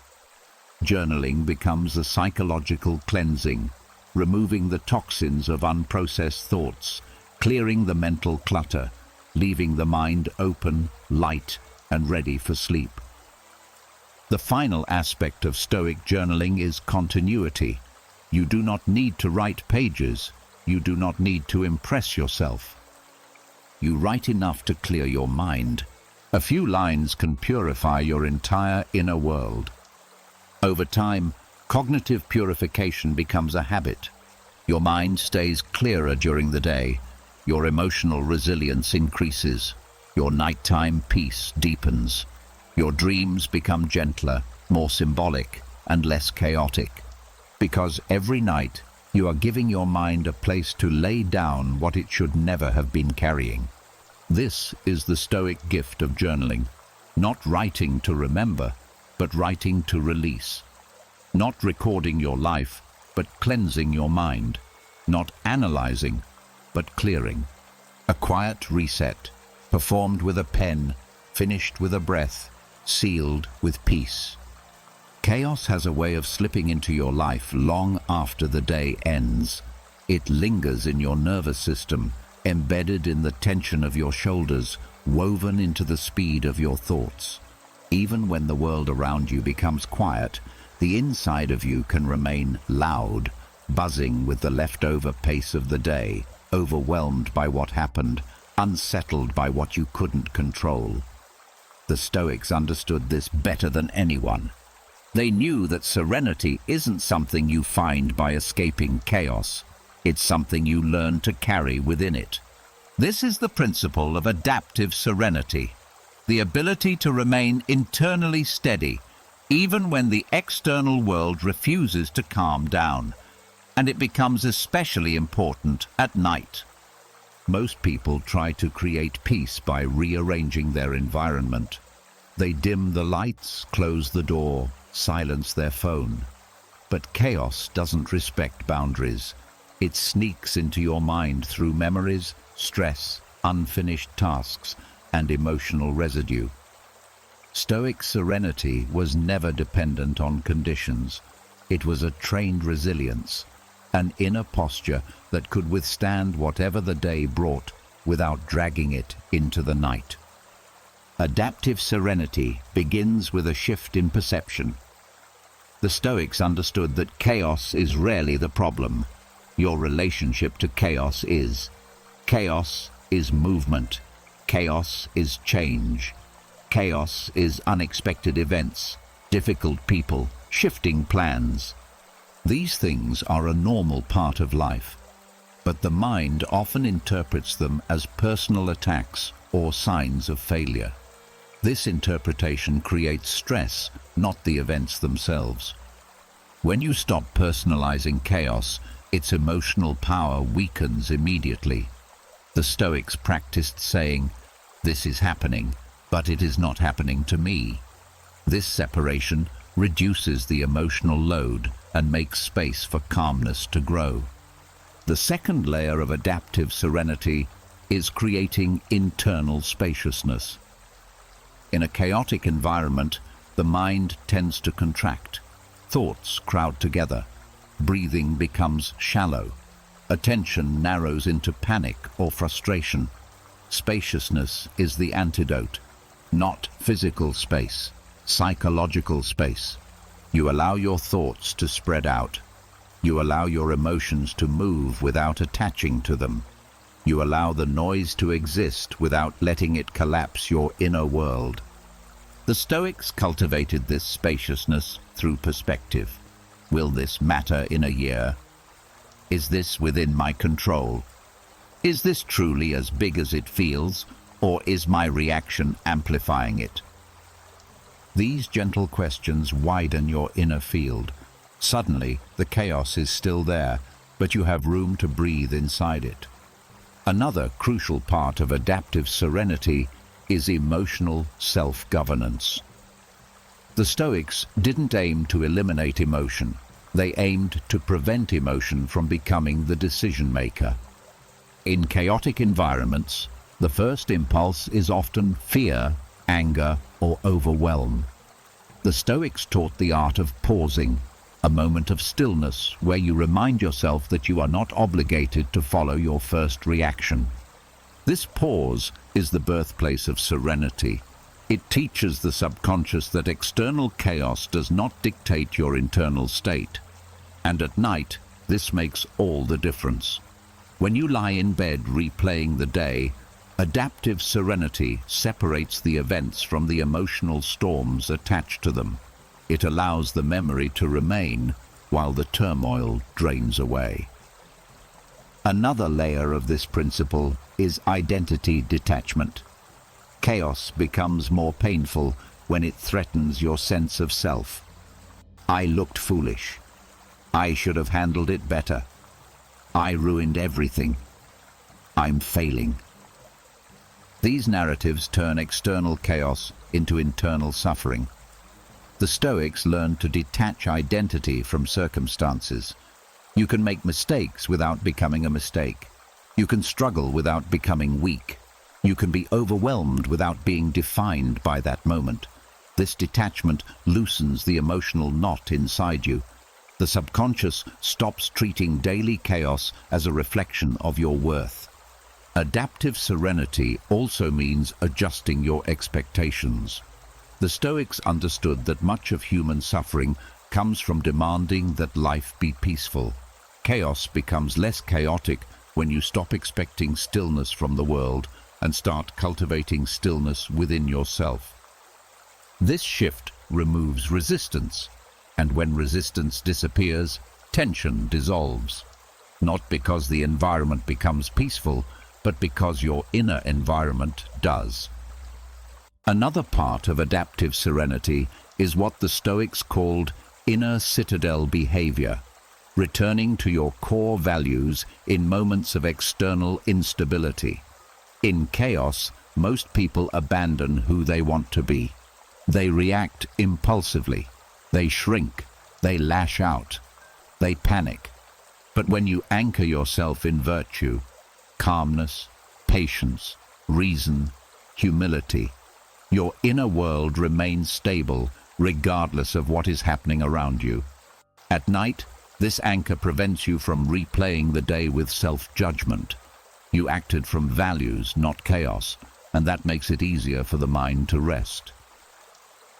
Journaling becomes a psychological cleansing, removing the toxins of unprocessed thoughts, clearing the mental clutter, leaving the mind open, light, and ready for sleep. The final aspect of Stoic journaling is continuity. You do not need to write pages. You do not need to impress yourself. You write enough to clear your mind. A few lines can purify your entire inner world. Over time, cognitive purification becomes a habit. Your mind stays clearer during the day. Your emotional resilience increases. Your nighttime peace deepens. Your dreams become gentler, more symbolic, and less chaotic, because every night you are giving your mind a place to lay down what it should never have been carrying. This is the Stoic gift of journaling, not writing to remember, but writing to release. Not recording your life, but cleansing your mind. Not analyzing, but clearing. A quiet reset, performed with a pen, finished with a breath, sealed with peace. Chaos has a way of slipping into your life long after the day ends. It lingers in your nervous system, embedded in the tension of your shoulders, woven into the speed of your thoughts. Even when the world around you becomes quiet, the inside of you can remain loud, buzzing with the leftover pace of the day, overwhelmed by what happened, unsettled by what you couldn't control. The Stoics understood this better than anyone. They knew that serenity isn't something you find by escaping chaos. It's something you learn to carry within it. This is the principle of adaptive serenity, the ability to remain internally steady, even when the external world refuses to calm down, and it becomes especially important at night. Most people try to create peace by rearranging their environment. They dim the lights, close the door, silence their phone. But chaos doesn't respect boundaries. It sneaks into your mind through memories, stress, unfinished tasks, and emotional residue. Stoic serenity was never dependent on conditions. It was a trained resilience, an inner posture that could withstand whatever the day brought without dragging it into the night. Adaptive serenity begins with a shift in perception. The Stoics understood that chaos is rarely the problem. Your relationship to chaos is. Chaos is movement. Chaos is change. Chaos is unexpected events, difficult people, shifting plans. These things are a normal part of life, but the mind often interprets them as personal attacks or signs of failure. This interpretation creates stress, not the events themselves. When you stop personalizing chaos, its emotional power weakens immediately. The Stoics practiced saying, "This is happening, but it is not happening to me." This separation reduces the emotional load and makes space for calmness to grow. The second layer of adaptive serenity is creating internal spaciousness. In a chaotic environment, the mind tends to contract. Thoughts crowd together. Breathing becomes shallow. Attention narrows into panic or frustration. Spaciousness is the antidote. Not physical space, psychological space. You allow your thoughts to spread out. You allow your emotions to move without attaching to them. You allow the noise to exist without letting it collapse your inner world. The Stoics cultivated this spaciousness through perspective. Will this matter in a year? Is this within my control? Is this truly as big as it feels, or is my reaction amplifying it? These gentle questions widen your inner field. Suddenly, the chaos is still there, but you have room to breathe inside it. Another crucial part of adaptive serenity is emotional self-governance. The Stoics didn't aim to eliminate emotion. They aimed to prevent emotion from becoming the decision-maker. In chaotic environments, the first impulse is often fear, anger, or overwhelm. The Stoics taught the art of pausing, a moment of stillness where you remind yourself that you are not obligated to follow your first reaction. This pause is the birthplace of serenity. It teaches the subconscious that external chaos does not dictate your internal state. And at night, this makes all the difference. When you lie in bed replaying the day, adaptive serenity separates the events from the emotional storms attached to them. It allows the memory to remain while the turmoil drains away. Another layer of this principle is identity detachment. Chaos becomes more painful when it threatens your sense of self. I looked foolish. I should have handled it better. I ruined everything. I'm failing. These narratives turn external chaos into internal suffering. The Stoics learned to detach identity from circumstances. You can make mistakes without becoming a mistake. You can struggle without becoming weak. You can be overwhelmed without being defined by that moment. This detachment loosens the emotional knot inside you. The subconscious stops treating daily chaos as a reflection of your worth. Adaptive serenity also means adjusting your expectations. The Stoics understood that much of human suffering comes from demanding that life be peaceful. Chaos becomes less chaotic when you stop expecting stillness from the world and start cultivating stillness within yourself. This shift removes resistance, and when resistance disappears, tension dissolves. Not because the environment becomes peaceful, but because your inner environment does. Another part of adaptive serenity is what the Stoics called inner citadel behavior, returning to your core values in moments of external instability. In chaos, most people abandon who they want to be. They react impulsively. They shrink. They lash out. They panic. But when you anchor yourself in virtue, calmness, patience, reason, humility, your inner world remains stable regardless of what is happening around you. At night, this anchor prevents you from replaying the day with self-judgment. You acted from values, not chaos, and that makes it easier for the mind to rest.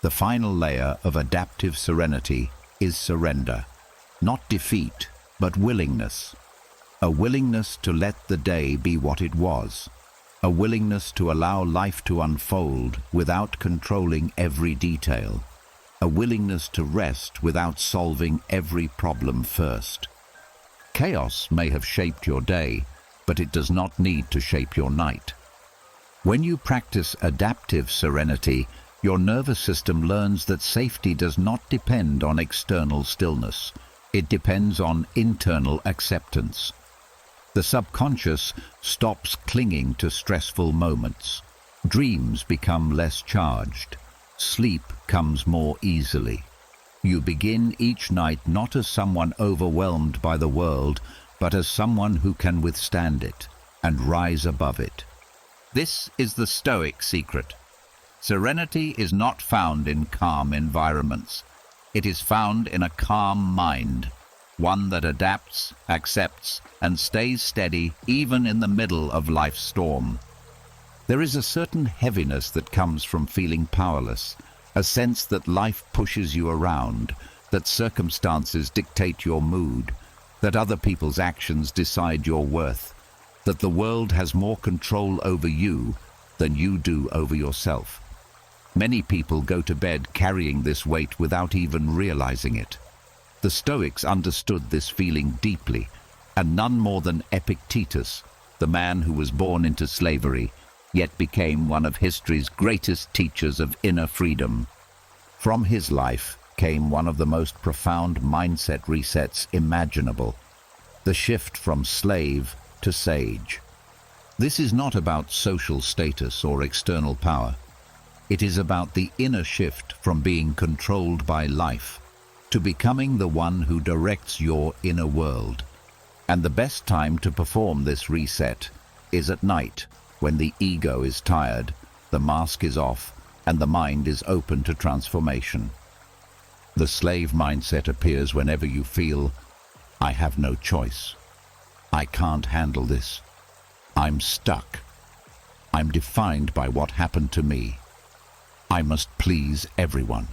The final layer of adaptive serenity is surrender, not defeat, but willingness. A willingness to let the day be what it was. A willingness to allow life to unfold without controlling every detail. A willingness to rest without solving every problem first. Chaos may have shaped your day, but it does not need to shape your night. When you practice adaptive serenity, your nervous system learns that safety does not depend on external stillness. It depends on internal acceptance. The subconscious stops clinging to stressful moments. Dreams become less charged. Sleep comes more easily. You begin each night not as someone overwhelmed by the world, but as someone who can withstand it and rise above it. This is the Stoic secret. Serenity is not found in calm environments. It is found in a calm mind. One that adapts, accepts, and stays steady even in the middle of life's storm. There is a certain heaviness that comes from feeling powerless, a sense that life pushes you around, that circumstances dictate your mood, that other people's actions decide your worth, that the world has more control over you than you do over yourself. Many people go to bed carrying this weight without even realizing it. The Stoics understood this feeling deeply, and none more than Epictetus, the man who was born into slavery, yet became one of history's greatest teachers of inner freedom. From his life came one of the most profound mindset resets imaginable, the shift from slave to sage. This is not about social status or external power. It is about the inner shift from being controlled by life to becoming the one who directs your inner world. And the best time to perform this reset is at night, when the ego is tired, the mask is off, and the mind is open to transformation. The slave mindset appears whenever you feel, I have no choice. I can't handle this. I'm stuck. I'm defined by what happened to me. I must please everyone.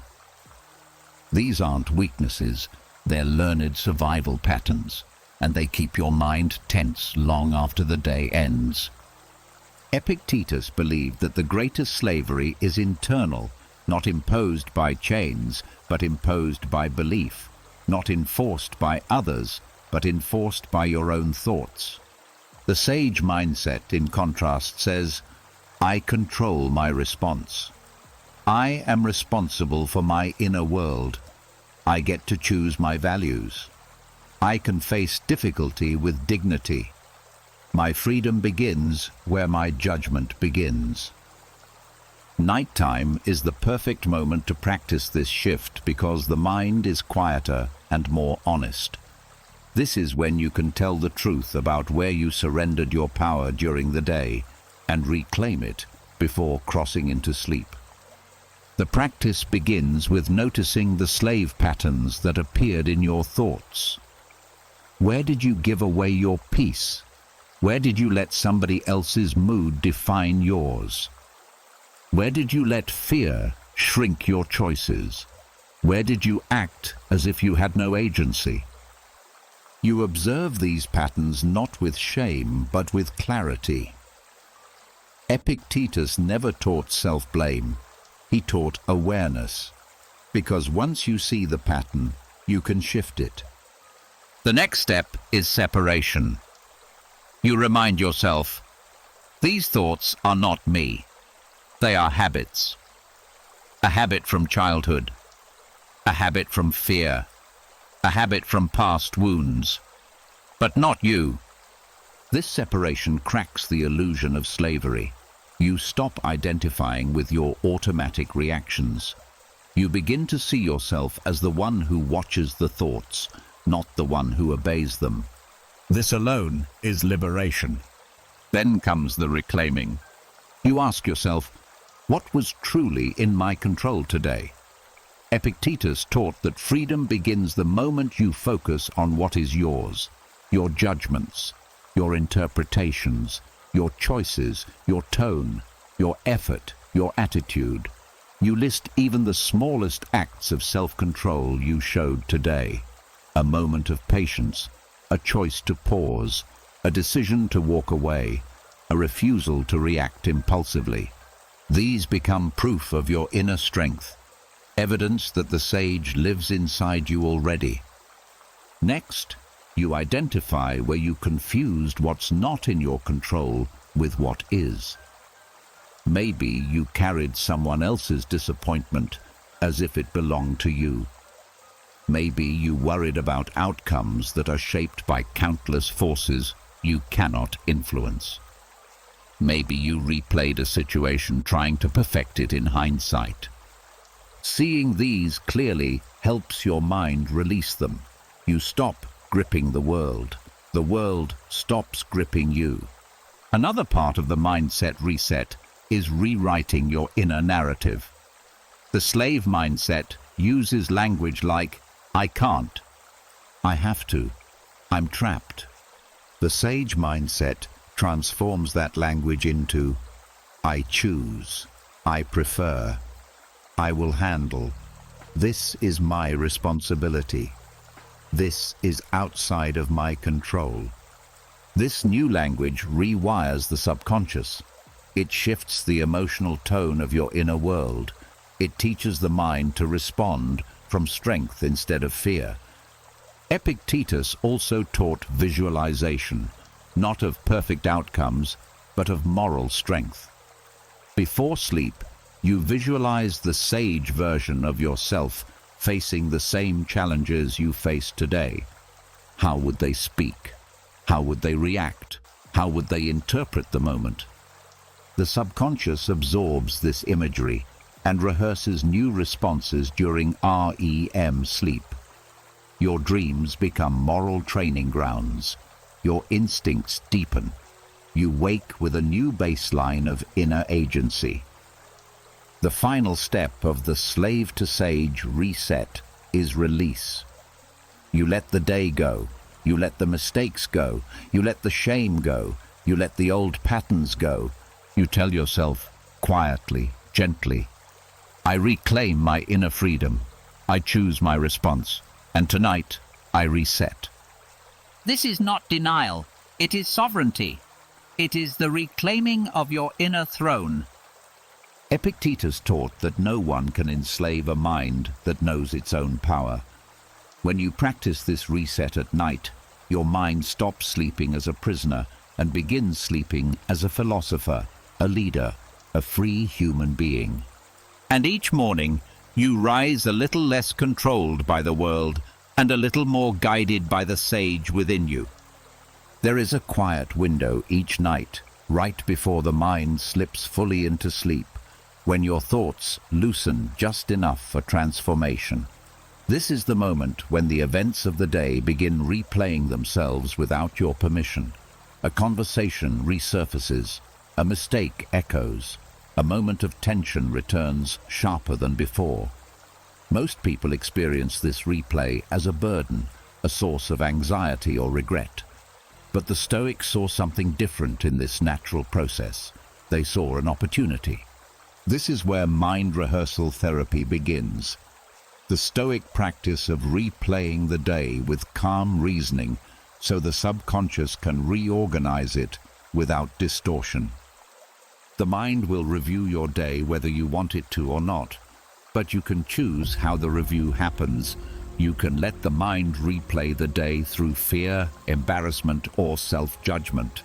These aren't weaknesses, they're learned survival patterns, and they keep your mind tense long after the day ends. Epictetus believed that the greatest slavery is internal, not imposed by chains, but imposed by belief, not enforced by others, but enforced by your own thoughts. The sage mindset, in contrast, says, I control my response. I am responsible for my inner world. I get to choose my values. I can face difficulty with dignity. My freedom begins where my judgment begins. Nighttime is the perfect moment to practice this shift because the mind is quieter and more honest. This is when you can tell the truth about where you surrendered your power during the day and reclaim it before crossing into sleep. The practice begins with noticing the slave patterns that appeared in your thoughts. Where did you give away your peace? Where did you let somebody else's mood define yours? Where did you let fear shrink your choices? Where did you act as if you had no agency? You observe these patterns not with shame, but with clarity. Epictetus never taught self-blame. He taught awareness, because once you see the pattern, you can shift it. The next step is separation. You remind yourself, these thoughts are not me. They are habits. A habit from childhood, a habit from fear, a habit from past wounds, but not you. This separation cracks the illusion of slavery. You stop identifying with your automatic reactions. You begin to see yourself as the one who watches the thoughts, not the one who obeys them. This alone is liberation. Then comes the reclaiming. You ask yourself, what was truly in my control today? Epictetus taught that freedom begins the moment you focus on what is yours, your judgments, your interpretations, your choices, your tone, your effort, your attitude. You list even the smallest acts of self-control you showed today. A moment of patience, a choice to pause, a decision to walk away, a refusal to react impulsively. These become proof of your inner strength, evidence that the sage lives inside you already. Next, you identify where you confused what's not in your control with what is. Maybe you carried someone else's disappointment as if it belonged to you. Maybe you worried about outcomes that are shaped by countless forces you cannot influence. Maybe you replayed a situation trying to perfect it in hindsight. Seeing these clearly helps your mind release them. You stop gripping the world. The world stops gripping you. Another part of the mindset reset is rewriting your inner narrative. The slave mindset uses language like, I can't, I have to, I'm trapped. The sage mindset transforms that language into, I choose, I prefer, I will handle. This is my responsibility. This is outside of my control. This new language rewires the subconscious. It shifts the emotional tone of your inner world. It teaches the mind to respond from strength instead of fear. Epictetus also taught visualization, not of perfect outcomes, but of moral strength. Before sleep, you visualize the sage version of yourself facing the same challenges you face today. How would they speak? How would they react? How would they interpret the moment? The subconscious absorbs this imagery and rehearses new responses during REM sleep. Your dreams become moral training grounds. Your instincts deepen. You wake with a new baseline of inner agency. The final step of the slave-to-sage reset is release. You let the day go. You let the mistakes go. You let the shame go. You let the old patterns go. You tell yourself, quietly, gently, I reclaim my inner freedom. I choose my response. And tonight, I reset. This is not denial. It is sovereignty. It is the reclaiming of your inner throne. Epictetus taught that no one can enslave a mind that knows its own power. When you practice this reset at night, your mind stops sleeping as a prisoner and begins sleeping as a philosopher, a leader, a free human being. And each morning, you rise a little less controlled by the world and a little more guided by the sage within you. There is a quiet window each night, right before the mind slips fully into sleep, when your thoughts loosen just enough for transformation. This is the moment when the events of the day begin replaying themselves without your permission. A conversation resurfaces, a mistake echoes, a moment of tension returns sharper than before. Most people experience this replay as a burden, a source of anxiety or regret. But the Stoics saw something different in this natural process. They saw an opportunity. This is where mind rehearsal therapy begins. The Stoic practice of replaying the day with calm reasoning so the subconscious can reorganize it without distortion. The mind will review your day whether you want it to or not, but you can choose how the review happens. You can let the mind replay the day through fear, embarrassment, or self-judgment.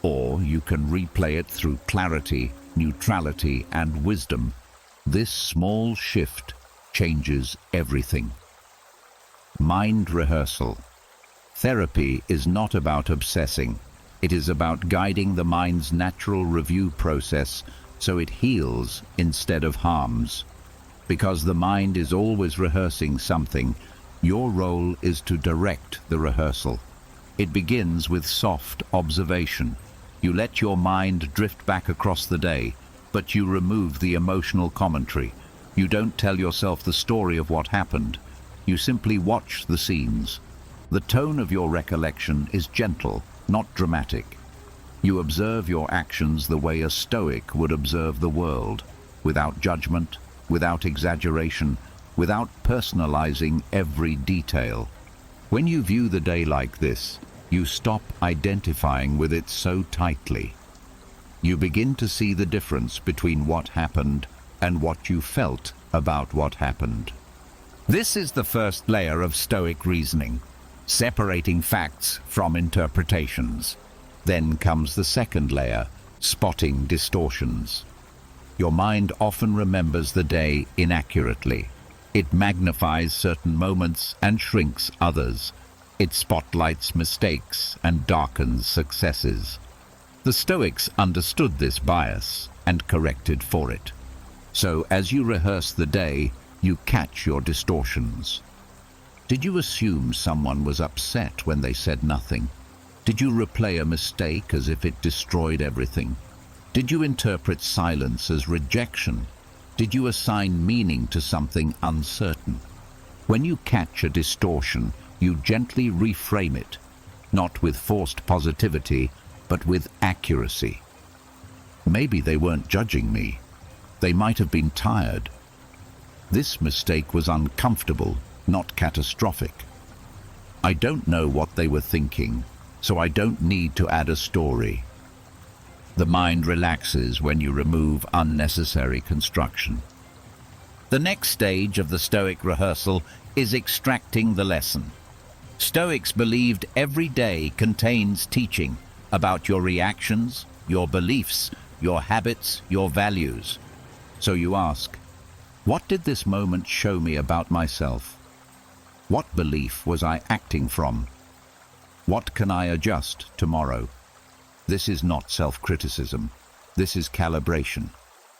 Or you can replay it through clarity, neutrality, and wisdom. This small shift changes everything. Mind rehearsal. Therapy is not about obsessing. It is about guiding the mind's natural review process so it heals instead of harms. Because the mind is always rehearsing something, your role is to direct the rehearsal. It begins with soft observation. You let your mind drift back across the day, but you remove the emotional commentary. You don't tell yourself the story of what happened. You simply watch the scenes. The tone of your recollection is gentle, not dramatic. You observe your actions the way a Stoic would observe the world, without judgment, without exaggeration, without personalizing every detail. When you view the day like this, you stop identifying with it so tightly. You begin to see the difference between what happened and what you felt about what happened. This is the first layer of Stoic reasoning, separating facts from interpretations. Then comes the second layer, spotting distortions. Your mind often remembers the day inaccurately. It magnifies certain moments and shrinks others. It spotlights mistakes and darkens successes. The Stoics understood this bias and corrected for it. So as you rehearse the day, you catch your distortions. Did you assume someone was upset when they said nothing? Did you replay a mistake as if it destroyed everything? Did you interpret silence as rejection? Did you assign meaning to something uncertain? When you catch a distortion, you gently reframe it, not with forced positivity, but with accuracy. Maybe they weren't judging me. They might have been tired. This mistake was uncomfortable, not catastrophic. I don't know what they were thinking, so I don't need to add a story. The mind relaxes when you remove unnecessary construction. The next stage of the Stoic rehearsal is extracting the lesson. Stoics believed every day contains teaching about your reactions, your beliefs, your habits, your values. So you ask, what did this moment show me about myself? What belief was I acting from? What can I adjust tomorrow? This is not self-criticism. This is calibration.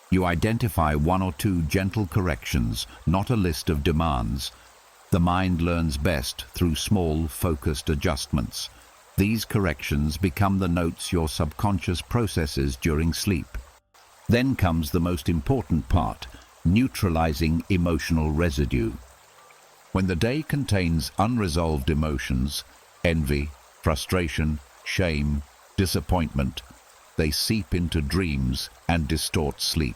You identify one or two gentle corrections, not a list of demands. The mind learns best through small, focused adjustments. These corrections become the notes your subconscious processes during sleep. Then comes the most important part, neutralizing emotional residue. When the day contains unresolved emotions, envy, frustration, shame, disappointment, they seep into dreams and distort sleep.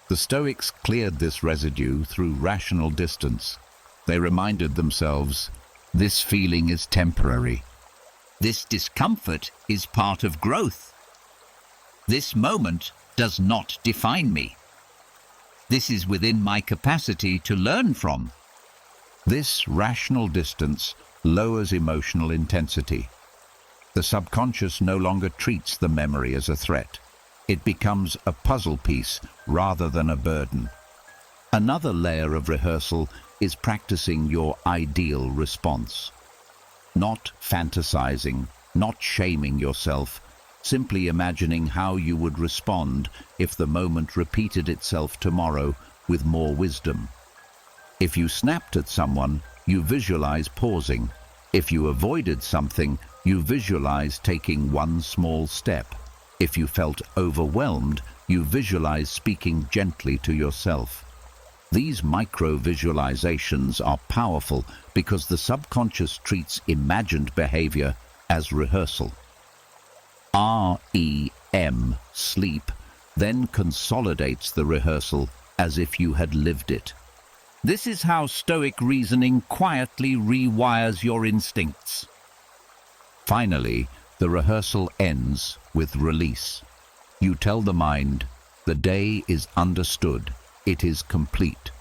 The Stoics cleared this residue through rational distance. They reminded themselves, this feeling is temporary. This discomfort is part of growth. This moment does not define me. This is within my capacity to learn from. This rational distance lowers emotional intensity. The subconscious no longer treats the memory as a threat. It becomes a puzzle piece rather than a burden. Another layer of rehearsal is practicing your ideal response. Not fantasizing, not shaming yourself, simply imagining how you would respond if the moment repeated itself tomorrow with more wisdom. If you snapped at someone, you visualize pausing. If you avoided something, you visualize taking one small step. If you felt overwhelmed, you visualize speaking gently to yourself. These micro-visualizations are powerful because the subconscious treats imagined behavior as rehearsal. REM, sleep, then consolidates the rehearsal as if you had lived it. This is how Stoic reasoning quietly rewires your instincts. Finally, the rehearsal ends with release. You tell the mind, the day is understood, it is complete.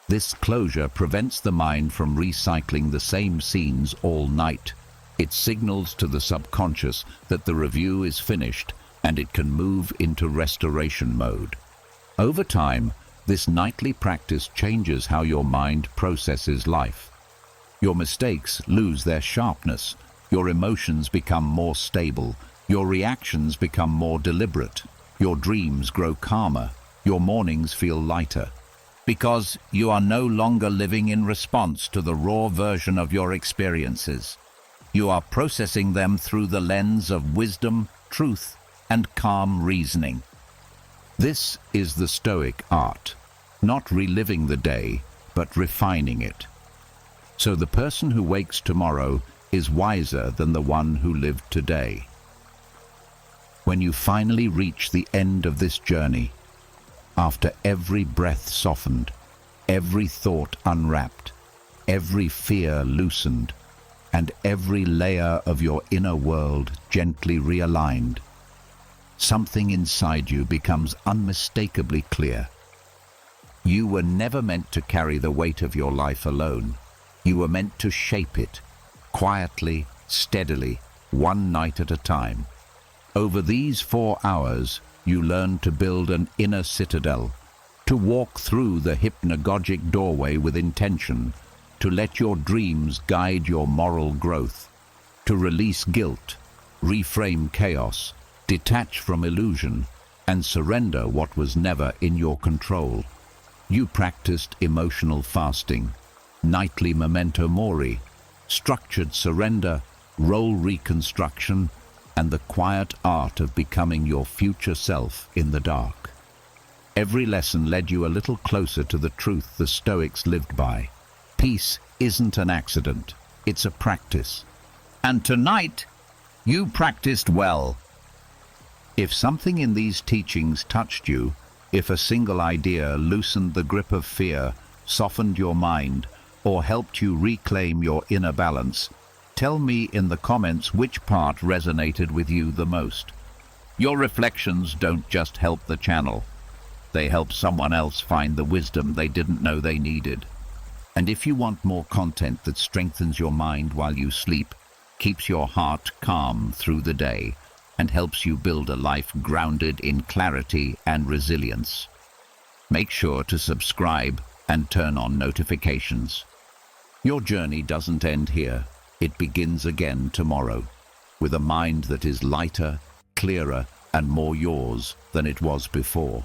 This closure prevents the mind from recycling the same scenes all night. It signals to the subconscious that the review is finished and it can move into restoration mode. Over time, this nightly practice changes how your mind processes life. Your mistakes lose their sharpness, your emotions become more stable, your reactions become more deliberate, your dreams grow calmer, your mornings feel lighter. Because you are no longer living in response to the raw version of your experiences. You are processing them through the lens of wisdom, truth, and calm reasoning. This is the Stoic art, not reliving the day, but refining it. So the person who wakes tomorrow is wiser than the one who lived today. When you finally reach the end of this journey, after every breath softened, every thought unwrapped, every fear loosened, and every layer of your inner world gently realigned, something inside you becomes unmistakably clear. You were never meant to carry the weight of your life alone. You were meant to shape it, quietly, steadily, one night at a time. Over these 4 hours, you learn to build an inner citadel, to walk through the hypnagogic doorway with intention, to let your dreams guide your moral growth, to release guilt, reframe chaos, detach from illusion, and surrender what was never in your control. You practiced emotional fasting, nightly memento mori, structured surrender, role reconstruction, and the quiet art of becoming your future self in the dark. Every lesson led you a little closer to the truth the Stoics lived by. Peace isn't an accident, it's a practice. And tonight, you practiced well. If something in these teachings touched you, if a single idea loosened the grip of fear, softened your mind, or helped you reclaim your inner balance, tell me in the comments which part resonated with you the most. Your reflections don't just help the channel. They help someone else find the wisdom they didn't know they needed. And if you want more content that strengthens your mind while you sleep, keeps your heart calm through the day, and helps you build a life grounded in clarity and resilience, make sure to subscribe and turn on notifications. Your journey doesn't end here. It begins again tomorrow, with a mind that is lighter, clearer, and more yours than it was before.